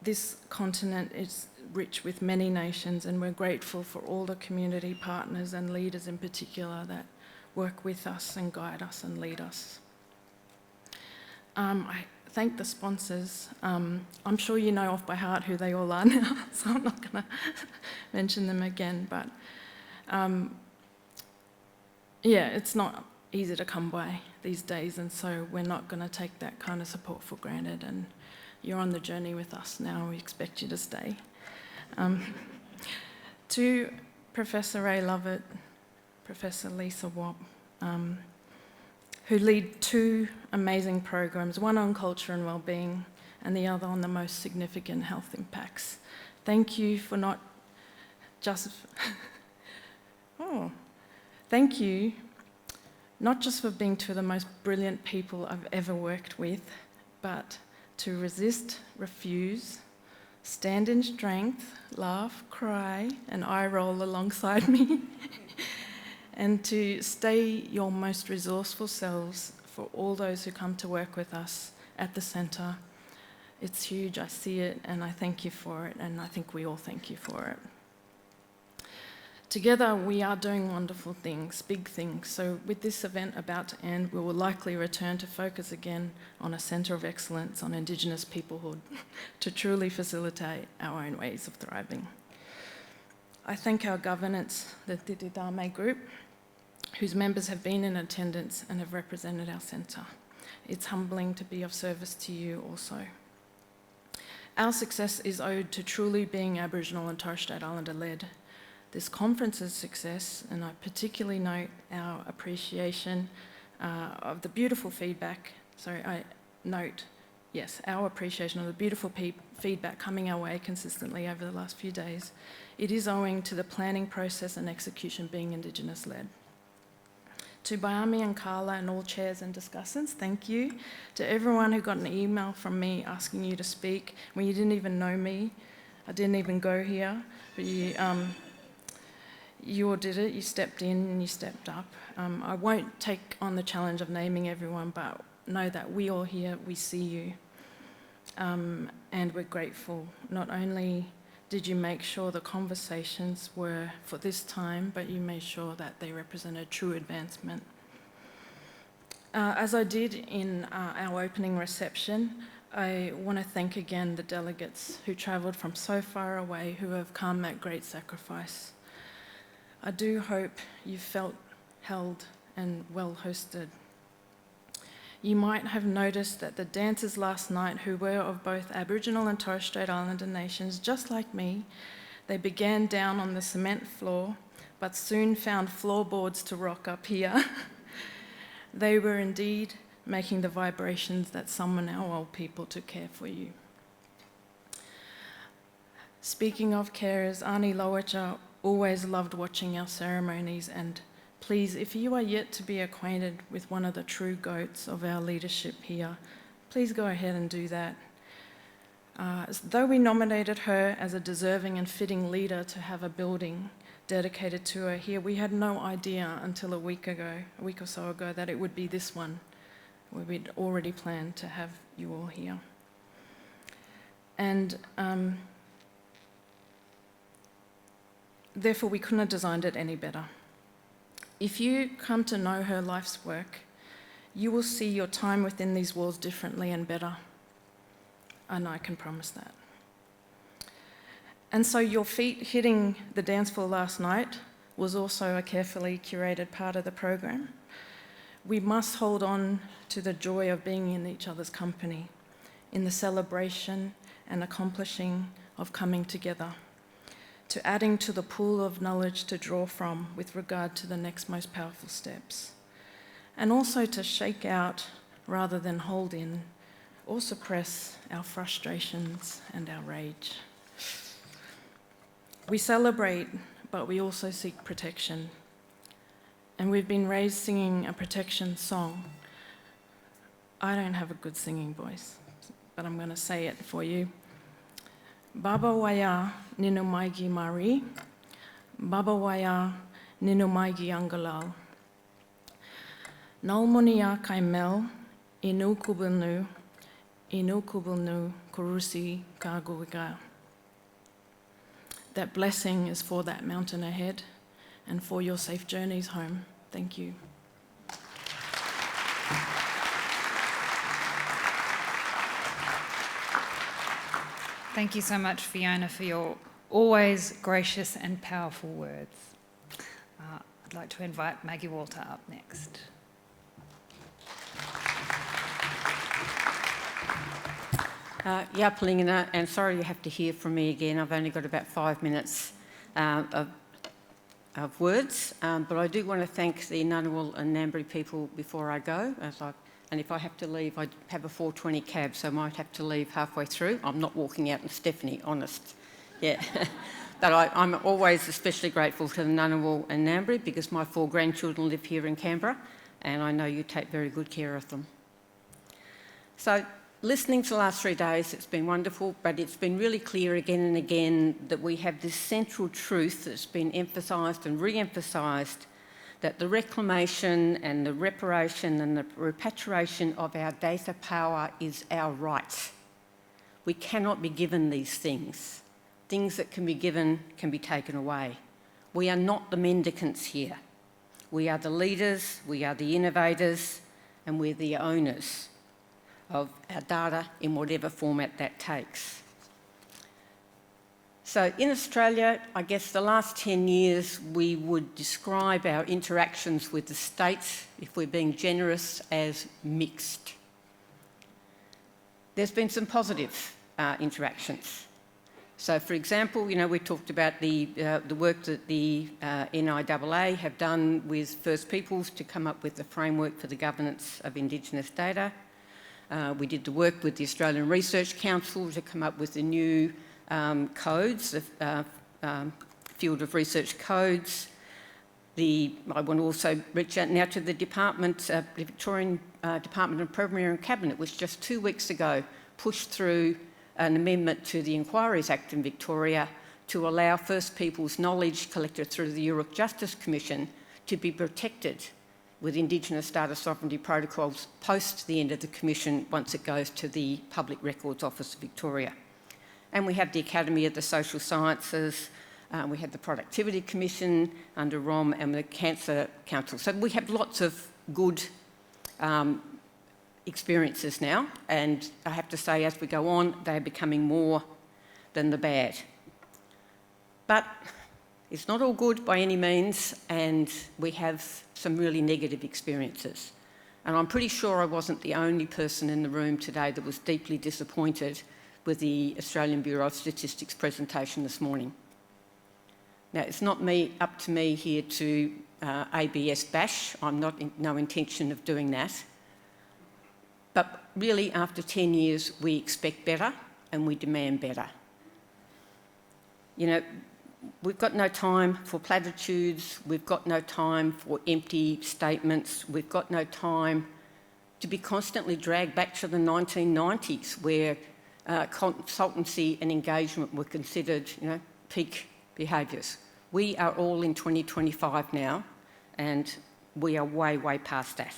This continent is rich with many nations, and we're grateful for all the community partners and leaders in particular that work with us and guide us and lead us. I thank the sponsors. I'm sure you know off by heart who they all are now, so I'm not going to mention them again, but yeah, it's not easy to come by these days, and so we're not going to take that kind of support for granted, and you're on the journey with us now. We expect you to stay. To Professor Ray Lovett, Professor Lisa Watt, who lead two amazing programs, one on culture and wellbeing and the other on the most significant health impacts. Thank you for not just... Thank you not just for being two of the most brilliant people I've ever worked with, but to resist, refuse, stand in strength, laugh, cry, and eye roll alongside me, and to stay your most resourceful selves for all those who come to work with us at the centre. It's huge, I see it, and I thank you for it, and I think we all thank you for it. Together, we are doing wonderful things, big things. So with this event about to end, we will likely return to focus again on a centre of excellence on Indigenous peoplehood to truly facilitate our own ways of thriving. I thank our governance, the Titidame group, whose members have been in attendance and have represented our centre. It's humbling to be of service to you also. Our success is owed to truly being Aboriginal and Torres Strait Islander led. This conference's success, and I particularly note our appreciation of the beautiful feedback, our appreciation of the beautiful feedback coming our way consistently over the last few days. It is owing to the planning process and execution being Indigenous led. To Bayami and Carla and all chairs and discussants, thank you. To everyone who got an email from me asking you to speak when you didn't even know me, I didn't even go here, but you all did it, you stepped in and you stepped up. I won't take on the challenge of naming everyone, but know that we all here, we see you. And we're grateful. Not only did you make sure the conversations were for this time, but you made sure that they represented true advancement. As I did in our opening reception, I want to thank again the delegates who travelled from so far away, who have come at great sacrifice. I do hope you felt held and well hosted. You might have noticed that the dancers last night, who were of both Aboriginal and Torres Strait Islander nations, just like me, they began down on the cement floor, but soon found floorboards to rock up here. They were indeed making the vibrations that summon our old people to care for you. Speaking of carers, Ani Lowacha always loved watching our ceremonies, and please, if you are yet to be acquainted with one of the true goats of our leadership here, please go ahead and do that. Though we nominated her as a deserving and fitting leader to have a building dedicated to her here, we had no idea until a week or so ago, that it would be this one, where we'd already planned to have you all here. And therefore, we couldn't have designed it any better. If you come to know her life's work, you will see your time within these walls differently and better. And I can promise that. And so your feet hitting the dance floor last night was also a carefully curated part of the program. We must hold on to the joy of being in each other's company, in the celebration and accomplishing of coming together, to adding to the pool of knowledge to draw from with regard to the next most powerful steps, and also to shake out rather than hold in or suppress our frustrations and our rage. We celebrate, but we also seek protection. And we've been raised singing a protection song. I don't have a good singing voice, but I'm going to say it for you. Baba waya ninu maigi mari, Baba waya ninu maigi angalal. Nalmonia kaimel, inu kubulnu kurusi kaguiga. That blessing is for that mountain ahead and for your safe journeys home. Thank you. Thank you so much, Fiona, for your always gracious and powerful words. I'd like to invite Maggie Walter up next. Yapalingana, and sorry you have to hear from me again. I've only got about 5 minutes of words, but I do want to thank the Ngunnawal and Ngambri people before I go. And if I have to leave, I have a 4:20 cab, so I might have to leave halfway through. I'm not walking out in Stephanie, honest. Yeah. But I'm always especially grateful to the Ngunnawal and Ngambri because my 4 grandchildren live here in Canberra, and I know you take very good care of them. So, listening to the last 3 days, it's been wonderful, but it's been really clear again and again that we have this central truth that's been emphasised and re-emphasised, that the reclamation and the reparation and the repatriation of our data power is our right. We cannot be given these things. Things that can be given can be taken away. We are not the mendicants here. We are the leaders, we are the innovators, and we're the owners of our data in whatever format that takes. So in Australia, I guess the last 10 years, we would describe our interactions with the state, if we're being generous, as mixed. There's been some positive interactions. So for example, we talked about the work that the NIAA have done with First Peoples to come up with the framework for the governance of Indigenous data. We did the work with the Australian Research Council to come up with the new codes, the field of research codes. I want to also reach out now to the the Victorian Department of Premier and Cabinet, which just 2 weeks ago pushed through an amendment to the Inquiries Act in Victoria to allow First Peoples knowledge collected through the Europe Justice Commission to be protected with Indigenous Data Sovereignty protocols post the end of the Commission once it goes to the Public Records Office of Victoria. And we have the Academy of the Social Sciences, we have the Productivity Commission under ROM and the Cancer Council. So we have lots of good experiences now, and I have to say as we go on, they're becoming more than the bad. But it's not all good by any means, and we have some really negative experiences. And I'm pretty sure I wasn't the only person in the room today that was deeply disappointed with the Australian Bureau of Statistics presentation this morning. Now, it's not up to me here to ABS bash. I'm no intention of doing that. But really, after 10 years, we expect better and we demand better. You know, we've got no time for platitudes, we've got no time for empty statements, we've got no time to be constantly dragged back to the 1990s where consultancy and engagement were considered, you know, peak behaviours. We are all in 2025 now, and we are way, way past that.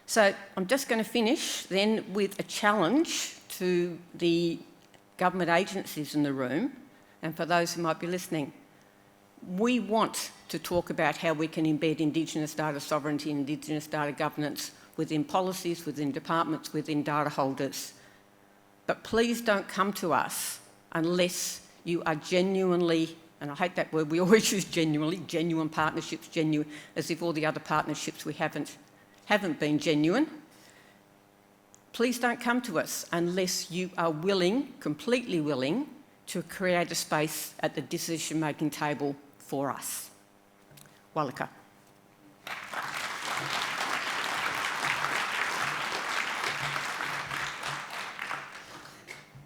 So I'm just going to finish then with a challenge to the government agencies in the room, and for those who might be listening. We want to talk about how we can embed Indigenous data sovereignty and Indigenous data governance within policies, within departments, within data holders. But please don't come to us unless you are genuinely, and I hate that word, we always use genuinely, genuine partnerships, genuine, as if all the other partnerships we haven't been genuine. Please don't come to us unless you are willing, completely willing, to create a space at the decision-making table for us. Walaka.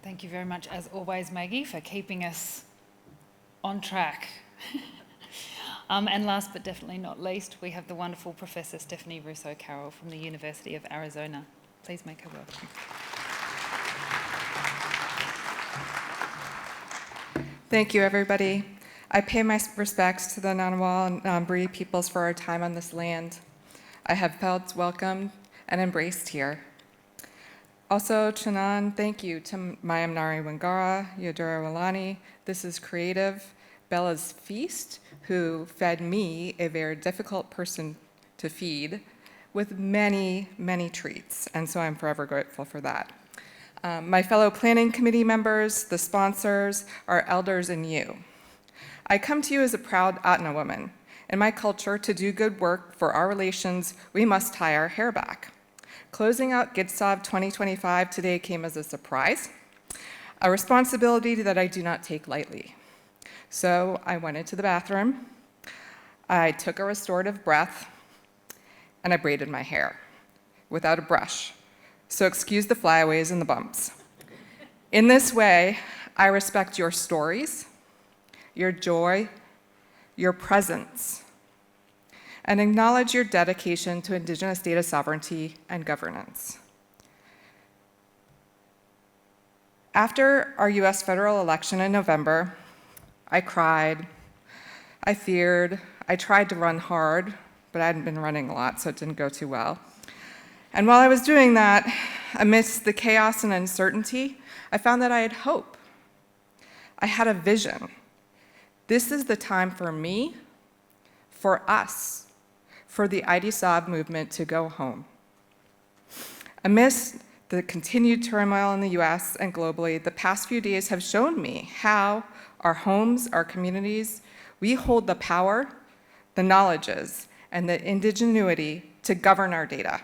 Thank you very much, as always, Maggie, for keeping us on track. And last but definitely not least, we have the wonderful Professor Stephanie Russo-Carroll from the University of Arizona. Please make her welcome. Thank you, everybody. I pay my respects to the Ngunnawal and Ngambri peoples for our time on this land. I have felt welcomed and embraced here. Also, Chanan, thank you to Mayamnari Wingara, Yadura Walani, This is Creative, Bella's Feast, who fed me, a very difficult person to feed, with many, many treats, and so I'm forever grateful for that. My fellow planning committee members, the sponsors, our elders, and you. I come to you as a proud Atna woman. In my culture, to do good work for our relations, we must tie our hair back. Closing out GIDSOV 2025 today came as a surprise, a responsibility that I do not take lightly. So I went into the bathroom, I took a restorative breath, and I braided my hair without a brush. So excuse the flyaways and the bumps. In this way, I respect your stories, your joy, your presence, and acknowledge your dedication to Indigenous data sovereignty and governance. After our US federal election in November, I cried, I feared, I tried to run hard, but I hadn't been running a lot, so it didn't go too well. And while I was doing that, amidst the chaos and uncertainty, I found that I had hope. I had a vision. This is the time for me, for us, for the IDSOV movement to go home. Amidst the continued turmoil in the US and globally, the past few days have shown me how our homes, our communities, we hold the power, the knowledges, and the indigenuity to govern our data,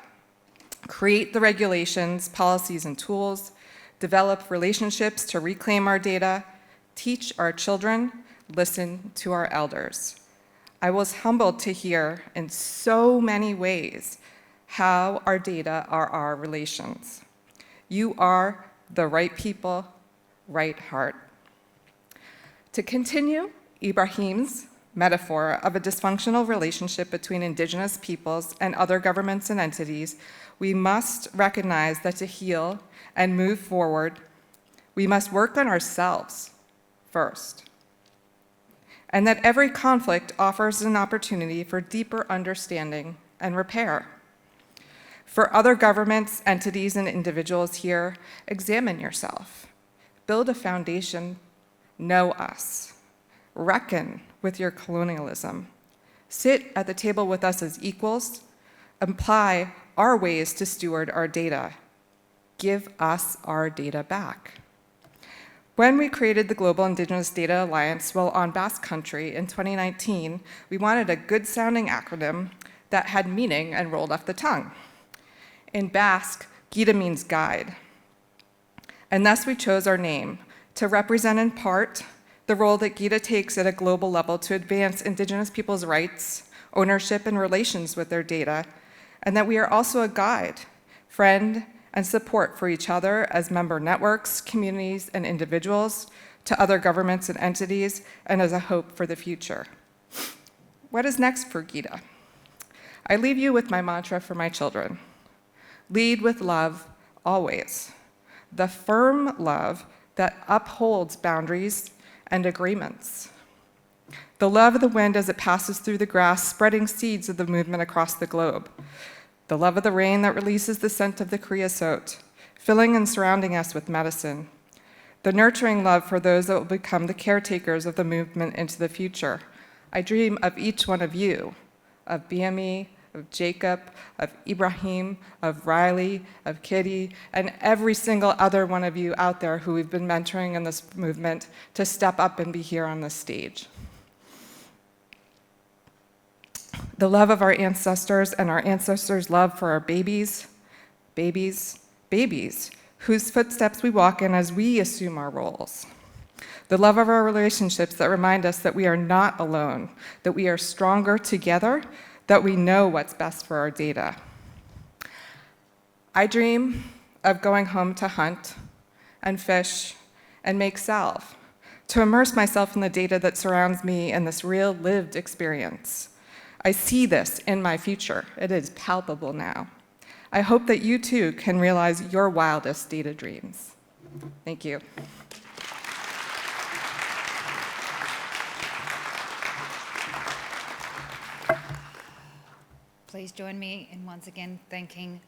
create the regulations, policies, and tools, develop relationships to reclaim our data, teach our children, listen to our elders. I was humbled to hear in so many ways how our data are our relations. You are the right people, right heart. To continue Ibrahim's metaphor of a dysfunctional relationship between Indigenous peoples and other governments and entities, we must recognize that to heal and move forward, we must work on ourselves first. And that every conflict offers an opportunity for deeper understanding and repair. For other governments, entities, and individuals here, examine yourself. Build a foundation, know us. Reckon with your colonialism. Sit at the table with us as equals. Apply our ways to steward our data. Give us our data back. When we created the Global Indigenous Data Alliance while on Basque Country in 2019, we wanted a good-sounding acronym that had meaning and rolled off the tongue. In Basque, Gita means guide. And thus we chose our name to represent in part the role that Gita takes at a global level to advance Indigenous people's rights, ownership, and relations with their data, and that we are also a guide, friend, and support for each other as member networks, communities, and individuals, to other governments and entities, and as a hope for the future. What is next for Gita? I leave you with my mantra for my children. Lead with love, always. The firm love that upholds boundaries and agreements. The love of the wind as it passes through the grass, spreading seeds of the movement across the globe. The love of the rain that releases the scent of the creosote, filling and surrounding us with medicine. The nurturing love for those that will become the caretakers of the movement into the future. I dream of each one of you, of BME, of Jacob, of Ibrahim, of Riley, of Kitty, and every single other one of you out there who we've been mentoring in this movement to step up and be here on this stage. The love of our ancestors and our ancestors' love for our babies, whose footsteps we walk in as we assume our roles. The love of our relationships that remind us that we are not alone, that we are stronger together, that we know what's best for our data. I dream of going home to hunt and fish and make salve, to immerse myself in the data that surrounds me in this real lived experience. I see this in my future. It is palpable now. I hope that you too can realize your wildest data dreams. Thank you. Please join me in once again thanking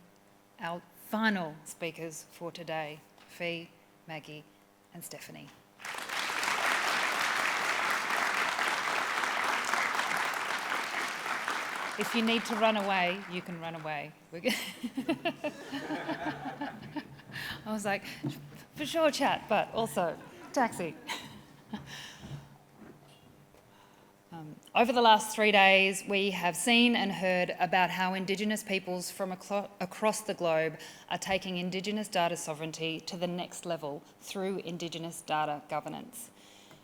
our final speakers for today, Fee, Maggie, and Stephanie. If you need to run away, you can run away. I was like, for sure chat, but also taxi. Over the last 3 days, we have seen and heard about how Indigenous peoples from across the globe are taking Indigenous data sovereignty to the next level through Indigenous data governance.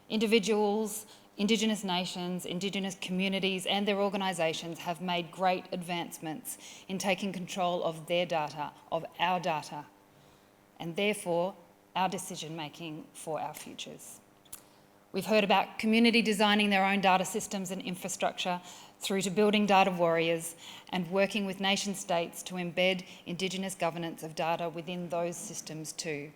Individuals, Indigenous nations, Indigenous communities and their organisations have made great advancements in taking control of their data, of our data, and therefore our decision-making for our futures. We've heard about community designing their own data systems and infrastructure through to building data warriors and working with nation states to embed Indigenous governance of data within those systems too.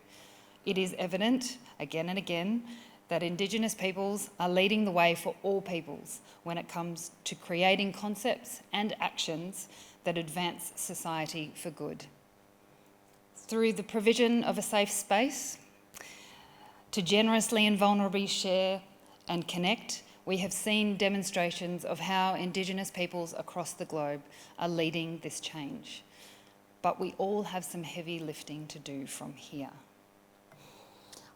It is evident, again and again, that Indigenous peoples are leading the way for all peoples when it comes to creating concepts and actions that advance society for good. Through the provision of a safe space, to generously and vulnerably share and connect, we have seen demonstrations of how Indigenous peoples across the globe are leading this change. But we all have some heavy lifting to do from here.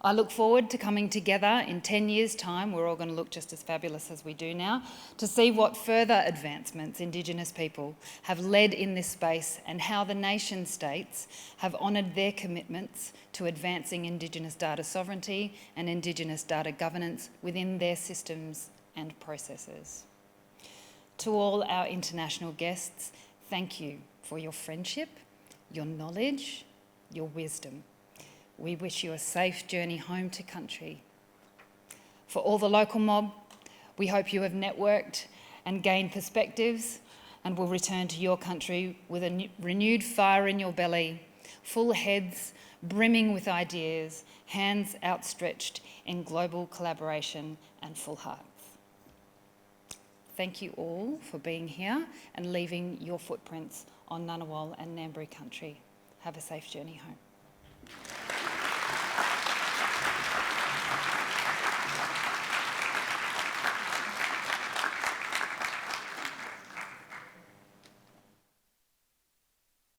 I look forward to coming together in 10 years' time, we're all going to look just as fabulous as we do now, to see what further advancements Indigenous people have led in this space and how the nation states have honoured their commitments to advancing Indigenous data sovereignty and Indigenous data governance within their systems and processes. To all our international guests, thank you for your friendship, your knowledge, your wisdom. We wish you a safe journey home to country. For all the local mob, we hope you have networked and gained perspectives and will return to your country with a renewed fire in your belly, full heads brimming with ideas, hands outstretched in global collaboration and full hearts. Thank you all for being here and leaving your footprints on Ngunnawal and Ngambri country. Have a safe journey home.